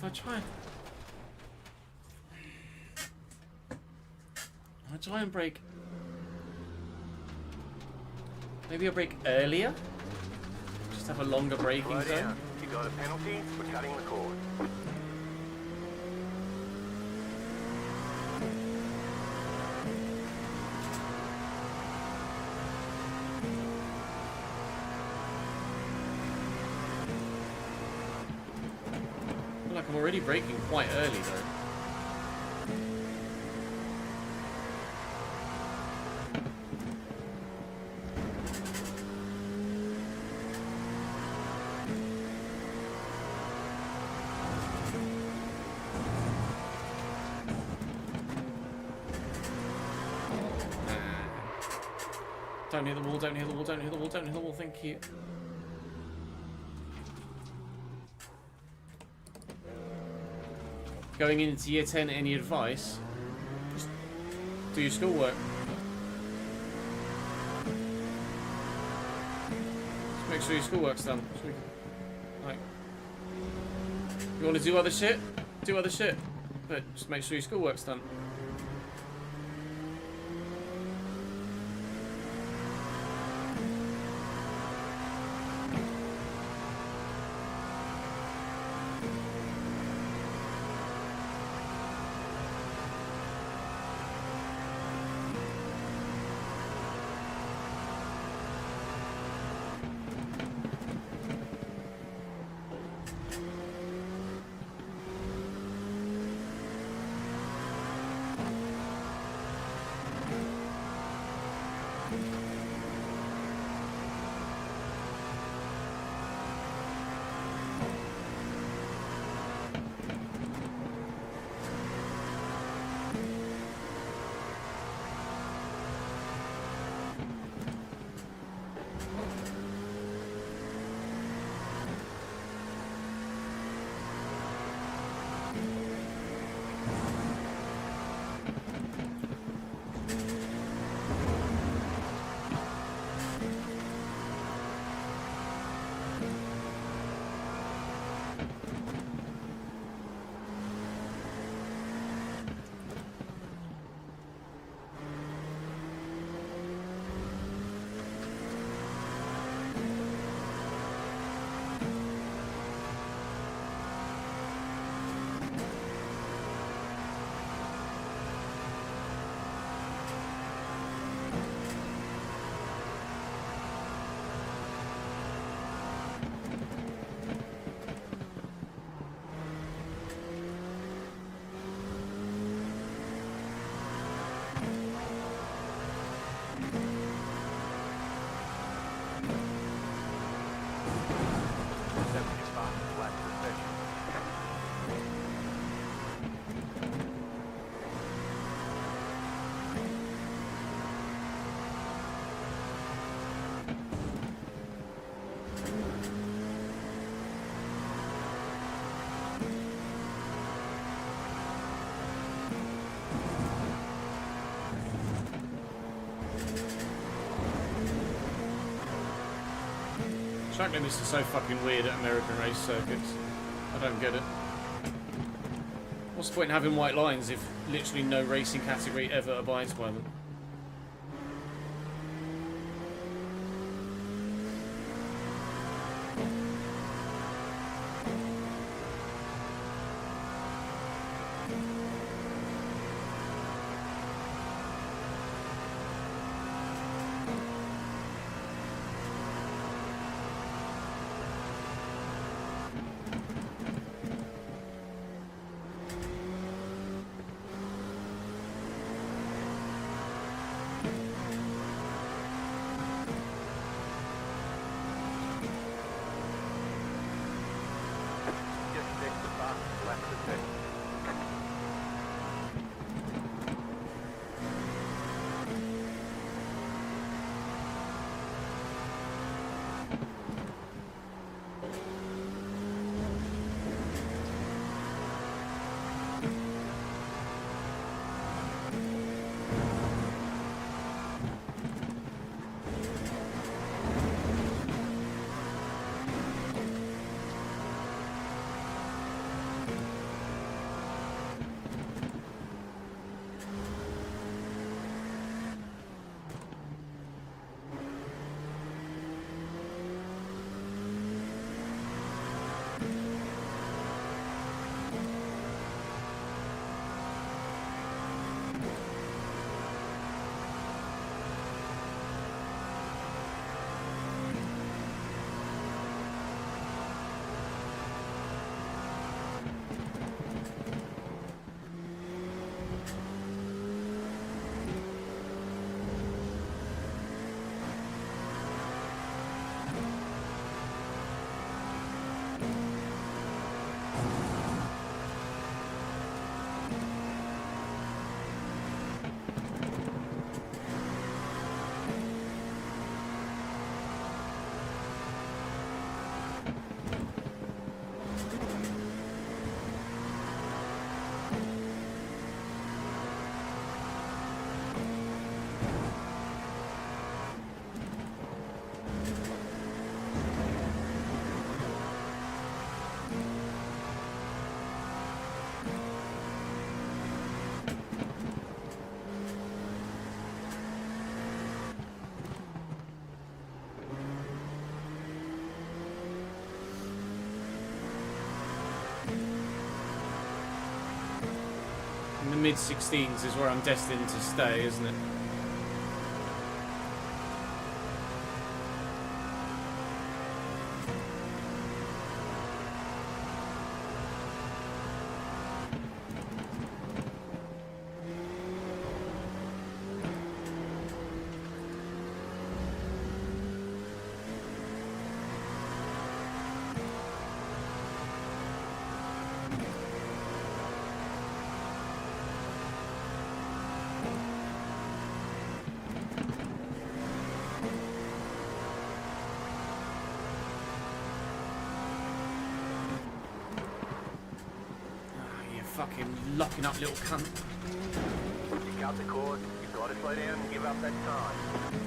I try and brake. Maybe I'll brake earlier. Just have a longer braking Slow zone. down. You got a penalty for cutting the cord. I feel like I'm already braking quite early though. Don't hit the wall, don't hit the wall, don't hit the wall, don't hit the wall, thank you. Going into year 10, any advice? Just do your schoolwork. Just make sure your schoolwork's done. Like, you want to do other shit? Do other shit. But just make sure your schoolwork's done. Track limits are so fucking weird at American race circuits. I don't get it. What's the point in having white lines if literally no racing category ever abides by them? Just next to back, left of the pit. In the mid-16s is where I'm destined to stay, isn't it? Fucking locking up, little cunt. You got the course, you've got to slow down and give up that time.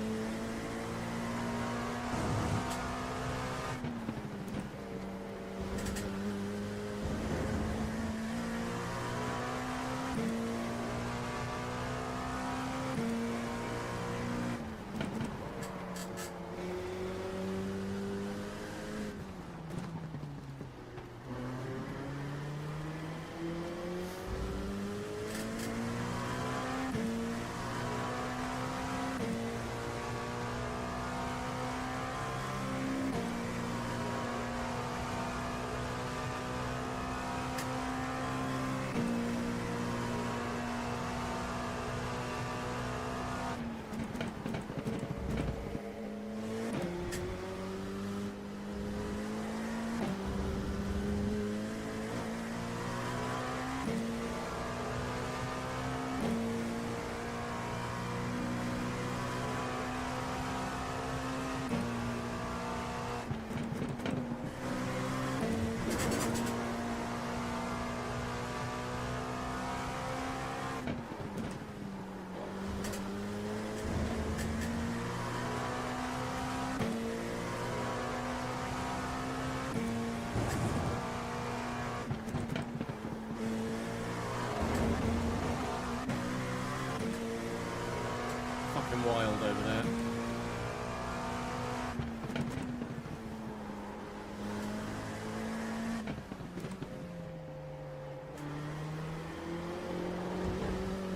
fucking wild over there.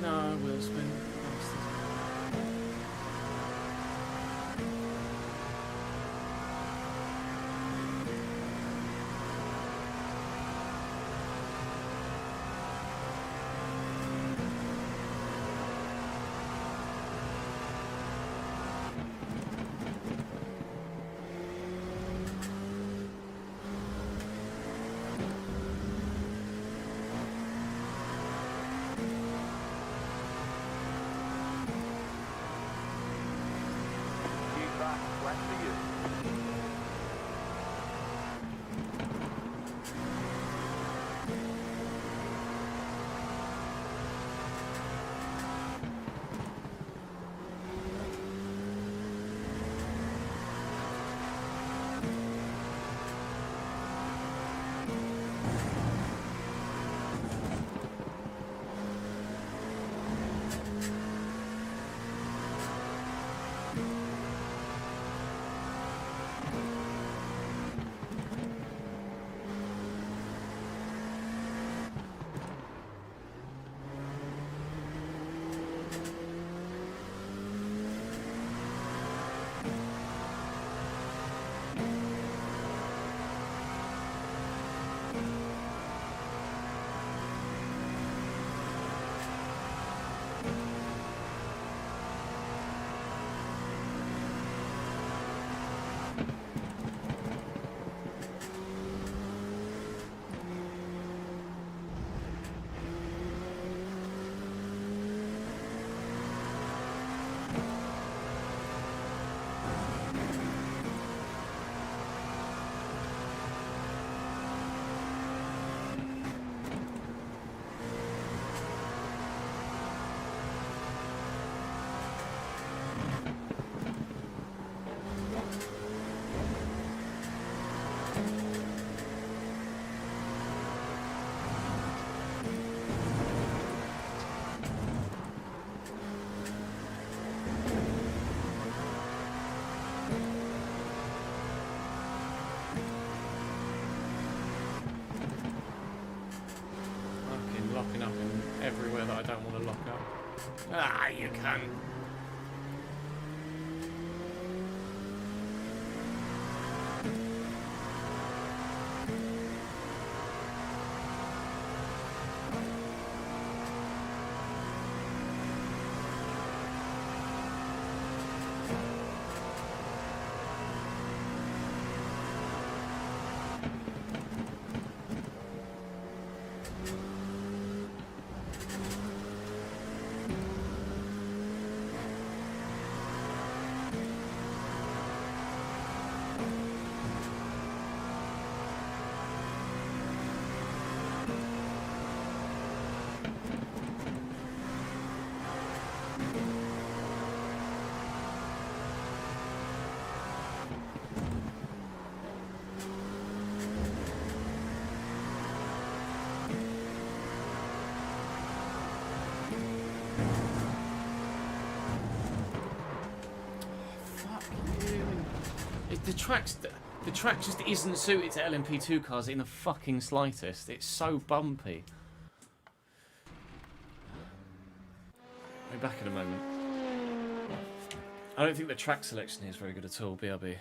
No, wheel spin. Feedback, flat for you. Locking up in everywhere that I don't want to lock up. Ah, you cunt. The track just isn't suited to LMP2 cars in the fucking slightest. It's so bumpy. I'll be back in a moment. I don't think the track selection is very good at all, BRB.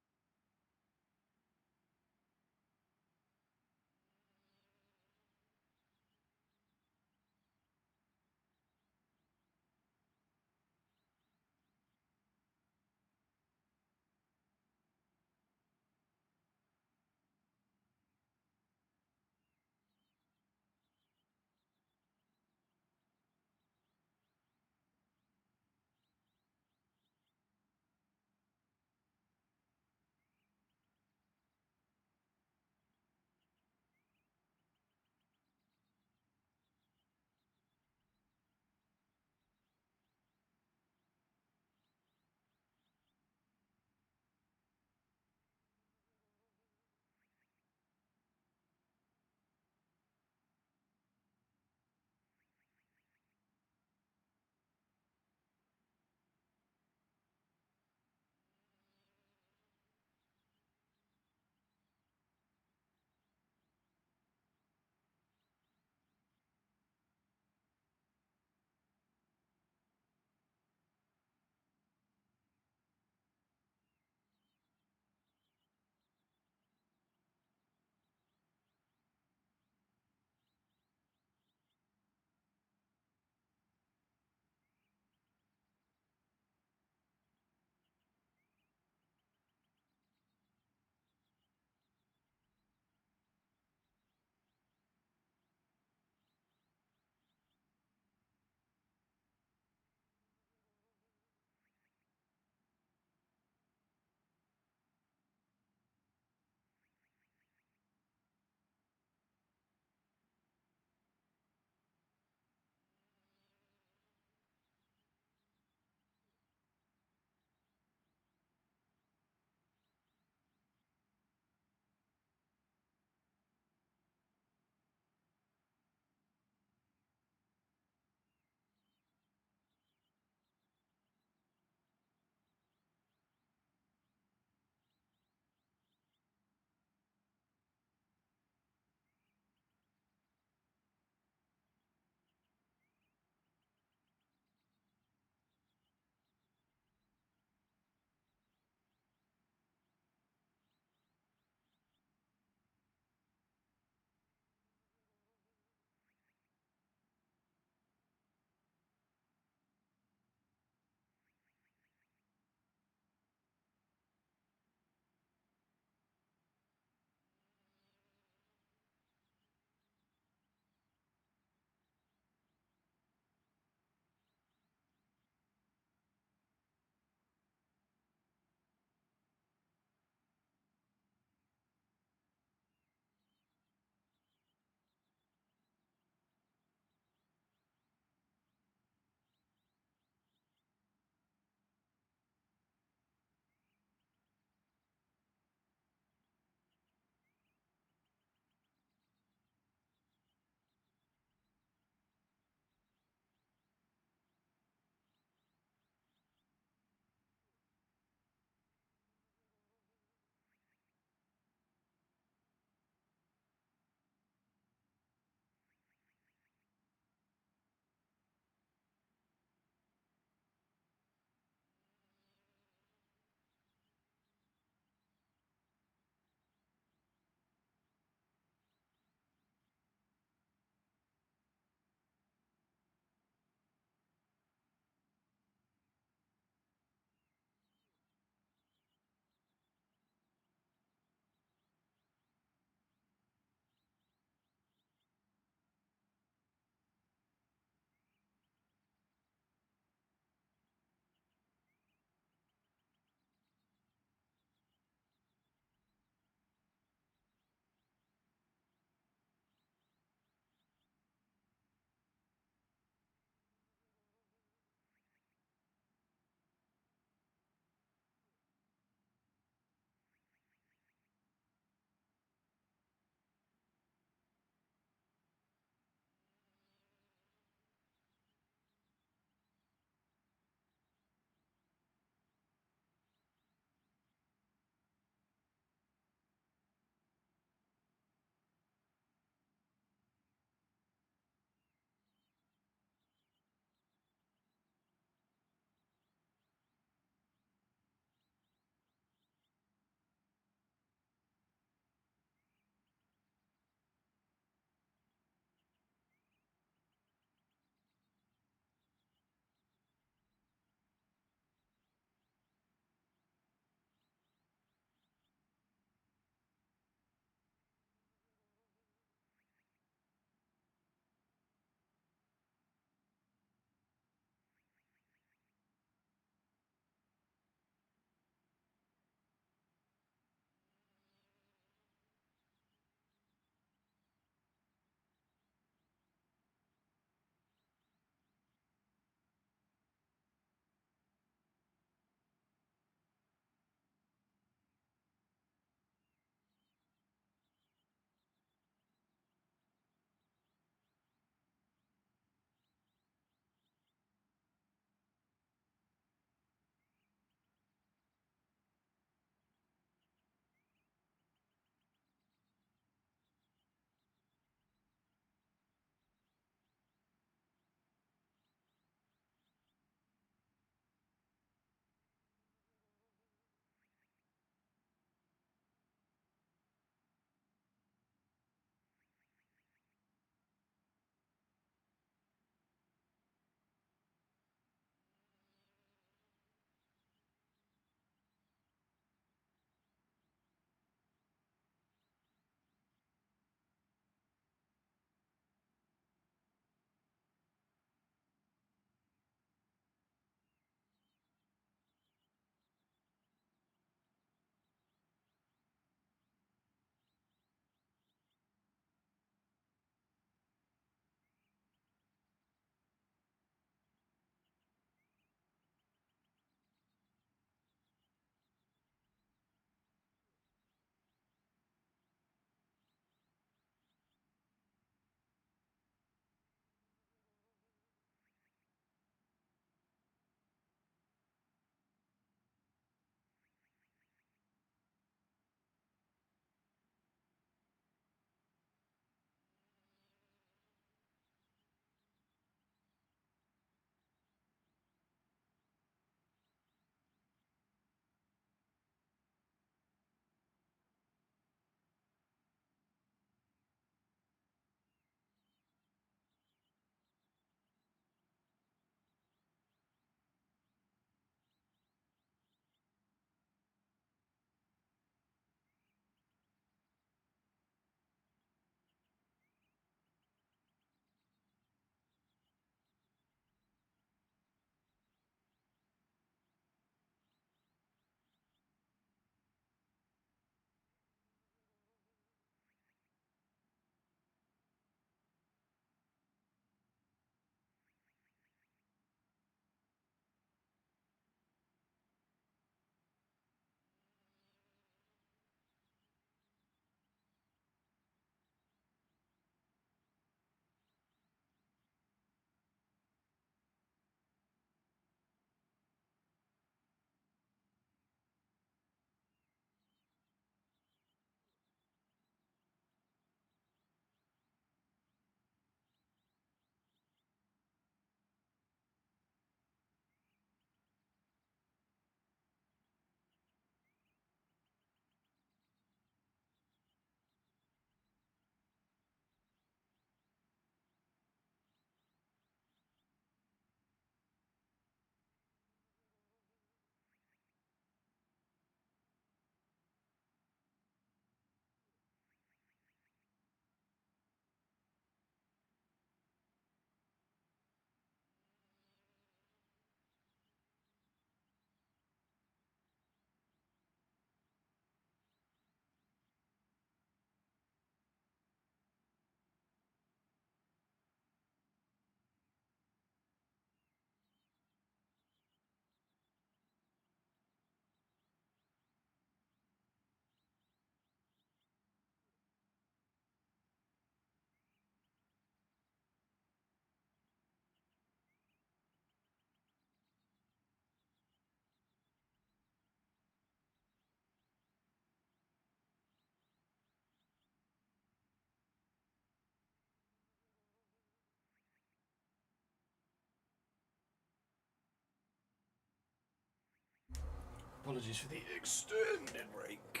Apologies for the extended break.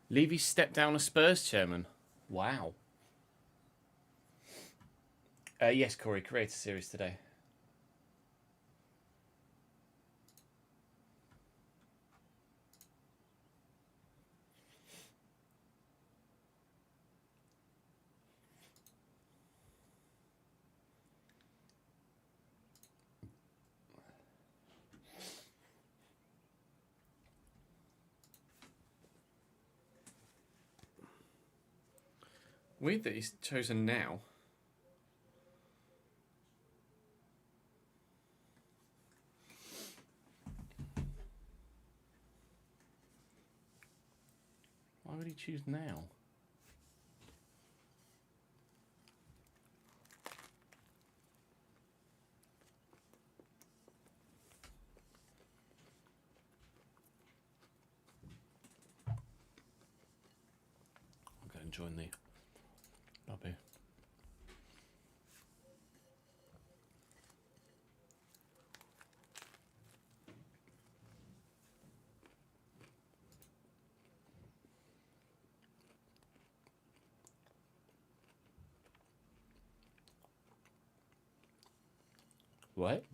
Levy stepped down as Spurs chairman. Wow. Yes, Corey, create a series today. Weird that he's chosen now. Why would he choose now? I'll go and join the lobby. What?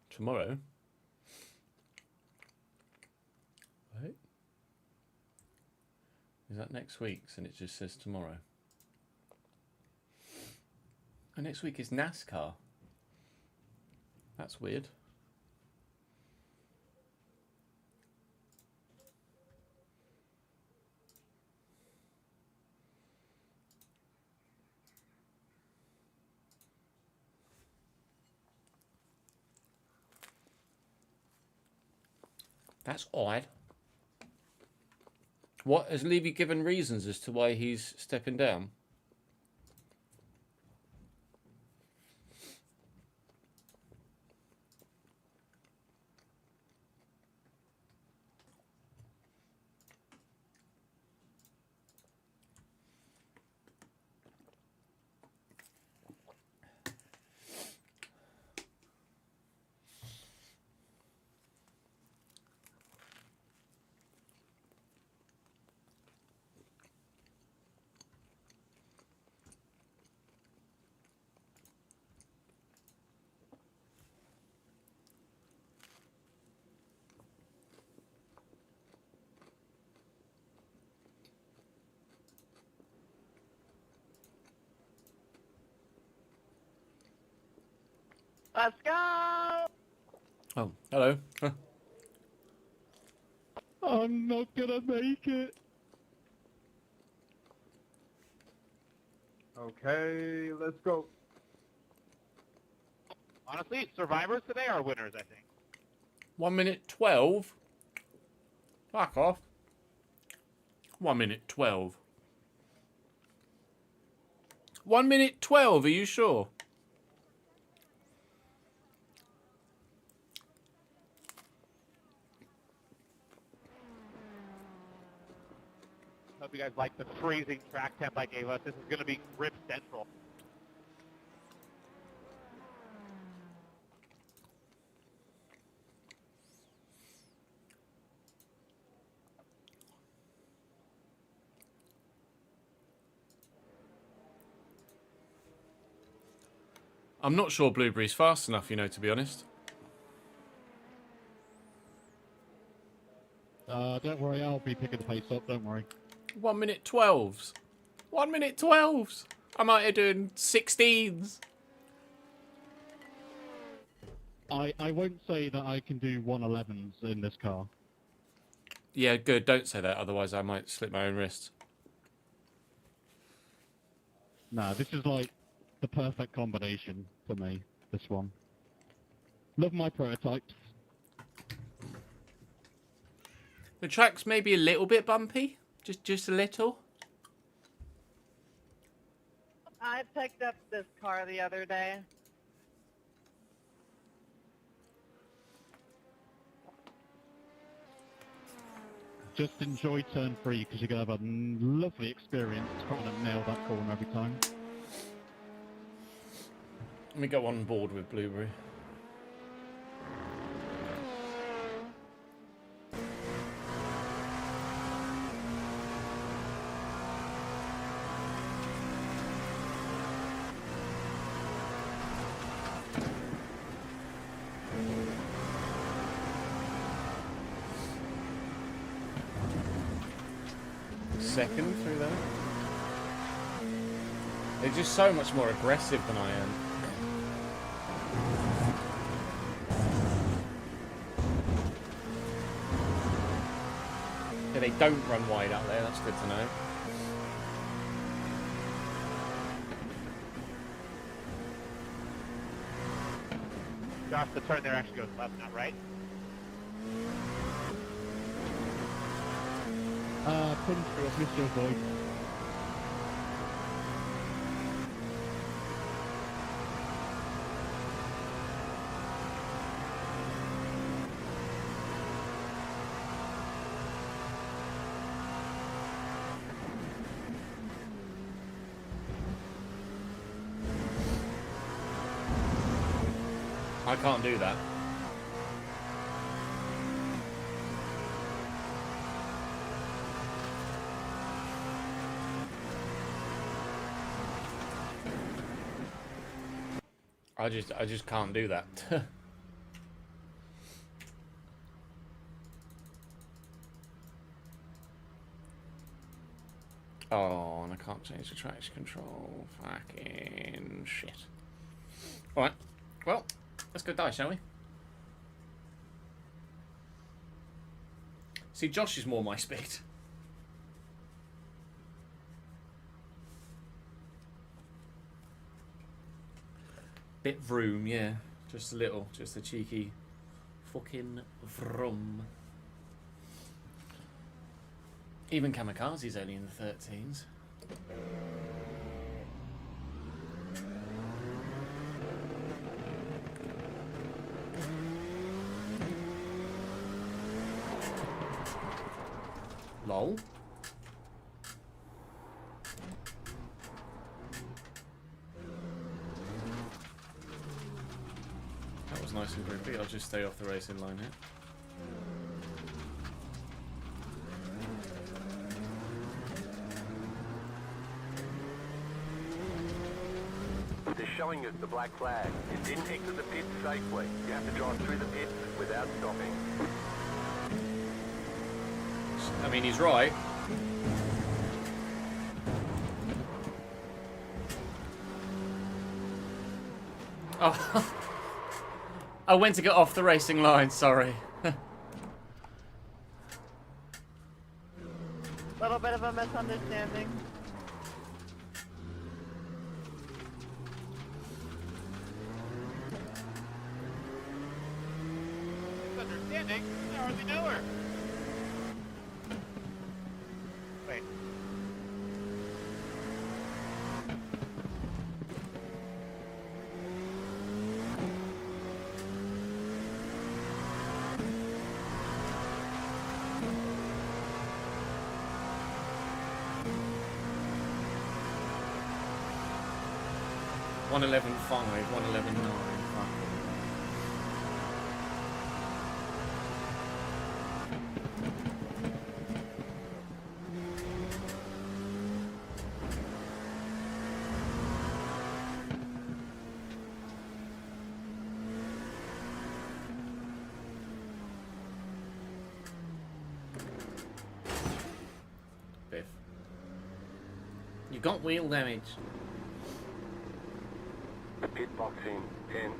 Tomorrow? What? Is that next week's and it just says tomorrow? Oh, next week is NASCAR. That's weird. That's odd. What, has Levy given reasons as to why he's stepping down? Let's go! Oh, hello. I'm not gonna make it. Okay, let's go. Honestly, survivors today are winners, I think. 1 minute 12? Fuck off. 1 minute 12. 1 minute 12, are you sure? Hope you guys like the freezing track temp I gave us. This is gonna be Rip Central. I'm not sure Blueberry's fast enough, you know, to be honest. Don't worry, I'll be picking the pace up, don't worry. 1 minute 12s. 1 minute 12s. I'm out here doing 16s. I won't say that I can do 111s in this car. Yeah, good. Don't say that, otherwise I might slip my own wrists. Nah, this is like the perfect combination for me, this one. Love my prototypes. The track's maybe a little bit bumpy. Just a little. I picked up this car the other day. just enjoy turn 3 because you're going to have a lovely experience trying to nail that corner every time. Let me go on board with Blueberry. Second through there. They're just so much more aggressive than I am. Yeah, they don't run wide out there, that's good to know. Josh, the turn there actually goes left, not right. Pin through, I've missed your voice. I can't do that. I just can't do that. Oh, and I can't change the traction control. Fucking shit. Alright. Well, let's go die, shall we? See, Josh is more my speed. Bit vroom, yeah. Just a little. Just a cheeky fucking vroom. Even Kamikaze's only in the 13s. Lol. That was nice and grippy. I'll just stay off the racing line here. They're showing us the black flag. You didn't exit the pit safely. You have to drive through the pit without stopping. I mean, he's right. Oh. I went to get off the racing line, sorry. Little bit of a misunderstanding. Understanding? I hardly know her. Wait. One 11.5, 111.9. Biff. You got wheel damage. Pit box in 10,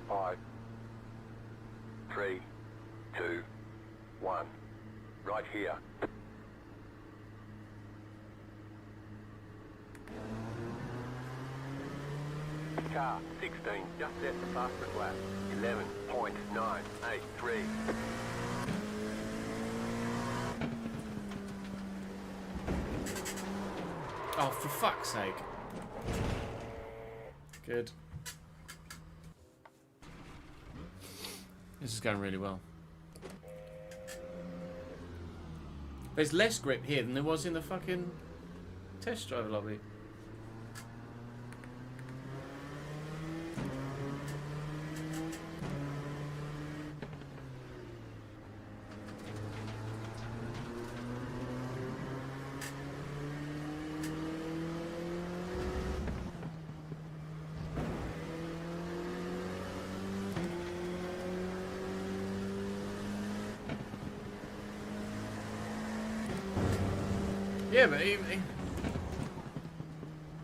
5, 3, 2, 1. Right here. Car 16 just set the fastest lap. 11.983. Oh, for fuck's sake. Good. This is going really well. There's less grip here than there was in the fucking test drive lobby. Yeah, but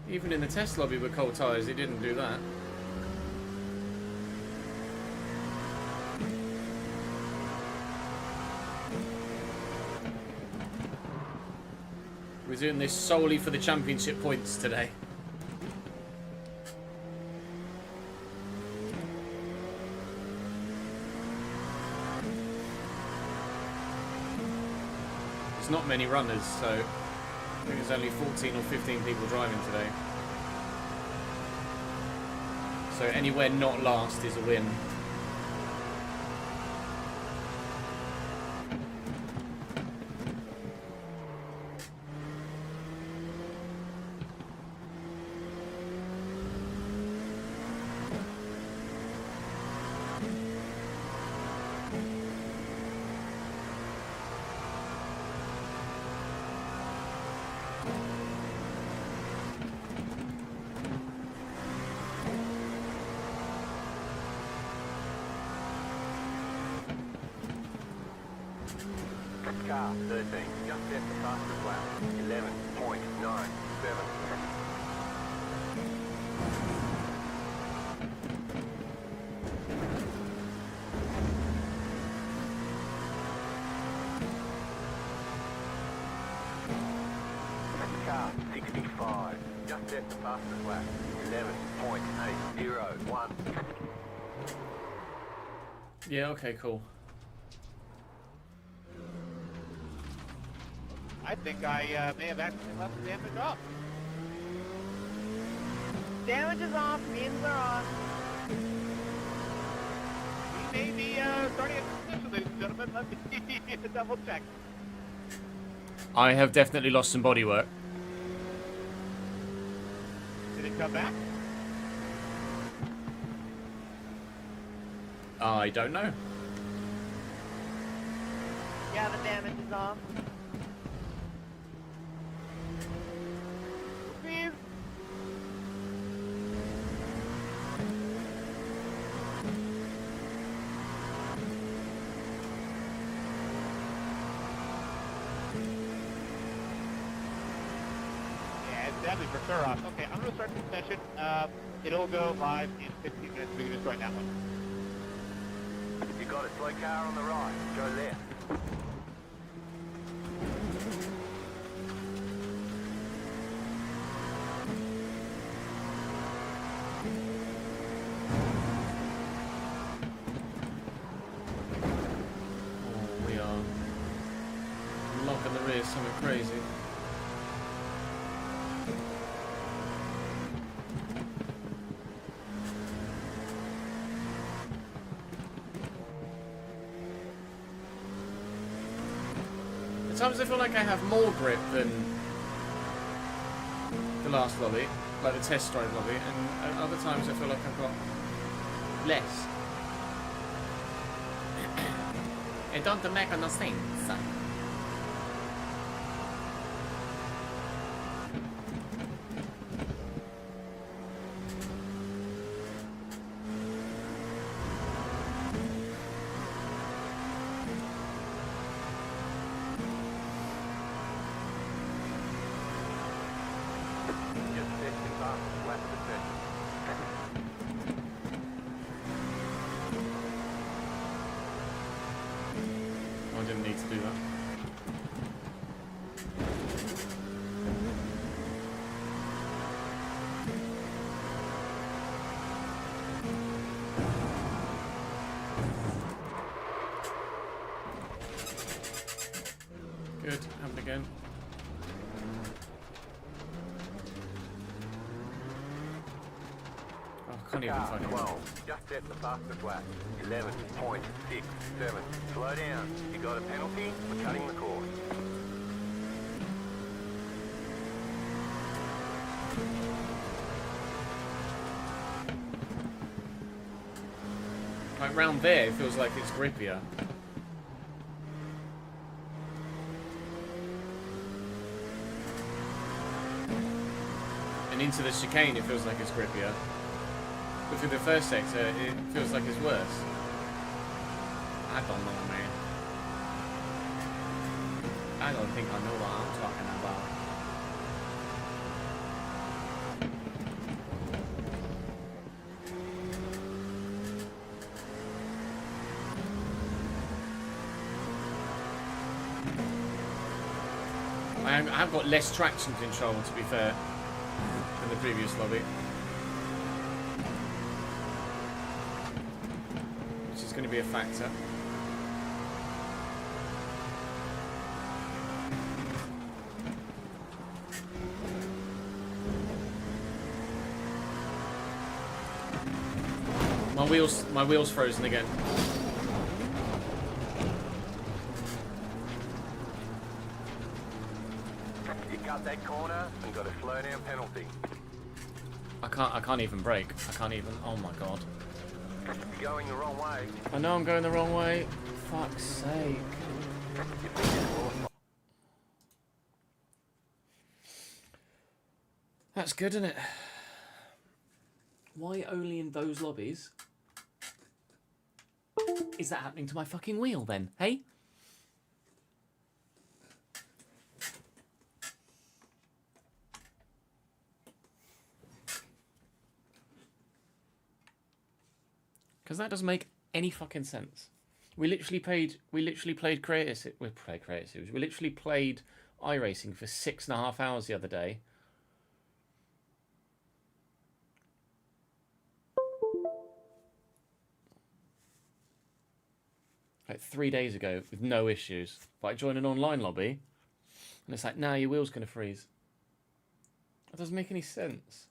even in the test lobby with cold tyres, he didn't do that. We're doing this solely for the championship points today. There's not many runners, so I think there's only 14 or 15 people driving today. So anywhere not last is a win. Car 13, just set the fastest lap, 11.97. Car 65, just set the fastest lap, 11.801. Yeah, okay, cool. I think I may have accidentally left the damage off. Damage is off, means are on. We may be starting at position, ladies and gentlemen. Let me double check. I have definitely lost some bodywork. Did it come back? I don't know. Yeah, the damage is off. Please. Yeah, it's definitely for sure off. Okay, I'm going to start the session. It'll go live in 15 minutes. We can just join that one. You got a slow car on the right, go left. Oh, we are locking the rear, something crazy. At times I feel like I have more grip than the last lobby, like the test drive lobby, and at other times I feel like I've got less. It don't make no sense. Just set your fastest lap of the session. I didn't need to do that. Good, happened again. Oh, I can't even Car fucking 12, just set the fastest lap, 11.67. Slow down, you got a penalty for cutting the course. Like round there, it feels like it's grippier. And into the chicane, it feels like it's grippier. But through the first sector, it feels like it's worse. I don't know, man. I don't think I know what I'm talking about. I've got less traction control, to be fair, than the previous lobby. Which is going to be a factor. My wheel's frozen again. You cut that corner and got a slow down penalty. I can't even brake. I can't even. Oh my god. You're going the wrong way. I know I'm going the wrong way. Fuck's sake. That's good, isn't it? Why only in those lobbies is that happening to my fucking wheel then, hey? Because that doesn't make any fucking sense. We literally played Creator Series. We literally played iRacing for 6.5 hours the other day. Like 3 days ago with no issues. But I joined an online lobby and it's like, nah, your wheel's going to freeze. That doesn't make any sense.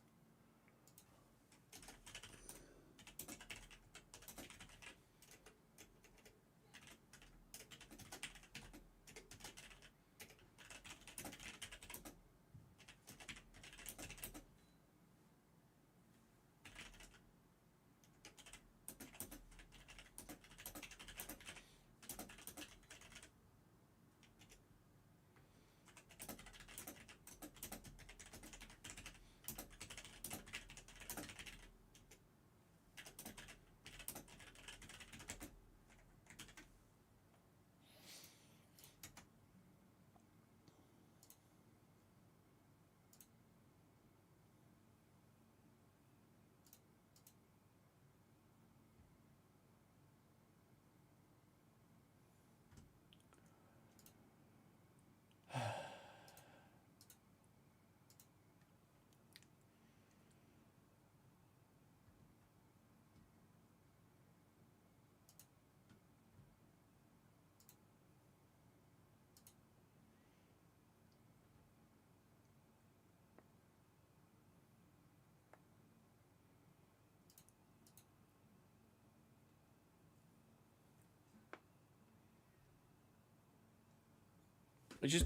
It just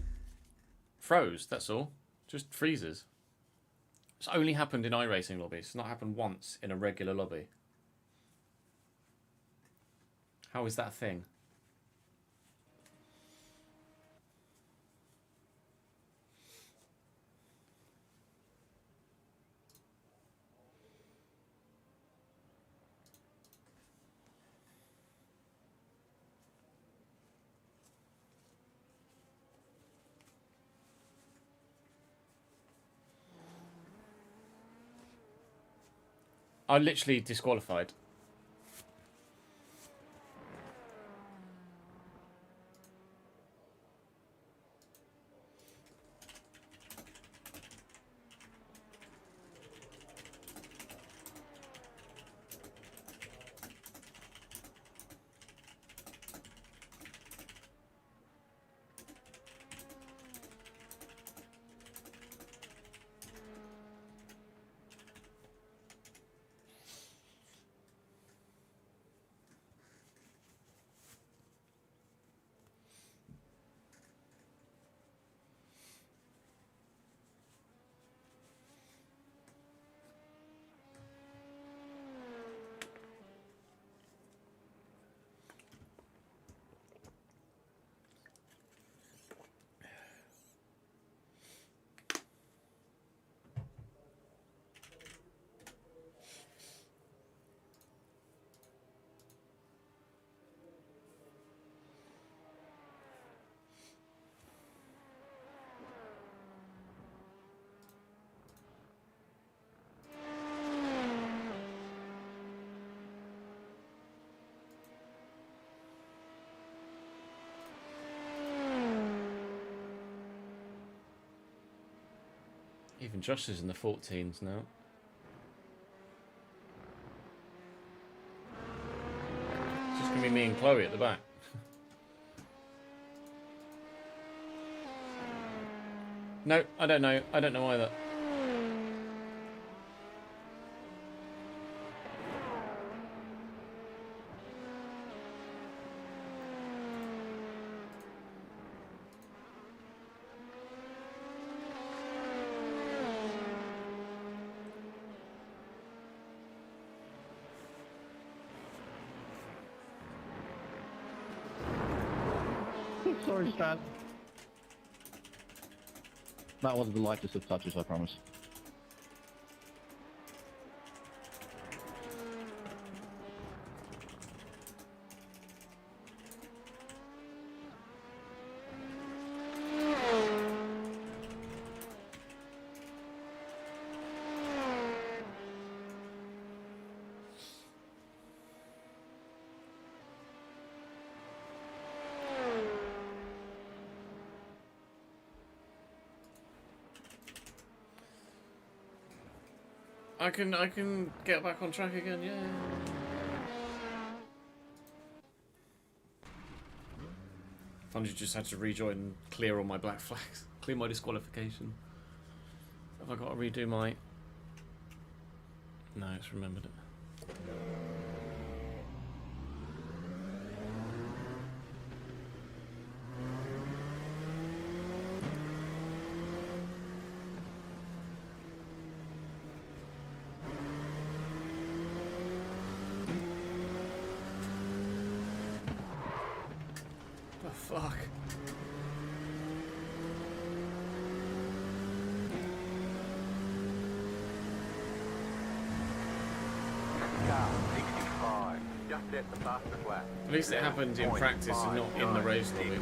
froze, that's all. Just freezes. It's only happened in iRacing lobbies. It's not happened once in a regular lobby. How is that a thing? I literally disqualified. Even Josh is in the 14s now. It's just going to be me and Chloe at the back. No, I don't know. I don't know either. Sorry, Stan. That was the lightest of touches, I promise. I can get back on track again, yeah. Funny, just had to rejoin and clear all my black flags. Clear my disqualification. Have I got to redo my... No, it's remembered it. Fuck. Car 65. Just set the fastest lap. At least it happened in practice and not in the race lobby.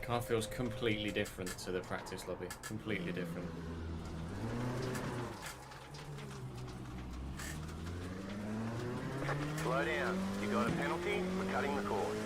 Car feels completely different to the practice lobby. Completely different. Slow down. You got a penalty for cutting the course.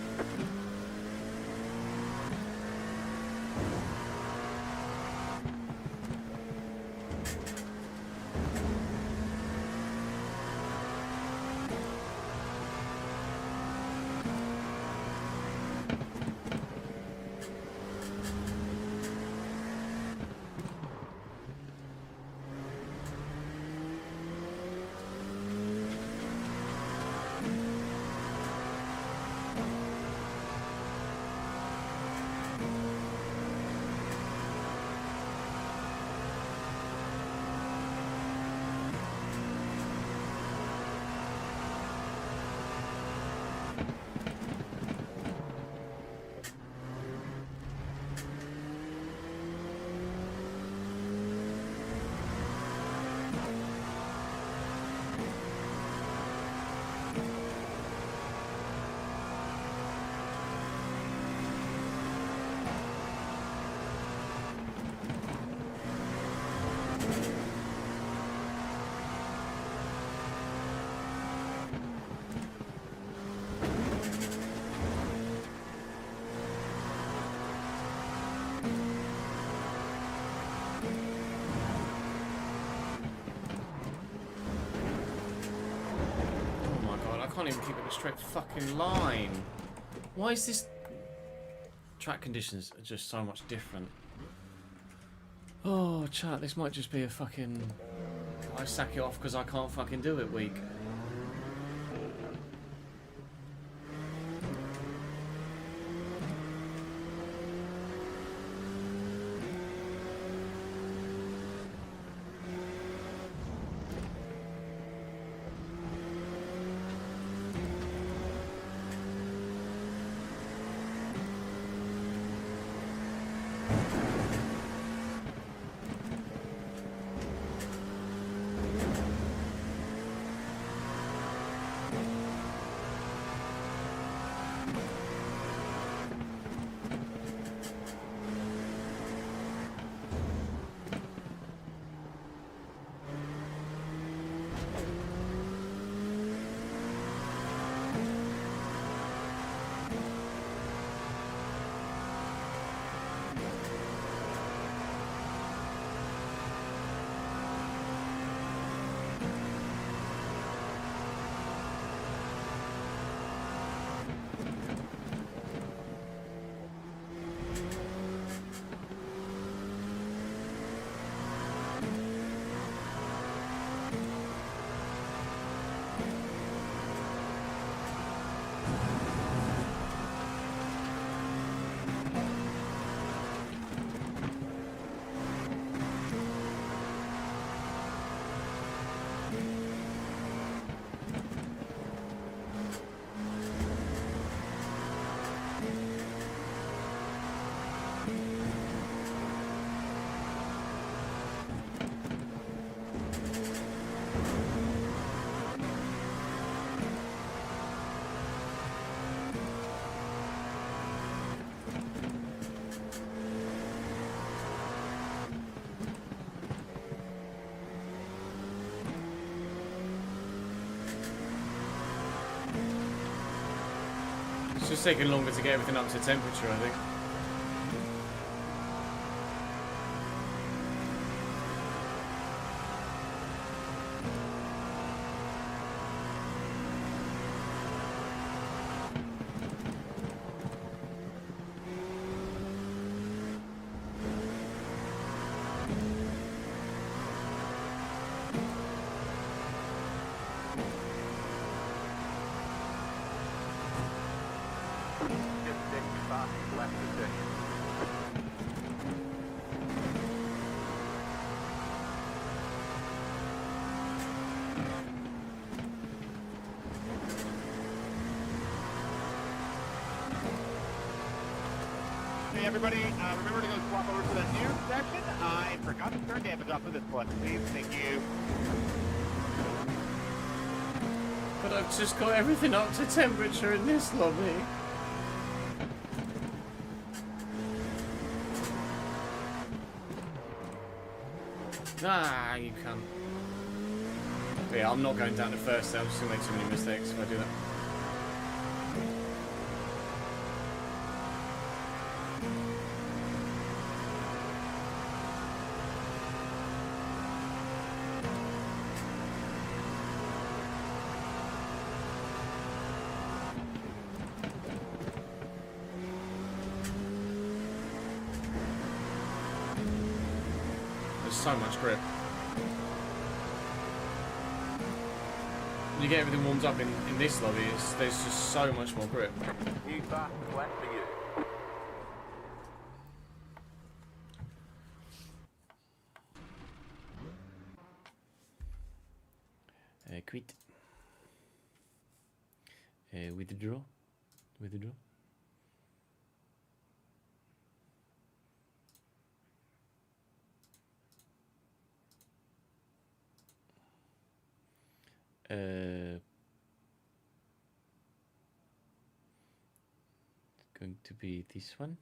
can't even keep it in a straight fucking line. Why is this... Track conditions are just so much different. Oh, chat, this might just be a fucking... I sack it off because I can't fucking do it week. It's just taking longer to get everything up to temperature, I think. Hey everybody, remember to go swap over to the new section. I forgot to turn damage off of this one. Please, thank you. But I've just got everything up to temperature in this lobby. Ah, you can't. But yeah, I'm not going down to first. I'm just gonna make too many mistakes if I do that. So much grip. When you get everything warmed up in this lobby, there's just so much more grip. New fast flat for you. Quit. Withdraw. Withdraw. It's going to be this one.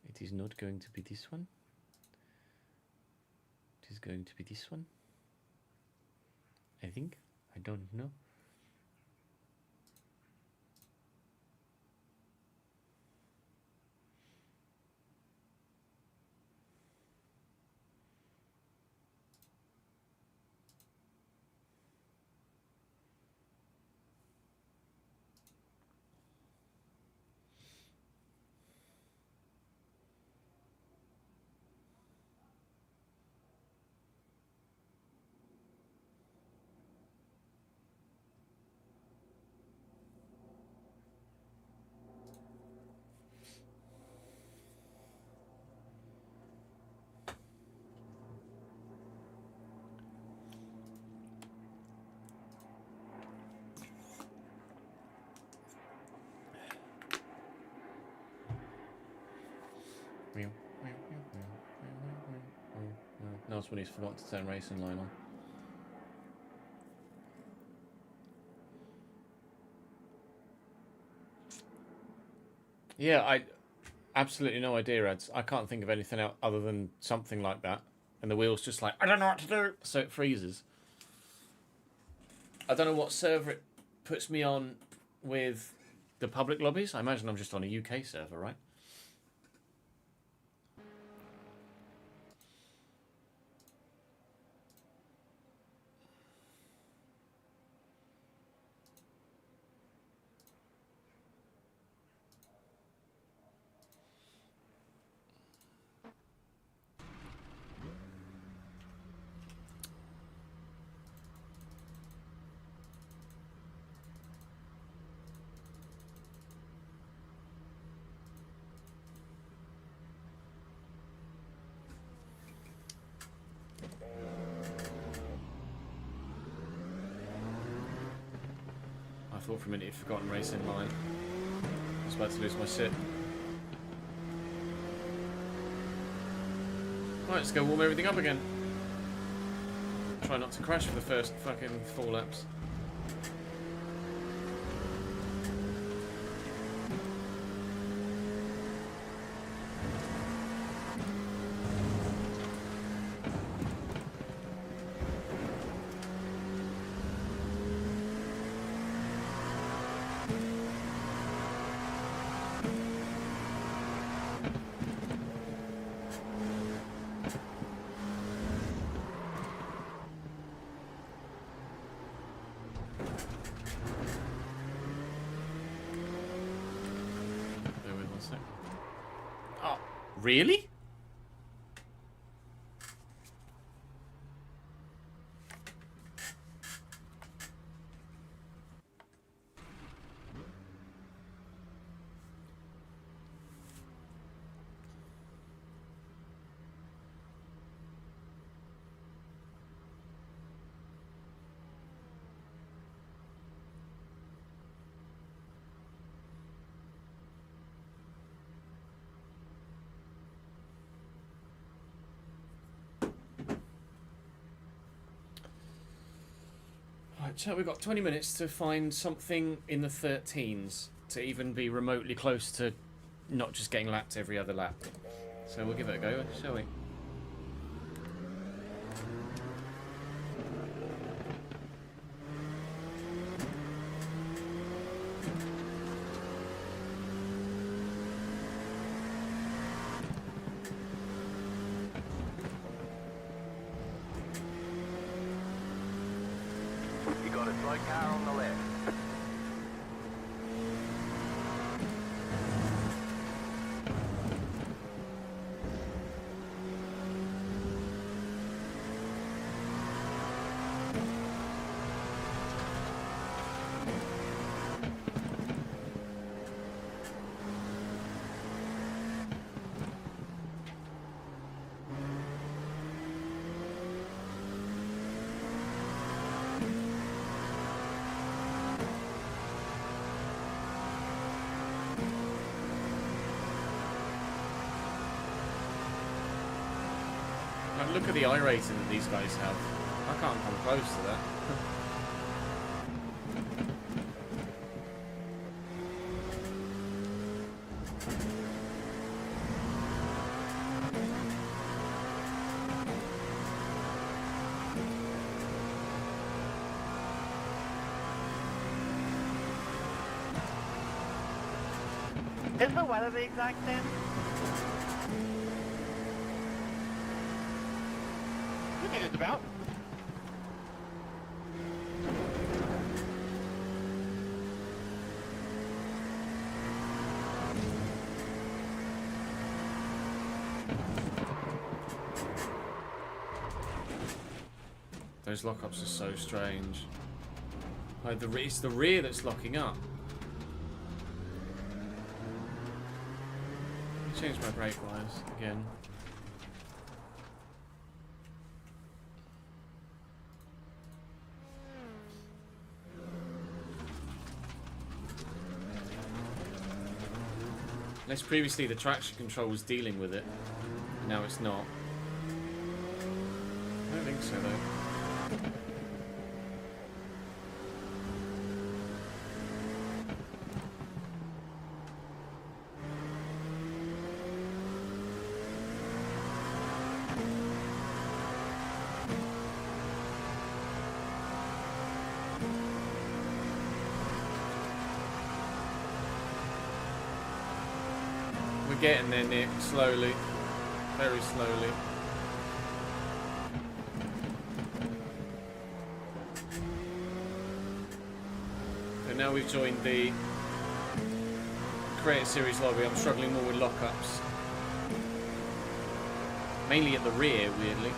It is not going to be this one. It is going to be this one. I think. I don't know. That's when he's forgotten to turn racing line on. Yeah, I absolutely no idea, Ads. I can't think of anything else other than something like that. And the wheel's just like, I don't know what to do. So it freezes. I don't know what server it puts me on with the public lobbies. I imagine I'm just on a UK server, right? I thought for a minute he'd forgotten racing line. I was about to lose my sit. Right, let's go warm everything up again. Try not to crash for the first fucking 4 laps. Oh, really? Right, so we've got 20 minutes to find something in the 13s to even be remotely close to not just getting lapped every other lap. So we'll give it a go, shall we? You got a slow car on the left. Like, look at the I rating that these guys have. I can't come close to that. Is the weather the exact same? I think it's about. Those lockups are so strange. Like it's the rear that's locking up. Change my brake wires again. Unless previously the traction control was dealing with it. Now it's not. I don't think so though. We're getting there, Nick, slowly. Very slowly. So now we've joined the Create Series lobby. I'm struggling more with lockups. Mainly at the rear, weirdly.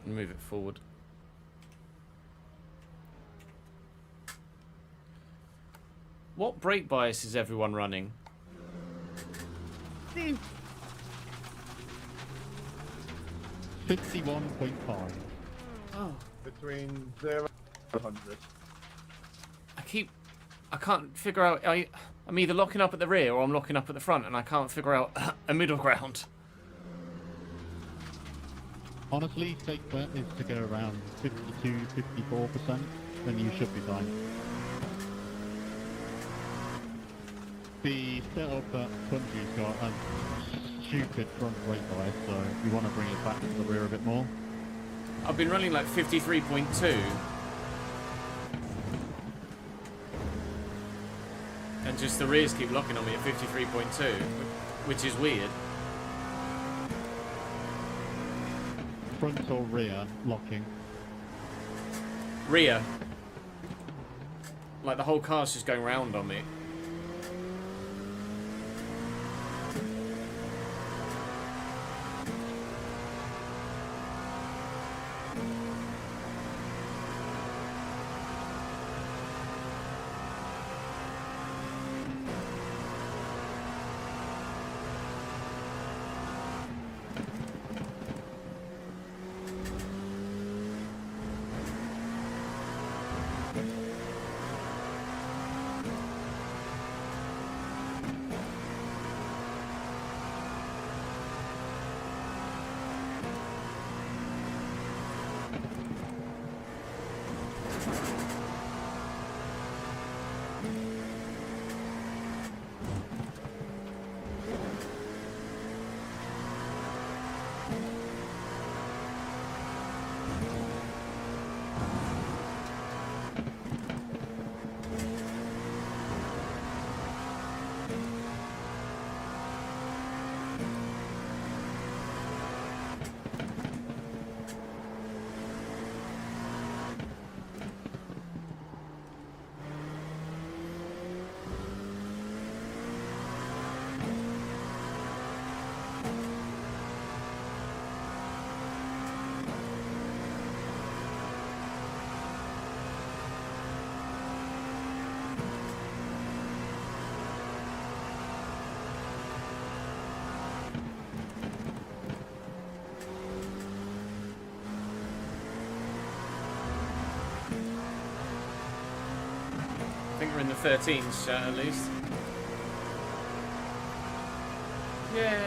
Move it forward. What brake bias is everyone running? 51.5. Oh. Between 0 and 100. I can't figure out. I'm either locking up at the rear or I'm locking up at the front, and I can't figure out a middle ground. Honestly, safe bet is to go around 52-54%, then you should be fine. The setup that Country's got a stupid front brake bias, so you want to bring it back to the rear a bit more. I've been running like 53.2. And just the rears keep locking on me at 53.2, which is weird. Front or rear locking? Rear. Like the whole car's just going round on me. the 13s at least. Yay!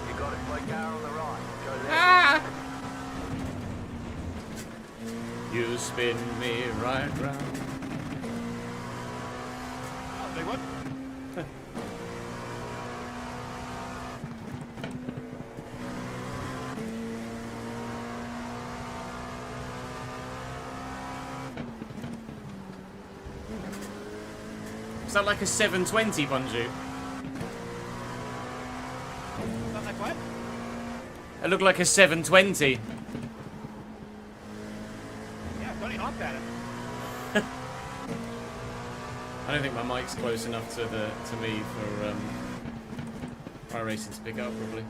You got it, my car on the right. Go left. Ah! You spin me right round. Oh, they what? Is that like a 720, Bunju? Sound like what? It looked like a 720. Yeah, Tony honked at it. I don't think my mic's close enough to me for iRacing to pick up probably.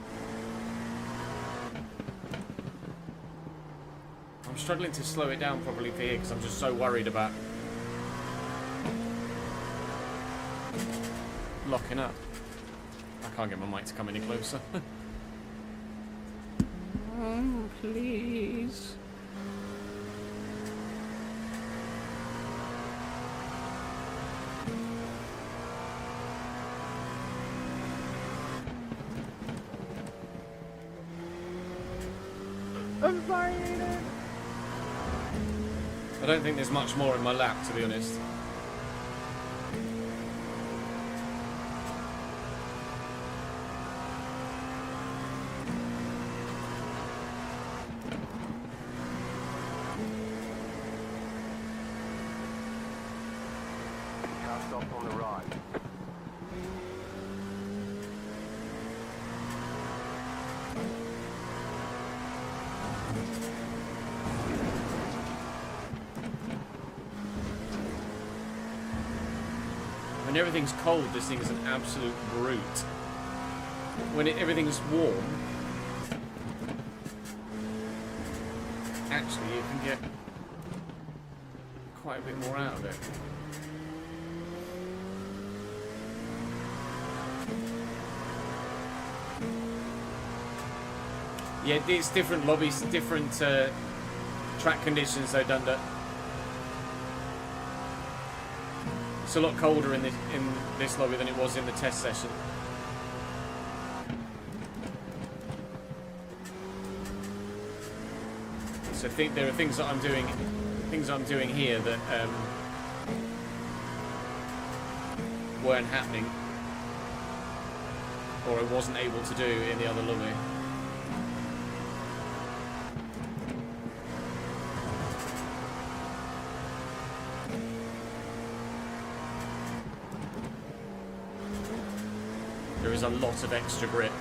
I'm struggling to slow it down properly for here because I'm just so worried about locking up. I can't get my mic to come any closer. Oh, please. I'm sorry, Aiden. I don't think there's much more in my lap, to be honest. Car stop on the right. When everything's cold, this thing is an absolute brute. When everything's warm, actually you can get quite a bit more out of it. Yeah, it's different lobbies, different track conditions though, Dunder. It's a lot colder in this lobby than it was in the test session. So I think there are things that I'm doing here that weren't happening, or I wasn't able to do in the other lobby. There is a lot of extra grip.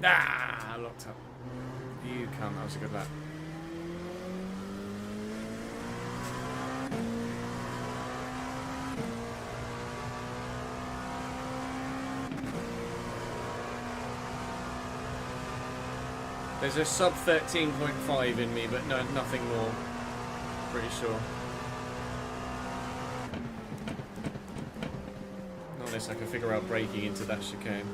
Ah, locked up. You can't. That was a good lap. There's a sub 13.5 in me, but no, nothing more. Pretty sure. Not unless I can figure out braking into that chicane.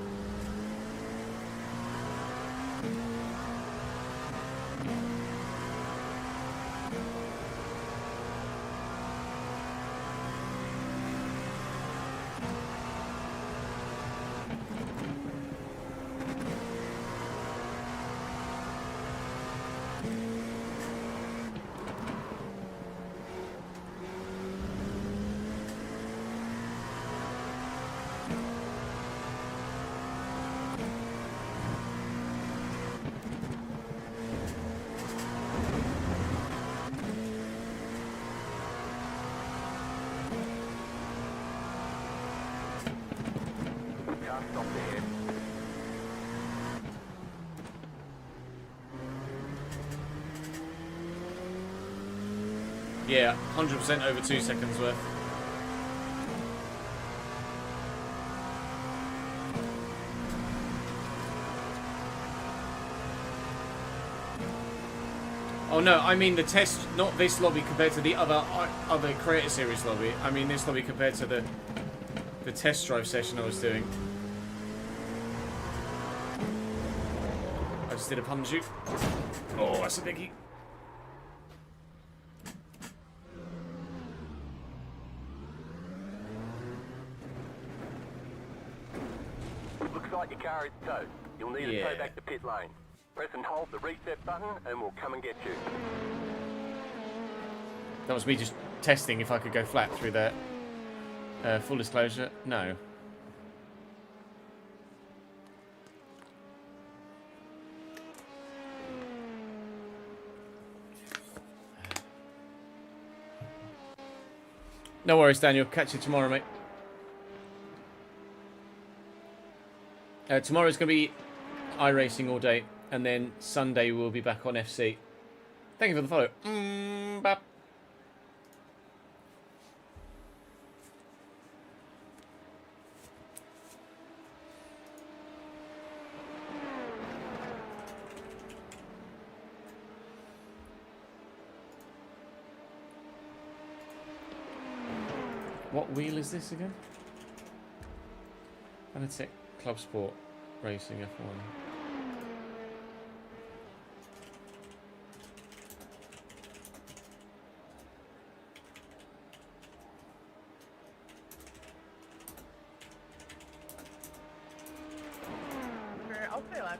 car stopped ahead. Yeah, 100% over 2 seconds worth. Oh no, I mean the test, not this lobby compared to the other Creator Series lobby. I mean this lobby compared to the test drive session I was doing. I just did a pun shoot. Oh, that's a biggie. Looks like your car is towed. You'll need to Yeah. tow back to pit lane. Press and hold the reset button and we'll come and get you. That was me just testing if I could go flat through that. Full disclosure, no. No worries, Daniel. Catch you tomorrow, mate. Tomorrow's going to be iRacing all day, and then Sunday we'll be back on FC. Thank you for the follow. Bap. What wheel is this again? Fanatec Club Sport Racing F1. Sure, I'll stay alive.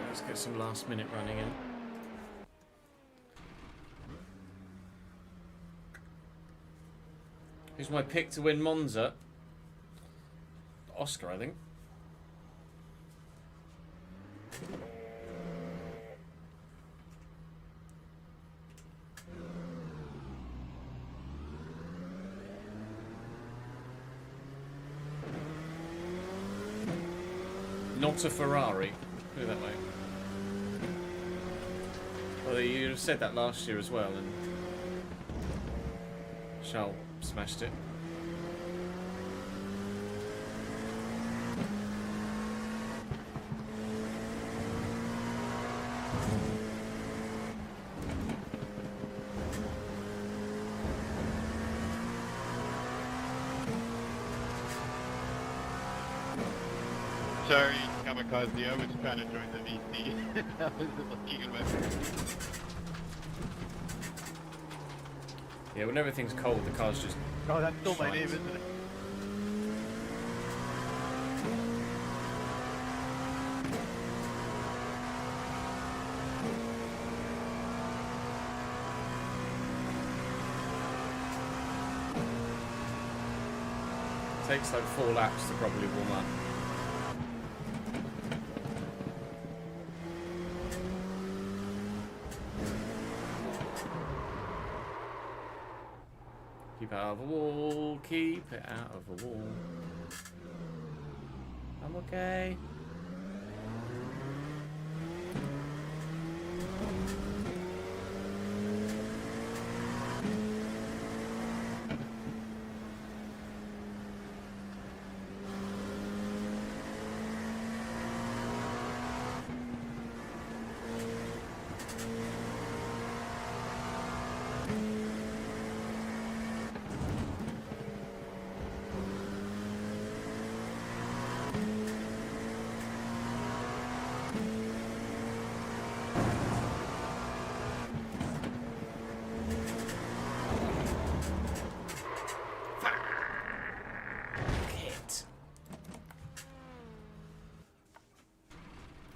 Let's get some last minute running in. Who's my pick to win Monza? Oscar, I think. Not a Ferrari. Put it that way. Well, you'd have said that last year as well, and Charles smashed it. Sorry, Kamikaze, I was trying to join the VC. I was looking at my Yeah, when everything's cold, the car's just... Oh, that's still my shines. name, isn't it? Takes like 4 laps to probably warm up. Keep it out of the wall, keep it out of the wall. I'm okay.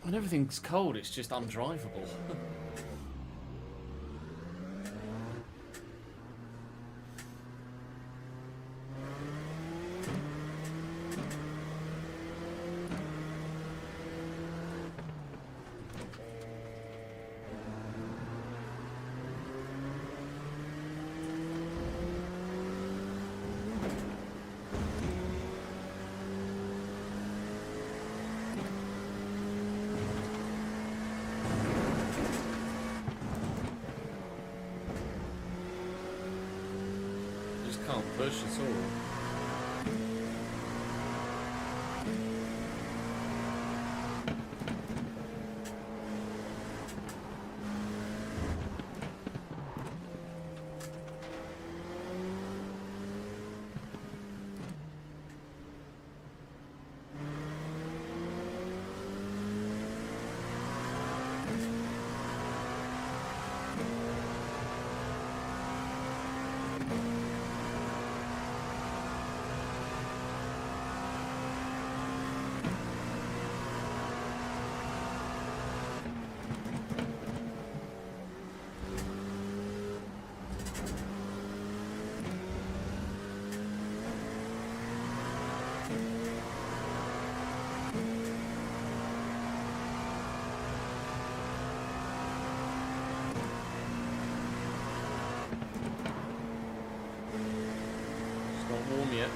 When everything's cold, it's just undrivable. Can't push at all. Warm yet.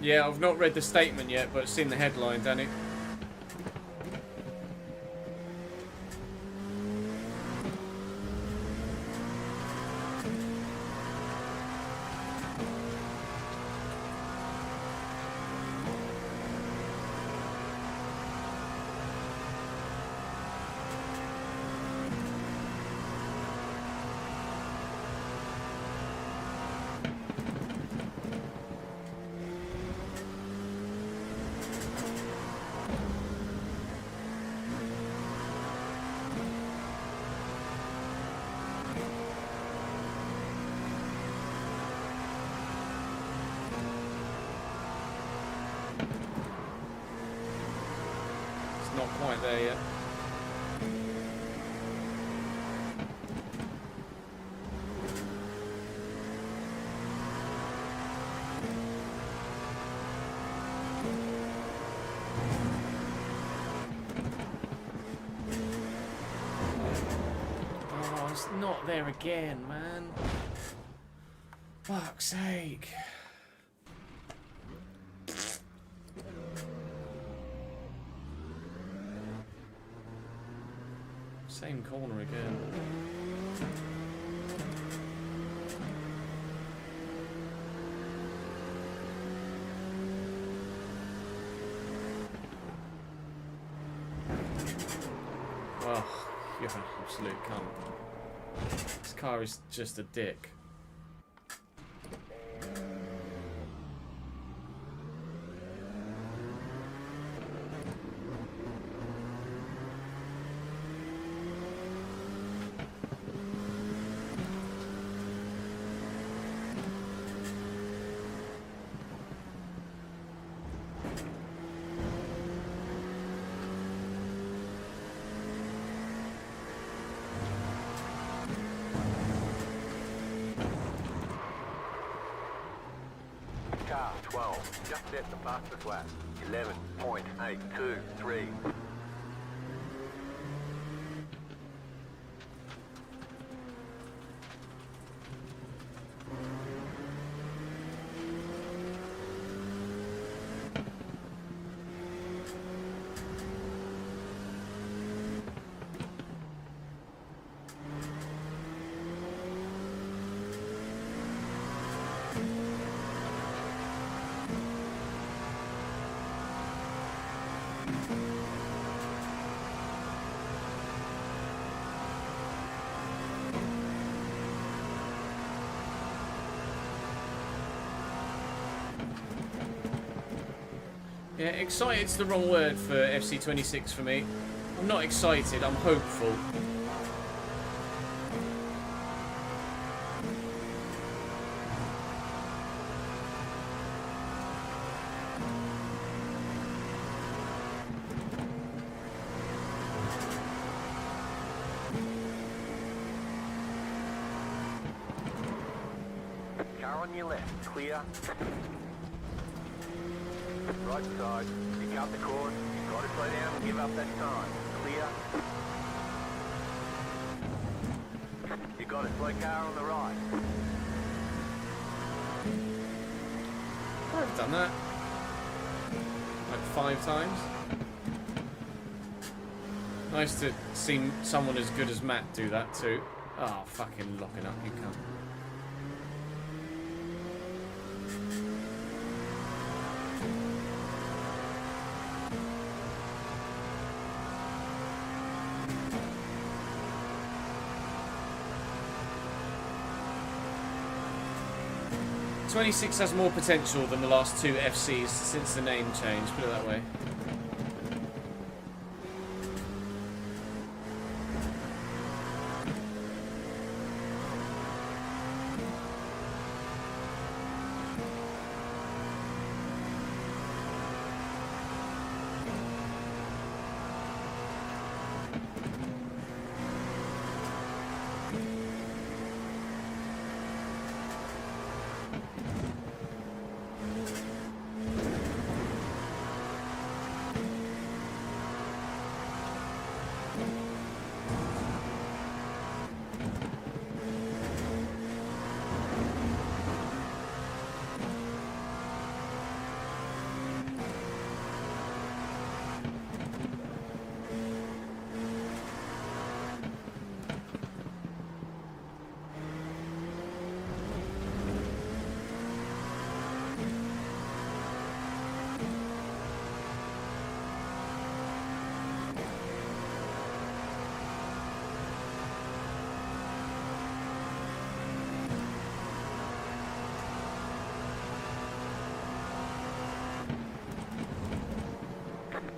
Yeah, I've not read the statement yet, but seen the headline, Danny. Not quite there yet. Oh, it's not there again, man. Fuck's sake. Same corner again. Oh, you're an absolute cunt. This car is just a dick. 12. Just set the fastest lap. 11.823. Yeah, excited's the wrong word for FC26 for me. I'm not excited, I'm hopeful. Car on your left, clear. Right side, pick up the course. You've got to slow down and give up that time. Clear. You've got a slow car on the right. I've done that. Like 5 times. Nice to see someone as good as Matt do that too. Oh, fucking locking up, you cunt. '26 has more potential than the last 2 FCs since the name change, put it that way.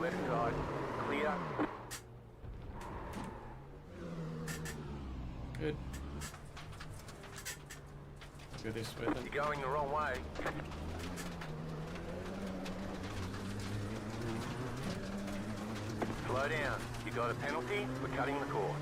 Left side, clear. Good. Go this way then. You're going the wrong way. Slow down. You got a penalty for cutting the course.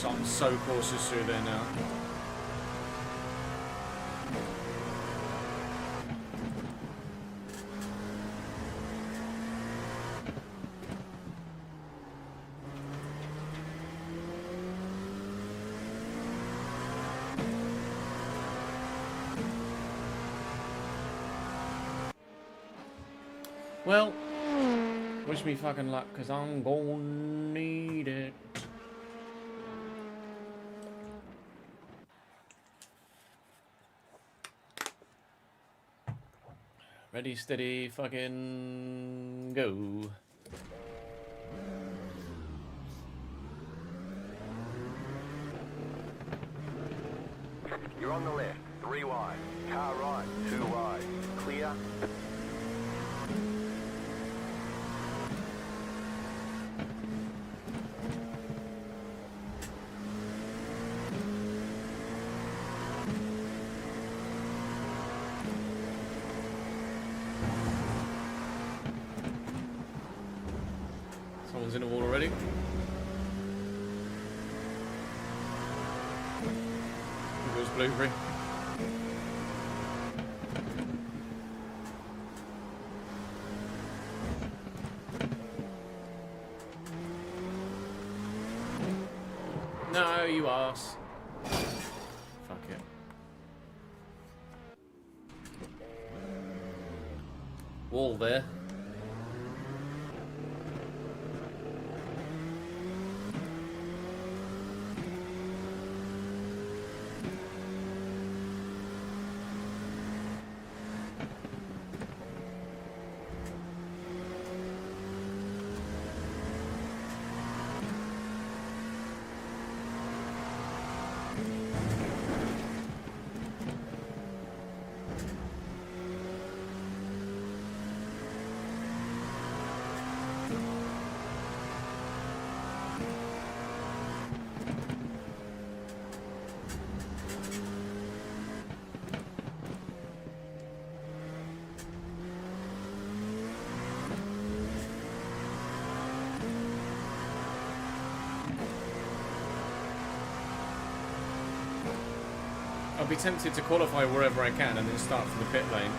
I'm so cautious through there now. Well, wish me fucking luck, because I'm gonna need it. Ready, steady, fucking go. You're on the left, 3 wide. Car right, 2 wide. Clear. Someone's in the wall already. Here goes Blueberry. No, you arse. Fuck it. Wall there. I'd be tempted to qualify wherever I can and then start from the pit lane.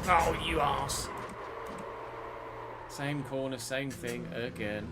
Oh, you arse. Same corner, same thing again.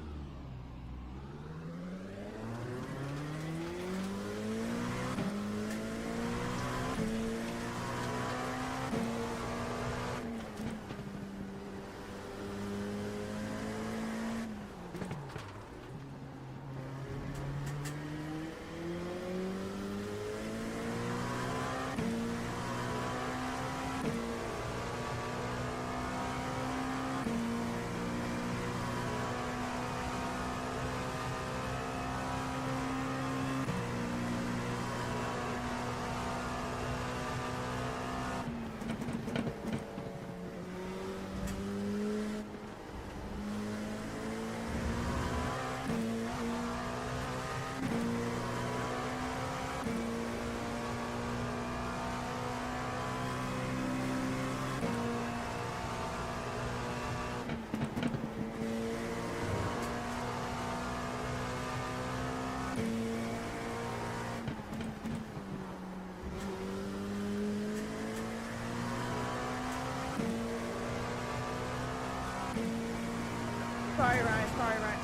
Sorry, Ryan.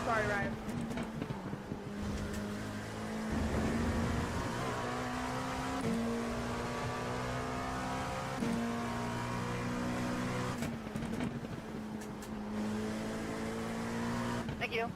Sorry, Ryan. Thank you.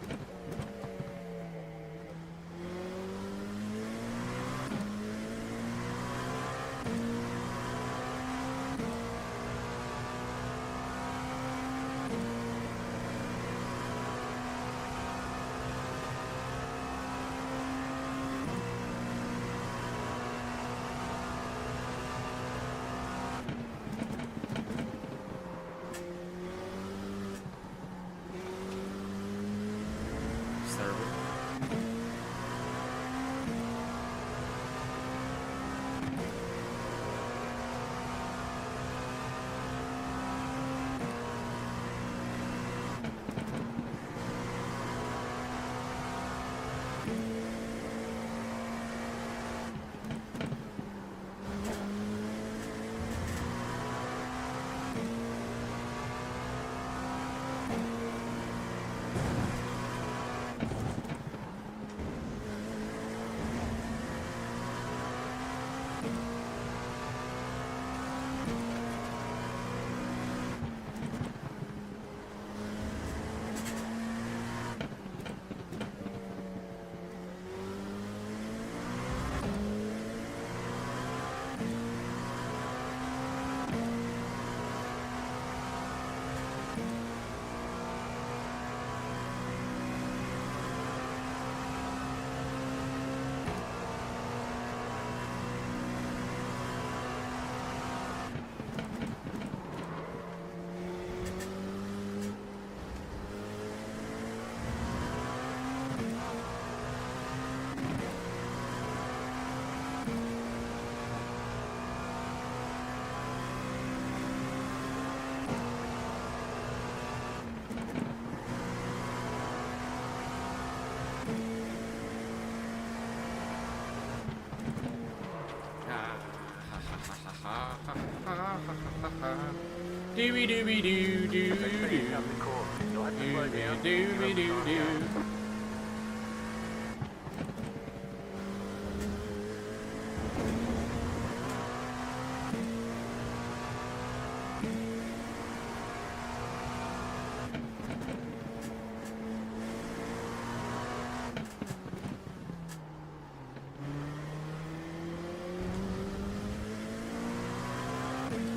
Dooby dooby doo doo They say you come doo. to court. You'll have to slow down. Dooby doo doo.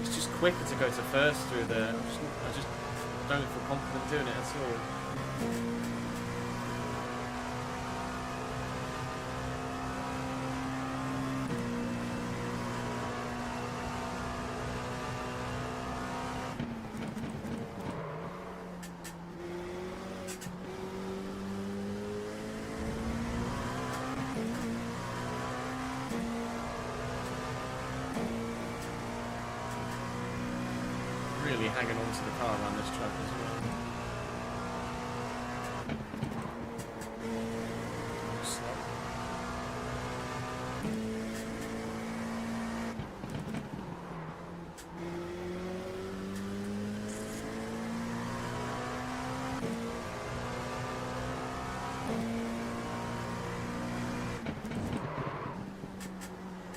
It's just quicker to go to first through there. I just don't feel confident doing it at all. Really hanging on to the car around this track as well. Slow.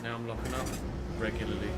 Now I'm locking up regularly.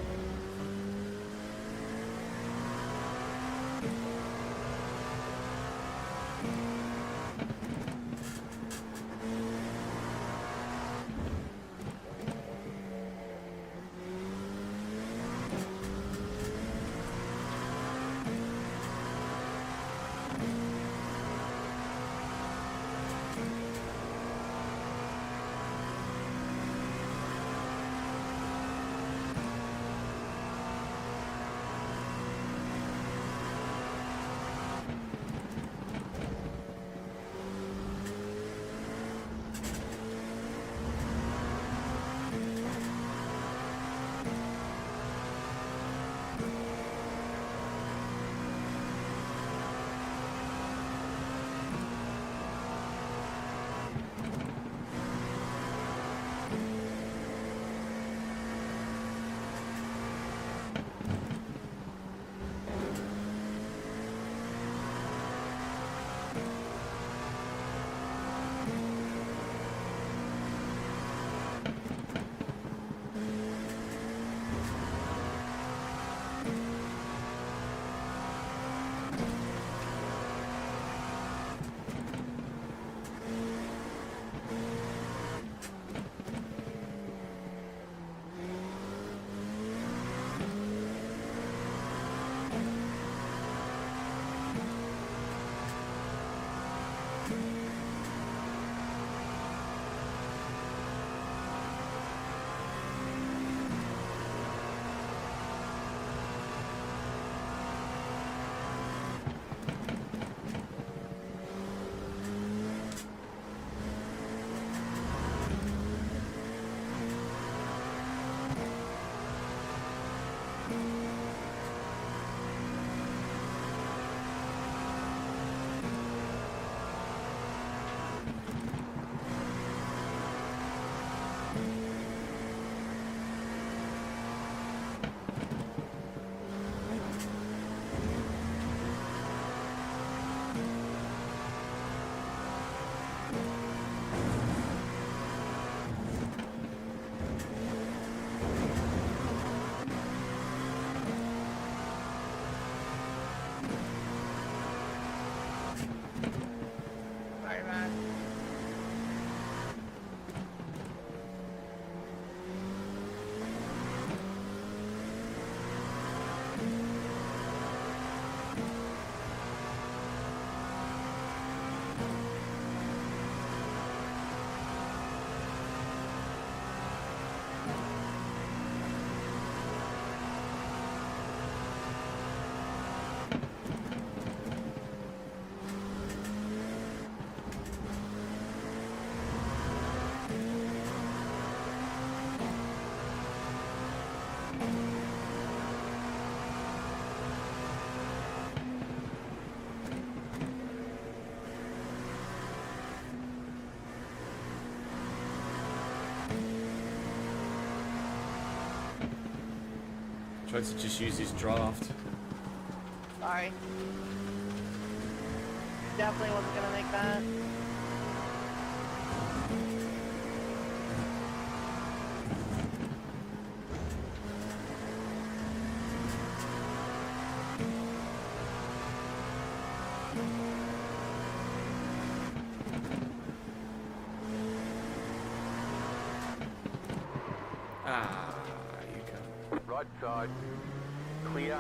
Tried to just use his draft. Sorry. Definitely wasn't gonna make that. Ah, you go. Right side. Clear.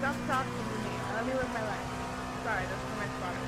Stop talking to me. Let me live my life. Sorry, that's for my spotter.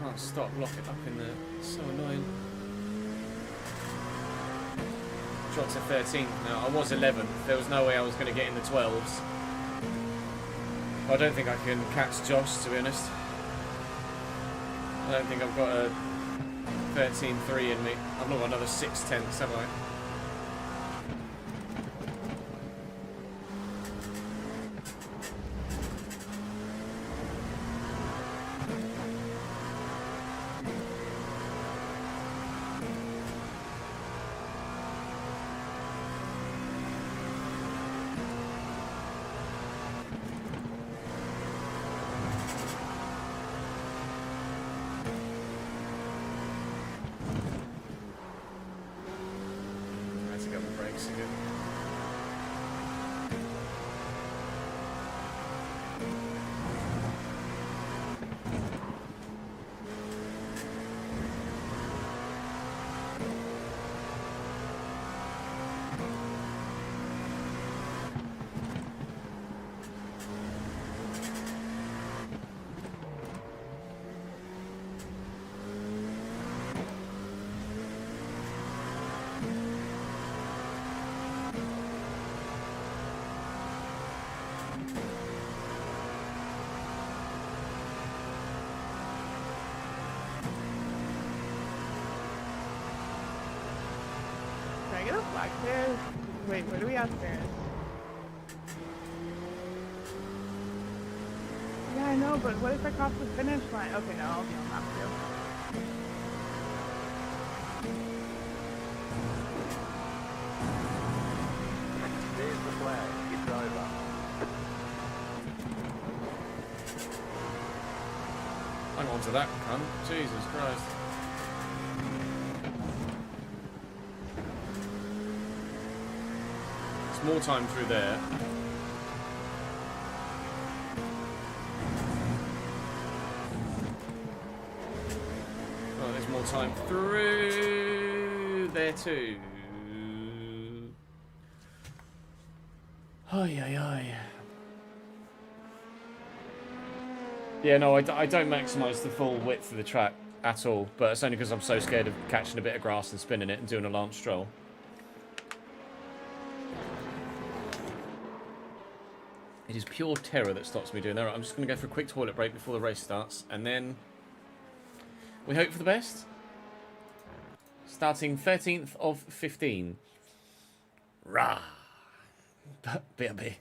Can't stop, lock it up in there. It's so annoying. Dropped to 13th now. I was 11th. There was no way I was going to get in the 12s. I don't think I can catch Josh, to be honest. I don't think I've got a 13.3 in me. I've not got another 6/10, have I? Can I get a flag there? Wait, where do we have stairs? Yeah, I know, but what if I cross the finish line? Okay, no, I'll have to. There's the flag. It's over. Hang on to that, cunt. Jesus Christ. It's more time through there. Oh, there's more time through there too. Ay, ay, ay. Yeah, no, I don't maximise the full width of the track at all, but it's only because I'm so scared of catching a bit of grass and spinning it and doing a Lance Stroll. It is pure terror that stops me doing that. Right, I'm just going to go for a quick toilet break before the race starts, and then we hope for the best. Starting 13th of 15. Rah! Baby.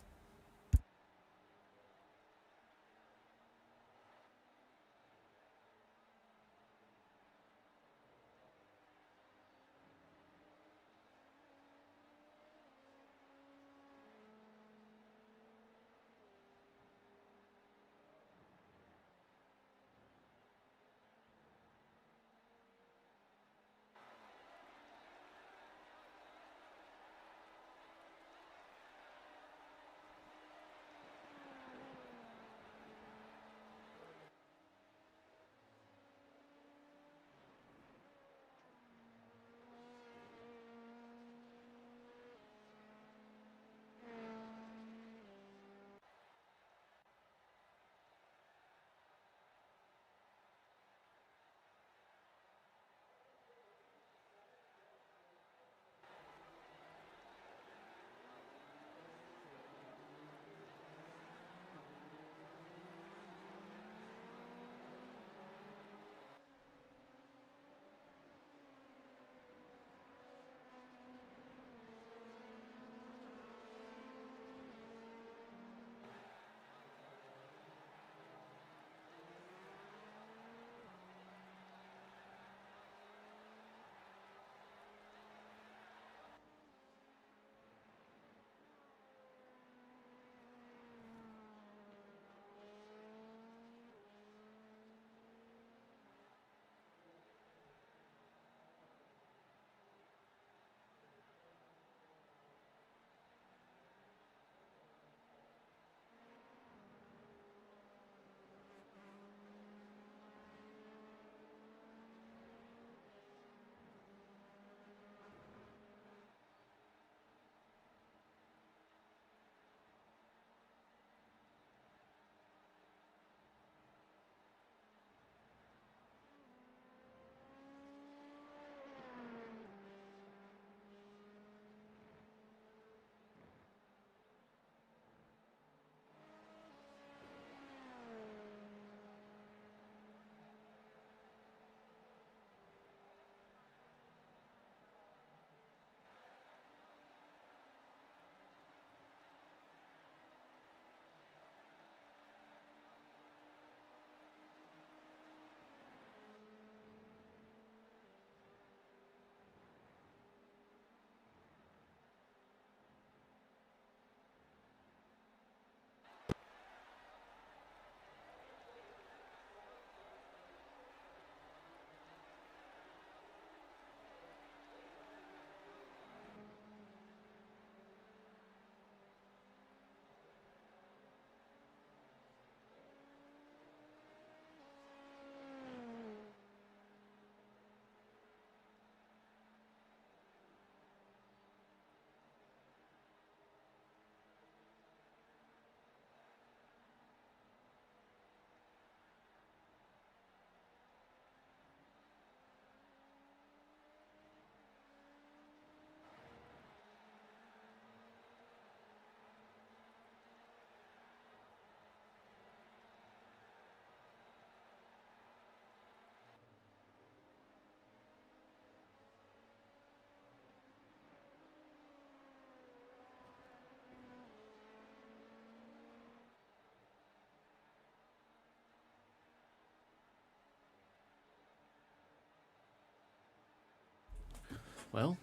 Well,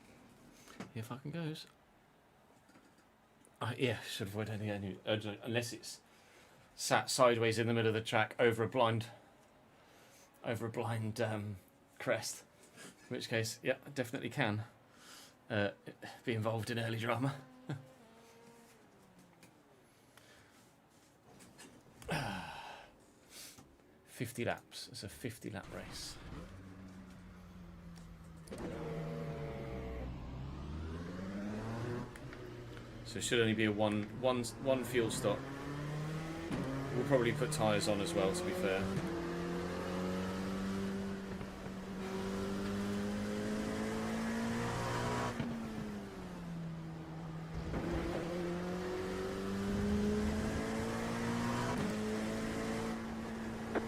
here fucking goes. Yeah, should avoid any unless it's sat sideways in the middle of the track over a blind crest. In which case, yeah, I definitely can be involved in early drama. 50 laps. It's a 50-lap race. So it should only be a one fuel stop. We'll probably put tyres on as well, to be fair.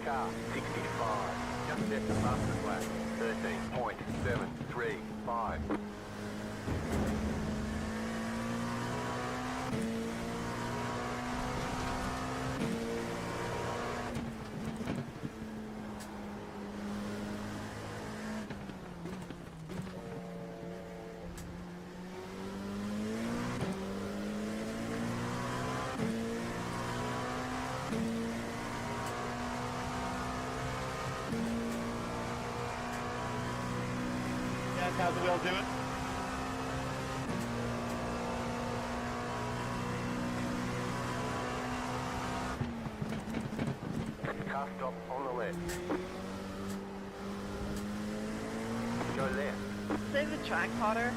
Car 65, just left the fastest lap, 13.735. How's the wheel doing? Car stop on the left. Go left. Save the track, Potter.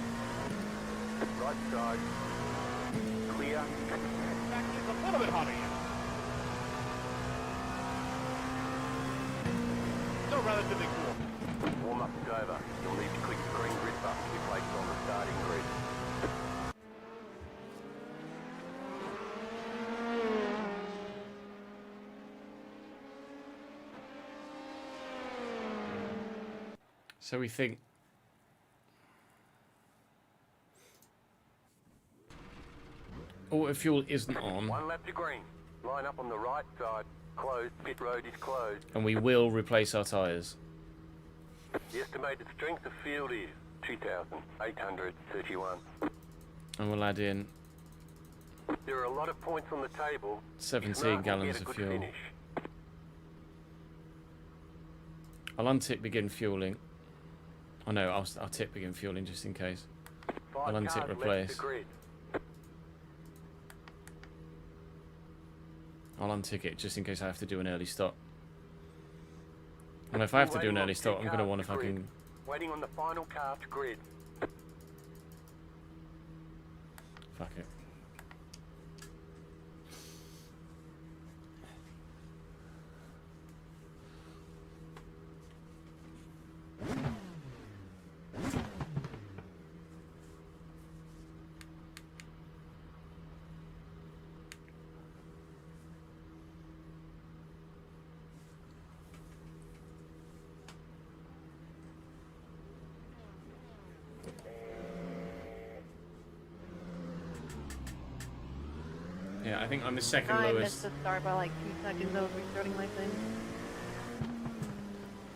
Right side. Clear. Back is a little bit hotter yet. Still relatively cool. Warm-up is over. You'll need to click the green grid button to be placed on the starting grid. So we think. Auto fuel isn't on, One lap to green. Line up on the right side. Closed. Pit road is closed. and we will replace our tyres. The estimated strength of field is 2,831. And we'll add in There are a lot of points on the table. 17 Smart will gallons get a of good fuel. finish. I'll untick begin fueling. Oh no, I'll tick begin fueling just in case. Five I'll untick cars left replace. to grid. I'll untick it just in case I have to do an early stop. And if I have to do an early stop, I'm going to want to fucking... Waiting on the final car to grid. Fuck it. Yeah, I think I'm the second I lowest. missed the start by like 2 seconds. I was restarting my thing.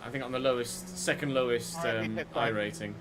I think I'm the lowest, second lowest Alright, hit I time. rating.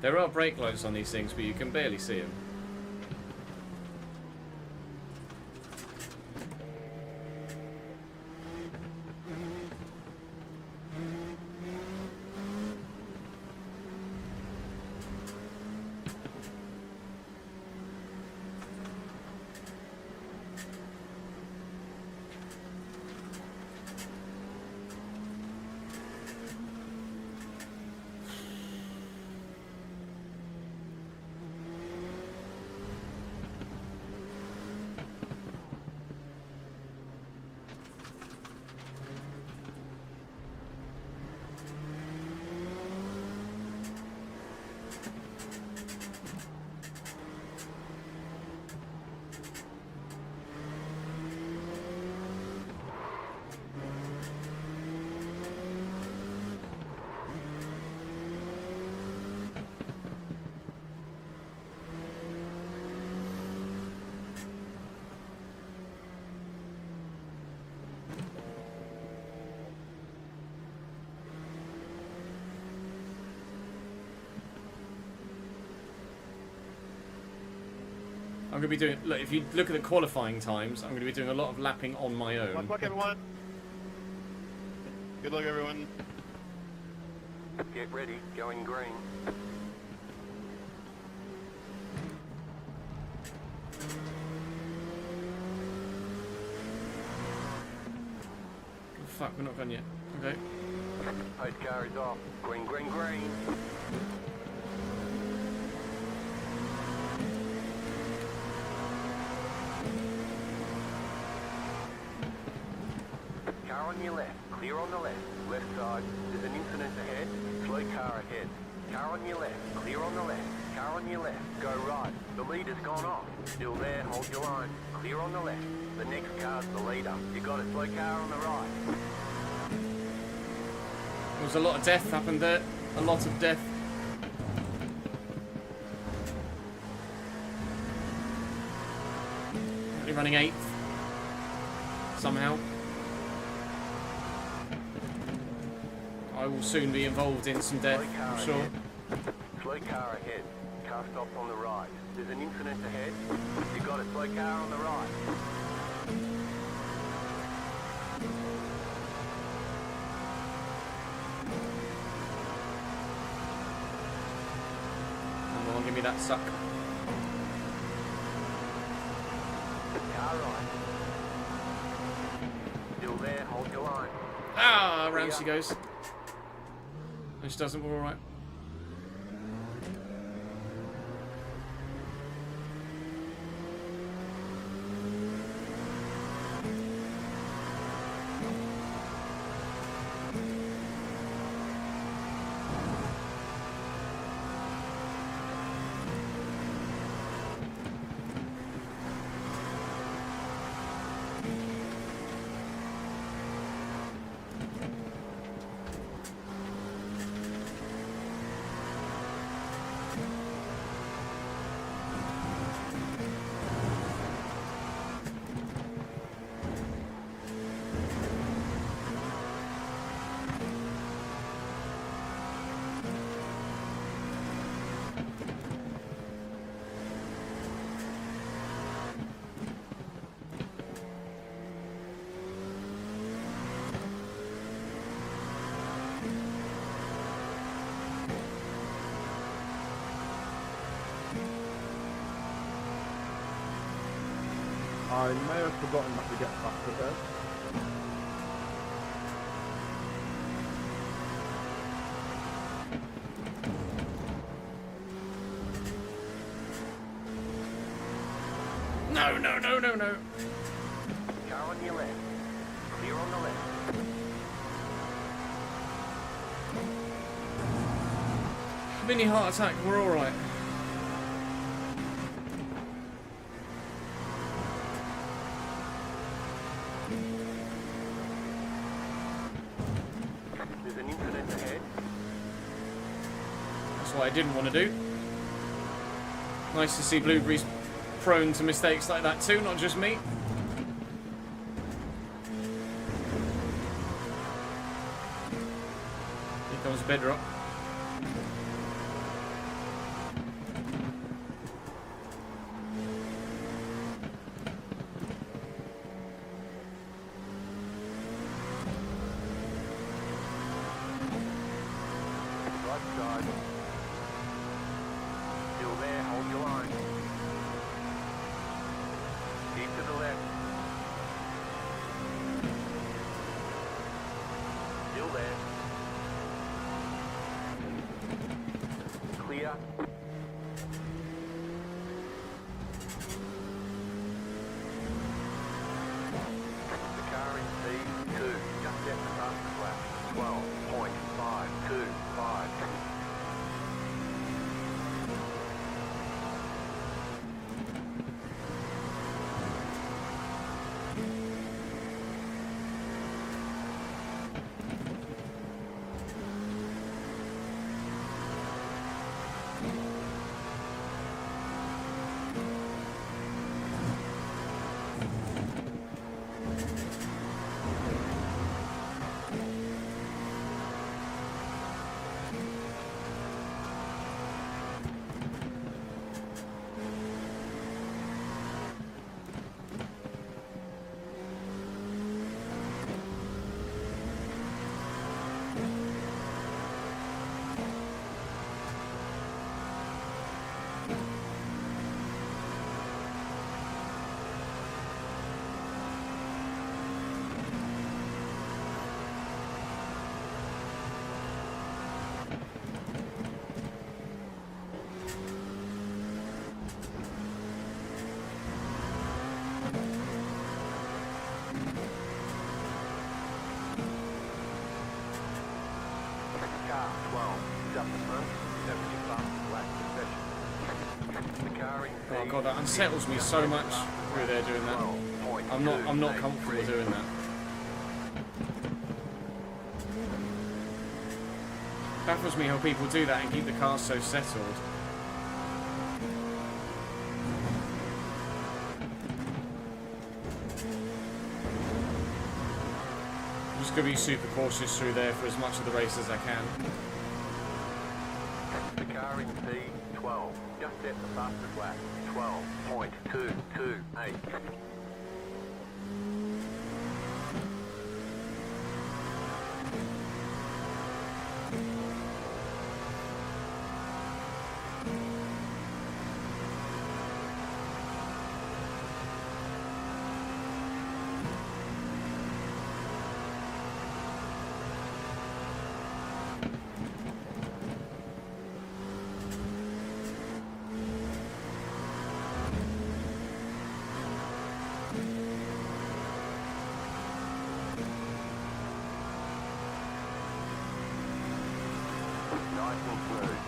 There are brake lights on these things, but you can barely see them. I'm going to be doing... Look, if you look at the qualifying times, I'm going to be doing a lot of lapping on my own. Good luck, everyone. Good luck, everyone. Get ready, going green. Oh, fuck, we're not done yet. Okay. Pace car is off. Green, green, green. Car on your left. Clear on the left. Left side. There's an incident ahead. Slow car ahead. Car on your left. Clear on the left. Car on your left. Go right. The leader's gone off. Still there. Hold your line. Clear on the left. The next car's the leader. You got a slow car on the right. There was a lot of death happened there. A lot of death. Only running 8th. Somehow. I will soon be involved in some death, I'm sure. Slow car ahead. Car stopped on the right. There's an incident ahead. You got a slow car on the right. Come on, give me that suck. Car right. Still there, hold your line. Ah, around she goes. No, she doesn't, we're alright. I may have forgotten not to get back to bed. No, no, no, no, no. Car on your left. Clear on the left. Mini heart attack, we're alright. There's an incident ahead. That's what I didn't want to do. Nice to see Blueberry's prone to mistakes like that too, not just me. Here comes Bedrock. Right side. Still there, hold your line. Keep to the left. Still there. Clear. The car in P2, just at the fastest lap. 12.525. car in Oh P god, that unsettles me so much through there doing that. I'm not comfortable doing that. Baffles me how people do that and keep the car so settled. I'm just going to be super cautious through there for as much of the race as I can. The car in P12, just set the fastest lap, 12.228. Nice and smooth.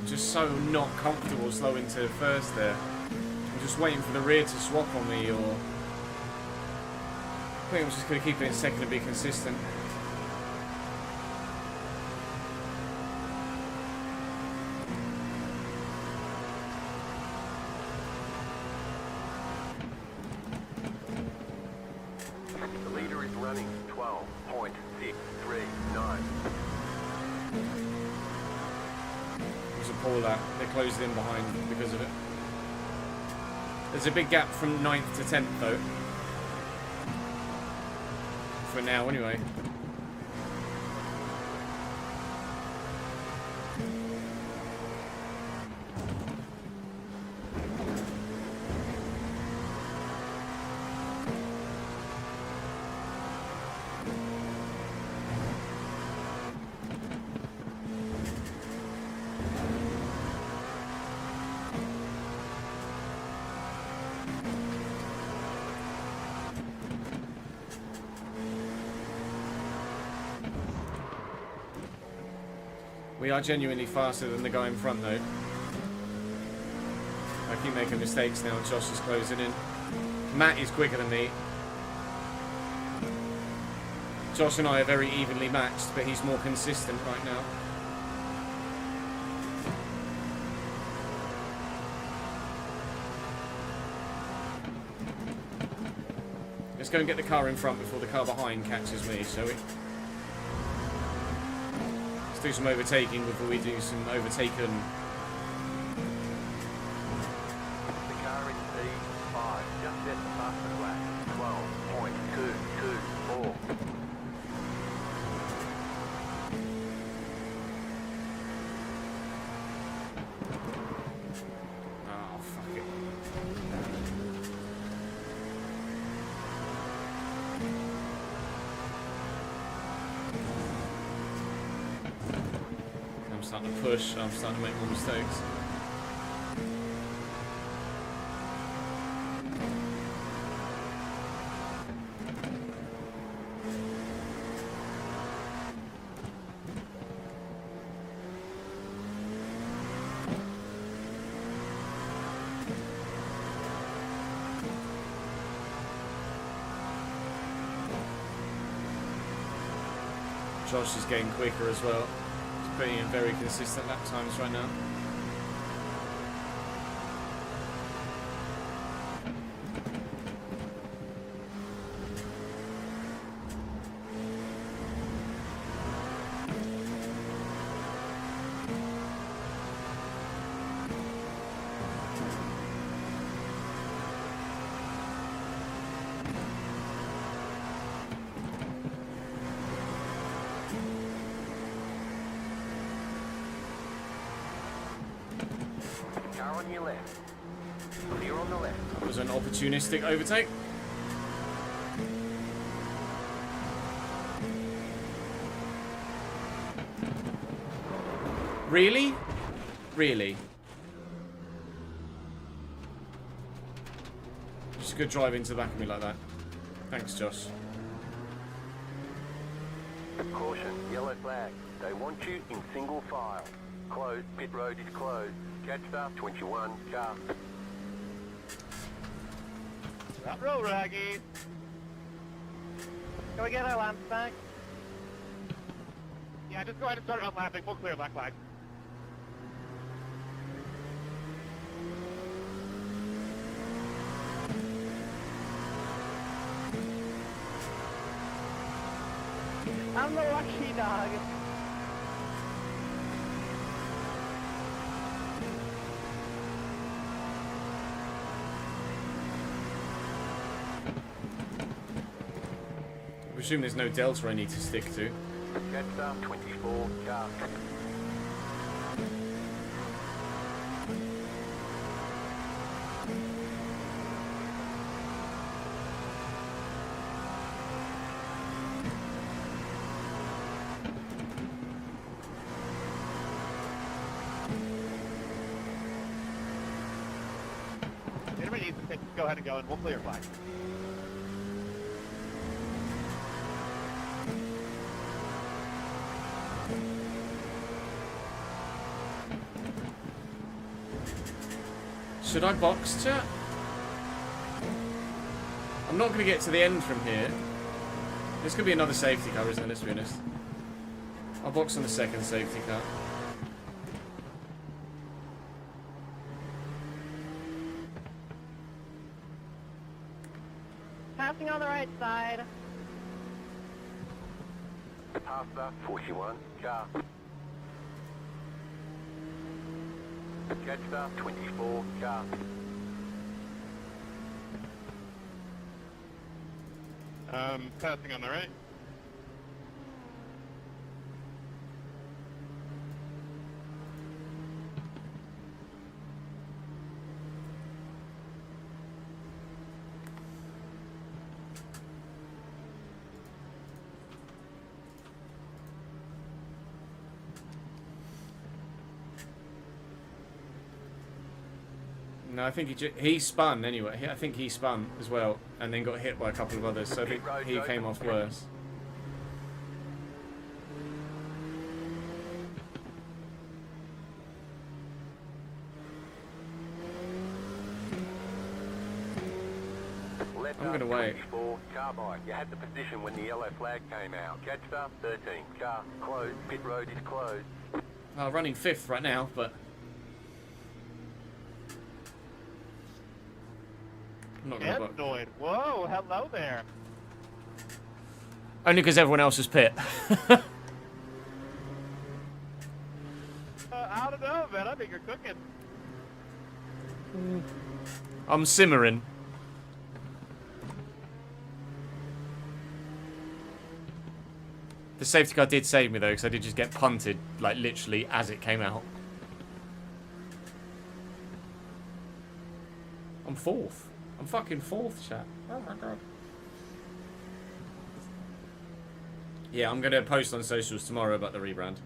Just so not comfortable slow into first there. I'm just waiting for the rear to swap on me, or I think I'm just going to keep it in second and be consistent. The leader is running 12.639. There's a poor lap. They closed in behind because of it. There's a big gap from 9th to 10th though. For now anyway. We are genuinely faster than the guy in front though. I keep making mistakes now. Josh is closing in. Matt is quicker than me. Josh and I are very evenly matched, but he's more consistent right now. Let's go and get the car in front before the car behind catches me, shall we? Let's do some overtaking before we do some overtaken. The car in P5 just set the fastest lap, 12.224. Oh, fuck it. I'm starting to push, I'm starting to make more mistakes. Josh is getting quicker as well. He's putting in very consistent lap times right now. Car on your left. Clear on the left. That was an opportunistic overtake. Really? Really? Just go drive into the back of me like that. Thanks, Josh. Caution, yellow flag. They want you in single file. Closed, pit road is closed. Catch staff 21, car. Front row, Raggy. Can we get our lamps back? Yeah, just go ahead and start unlapping. We'll clear black flag. I'm the lucky dog. I presume there's no delta I need to stick to. Catch staff 24, car. Anybody needs to take, go ahead and go, and we'll clear flag. Should I box, chat? I'm not going to get to the end from here. This could be another safety car, isn't it? Let's be honest. I'll box on the second safety car. Passing on the right side. Pass staff 41, car. Catch staff 24, car. Passing on the right. No, I think he spun anyway. I think he spun as well, and then got hit by a couple of others. So I think he came off worse. I'm gonna wait. 24, car bike. You had the position when the yellow flag came out. Catch staff 13, car. Closed, pit road is closed. Well, running 5th right now, but I'm not gonna box. Android. Whoa, hello there. Only because everyone else is pit. I don't know, man. I think you're cooking. I'm simmering. The safety car did save me though, because I did just get punted, like literally as it came out. I'm 4th. I'm fucking 4th, chat. Oh my god. Yeah, I'm gonna post on socials tomorrow about the rebrand.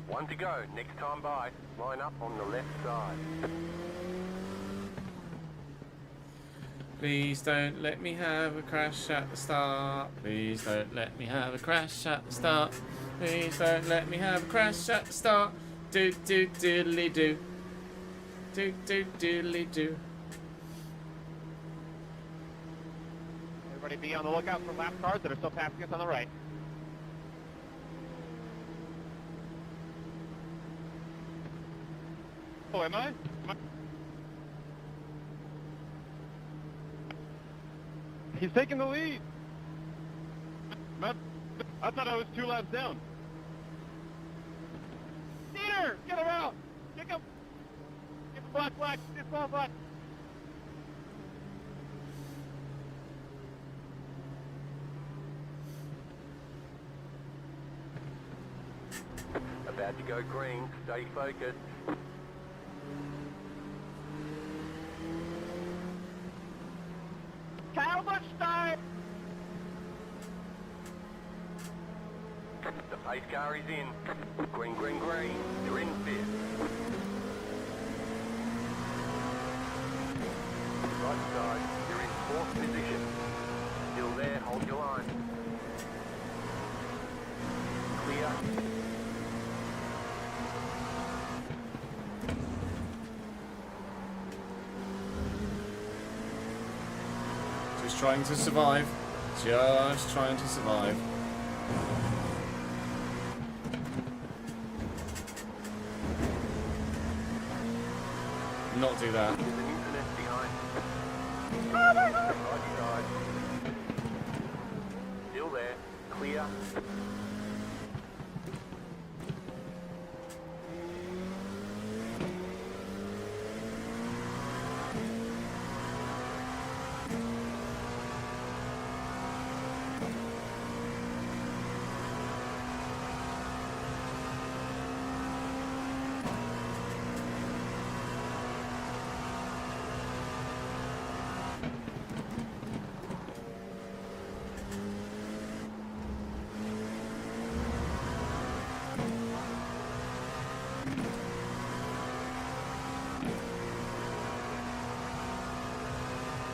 One to go. Next time by, line up on the left side. Please don't let me have a crash at the start. Please don't let me have a crash at the start. Please don't let me have a crash at the start. Do do doodly do. Do do doodly do. Everybody be on the lookout for lap cars that are still passing us on the right. Oh, am I? He's taking the lead. But I thought I was 2 laps down. Peter, get him out! Kick him! Get the black, disqualified! About to go green. Stay focused. Kyle Busch start! The pace car is in. Green, green, green. You're in 5th. Right side. You're in 4th position. Still there. Hold your line. Clear. Just trying to survive. Just trying to survive. Not do that. There's an incident behind. Right side. Still there. Clear.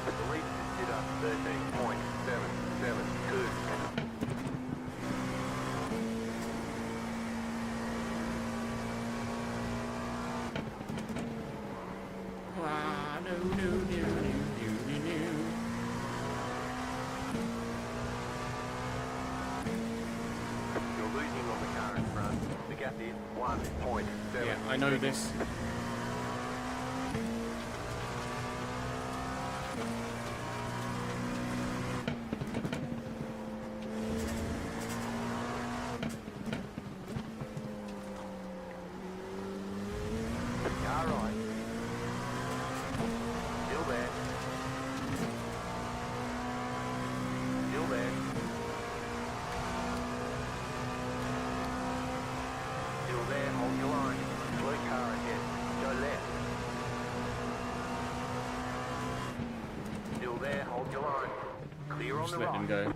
The lead is up 13.772. You're losing on the car in front. The gap is 1.7. Yeah, I know this. Car right. Still there. Still there. Still there. Hold your line. Slow car ahead. Go left. Still there. Hold your line. Clear on Just the let right. him go.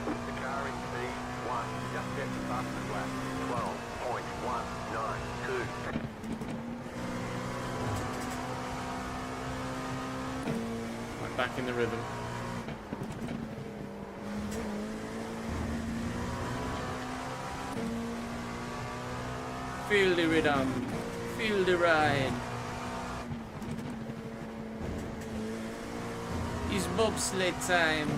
The car in P1 just set the fastest lap. 12.192. I'm back in the rhythm. Feel the rhythm. Feel the ride. It's bobsled time.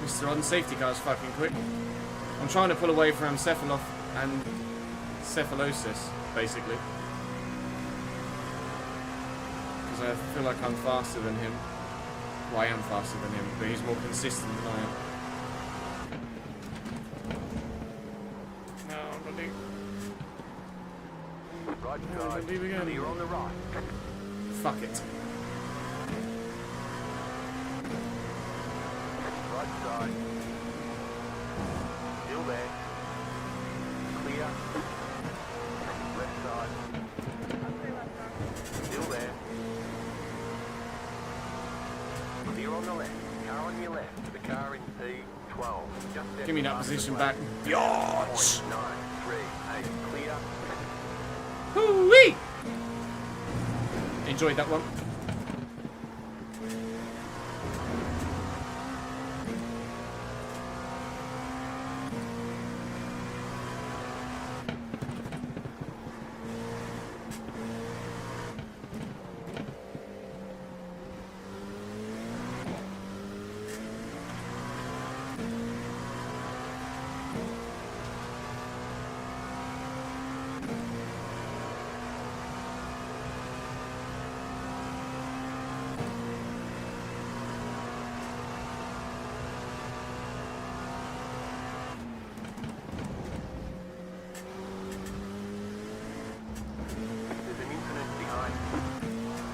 Mr. Unsafety car's fucking quick. I'm trying to pull away from Cephalov and cephalosis, basically. Because I feel like I'm faster than him. Well, I am faster than him, but he's more consistent than I am. No, buddy. Right Oh, side. leave again. Clear on the right. Fuck it. Right side. Still there. Clear. Left side. Still there. Clear on the left. Car on your left. The car in P12. Just set Give me the that fastest position lap. back. Biatch! 938. Clear. Hoo-wee! Enjoyed that one.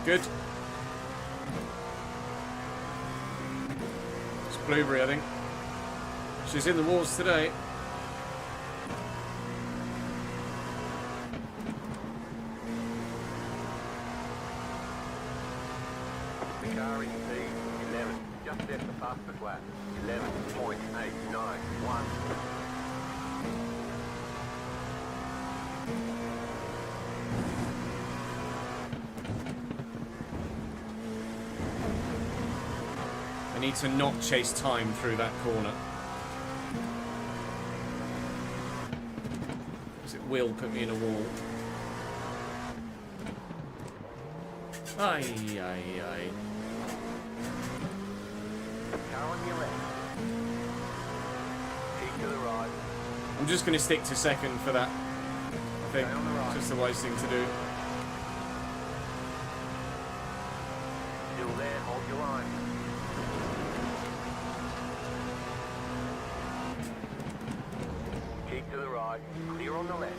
good. It's Blueberry, I think. She's in the wars today. The car in P11, just left the fastest lap. 11.891. I need to not chase time through that corner. Because it will put me in a wall. Aye, aye, aye. Car on your left. Keep to the right. I'm just going to stick to second for that. I think Stay on the right. just the wise thing to do. Still there, hold your line. Keep to the right. Clear on the left.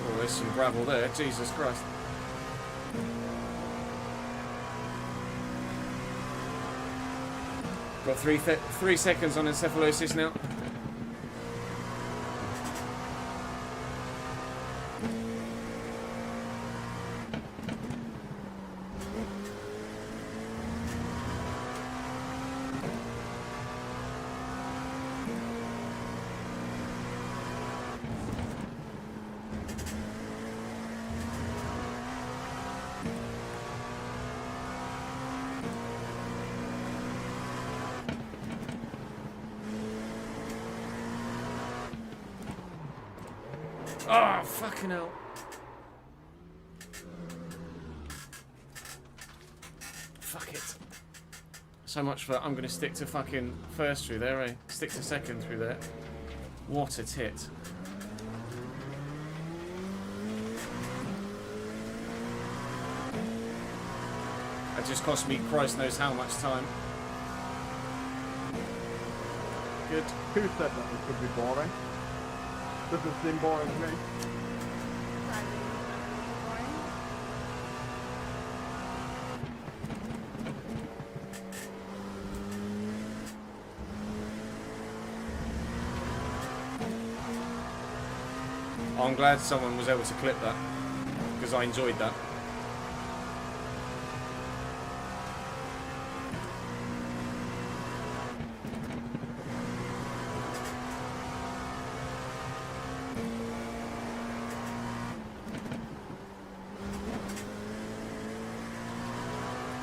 Oh, there's some gravel there. Jesus Christ. Got 3 seconds on encephalosis now. Oh, fucking hell. Fuck it. So much for I'm going to stick to fucking first through there, eh? Stick to second through there. What a tit. That just cost me Christ knows how much time. Good. Who said that this would be boring? Doesn't seem boring to me. I'm glad someone was able to clip that, because I enjoyed that.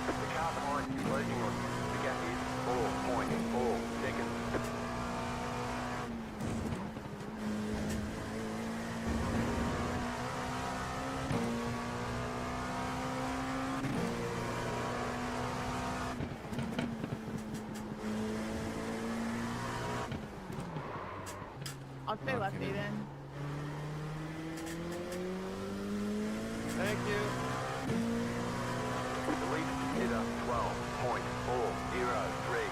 The car behind you closing on you. The gap is 4.4 seconds. I'll stay left, Aiden. Thank you. The lead is up 12.403.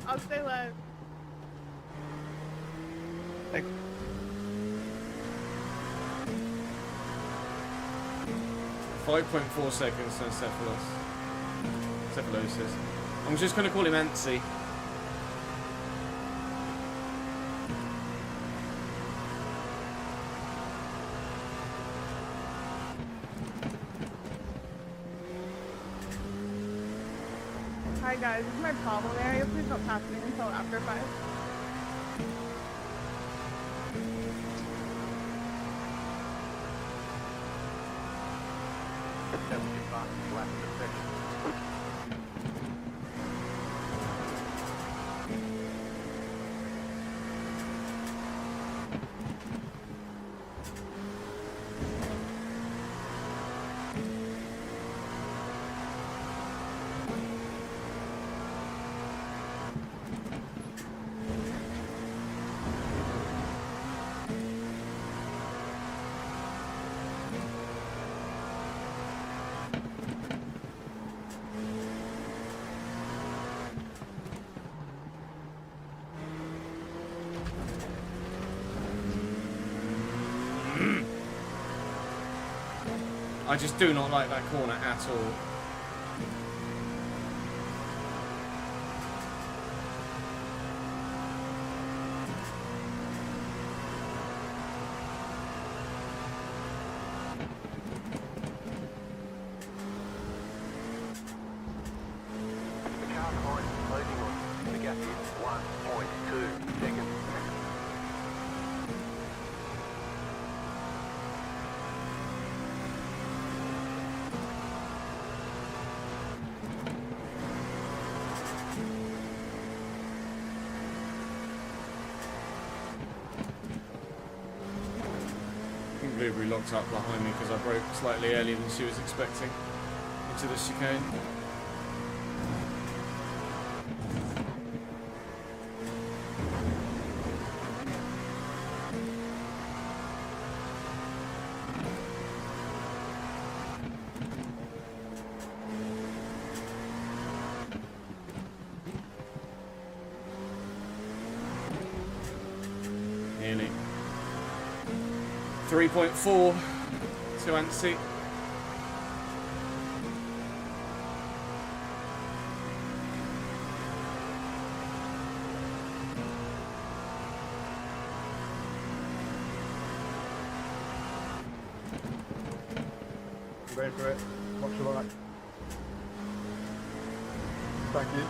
I'll stay left. Thanks. .4 seconds to encephalosis. I'm just going to call him Antsy. guys. This is my problem area. Please don't pass me until after 5. I just do not like that corner at all. The car behind is closing on. The gap is 1.2 seconds. Blueberry locked up behind me because I broke slightly earlier than she was expecting into the chicane. Nearly. 3.4 to Anstey. I'm going for it. Watch your back. Thank you.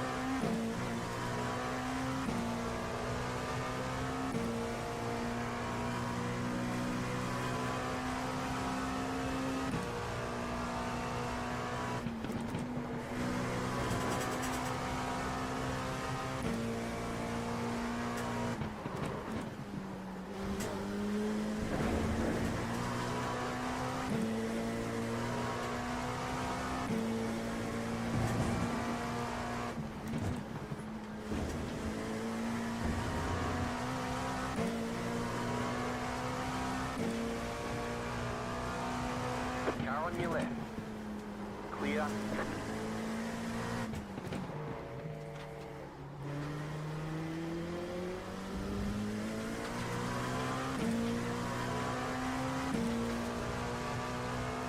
Car on your left. Clear.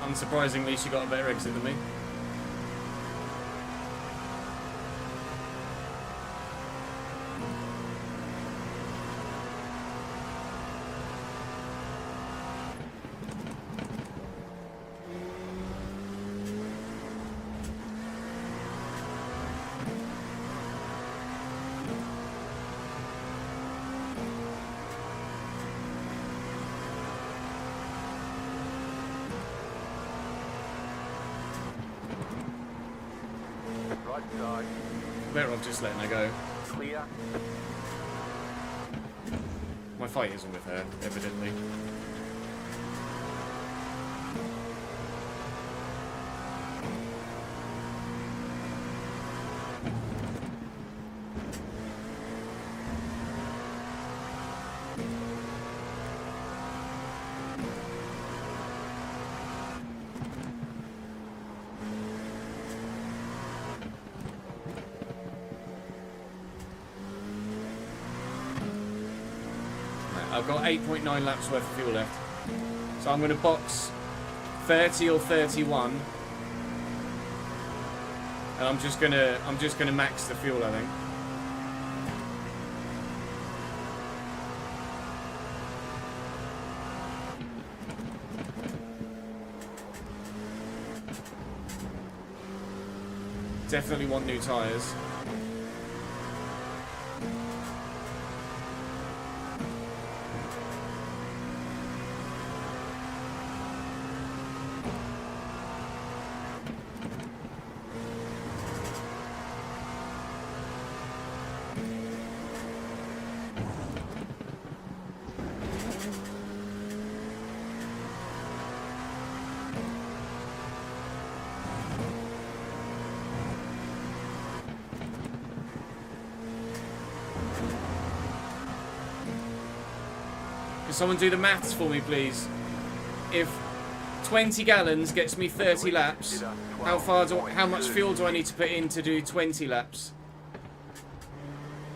Unsurprisingly, she got a better exit than me. Right side. Better off just letting her go. Clear. My fight isn't with her, evidently. I've got 8.9 laps worth of fuel left. So I'm going to box 30 or 31. And I'm just gonna max the fuel, I think. Definitely want new tyres. Can someone do the maths for me, please? If 20 gallons gets me 30 laps, how much fuel do I need to put in to do 20 laps?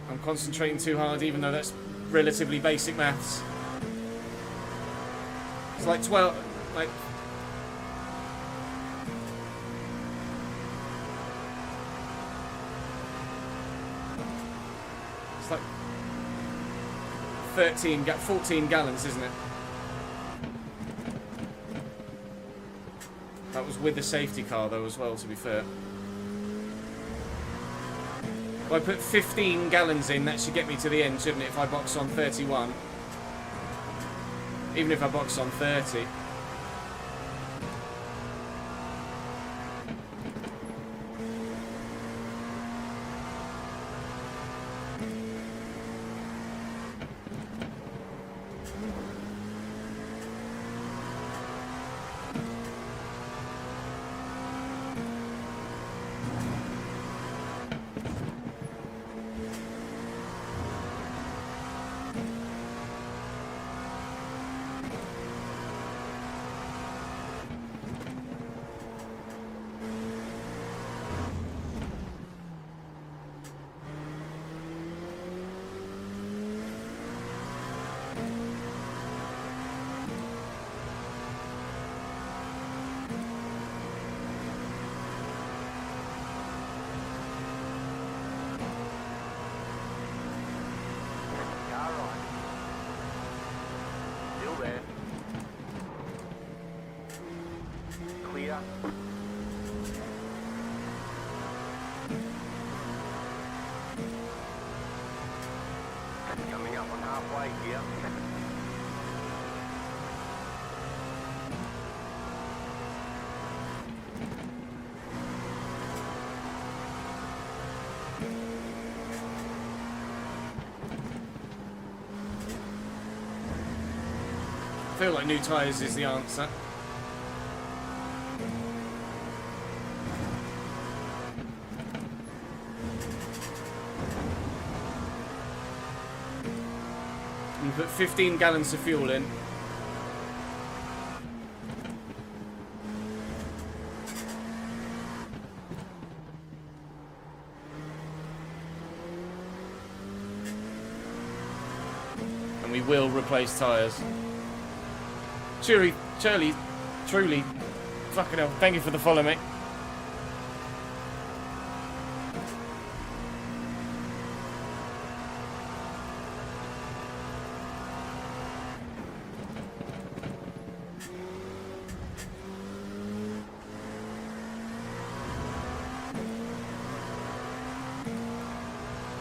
I'm concentrating too hard, even though that's relatively basic maths. It's like 12, like... It's like 14 gallons, isn't it? That was with the safety car, though, as well, to be fair. If I put 15 gallons in, that should get me to the end, shouldn't it, if I box on 31? Even if I box on 30. Coming up on halfway here. I feel like new tyres is the answer. And put 15 gallons of fuel in. And we will replace tyres. Truly, fucking hell, thank you for the follow, mate.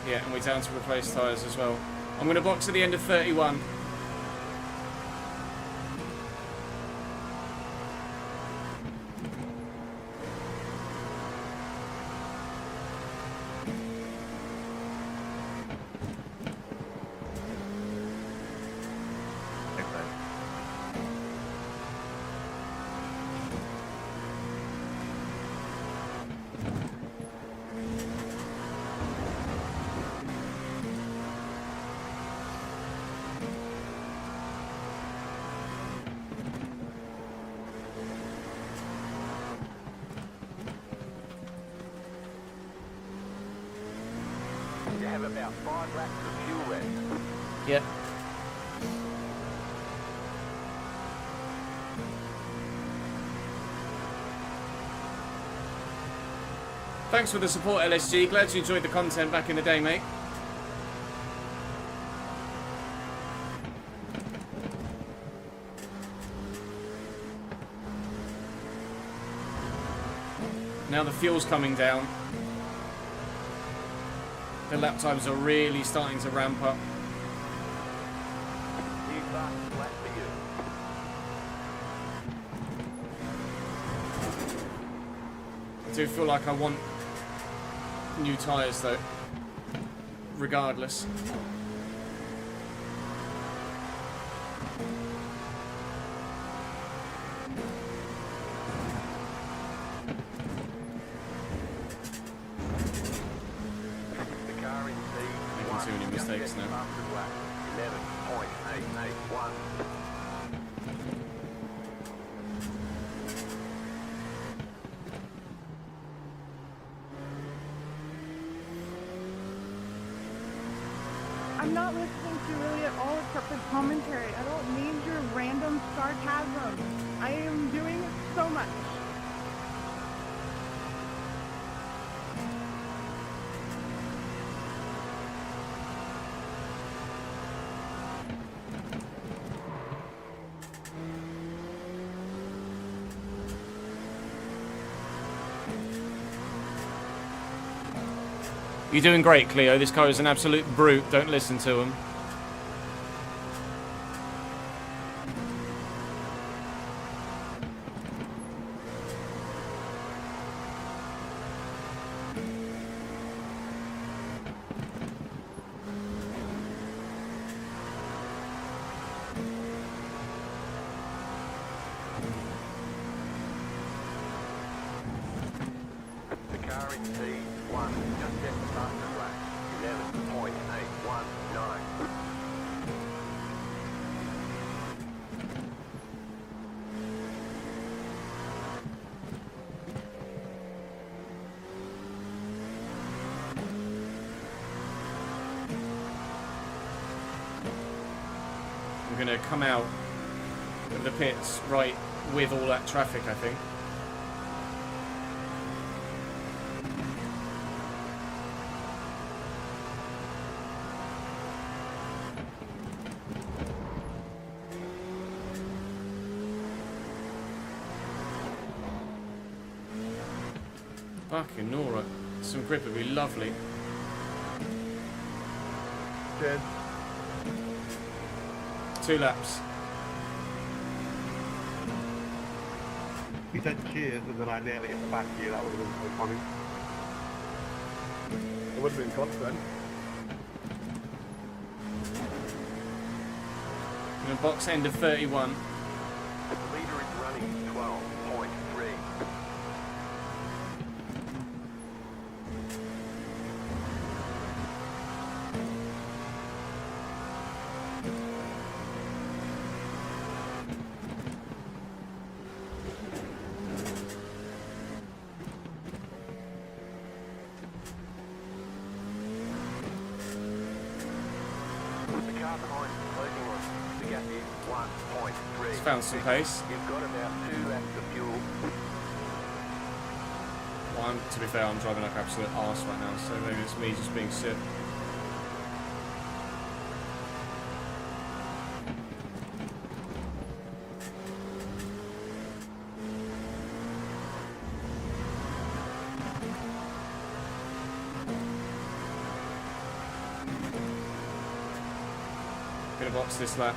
Yeah, and we're down to replace tyres as well. I'm going to box at the end of 31. You have about 5 laps of fuel left. Yeah. Thanks for the support, LSG. Glad you enjoyed the content back in the day, mate. Now the fuel's coming down. The lap times are really starting to ramp up. Flat for you. I do feel like I want new tyres though, regardless. The car in Making too many mistakes now. 11.881. I'm not listening to really at all except for commentary. I don't need your random sarcasm. I am doing so much. You're doing great, Cleo. This car is an absolute brute. Don't listen to him. The car in P1 just set the fastest lap. 11.819. We're going to come out of the pits right with all that traffic, I think. Fucking Nora. Some grip would be lovely. Cheers. 2 laps. He said cheers and then I nearly hit the back of you. That would have been so funny. It would have been cost then. In a box end of 31. The leader is running 12.3. The car behind is closing on. The gap is 1.3. It's found some pace. You've got about 2 laps of fuel. Well, to be fair, I'm driving like absolute arse right now, so maybe it's me just being sick. Gonna box this lap.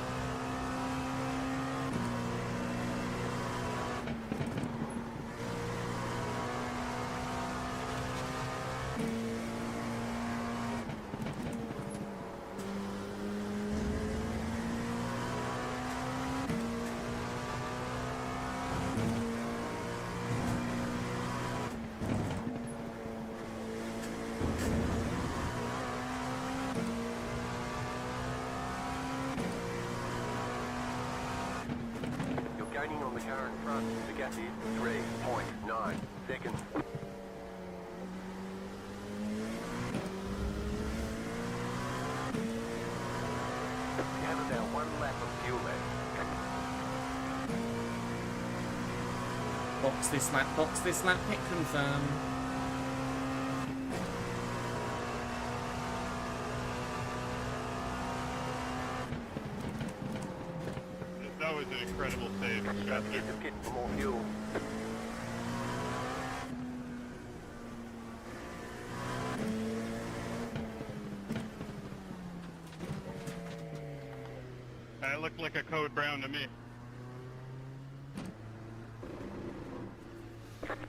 You're gaining on the car in front. The gap is 3.9 seconds. You have about 1 lap of fuel left. Box this lap, pit confirm. That was an incredible save. Don't forget to pit for more fuel. That looked like a code brown to me.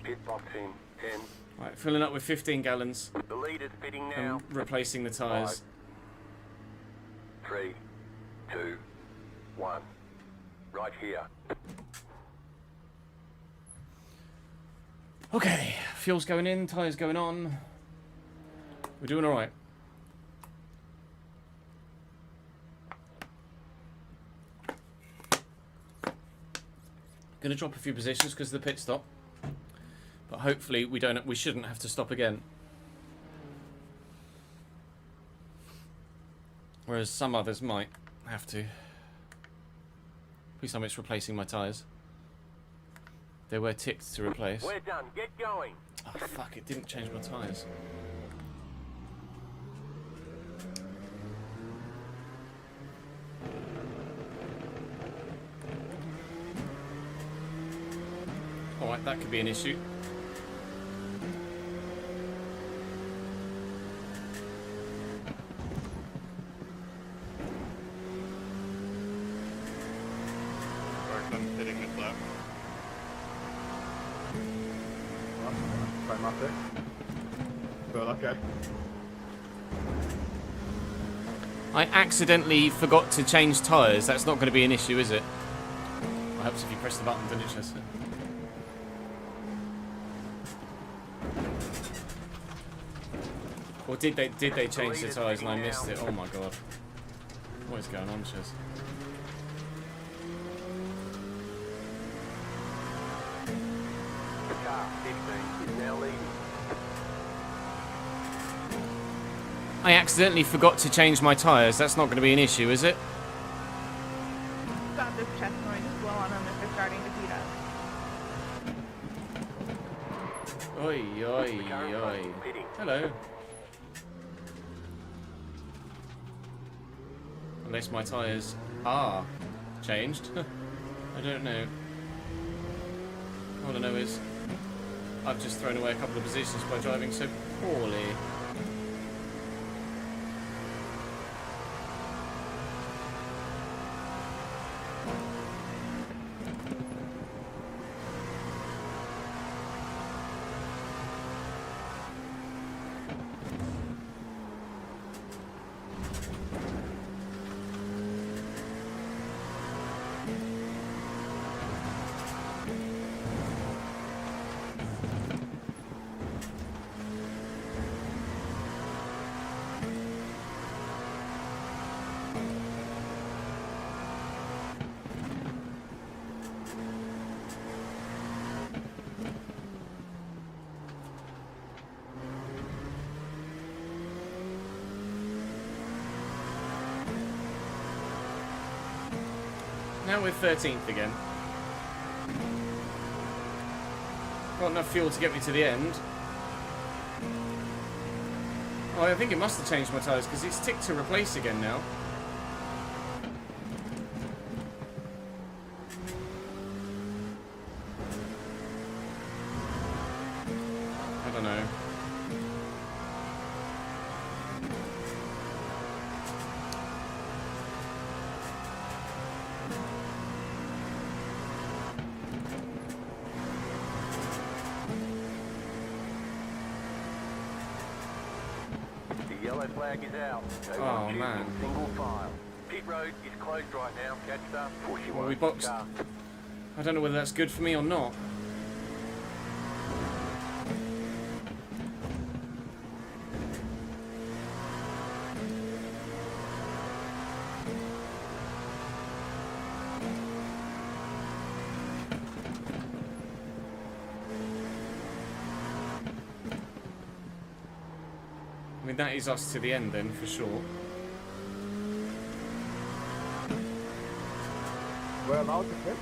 Pit box in 10. Right, filling up with 15 gallons The leader's pitting now. and replacing the tyres. 3, 2, 1. Right here. Okay, fuel's going in, tyres going on. We're doing alright. Going to drop a few positions because of the pit stop, but hopefully we shouldn't have to stop again. Whereas some others might have to. Please tell me it's replacing my tyres. They were ticked to replace. We're done. Get going. Oh fuck, it didn't change my tyres. Alright, that could be an issue. I'm sitting this lap. Try my pick. But okay. I accidentally forgot to change tyres. That's not going to be an issue, is it? It helps if you press the button, doesn't it, Chester? Or did they change the tyres and I missed it? Oh my god. What is going on, Chester? Car 15 is now leading. I accidentally forgot to change my tyres. That's not going to be an issue, is it? Stop this chest noise. Just blow on them if they're starting to heat up. Oi, oi, oi. Hello. Unless my tyres are changed. I don't know. All I know is I've just thrown away a couple of positions by driving so poorly. Now we're 13th again. Got enough fuel to get me to the end. Oh, I think it must have changed my tyres because it's ticked to replace again now. I don't know. The yellow flag is out. They Oh, want you man. in single file. Pit road is closed right now. Catch the push you Well, we won't. boxed. Car. I don't know whether that's good for me or not. I mean, that is us to the end then, for sure. We're allowed to pick.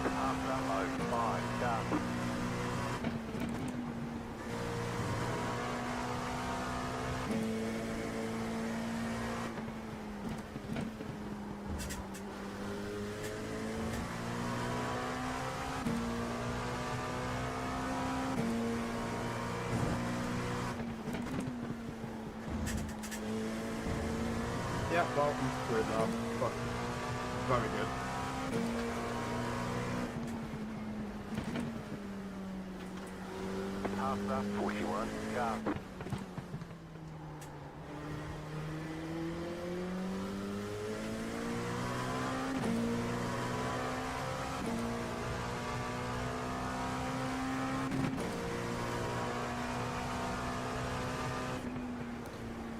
After 05, car. Yeah, well, I'm screwed now. But very good. Faster, 41, car.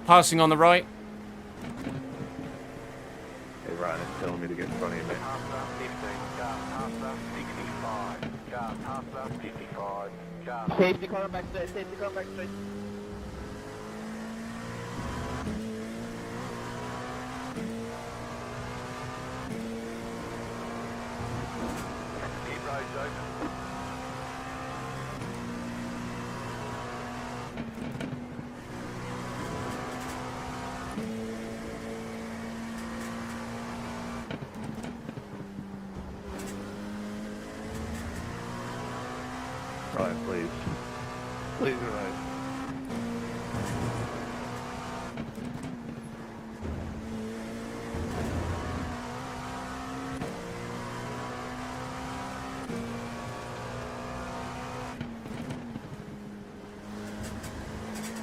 Passing on the right. Hey, Ryan, it's telling me to get in front of you, mate. Faster, 15, car. Faster, 65, car. Faster, 55, car. Safety car back straight, safety car back straight. Pit road's open. Ryan, please. Please, Ryan.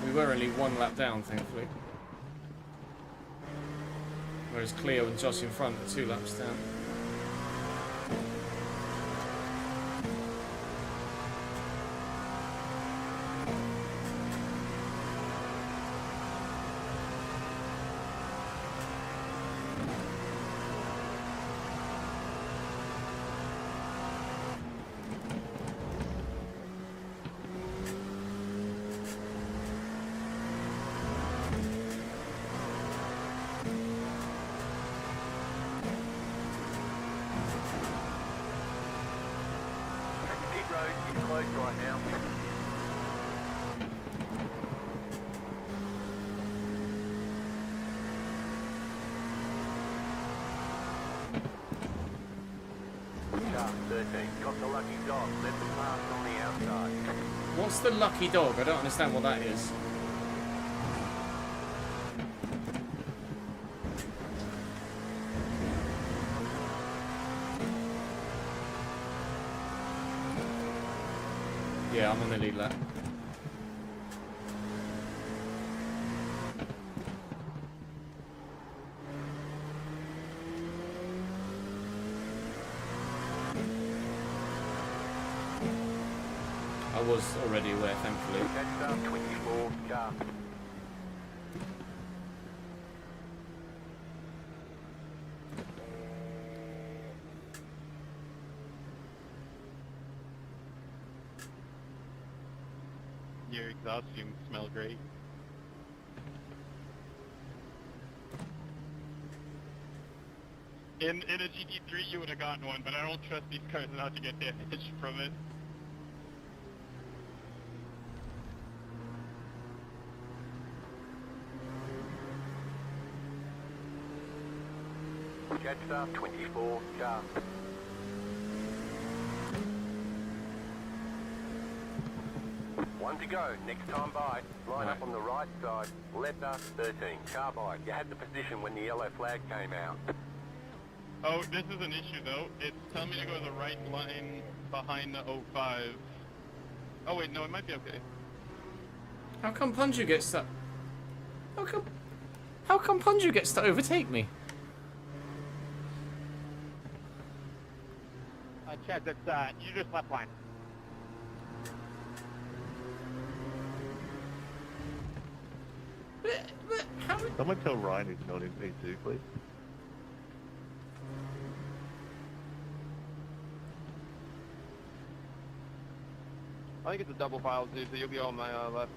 We were only 1 lap down, thankfully. Whereas Cleo and Josh in front are 2 laps down. Pit road is closed right now. Car 13, got the lucky dog, let them pass on the outside. What's the lucky dog? I don't understand what that is. Yeah, I'm on the lead lap. I was already aware, thankfully. Catch up, 24, car. Your exhaust fumes smell great. In a GT3 you would have gotten one, but I don't trust these cars not to get damaged from it. Catch up, 24, car. One to go, next time by. Line up on the right side, left up, 13, car by. You had the position when the yellow flag came out. Oh, this is an issue though. It's telling me to go to the right line behind the 05. Oh wait, no, it might be okay. How come Punju gets to... How come Punju gets to overtake me? Chad, that's, you just left line. How... Someone tell Ryan he's not in P2, please. I think it's a double file, dude, so you'll be on my left.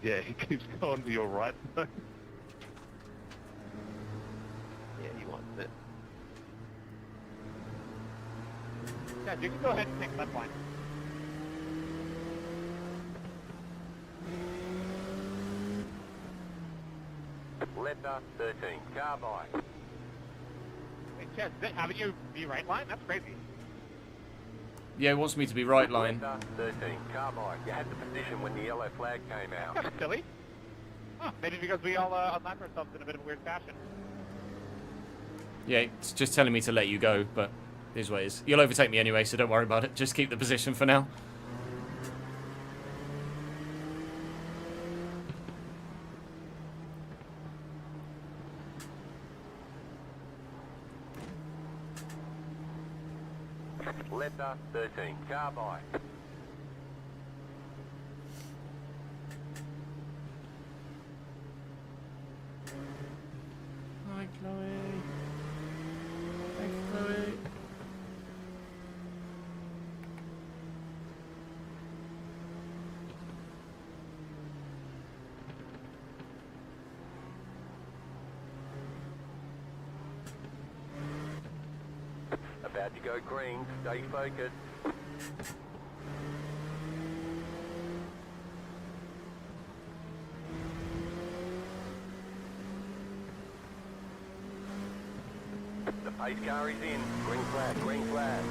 Yeah, he keeps going to your right though. Yeah, he wants it. Chad, you can go ahead and take left line. Left up, 13, car by. Wait, Chad, haven't you be right line? That's crazy. Yeah, he wants me to be right line. Left up, 13, car by. You had the position when the yellow flag came out. Kind of silly. Huh, maybe because we all unlocked ourselves in a bit of a weird fashion. Yeah, it's just telling me to let you go, but Here's what it is. You'll overtake me anyway, so don't worry about it. Just keep the position for now. Letter 13, car by. Hi, Chloe. Thank you, Chloe. About to go green, stay focused. The pace car is in. Green flag, green flag.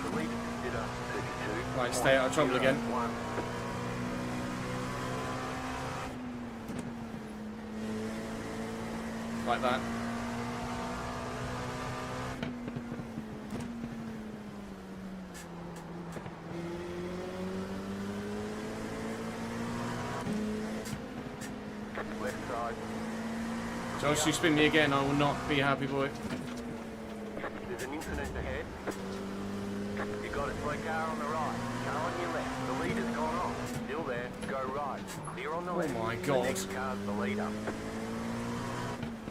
The lead consider 32. Right, stay out of trouble again. 1. Like that. Left side. Josh, you spin me again, I will not be a happy boy. There's an incident ahead. You got a slow car on the right. Car on your left. The leader's gone off. Still there. Go right. Clear on the left. my The God. next car's the leader.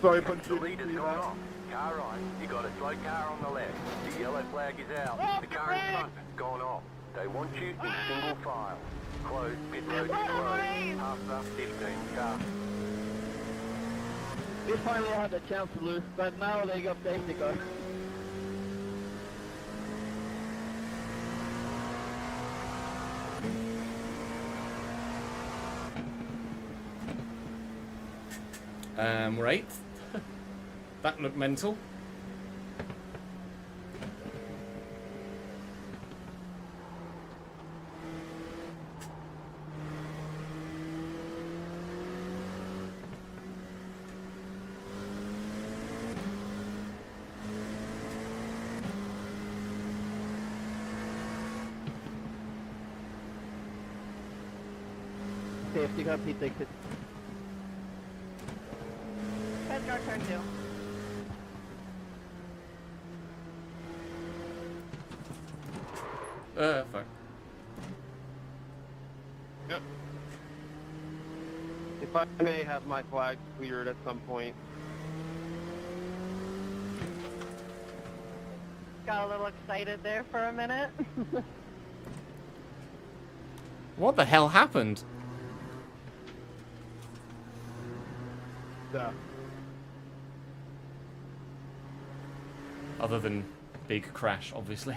Sorry for The leader's gone off. Car right. You got a slow car on the left. The yellow flag is out. The car in front has gone off. They want you in single file. Closed. Pit road is closed. After 15 car. We finally had a chance to lose, but now they got safety car. We're 8th. That looked mental. Safety car, Pete takes it. Head guard turn 2. Fuck. Yep. If I may have my flag cleared at some point. Got a little excited there for a minute. What the hell happened? Yeah. Other than big crash, obviously.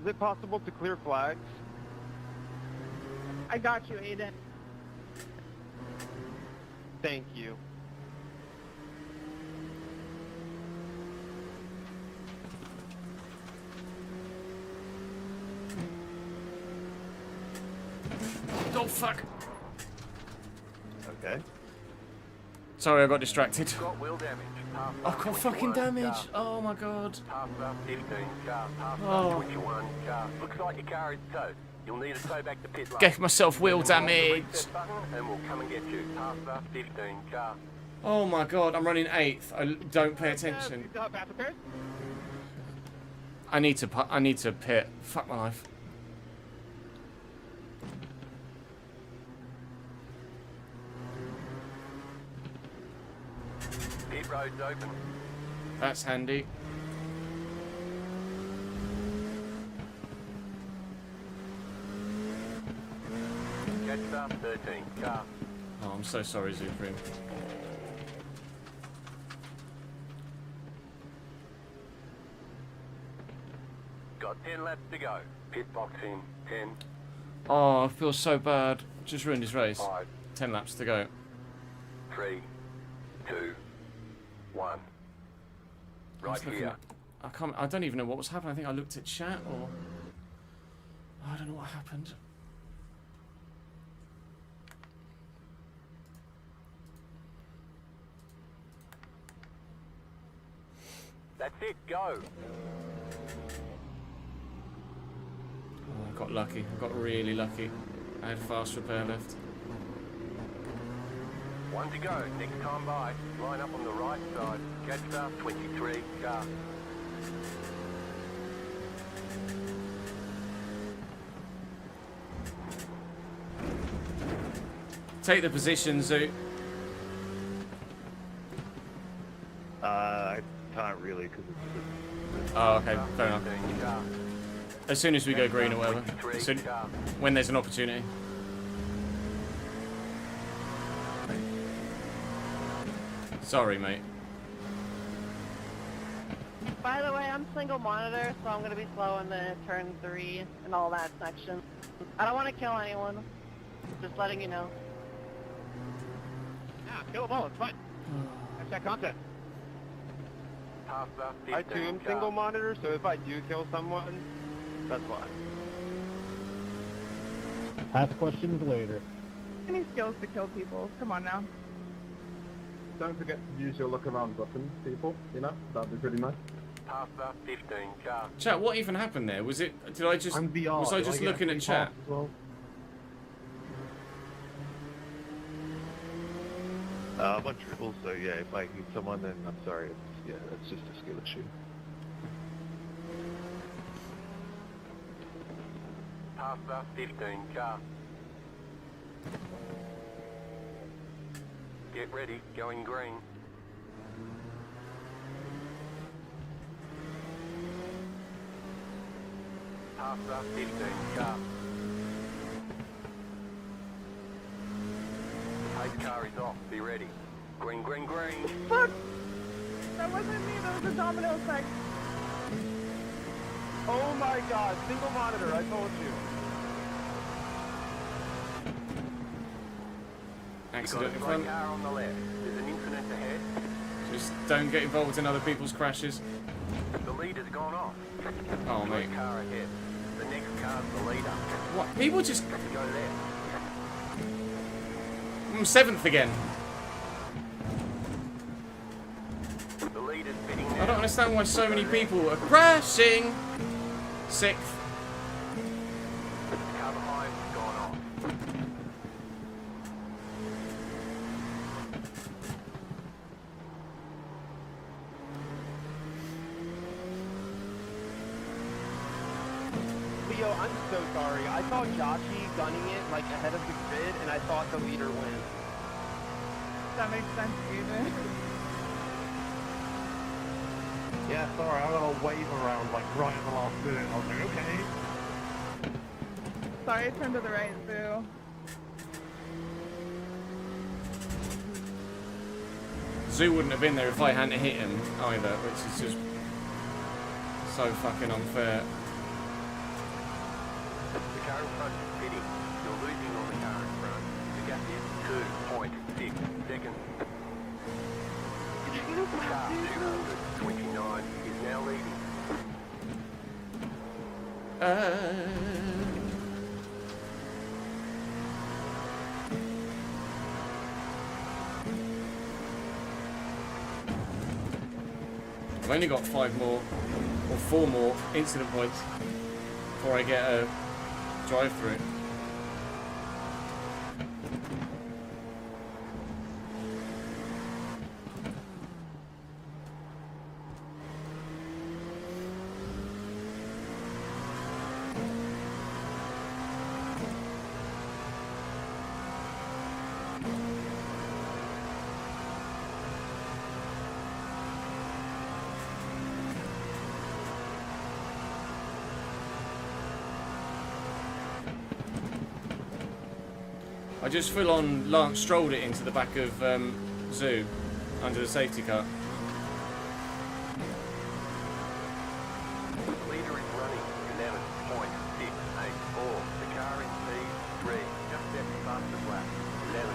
Is it possible to clear flags? I got you, Aiden. Thank you. Oh, fuck. Okay. Sorry, I got distracted. Got wheel damage. I've got fucking damage. Oh my god. After 15 car. After Oh. 21 car. Looks like your car is towed. You'll need to tow back to pit lane. Gave myself wheel Hold the damage. reset button and we'll come and get you. After 15 car. Oh my god, I'm running 8th. I don't pay attention. I need to pit. Fuck my life. Pit road's open. That's handy. Catch up 13 car. Oh, I'm so sorry, Zupreme. Got 10 laps to go. Pit box in. 10, Oh, I feel so bad. Just ruined his race. 5, 10 laps to go. 3, 2, 1. Right here. I don't even know what was happening. I think I looked at chat or I don't know what happened. That's it, go. Oh, I got lucky. I got really lucky. I had fast repair left. 1 to go. Next time by. Line up on the right side. Catch start 23. Car. Take the position, Zoo. I can't really because it's Oh, okay, fair enough. 15 car. As soon as we go green or whatever. 23 As soon, car. when there's an opportunity. Sorry, mate. By the way, I'm single monitor, so I'm going to be slow in the turn 3 and all that section. I don't want to kill anyone. Just letting you know. yeah, kill them all. It's fine. That's that content. Past the I 15 too am car. single monitor, so if I do kill someone, that's fine. Ask questions later. Any skills to kill people? Come on now. Don't forget to use your look around button, people. You know, that'd be pretty nice. Past the 15 car. Chat, what even happened there? Was it? Did I just? I'm VR. Was I Do just get a looking free at chat? pass as well? On triple, so yeah, if I hit someone, then I'm sorry. That's just a skill issue. Past the 15 car. Get ready, going green. Past the 15 car. Pace car is off, be ready. Green, green, green. Fuck! That wasn't me, that was a domino effect. Oh my god, single monitor, I told you. Got Accident a in slow front. car on the left. There's an incident ahead. Just don't get involved in other people's crashes. The leader's gone off. Oh, Slow mate. car ahead. The next car's the leader. What? People just... Go left. I'm 7th again. The leader's pitting I now. don't understand why so many people are crashing. 6th. The car behind's gone off. Leo, I'm so sorry. I saw Joshi gunning it like ahead of the grid, and I thought the leader wins. That makes sense, David. Yeah, sorry, I got a wave around like right at the last minute. I was like, okay. Sorry, I turned to the right, Sue. Zoo wouldn't have been there if I hadn't hit him either, which is just so fucking unfair. The car in front is pitting. You're losing on the car in front. The gap is 2.6 seconds. Car 229 is now leading. I've only got 5 more, or 4 more incident points before I get a drive-through. I just full on Lance strolled it into the back of Zoo under the safety car. The leader is running 11.684. The car in P3 just stepped past the flat. 11.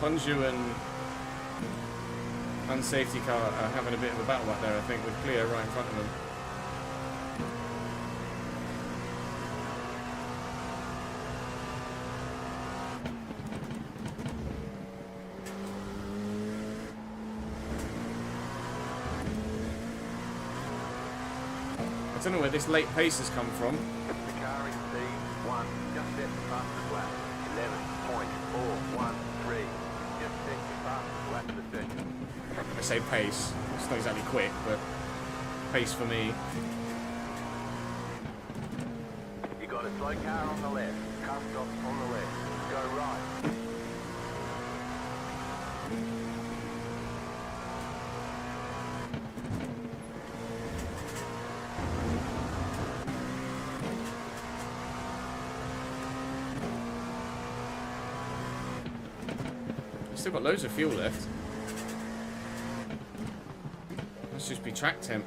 Punju and Unsafety Car are having a bit of a battle back there, I think, with Cleo right in front of them. I don't know where this late pace has come from. The car in P1 just set the fastest lap. 11.413. Just set the fastest lap of the session. I say pace. It's not exactly quick, but pace for me. You got a slow car on the left. Car stops on the left. Go right. Still got loads of fuel left. Must just be track temp,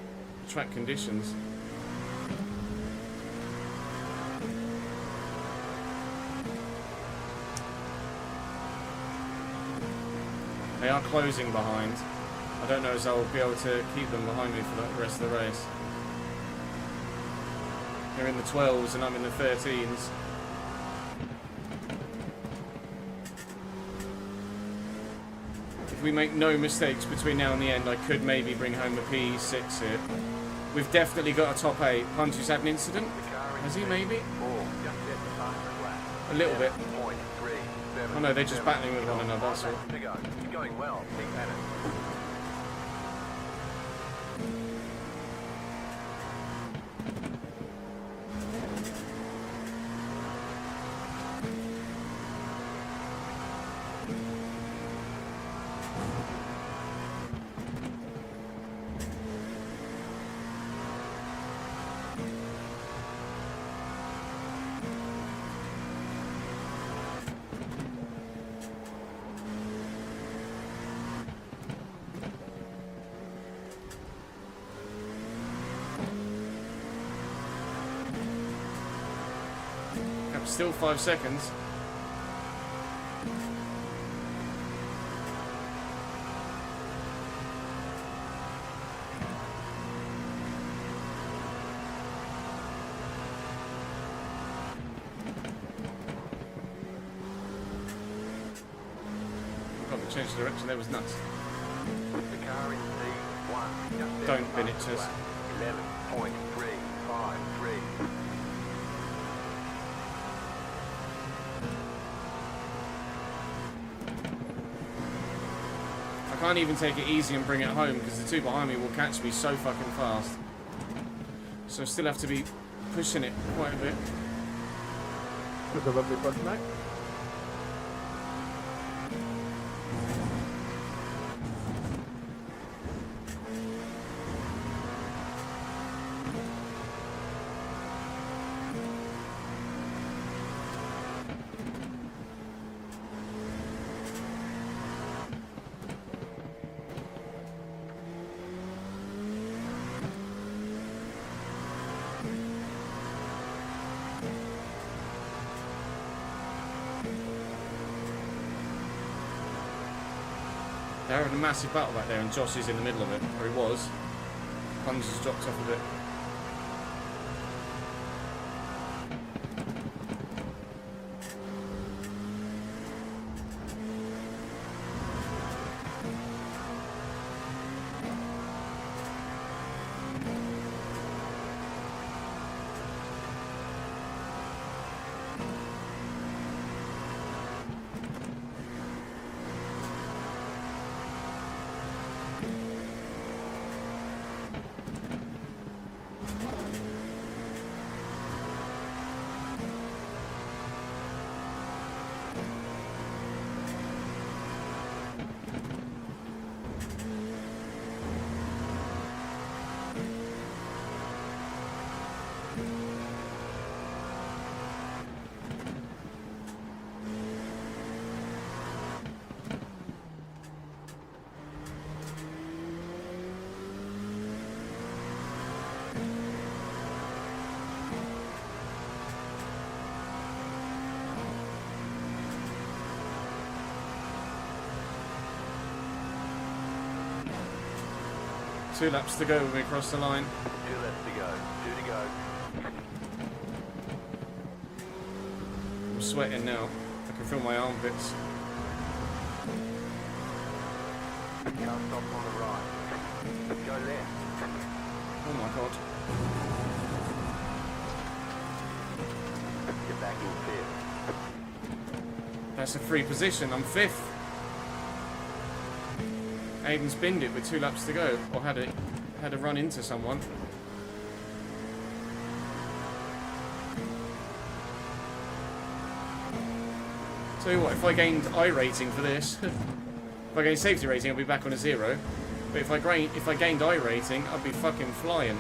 track conditions. They are closing behind. I don't know as I'll be able to keep them behind me for the rest of the race. They're in the 12s and I'm in the 13s. If we make no mistakes between now and the end, I could maybe bring home a P6 here. We've definitely got a top 8. Punchu's had an incident. Has he maybe? A little bit. Oh no, they're just battling with one another, that's all. You're going well. Keep at it. Still 5 seconds. Probably changed direction. That was nuts. The car in P1 just Don't bin it to us. 11.353. I can't even take it easy and bring it home because the two behind me will catch me so fucking fast. So I still have to be pushing it quite a bit. It was a lovely fun tonight. They're having a massive battle back there and Josh is in the middle of it, or he was. Punch has dropped off a bit. 2 laps to go when we cross the line. 2 left to go. 2 to go. I'm sweating now. I can feel my armpits. Car stop on the right. Go left. Oh my god. Get back in 5th. That's a free position. I'm 5th. Aiden's binned it with 2 laps to go. Or had to run into someone. Tell you what, if I gained I rating for this, if I gained safety rating, I'll be back on a 0. But if I gained I rating, I'd be fucking flying.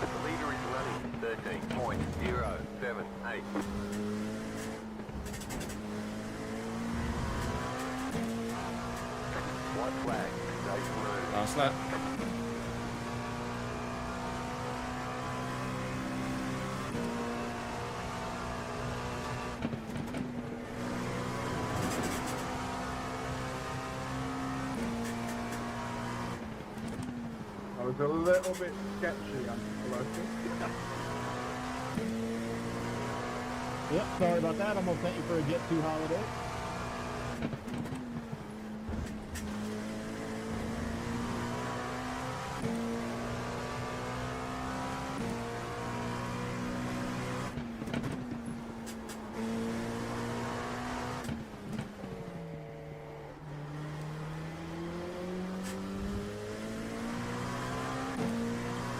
The leader is running 13.078. White flag. Stay smooth. Last lap. I was a little bit sketchy on Pelosi. Yep, sorry about that. I'm gonna thank you for a Get 2 holiday.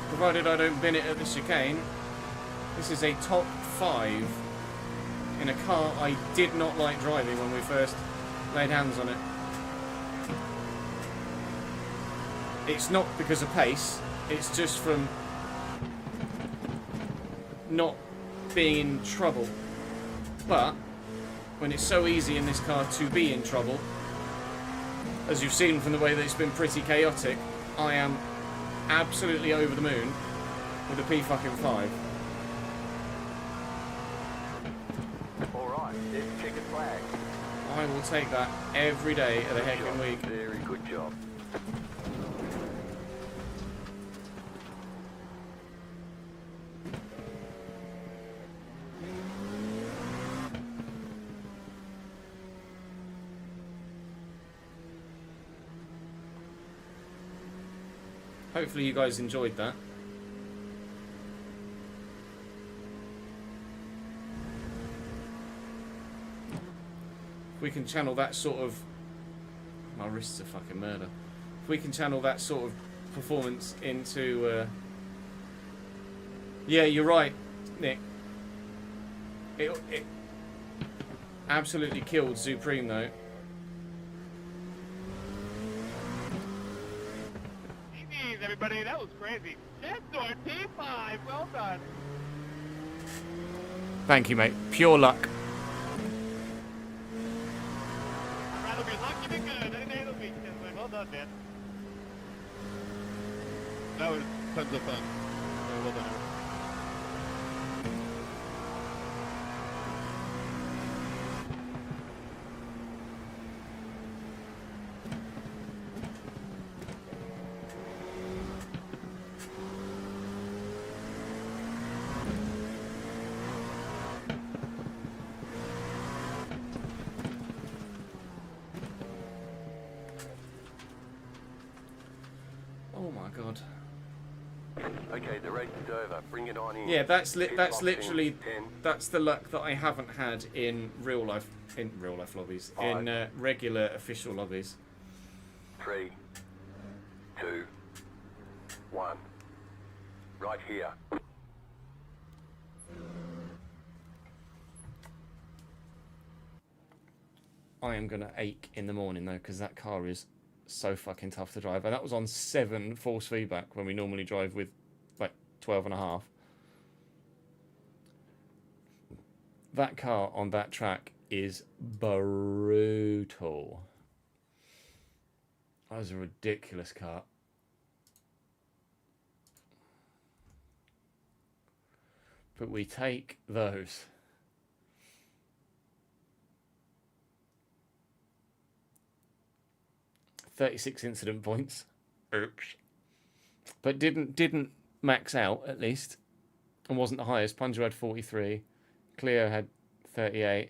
Provided I don't bin it at the chicane. This is a top 5 in a car I did not like driving when we first laid hands on it. It's not because of pace, it's just from not being in trouble. But when it's so easy in this car to be in trouble, as you've seen from the way that it's been pretty chaotic, I am absolutely over the moon with a P5. Alright, there's a checkered flag. I will take that every day of the heckin' week. Very good job. Hopefully you guys enjoyed that. If we can channel that sort of... My wrists are fucking murder. If we can channel that sort of performance into... Yeah, you're right, Nick. It absolutely killed Supreme, though. GG's, everybody. That was crazy. That's our P5. Well done. Thank you, mate. Pure luck. I'd rather be lucky than good. Any day of the week, gentlemen. Well done, man. That was tons of fun. Yeah, well done. Eric. Oh my god. Okay, the race is over. Bring it on in. Yeah, that's Pit that's box literally in 10. that's the luck that I haven't had in real life lobbies, in regular official lobbies. 3, 2, 1. Right here. I am gonna ache in the morning though, because that car is so fucking tough to drive. And that was on 7 force feedback when we normally drive with like 12.5. That car on that track is brutal. That was a ridiculous car. But we take those. "36 incident points." Oops. But didn't max out, at least. And wasn't the highest. Punjo had 43. Cleo had 38.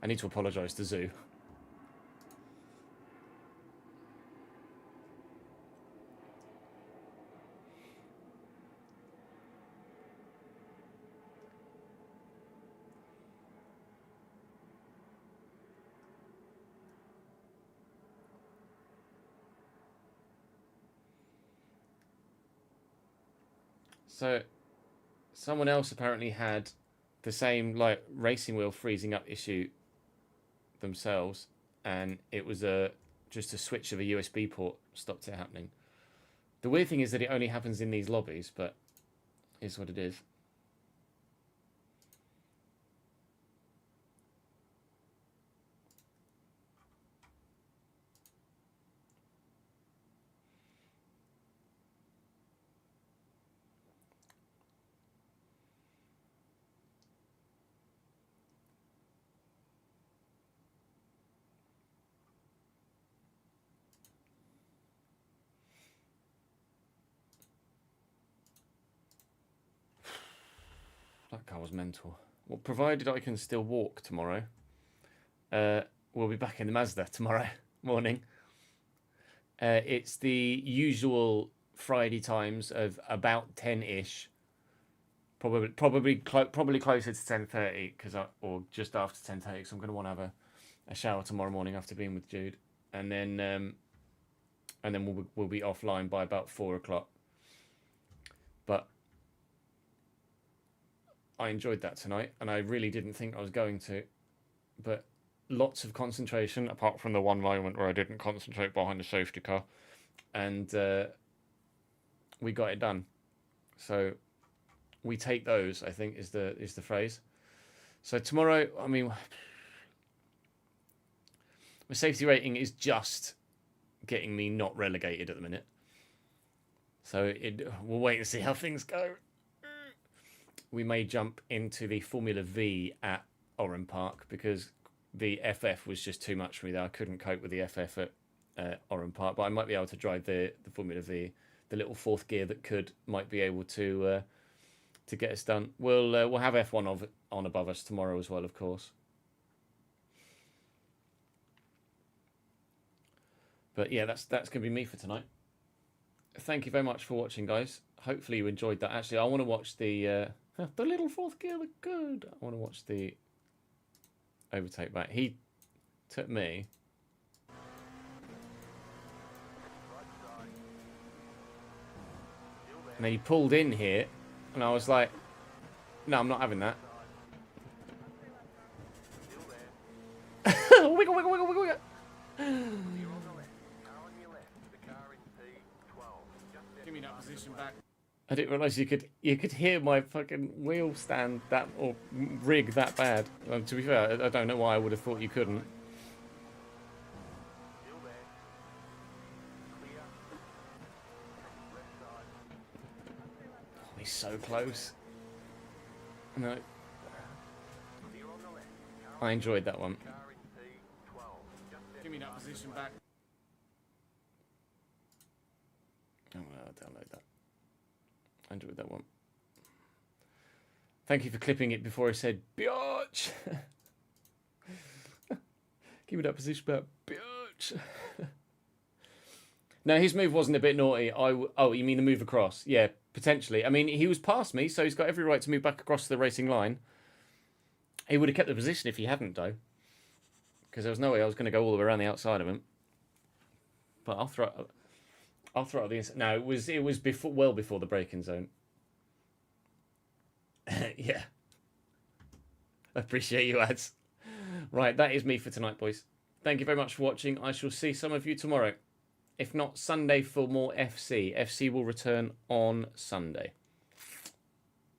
I need to apologise to Zoo. So, someone else apparently had the same like racing wheel freezing up issue themselves, and it was just a switch of a USB port stopped it happening. The weird thing is that it only happens in these lobbies, but is what it is. That car was mental. Well, provided I can still walk tomorrow, we'll be back in the Mazda tomorrow morning. It's the usual Friday times of about 10-ish. Probably closer to 10:30 or just after 10:30, because I'm going to want to have a shower tomorrow morning after being with Jude, and then we'll be offline by about 4 o'clock. But I enjoyed that tonight, and I really didn't think I was going to, but lots of concentration, apart from the one moment where I didn't concentrate behind the safety car, and we got it done. So we take those, I think, is the phrase. So tomorrow, I mean, my safety rating is just getting me not relegated at the minute. So we'll wait and see how things go. We may jump into the Formula V at Oran Park, because the FF was just too much for me there. I couldn't cope with the FF at Oran Park, but I might be able to drive the Formula V. The little fourth gear that might be able to get us done. We'll have F1 on above us tomorrow as well, of course. But yeah, that's going to be me for tonight. Thank you very much for watching, guys. Hopefully you enjoyed that. Actually, I want to watch the little fourth gear look good. I want to watch the overtake back. He took me. And then he pulled in here, and I was like, no, I'm not having that. Wiggle, wiggle, wiggle, wiggle, wiggle. Give me that position back. I didn't realise you could hear my fucking wheel stand that or rig that bad. To be fair, I don't know why I would have thought you couldn't. Oh, he's so close. No, I enjoyed that one. Give me that position back. Oh, I'll download that. I enjoyed that one. Thank you for clipping it before I said biatch. Give me that position back, biatch. No, his move wasn't a bit naughty. Oh, you mean the move across? Yeah, potentially. I mean, he was past me, so he's got every right to move back across the racing line. He would have kept the position if he hadn't, though, because there was no way I was going to go all the way around the outside of him. But I'll throw out the inside. No, it was well before the braking zone. Yeah. I appreciate you, ads. Right, that is me for tonight, boys. Thank you very much for watching. I shall see some of you tomorrow. If not Sunday for more FC. FC will return on Sunday.